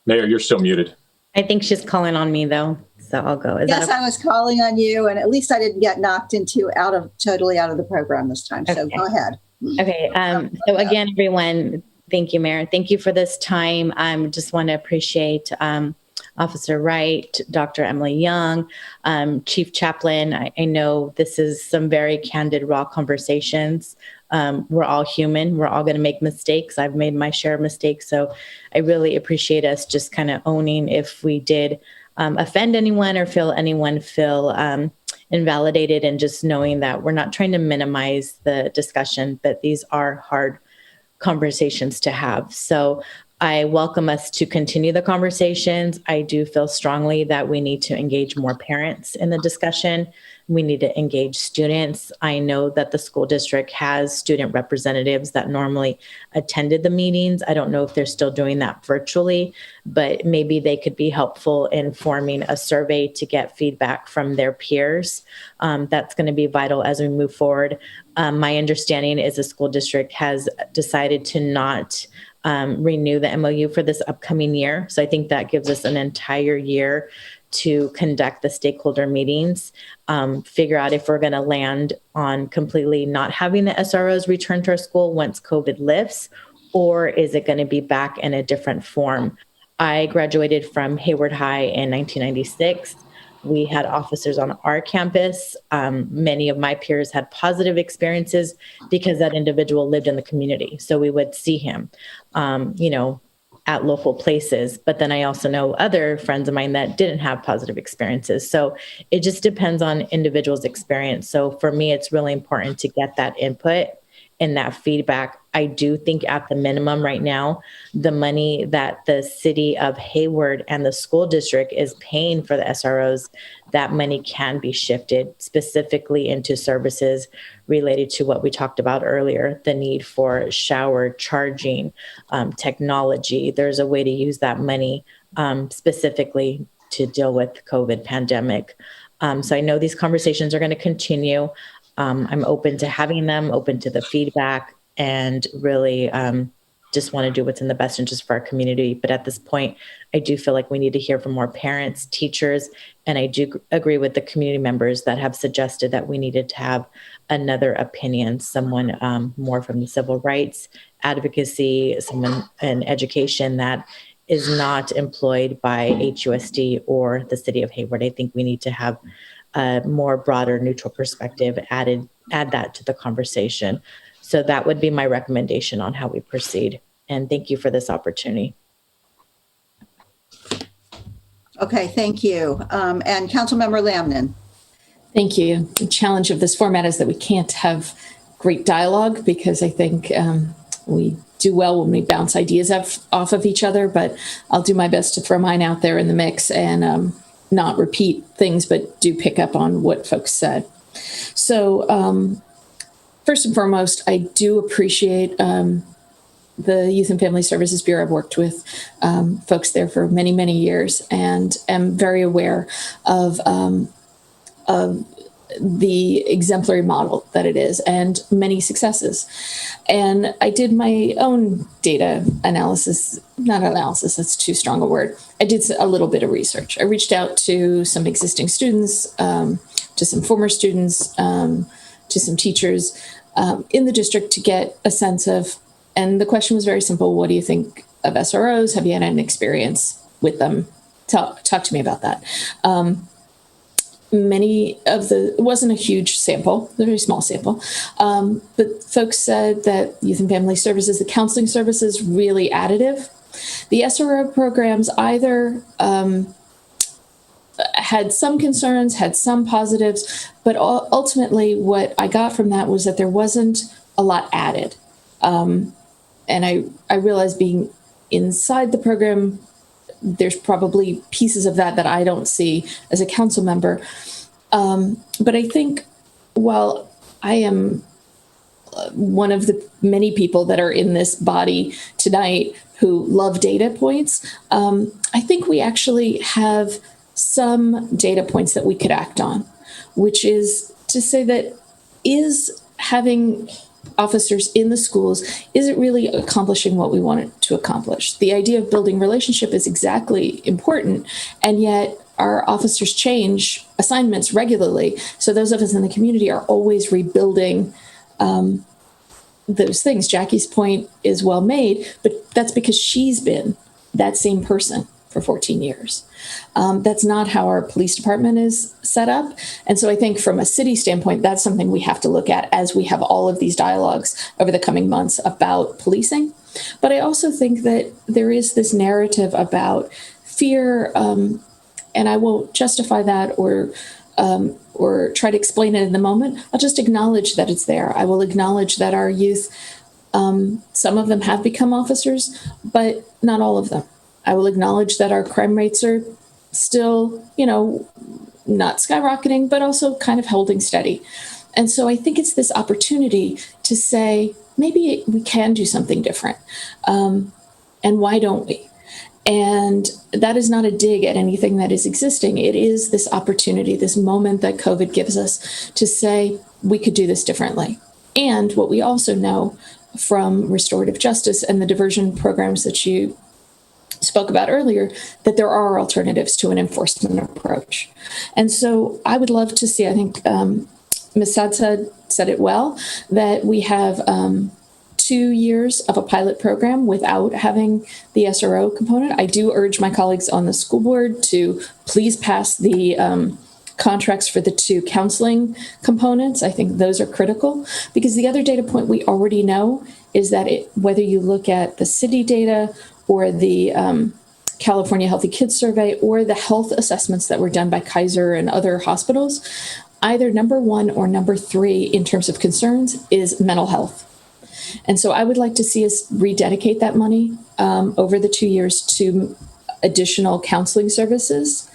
Mayor, you're still muted. I think she's calling on me though, so I'll go. Yes, I was calling on you, and at least I didn't get knocked totally out of the program this time. So go ahead. Okay. So again, everyone, thank you, Mayor. Thank you for this time. I just want to appreciate Officer Wright, Dr. Emily Young, Chief Chaplain. I know this is some very candid, raw conversations. We're all human. We're all going to make mistakes. I've made my share of mistakes. So I really appreciate us just kind of owning if we did offend anyone or anyone feel invalidated, and just knowing that we're not trying to minimize the discussion, but these are hard conversations to have. So I welcome us to continue the conversations. I do feel strongly that we need to engage more parents in the discussion. We need to engage students. I know that the school district has student representatives that normally attended the meetings. I don't know if they're still doing that virtually, but maybe they could be helpful in forming a survey to get feedback from their peers. That's going to be vital as we move forward. My understanding is the school district has decided to not renew the MOU for this upcoming year. So I think that gives us an entire year to conduct the stakeholder meetings, figure out if we're going to land on completely not having the SROs return to our school once COVID lifts, or is it going to be back in a different form? I graduated from Hayward High in 1996. We had officers on our campus. Many of my peers had positive experiences because that individual lived in the community. So we would see him, at local places. But then I also know other friends of mine that didn't have positive experiences. So it just depends on individuals' experience. So for me, it's really important to get that input and that feedback. I do think at the minimum right now, the money that the city of Hayward and the school district is paying for the SROs, that money can be shifted specifically into services related to what we talked about earlier, the need for shower charging, technology. There's a way to use that money specifically to deal with the COVID pandemic. So I know these conversations are going to continue. I'm open to having them, open to the feedback, and really just want to do what's in the best interest for our community. But at this point, I do feel like we need to hear from more parents, teachers, and I do agree with the community members that have suggested that we needed to have another opinion, someone more from the civil rights advocacy, someone in education that is not employed by HUSD or the city of Hayward. I think we need to have a more broader neutral perspective, add that to the conversation. So that would be my recommendation on how we proceed. And thank you for this opportunity. Okay, thank you. And Councilmember Lamnon. Thank you. The challenge of this format is that we can't have great dialogue because I think we do well when we bounce ideas off of each other, but I'll do my best to throw mine out there in the mix and not repeat things, but do pick up on what folks said. So first and foremost, I do appreciate the Youth and Family Services Bureau. I've worked with folks there for many, many years and am very aware of the exemplary model that it is and many successes. And I did my own data analysis, not analysis, that's too strong a word. I did a little bit of research. I reached out to some existing students, to some former students, to some teachers in the district to get a sense of, and the question was very simple, what do you think of SROs? Have you had an experience with them? Talk to me about that. It wasn't a huge sample, a very small sample, but folks said that Youth and Family Services, the counseling services, really additive. The SRO programs either had some concerns, had some positives, but ultimately what I got from that was that there wasn't a lot added. And I realized being inside the program, there's probably pieces of that I don't see as a council member. But I think while I am one of the many people that are in this body tonight who love data points, I think we actually have some data points that we could act on, which is to say that is having officers in the schools, is it really accomplishing what we want it to accomplish? The idea of building relationship is exactly important, and yet our officers change assignments regularly. So those of us in the community are always rebuilding those things. Jackie's point is well made, but that's because she's been that same person for 14 years. That's not how our police department is set up. And so I think from a city standpoint, that's something we have to look at as we have all of these dialogues over the coming months about policing. But I also think that there is this narrative about fear, and I won't justify that or try to explain it in the moment. I'll just acknowledge that it's there. I will acknowledge that our youth, some of them have become officers, but not all of them. I will acknowledge that our crime rates are still, not skyrocketing, but also kind of holding steady. And so I think it's this opportunity to say, maybe we can do something different. And why don't we? And that is not a dig at anything that is existing. It is this opportunity, this moment that COVID gives us to say, we could do this differently. And what we also know from restorative justice and the diversion programs that you spoke about earlier, that there are alternatives to an enforcement approach. And so I would love to see, I think Ms. Sad said it well, that we have 2 years of a pilot program without having the SRO component. I do urge my colleagues on the school board to please pass the contracts for the 2 counseling components. I think those are critical, because the other data point we already know is that whether you look at the city data or the California Healthy Kids Survey or the health assessments that were done by Kaiser and other hospitals, either number 1 or number 3 in terms of concerns is mental health. And so I would like to see us rededicate that money over the 2 years to additional counseling services.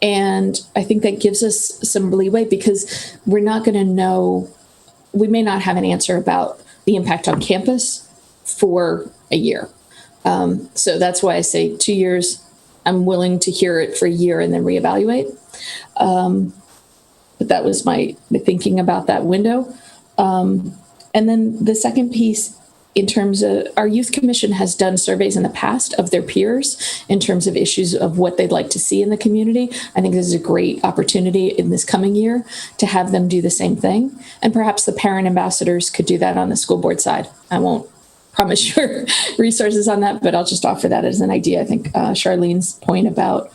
And I think that gives us some leeway, because we're not going to know, we may not have an answer about the impact on campus for a year. So that's why I say 2 years. I'm willing to hear it for a year and then reevaluate. But that was my thinking about that window. And then the second piece, in terms of our youth commission has done surveys in the past of their peers in terms of issues of what they'd like to see in the community. I think this is a great opportunity in this coming year to have them do the same thing. And perhaps the parent ambassadors could do that on the school board side. I won't promise your resources on that, but I'll just offer that as an idea. I think Charlene's point about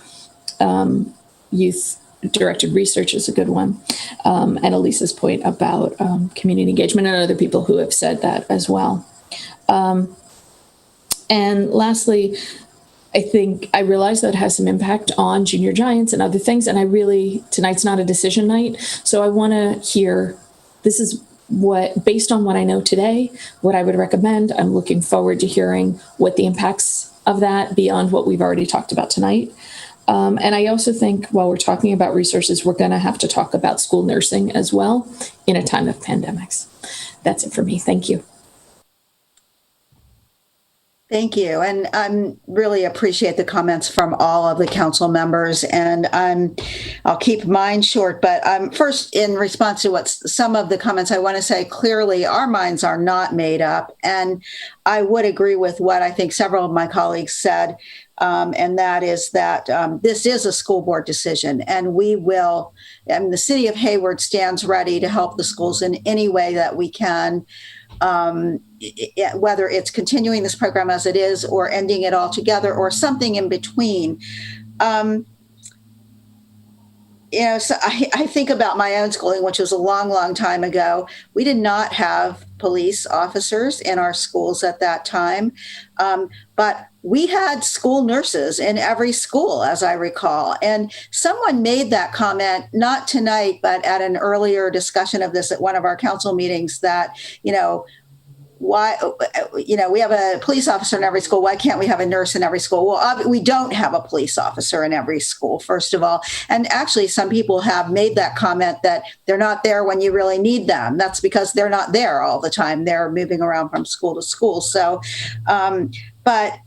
youth directed research is a good one. And Elisa's point about community engagement, and other people who have said that as well. And lastly, I think I realize that it has some impact on junior giants and other things. And tonight's not a decision night. So I want to hear, this is what, based on what I know today, what I would recommend. I'm looking forward to hearing what the impacts of that beyond what we've already talked about tonight. And I also think while we're talking about resources, we're going to have to talk about school nursing as well in a time of pandemics. That's it for me. Thank you. Thank you. And I really appreciate the comments from all of the council members. And I'll keep mine short, but first, in response to what some of the comments, I want to say clearly our minds are not made up. And I would agree with what I think several of my colleagues said. And that is that this is a school board decision, and the city of Hayward stands ready to help the schools in any way that we can. Whether it's continuing this program as it is or ending it altogether or something in between. So I think about my own schooling, which was a long, long time ago. We did not have police officers in our schools at that time, but we had school nurses in every school, as I recall. And someone made that comment, not tonight, but at an earlier discussion of this at one of our council meetings, that, why, we have a police officer in every school. Why can't we have a nurse in every school? Well, we don't have a police officer in every school, first of all. And actually, some people have made that comment that they're not there when you really need them. That's because they're not there all the time. They're moving around from school to school. So, but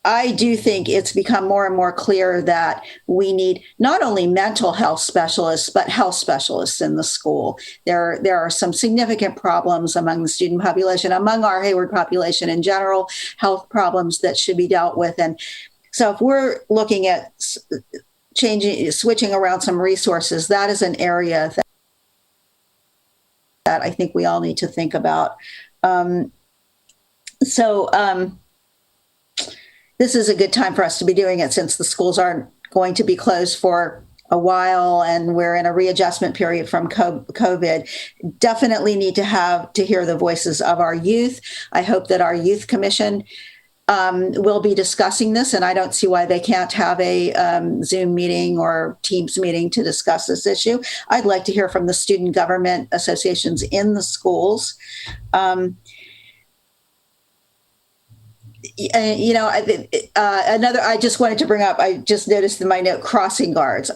I do think it's become more and more clear that we need not only mental health specialists, but health specialists in the school. There are some significant problems among the student population, among our Hayward population in general, health problems that should be dealt with. And so if we're looking at switching around some resources, that is an area that I think we all need to think about. This is a good time for us to be doing it, since the schools aren't going to be closed for a while and we're in a readjustment period from COVID. Definitely need to hear the voices of our youth. I hope that our youth commission will be discussing this, and I don't see why they can't have a Zoom meeting or Teams meeting to discuss this issue. I'd like to hear from the student government associations in the schools. I just wanted to bring up, I just noticed in my note, crossing guards.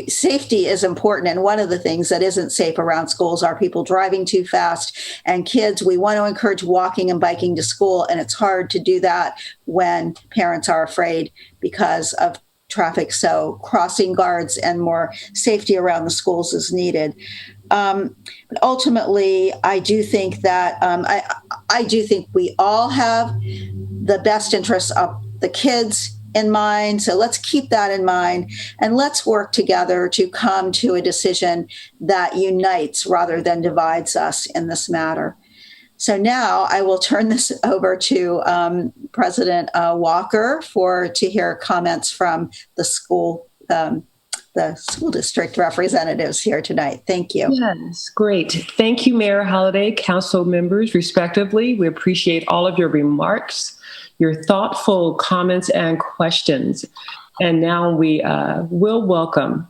Safety is important. And one of the things that isn't safe around schools are people driving too fast, and kids. We want to encourage walking and biking to school. And it's hard to do that when parents are afraid because of traffic. So crossing guards and more safety around the schools is needed. But ultimately, I do think that I do think we all have the best interests of the kids in mind. So let's keep that in mind, and let's work together to come to a decision that unites rather than divides us in this matter. So now I will turn this over to President Walker to hear comments from the school district representatives here tonight. Thank you. Yes, great. Thank you, Mayor Holliday, council members, respectively. We appreciate all of your remarks, your thoughtful comments and questions. And now we will welcome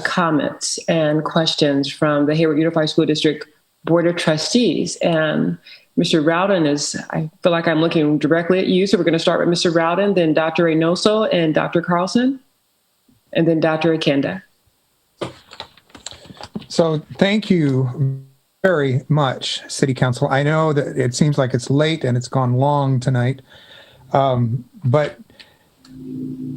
comments and questions from the Hayward Unified School District Board of Trustees. And Mr. Rowden I feel like I'm looking directly at you. So we're going to start with Mr. Rowden, then Dr. Reynoso and Dr. Carlson, and then Dr. Akenda. So thank you very much, City Council. I know that it seems like it's late and it's gone long tonight, but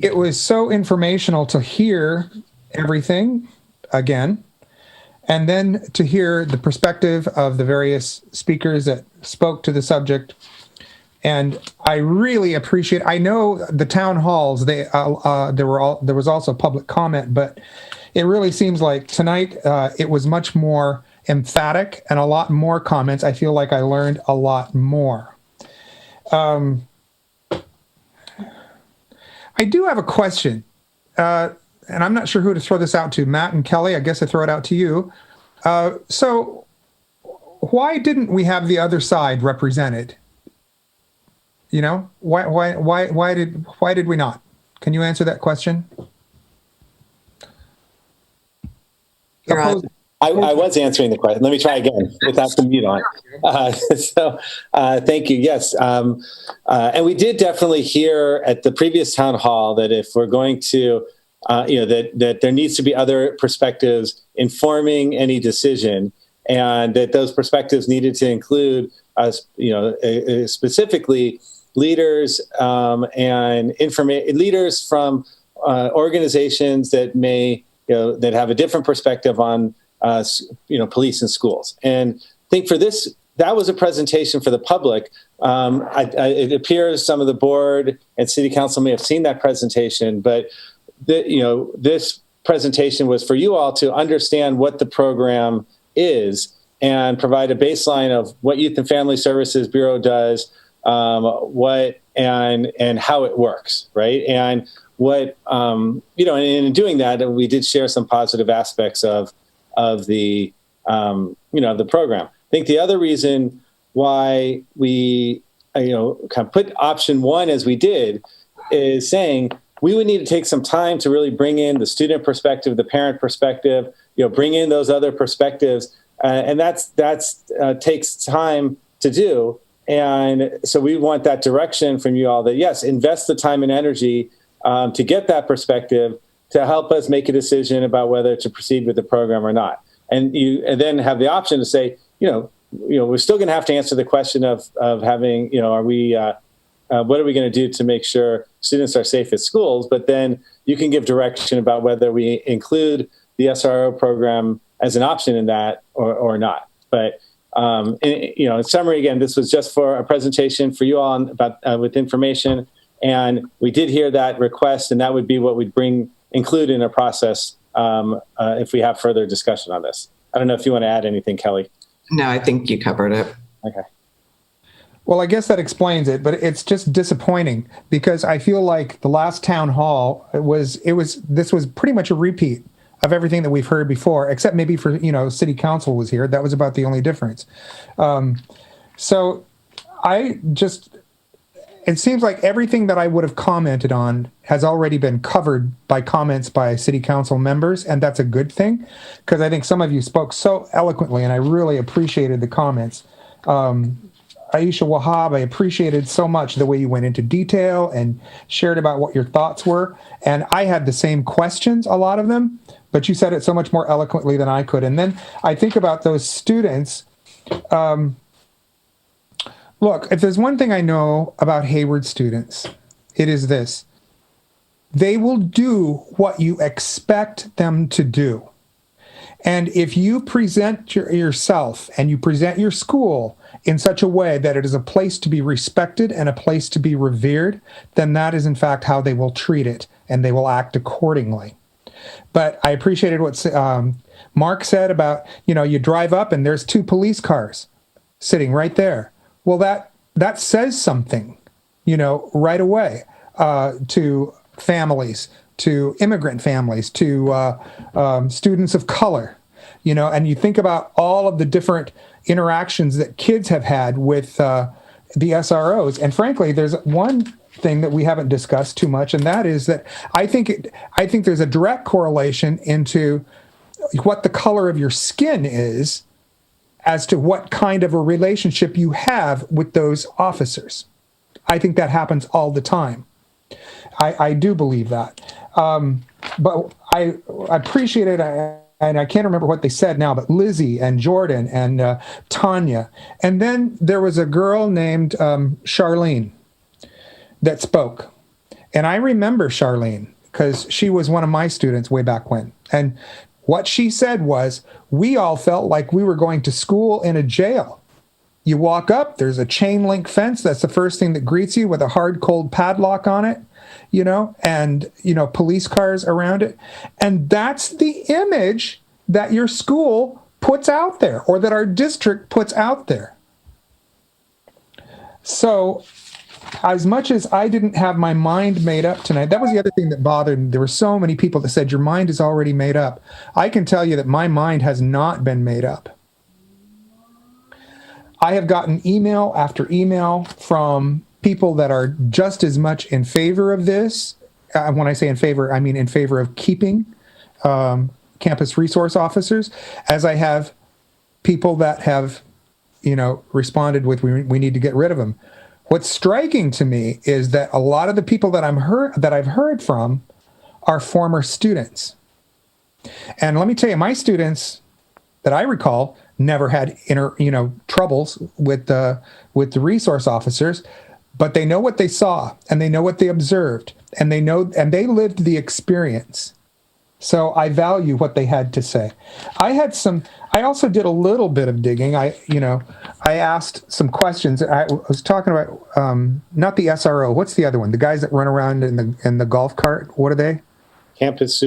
it was so informational to hear everything again, and then to hear the perspective of the various speakers that spoke to the subject. And I really appreciate, I know the town halls, there was also public comment, but it really seems like tonight it was much more emphatic and a lot more comments. I feel like I learned a lot more. I do have a question, and I'm not sure who to throw this out to. Matt and Kelly, I guess I throw it out to you. So why didn't we have the other side represented? You know, why did we not? Can you answer that question? I was answering the question. Let me try again without the mute on. Thank you. Yes. And we did definitely hear at the previous town hall that if we're going to, that there needs to be other perspectives informing any decision, and that those perspectives needed to include, specifically leaders and leaders from organizations that may, that have a different perspective on, police and schools. And I think for this, that was a presentation for the public. It appears some of the board and city council may have seen that presentation, but this presentation was for you all to understand what the program is and provide a baseline of what Youth and Family Services Bureau does, and how it works, right? And what, and in doing that, we did share some positive aspects of the, the program. I think the other reason why we, kind of put option one as we did is saying we would need to take some time to really bring in the student perspective, the parent perspective, bring in those other perspectives. And that's takes time to do. And so we want that direction from you all that, yes, invest the time and energy to get that perspective to help us make a decision about whether to proceed with the program or not. And then have the option to say, we're still going to have to answer the question of having, what are we going to do to make sure students are safe at schools? But then you can give direction about whether we include the SRO program as an option in that or not. But in summary, again, this was just for a presentation for you all about with information, and we did hear that request, and that would be what we'd include in a process if we have further discussion on this. I don't know if you want to add anything, Kelly. No, I think you covered it. Okay. Well, I guess that explains it, but it's just disappointing because I feel like the last town hall this was pretty much a repeat of everything that we've heard before, except maybe for, city council was here. That was about the only difference. So it seems like everything that I would have commented on has already been covered by comments by city council members. And that's a good thing because I think some of you spoke so eloquently and I really appreciated the comments. Aisha Wahab, I appreciated so much the way you went into detail and shared about what your thoughts were. And I had the same questions, a lot of them, but you said it so much more eloquently than I could. And then I think about those students. Look, if there's one thing I know about Hayward students, it is this. they will do what you expect them to do. And if you present yourself and you present your school in such a way that it is a place to be respected and a place to be revered, then that is in fact how they will treat it, and they will act accordingly. But I appreciated what Mark said about, you drive up and there's 2 police cars sitting right there. Well, that says something, right away to families, to immigrant families, to students of color, and you think about all of the different interactions that kids have had with the SROs. And frankly, there's one thing that we haven't discussed too much, and that is that I think there's a direct correlation into what the color of your skin is as to what kind of a relationship you have with those officers. I think that happens all the time. I do believe that. But I appreciate it, and I can't remember what they said now, but Lizzie and Jordan and Tanya. And then there was a girl named Charlene that spoke. And I remember Charlene because she was one of my students way back when. And what she said was, we all felt like we were going to school in a jail. You walk up, there's a chain link fence. That's the first thing that greets you with a hard, cold padlock on it, and, police cars around it. And that's the image that your school puts out there, or that our district puts out there. So as much as I didn't have my mind made up tonight, that was the other thing that bothered me. There were so many people that said, your mind is already made up. I can tell you that my mind has not been made up. I have gotten email after email from people that are just as much in favor of this. When I say in favor, I mean in favor of keeping campus resource officers, as I have people that have, responded with, we need to get rid of them. What's striking to me is that a lot of the people that I've heard from are former students. And let me tell you, my students that I recall never had troubles with the resource officers, but they know what they saw, and they know what they observed, and they lived the experience. So I value what they had to say. I also did a little bit of digging. I asked some questions. I was talking about, not the SRO. What's the other one? The guys that run around in the golf cart. What are they? Campus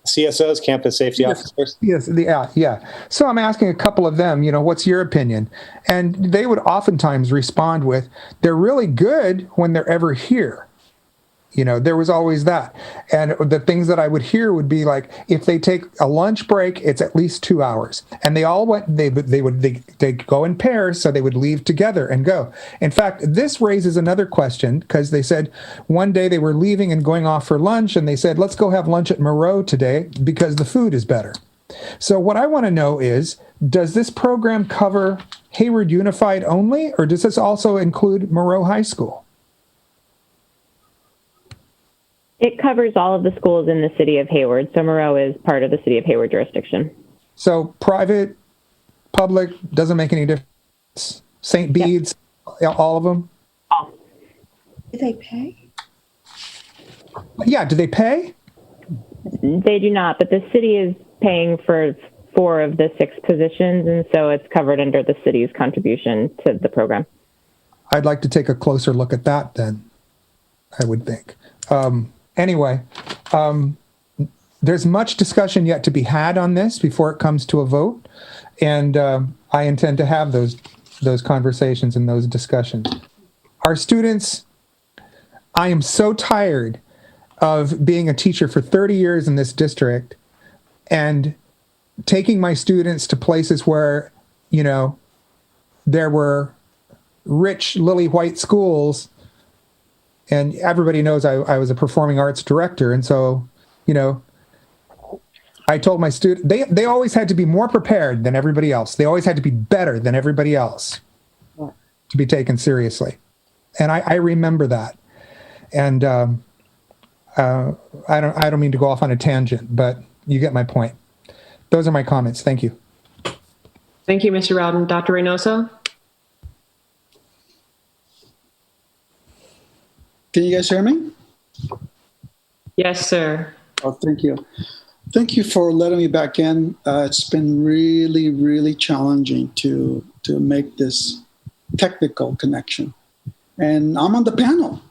CSOs, campus safety officers. Yes, yeah. So I'm asking a couple of them, what's your opinion? And they would oftentimes respond with, they're really good when they're ever here. There was always that. And the things that I would hear would be like, if they take a lunch break, it's at least 2 hours. And they all went, they go in pairs, so they would leave together and go. In fact, this raises another question, because they said one day they were leaving and going off for lunch, and they said, let's go have lunch at Moreau today because the food is better. So what I want to know is, does this program cover Hayward Unified only, or does this also include Moreau High School? It covers all of the schools in the city of Hayward. So Moreau is part of the city of Hayward jurisdiction. So private, public, doesn't make any difference. St. Bede's, all of them? All. Do they pay? Yeah, do they pay? They do not, but the city is paying for 4 of the 6 positions, and so it's covered under the city's contribution to the program. I'd like to take a closer look at that then, I would think. Anyway, there's much discussion yet to be had on this before it comes to a vote, and I intend to have those conversations and those discussions. Our students, I am so tired of being a teacher for 30 years in this district and taking my students to places where, there were rich lily white schools. And everybody knows I was a performing arts director. And so, I told my students, they always had to be more prepared than everybody else. They always had to be better than everybody else to be taken seriously. And I remember that. And I don't mean to go off on a tangent, but you get my point. Those are my comments. Thank you. Thank you, Mr. Rowden. Dr. Reynoso? Can you guys hear me? Yes, sir. Oh, thank you. Thank you for letting me back in. It's been really, really challenging to make this technical connection. And I'm on the panel.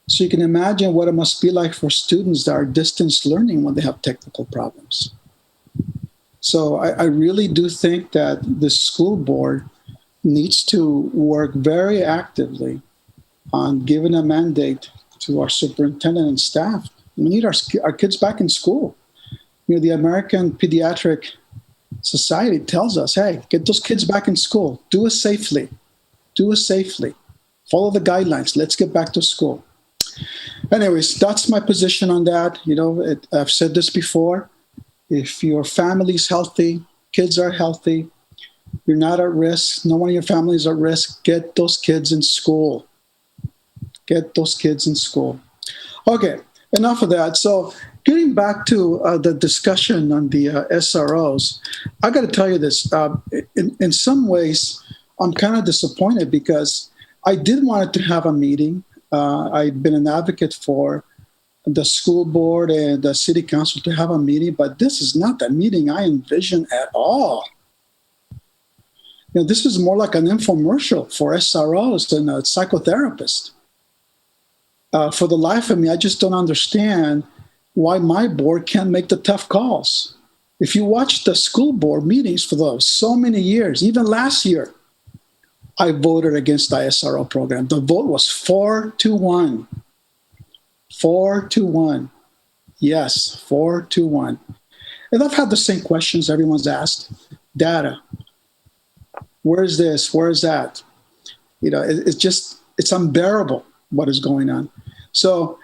So you can imagine what it must be like for students that are distance learning when they have technical problems. So I really do think that the school board needs to work very actively on giving a mandate to our superintendent and staff. We need our kids back in school. You know, the American Pediatric Society tells us, hey, get those kids back in school. Do it safely. Do it safely. Follow the guidelines. Let's get back to school. Anyways, that's my position on that. You know, I've said this before. If your family's healthy, kids are healthy, you're not at risk, no one in your family is at risk, get those kids in school. Get those kids in school. Okay, enough of that. So getting back to the discussion on the SROs, I got to tell you this. In some ways, I'm kind of disappointed because I did want to have a meeting. I've been an advocate for the school board and the city council to have a meeting, but this is not the meeting I envision at all. You know, this is more like an infomercial for SROs than a psychotherapist. For the life of me, I just don't understand why my board can't make the tough calls. If you watch the school board meetings for so many years, even last year, I voted against the SRO program. The vote was 4-1. 4-1. Yes, 4-1. And I've had the same questions everyone's asked. Data. Where's this? Where's that? You know, it's unbearable what is going on. So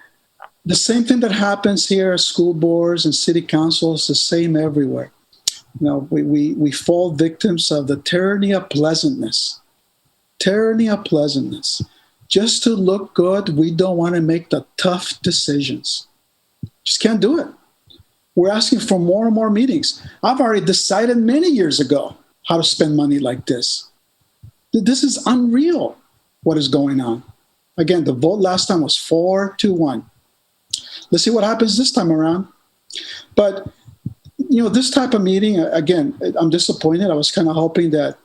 the same thing that happens here at school boards and city councils, the same everywhere. You know, we fall victims of the tyranny of pleasantness. Tyranny of pleasantness. Just to look good, we don't want to make the tough decisions. Just can't do it. We're asking for more and more meetings. I've already decided many years ago how to spend money like this. This is unreal, what is going on. Again, the vote last time was 4-1. Let's see what happens this time around. But, you know, this type of meeting, again, I'm disappointed. I was kind of hoping that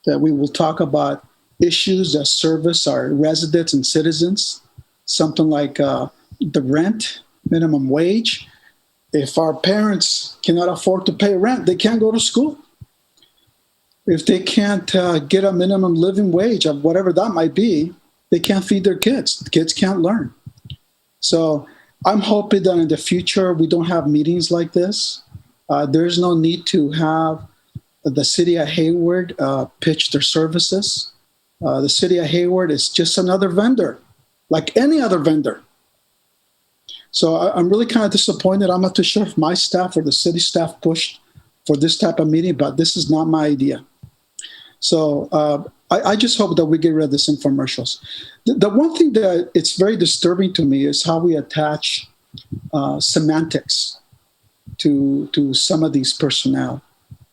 we will talk about issues that service our residents and citizens, something like the rent, minimum wage. If our parents cannot afford to pay rent, they can't go to school. If they can't get a minimum living wage of whatever that might be, they can't feed their kids. The kids can't learn. So I'm hoping that in the future, we don't have meetings like this. There's no need to have the city of Hayward pitch their services. The city of Hayward is just another vendor, like any other vendor. So I'm really kind of disappointed. I'm not too sure if my staff or the city staff pushed for this type of meeting, but this is not my idea. So I just hope that we get rid of this infomercials. The one thing that it's very disturbing to me is how we attach semantics to some of these personnel.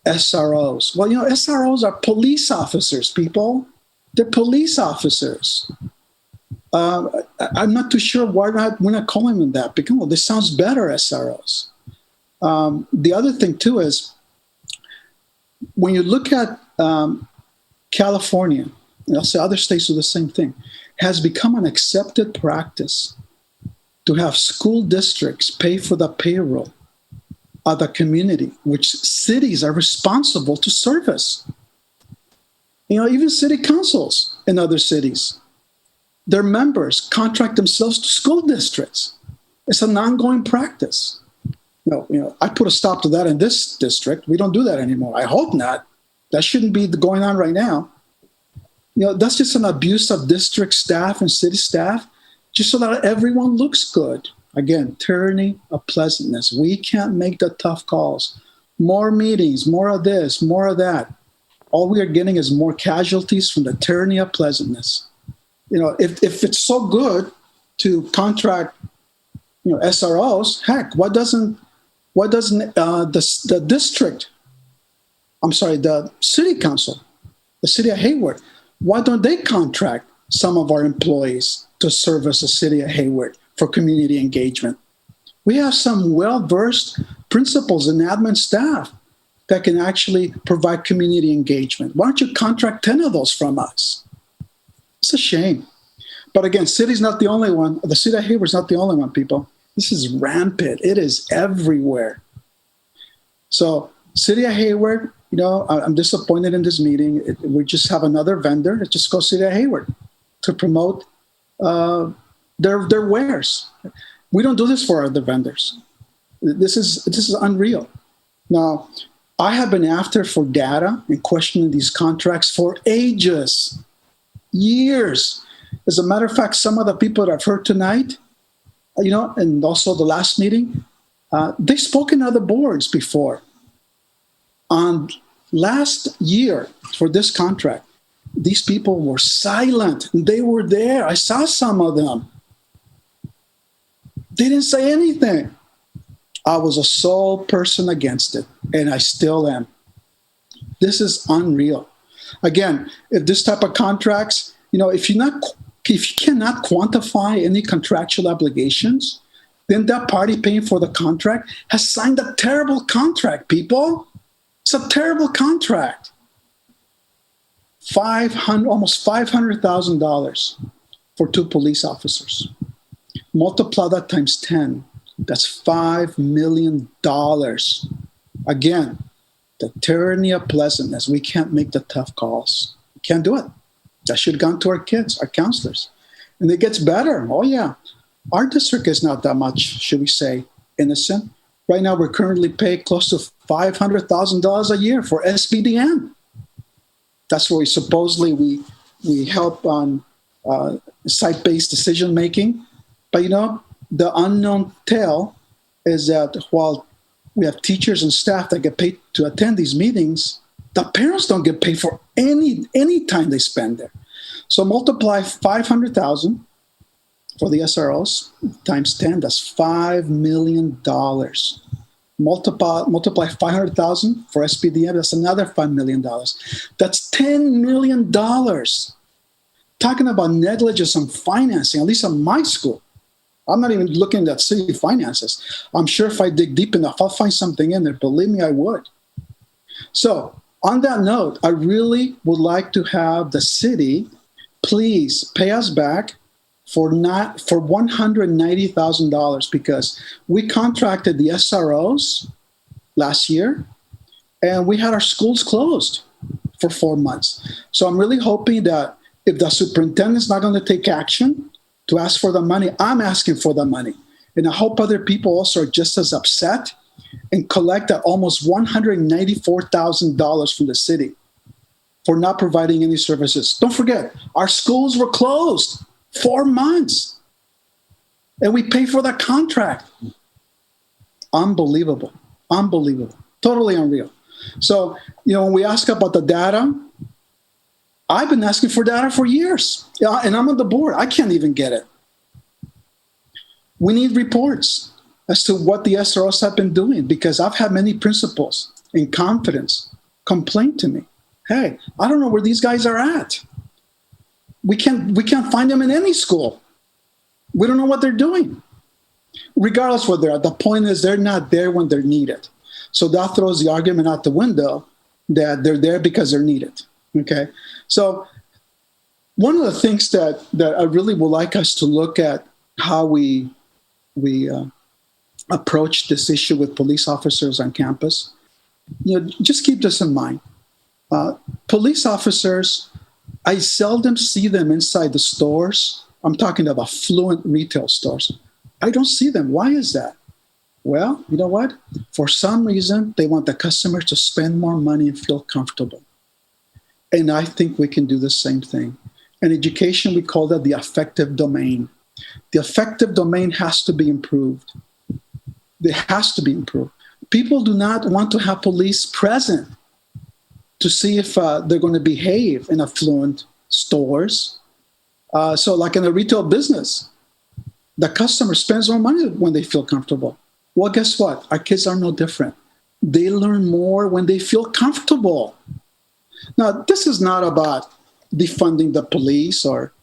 SROs. Well, you know, SROs are police officers, people. They're police officers. I'm not too sure why we're not calling them that, because well, this sounds better, SROs. The other thing, too, is when you look at California, and I'll say other states do the same thing, has become an accepted practice to have school districts pay for the payroll of the community, which cities are responsible to service. You know, even city councils in other cities, their members contract themselves to school districts. It's an ongoing practice. You know, I put a stop to that in this district. We don't do that anymore. I hope not. That shouldn't be going on right now. You know, that's just an abuse of district staff and city staff, just so that everyone looks good. Again, tyranny of pleasantness. We can't make the tough calls. More meetings, more of this, more of that. All we are getting is more casualties from the tyranny of pleasantness. You know, if it's so good to contract, you know, SROs, heck, why doesn't the district, I'm sorry, the city council, the city of Hayward, why don't they contract some of our employees to service the city of Hayward for community engagement? We have some well-versed principals and admin staff that can actually provide community engagement. Why don't you contract 10 of those from us? It's a shame. But again, city's not the only one. The city of Hayward's not the only one, people. This is rampant. It is everywhere. So city of Hayward, you know, I'm disappointed in this meeting. We just have another vendor. It's just called City of Hayward to promote their wares. We don't do this for other vendors. This is unreal. Now, I have been after for data and questioning these contracts for ages, years. As a matter of fact, some of the people that I've heard tonight, you know, and also the last meeting, they've spoken to other boards before. On last year for this contract, these people were silent. They were there. I saw some of them. They didn't say anything. I was a sole person against it, and I still am. This is unreal. Again, if this type of contracts, you know, if you cannot quantify any contractual obligations, then that party paying for the contract has signed a terrible contract, people. It's a terrible contract. Almost $500,000 for 2 police officers. Multiply that times 10. That's $5 million. Again, the tyranny of pleasantness. We can't make the tough calls. We can't do it. That should have gone to our kids, our counselors. And it gets better. Oh, yeah. Our district is not that much, should we say, innocent. Right now, we're currently paying close to $500,000 a year for SBDM. That's where we help on site-based decision-making. But, you know, the unknown tale is that while we have teachers and staff that get paid to attend these meetings, the parents don't get paid for any time they spend there. So multiply $500,000 for the SROs times 10, that's $5 million. Multiply $500,000 for SPDM, that's another $5 million. That's $10 million. Talking about negligence on financing, at least on my school. I'm not even looking at city finances. I'm sure if I dig deep enough, I'll find something in there. Believe me, I would. So on that note, I really would like to have the city please pay us back for $190,000 because we contracted the SROs last year and we had our schools closed for 4 months. So I'm really hoping that if the superintendent's not going to take action to ask for the money, I'm asking for the money. And I hope other people also are just as upset and collect that almost $194,000 from the city for not providing any services. Don't forget, our schools were closed 4 months and we pay for that contract. Unbelievable. Unbelievable. Totally unreal. So, you know, when we ask about the data, I've been asking for data for years, and I'm on the board. I can't even get it. We need reports as to what the SROs have been doing because I've had many principals in confidence complain to me, hey, I don't know where these guys are at. We can't find them in any school. We don't know what they're doing. Regardless where they're at, the point is they're not there when they're needed. So that throws the argument out the window that they're there because they're needed. Okay, so one of the things that I really would like us to look at how we approach this issue with police officers on campus. You know, just keep this in mind. Police officers, I seldom see them inside the stores. I'm talking about affluent retail stores. I don't see them. Why is that? Well, you know what? For some reason, they want the customers to spend more money and feel comfortable. And I think we can do the same thing. In education, we call that the affective domain. The affective domain has to be improved. It has to be improved. People do not want to have police present to see if they're going to behave in affluent stores. So like in a retail business, the customer spends more money when they feel comfortable. Well, guess what? Our kids are no different. They learn more when they feel comfortable. Now, this is not about defunding the police or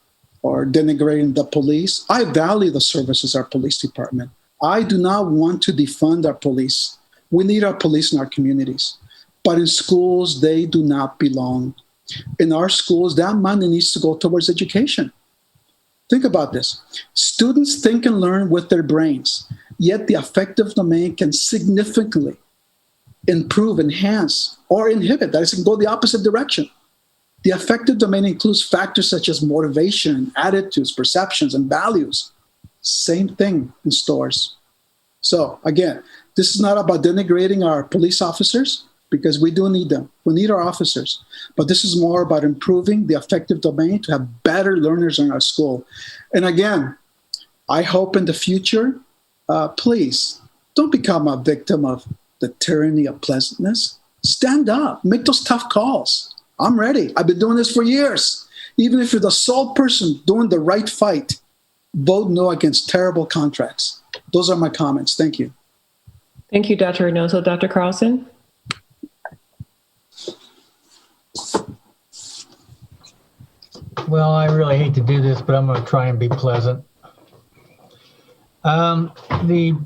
denigrating the police. I value the services of our police department. I do not want to defund our police. We need our police in our communities. But in schools, they do not belong. In our schools, that money needs to go towards education. Think about this. Students think and learn with their brains, yet the affective domain can significantly improve, enhance, or inhibit. That is, it can go the opposite direction. The affective domain includes factors such as motivation, attitudes, perceptions, and values. Same thing in stores. So again, this is not about denigrating our police officers, because we do need them. We need our officers. But this is more about improving the affective domain to have better learners in our school. And again, I hope in the future, please don't become a victim of the tyranny of pleasantness. Stand up, make those tough calls. I'm ready. I've been doing this for years. Even if you're the sole person doing the right fight, vote no against terrible contracts. Those are my comments. Thank you. Thank you, Dr. Reynoso. Dr. Carlson? Well, I really hate to do this, but I'm going to try and be pleasant. The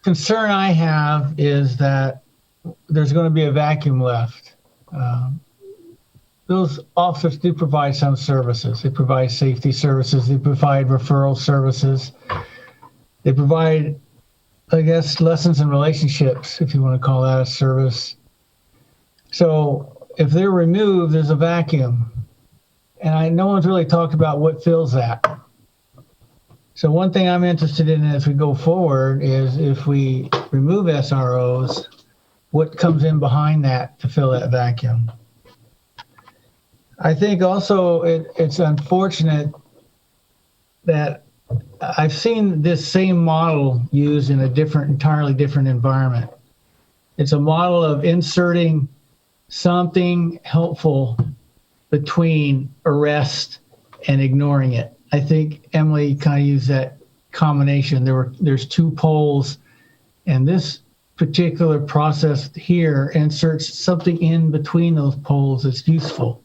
concern I have is that there's going to be a vacuum left. Those officers do provide some services. They provide safety services. They provide referral services. They provide, I guess, lessons in relationships, if you want to call that a service. So if they're removed, there's a vacuum. And no one's really talked about what fills that. So one thing I'm interested in as we go forward is if we remove SROs, what comes in behind that to fill that vacuum? I think also it's unfortunate that I've seen this same model used in a entirely different environment. It's a model of inserting something helpful between arrest and ignoring it. I think Emily kind of used that combination. There's two poles, and this particular process here inserts something in between those poles that's useful,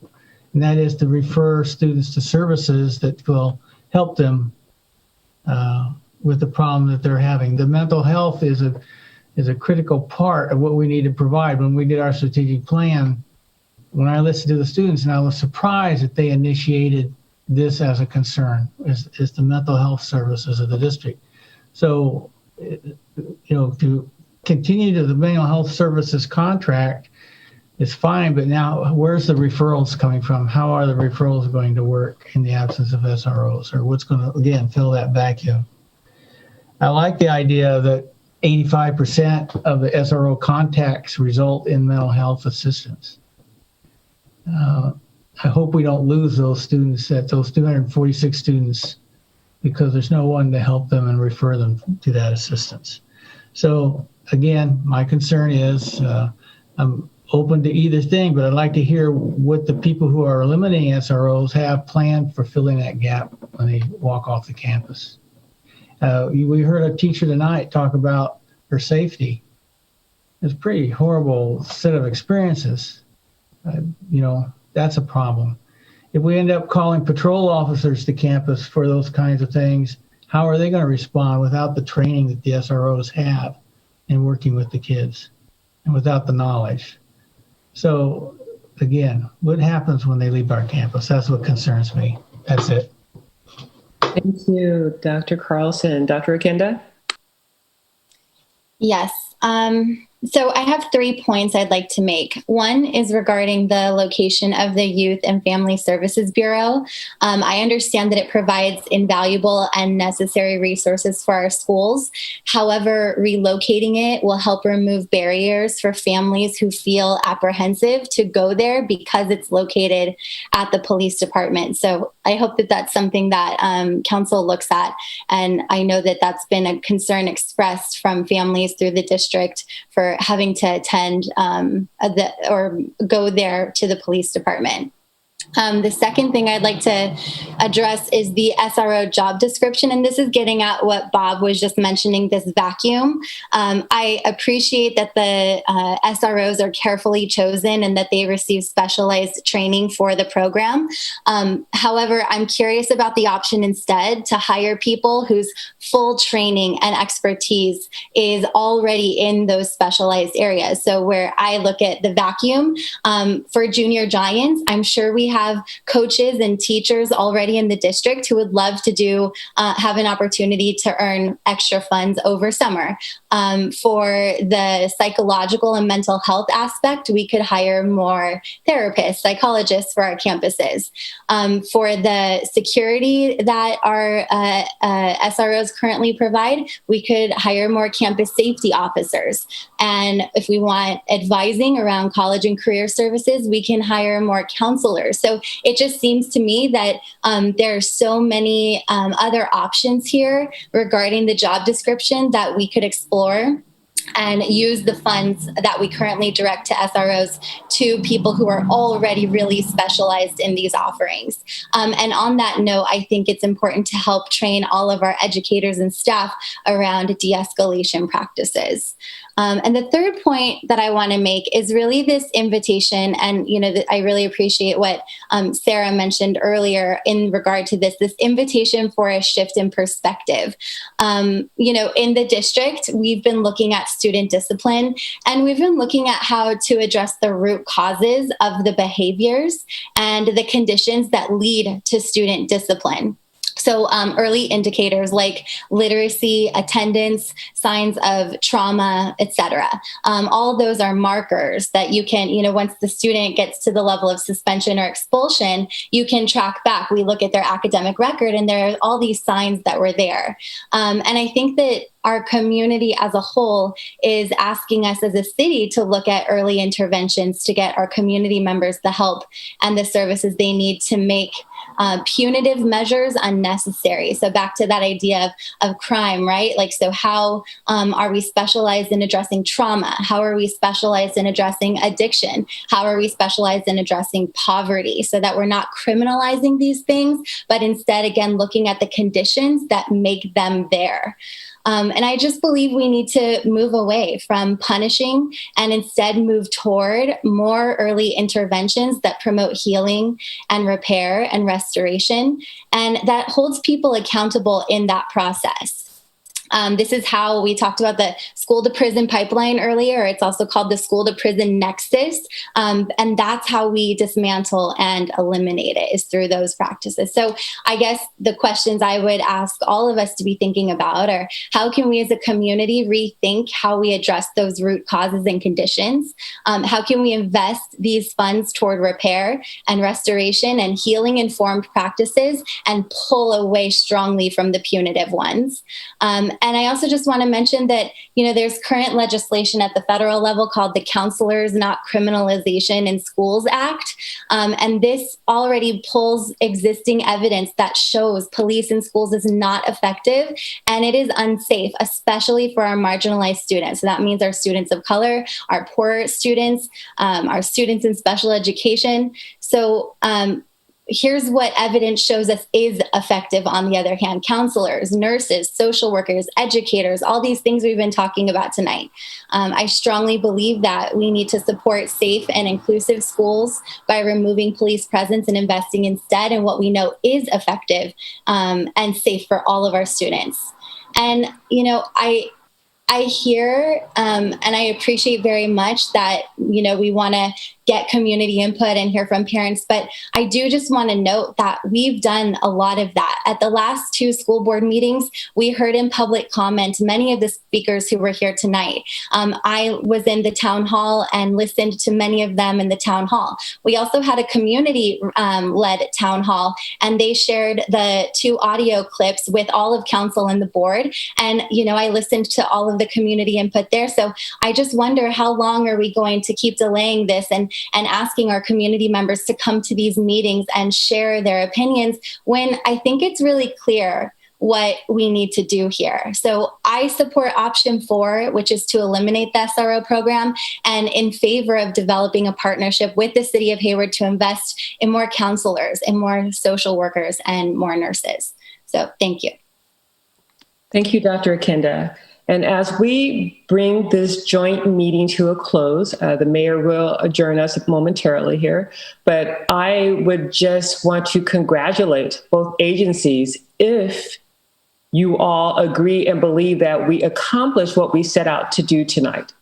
and that is to refer students to services that will help them with the problem that they're having. The mental health is a critical part of what we need to provide. When we did our strategic plan, when I listened to the students, and I was surprised that they initiated this as a concern, is the mental health services of the district. So, to continue to the mental health services contract is fine, but now where's the referrals coming from? How are the referrals going to work in the absence of SROs, or what's going to, again, fill that vacuum? I like the idea that 85% of the SRO contacts result in mental health assistance. I hope we don't lose those students, those 246 students, because there's no one to help them and refer them to that assistance. So again, my concern is I'm open to either thing, but I'd like to hear what the people who are eliminating SROs have planned for filling that gap when they walk off the campus. We heard a teacher tonight talk about her safety. It's a pretty horrible set of experiences. That's a problem. If we end up calling patrol officers to campus for those kinds of things, how are they going to respond without the training that the SROs have in working with the kids and without the knowledge? So again, what happens when they leave our campus? That's what concerns me. That's it. Thank you, Dr. Carlson. Dr. Akenda? Yes. So I have 3 points I'd like to make. One is regarding the location of the Youth and Family Services Bureau. I understand that it provides invaluable and necessary resources for our schools. However, relocating it will help remove barriers for families who feel apprehensive to go there because it's located at the police department. So I hope that that's something that council looks at. And I know that that's been a concern expressed from families through the district for having to attend or go there to the police department. The second thing I'd like to address is the SRO job description. And this is getting at what Bob was just mentioning, this vacuum. I appreciate that the SROs are carefully chosen and that they receive specialized training for the program. However, I'm curious about the option instead to hire people whose full training and expertise is already in those specialized areas. So where I look at the vacuum for junior giants, I'm sure we have coaches and teachers already in the district who would love to have an opportunity to earn extra funds over summer. For the psychological and mental health aspect, we could hire more therapists, psychologists for our campuses. For the security that our SROs currently provide, we could hire more campus safety officers. And if we want advising around college and career services, we can hire more counselors. So it just seems to me that there are so many other options here regarding the job description that we could explore and use the funds that we currently direct to SROs to people who are already really specialized in these offerings. And on that note, I think it's important to help train all of our educators and staff around de-escalation practices. And the third point that I want to make is really this invitation. And, I really appreciate what Sarah mentioned earlier in regard to this invitation for a shift in perspective. In the district, we've been looking at student discipline, and we've been looking at how to address the root causes of the behaviors and the conditions that lead to student discipline. So early indicators like literacy, attendance, signs of trauma, etc. All of those are markers that you can, once the student gets to the level of suspension or expulsion, you can track back. We look at their academic record and there are all these signs that were there. And I think that our community as a whole is asking us as a city to look at early interventions to get our community members the help and the services they need to make punitive measures unnecessary. So back to that idea of crime, right? So how are we specialized in addressing trauma? How are we specialized in addressing addiction? How are we specialized in addressing poverty? So that we're not criminalizing these things, but instead, again, looking at the conditions that make them there. And I just believe we need to move away from punishing and instead move toward more early interventions that promote healing and repair and restoration, and that holds people accountable in that process. This is how we talked about the school to prison pipeline earlier. It's also called the school to prison nexus. And that's how we dismantle and eliminate it, is through those practices. So I guess the questions I would ask all of us to be thinking about are, how can we as a community rethink how we address those root causes and conditions? How can we invest these funds toward repair and restoration and healing informed practices and pull away strongly from the punitive ones? And I also just want to mention that, there's current legislation at the federal level called the Counselors Not Criminalization in Schools Act. And this already pulls existing evidence that shows police in schools is not effective and it is unsafe, especially for our marginalized students. So that means our students of color, our poor students, our students in special education. So, here's what evidence shows us is effective. On the other hand, counselors, nurses, social workers, educators, all these things we've been talking about tonight. I strongly believe that we need to support safe and inclusive schools by removing police presence and investing instead in what we know is effective and safe for all of our students. And, I hear and I appreciate very much that, we want to get community input and hear from parents. But I do just want to note that we've done a lot of that. At the last 2 school board meetings, we heard in public comment many of the speakers who were here tonight. I was in the town hall and listened to many of them in the town hall. We also had a community-led town hall, and they shared the 2 audio clips with all of council and the board. And, I listened to all of the community input there. So I just wonder, how long are we going to keep delaying this and asking our community members to come to these meetings and share their opinions when I think it's really clear what we need to do here. So I support option 4, which is to eliminate the SRO program, and in favor of developing a partnership with the city of Hayward to invest in more counselors and more social workers and more nurses. So thank you. Thank you, Dr. Akinda. And as we bring this joint meeting to a close, the mayor will adjourn us momentarily here, but I would just want to congratulate both agencies if you all agree and believe that we accomplished what we set out to do tonight.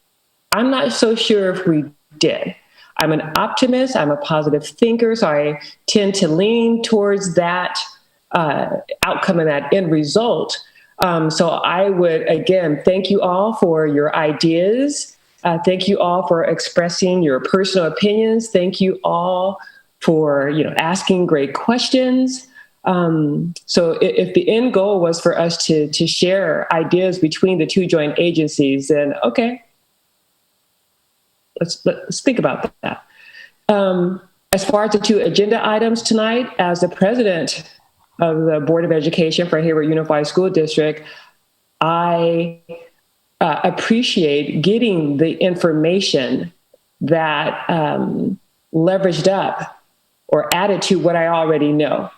I'm not so sure if we did. I'm an optimist, I'm a positive thinker, so I tend to lean towards that outcome and that end result. So I would, again, thank you all for your ideas. Thank you all for expressing your personal opinions. Thank you all for, asking great questions. So if the end goal was for us to share ideas between the two joint agencies, then okay, let's think about that. As far as the two agenda items tonight, as the president of the Board of Education for Hayward Unified School District, I appreciate getting the information that leveraged up or added to what I already know.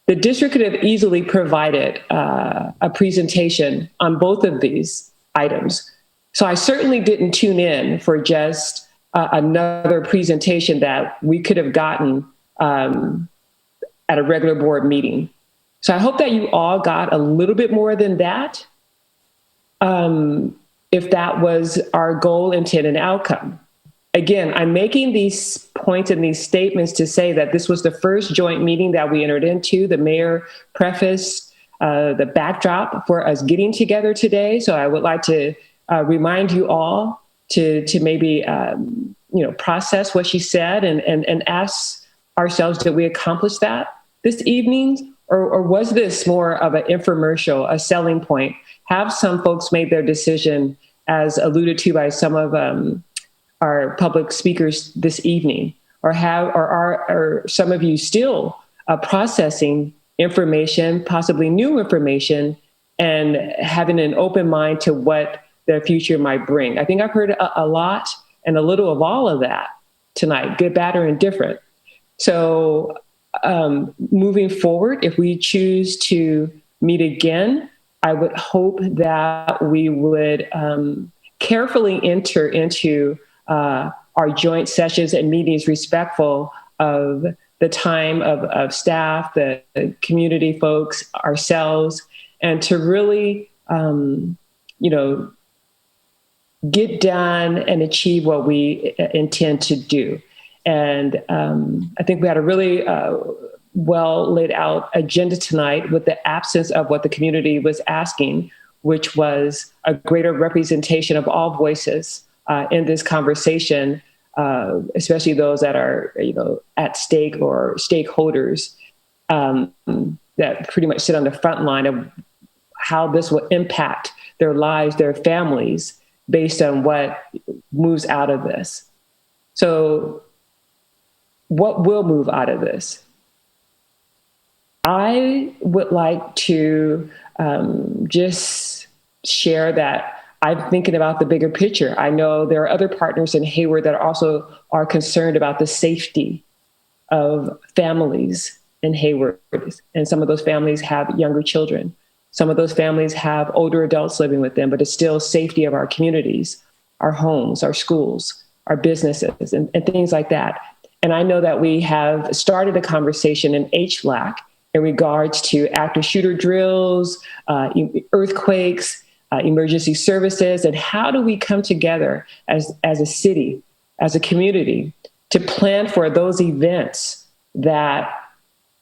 The district could have easily provided a presentation on both of these items. So I certainly didn't tune in for just another presentation that we could have gotten at a regular board meeting. So I hope that you all got a little bit more than that, if that was our goal, intent, and outcome. Again, I'm making these points and these statements to say that this was the first joint meeting that we entered into. The mayor prefaced the backdrop for us getting together today. So I would like to remind you all to maybe process what she said and ask ourselves, did we accomplish that this evening? Or was this more of an infomercial, a selling point? Have some folks made their decision, as alluded to by some of our public speakers this evening? Or are some of you still processing information, possibly new information, and having an open mind to what the future might bring? I think I've heard a lot and a little of all of that tonight, good, bad, or indifferent. So moving forward, if we choose to meet again, I would hope that we would carefully enter into our joint sessions and meetings respectful of the time of staff, the community folks, ourselves, and to really, get done and achieve what we intend to do. And I think we had a really well laid out agenda tonight, with the absence of what the community was asking, which was a greater representation of all voices in this conversation, especially those that are, at stake or stakeholders that pretty much sit on the front line of how this will impact their lives, their families, based on what moves out of this. So what will move out of this? I would like to just share that I'm thinking about the bigger picture. I know there are other partners in Hayward that also are concerned about the safety of families in Hayward. And some of those families have younger children. Some of those families have older adults living with them, but it's still safety of our communities, our homes, our schools, our businesses, and things like that. And I know that we have started a conversation in HLAC in regards to active shooter drills, earthquakes, emergency services, and how do we come together as a city, as a community, to plan for those events that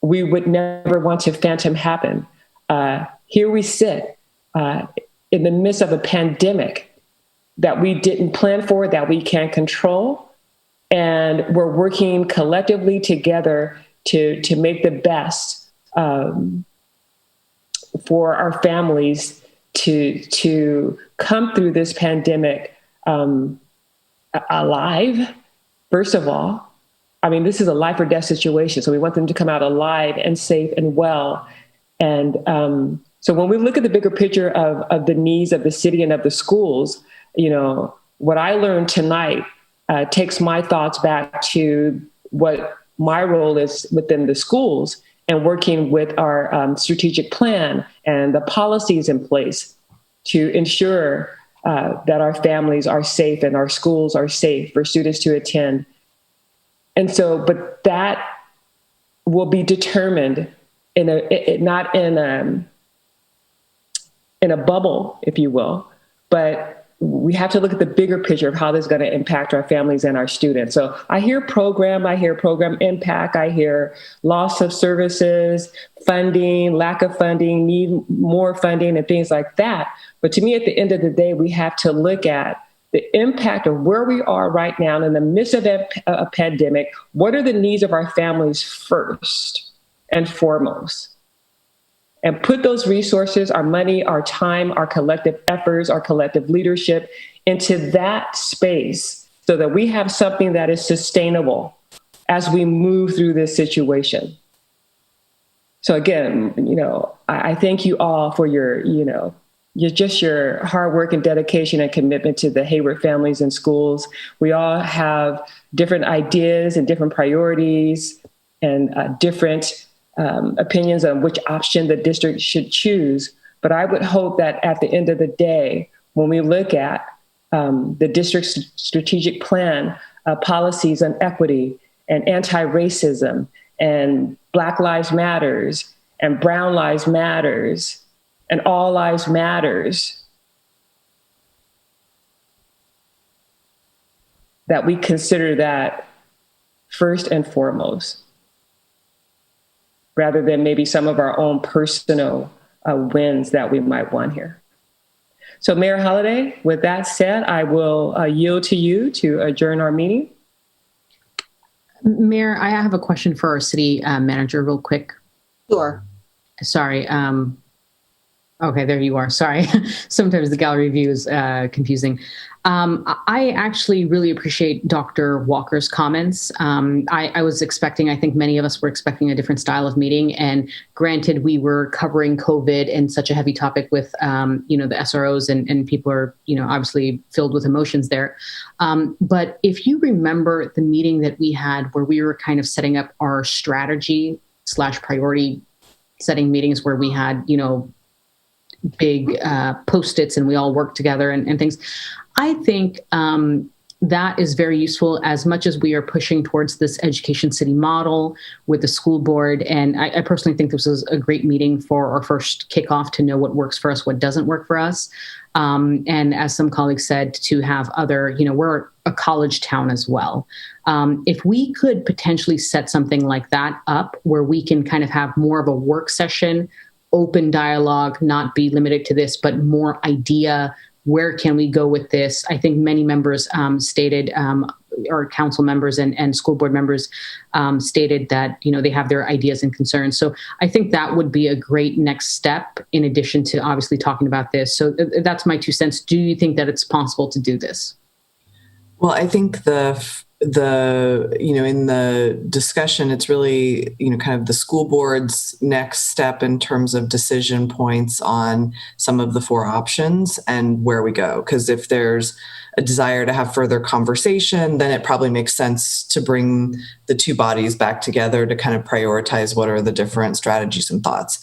we would never want to phantom happen. Here we sit in the midst of a pandemic that we didn't plan for, that we can't control, and we're working collectively together to make the best for our families to come through this pandemic alive, first of all. I mean, this is a life or death situation, so we want them to come out alive and safe and well. And So when we look at the bigger picture of the needs of the city and of the schools, what I learned tonight takes my thoughts back to what my role is within the schools and working with our strategic plan and the policies in place to ensure that our families are safe and our schools are safe for students to attend. And so, but that will be determined not in a bubble, if you will, but we have to look at the bigger picture of how this is going to impact our families and our students. So I hear program impact, I hear loss of services, funding, lack of funding, need more funding and things like that. But to me, at the end of the day, we have to look at the impact of where we are right now in the midst of a pandemic. What are the needs of our families first and foremost? And put those resources, our money, our time, our collective efforts, our collective leadership into that space so that we have something that is sustainable as we move through this situation. So again, I thank you all for your hard work and dedication and commitment to the Hayward families and schools. We all have different ideas and different priorities and different opinions on which option the district should choose. But I would hope that at the end of the day, when we look at the district's strategic plan, policies on equity and anti-racism and Black Lives Matters and Brown Lives Matters and All Lives Matters, that we consider that first and foremost, rather than maybe some of our own personal wins that we might want here. So Mayor Holliday, with that said, I will yield to you to adjourn our meeting. Mayor, I have a question for our city manager real quick. Sure. Sorry. Okay, there you are. Sorry. Sometimes the gallery view is confusing. I actually really appreciate Dr. Walker's comments. I was expecting, I think many of us were expecting a different style of meeting. And granted, we were covering COVID and such a heavy topic with, the SROs and people are, obviously filled with emotions there. But if you remember the meeting that we had where we were kind of setting up our strategy/priority setting meetings where we had, big Post-its and we all work together and things. I think that is very useful as much as we are pushing towards this education city model with the school board. And I personally think this was a great meeting for our first kickoff to know what works for us, what doesn't work for us. And as some colleagues said, to have other, we're a college town as well. If we could potentially set something like that up where we can kind of have more of a work session, open dialogue, not be limited to this, but more idea, where can we go with this? I think many members stated, or council members and school board members stated that, they have their ideas and concerns. So I think that would be a great next step in addition to obviously talking about this. So that's my 2 cents. Do you think that it's possible to do this? Well, I think in the discussion, it's really, kind of the school board's next step in terms of decision points on some of the 4 options and where we go. Because if there's a desire to have further conversation, then it probably makes sense to bring the 2 bodies back together to kind of prioritize what are the different strategies and thoughts.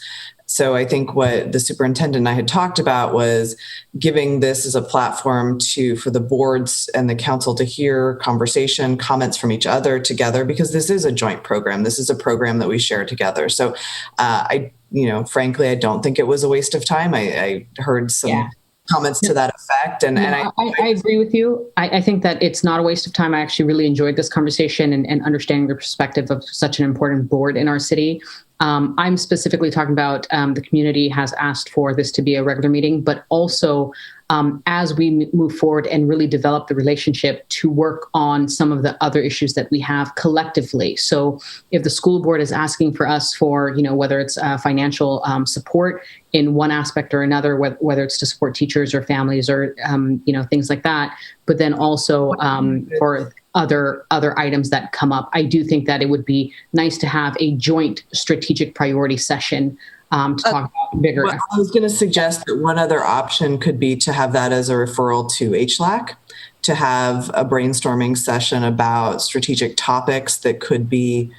So I think what the superintendent and I had talked about was giving this as a platform for the boards and the council to hear conversation, comments from each other together, because this is a joint program. This is a program that we share together. So frankly, I don't think it was a waste of time. I heard some comments to that effect. And I agree with you. I think that it's not a waste of time. I actually really enjoyed this conversation and understanding the perspective of such an important board in our city. I'm specifically talking about the community has asked for this to be a regular meeting, but also as we move forward and really develop the relationship to work on some of the other issues that we have collectively. So if the school board is asking for us for, whether it's financial support in one aspect or another, whether it's to support teachers or families or, things like that, but then also for other items that come up, I do think that it would be nice to have a joint strategic priority session to talk about bigger. Well, I was going to suggest that one other option could be to have that as a referral to HLAC, to have a brainstorming session about strategic topics that could be,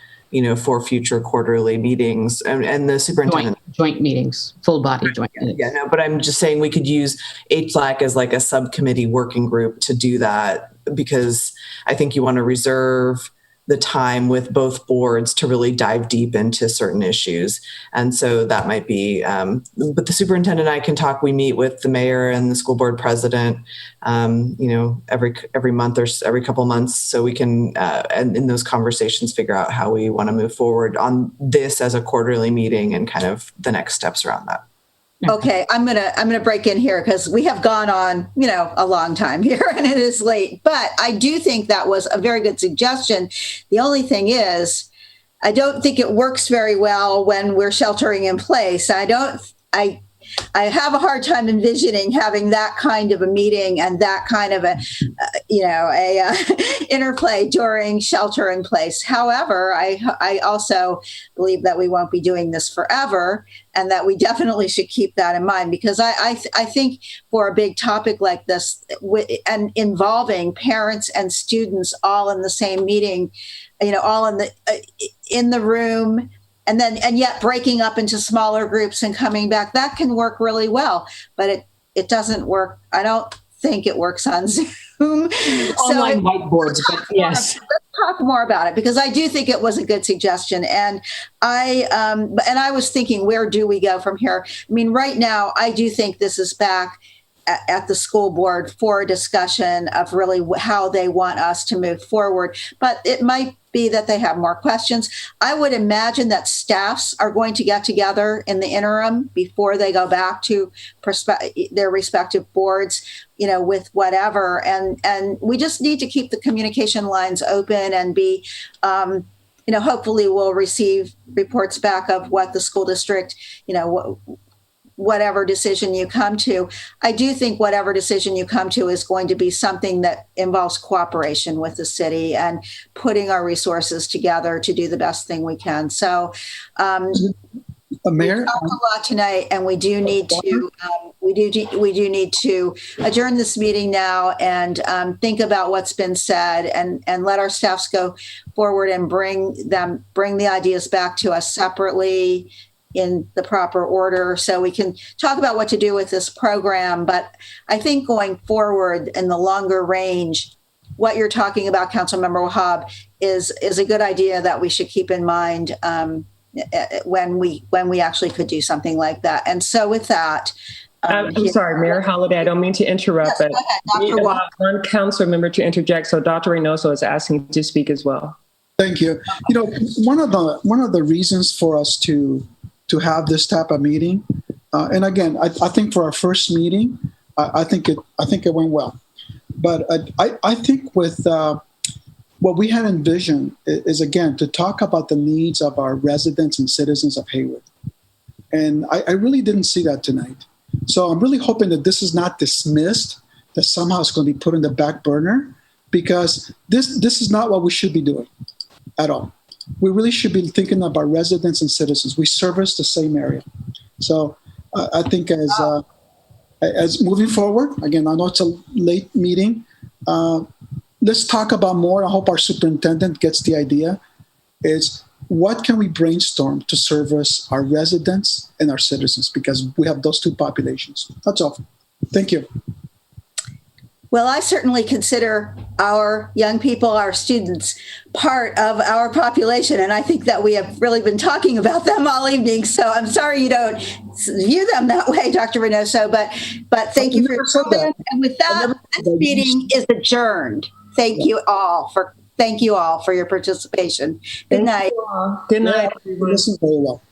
for future quarterly meetings, and the superintendent. Joint meetings, full body joint meetings. Yeah, no, but I'm just saying we could use HLAC as like a subcommittee working group to do that, because I think you want to reserve the time with both boards to really dive deep into certain issues. And so that might be, but the superintendent and I can talk. We meet with the mayor and the school board president, every month or every couple months. So we can, and in those conversations, figure out how we want to move forward on this as a quarterly meeting and kind of the next steps around that. Okay, I'm gonna break in here because we have gone on, a long time here and it is late. But I do think that was a very good suggestion. The only thing is, I don't think it works very well when we're sheltering in place. I have a hard time envisioning having that kind of a meeting and that kind of a interplay during shelter in place. However, I also believe that we won't be doing this forever, and that we definitely should keep that in mind, because I think for a big topic like this and involving parents and students all in the same meeting, all in the room, and yet breaking up into smaller groups and coming back, that can work really well, but it doesn't work. I don't think it works on Zoom. Online whiteboards, but yes. Let's talk more about it, because I do think it was a good suggestion. And I was thinking, where do we go from here? I mean, right now, I do think this is back at the school board for a discussion of really how they want us to move forward. But it might be that they have more questions. I would imagine that staffs are going to get together in the interim before they go back to their respective boards, with whatever. And we just need to keep the communication lines open and be, hopefully we'll receive reports back of what the school district, whatever decision you come to. I do think whatever decision you come to is going to be something that involves cooperation with the city and putting our resources together to do the best thing we can. So, Mayor, we talked a lot tonight, and we do need to we do need to adjourn this meeting now and think about what's been said, and let our staffs go forward and bring the ideas back to us separately in the proper order, so we can talk about what to do with this program. But I think going forward in the longer range, what you're talking about, Councilmember Wahab, is a good idea that we should keep in mind when we actually could do something like that. And so with that, I'm sorry, Mayor Holliday, I don't mean to interrupt, but we need one council member to interject. So Dr. Reynoso is asking to speak as well. Thank you. One of the reasons for us to have this type of meeting, and again, I think for our first meeting, I think it went well. But I think with what we had envisioned is, again, to talk about the needs of our residents and citizens of Hayward. And I really didn't see that tonight. So I'm really hoping that this is not dismissed, that somehow it's going to be put in the back burner, because this is not what we should be doing at all. We really should be thinking about residents and citizens. We service the same area. So I think as moving forward, again, I know it's a late meeting. Let's talk about more. I hope our superintendent gets the idea. Is what can we brainstorm to service our residents and our citizens, because we have those two populations. That's all. Thank you. Well, I certainly consider our young people, our students, part of our population. And I think that we have really been talking about them all evening. So I'm sorry you don't view them that way, Dr. Reynoso, but thank you for your comment. And with that, this meeting is adjourned. Thank you all for your participation. Good night. Good night. Listen very well.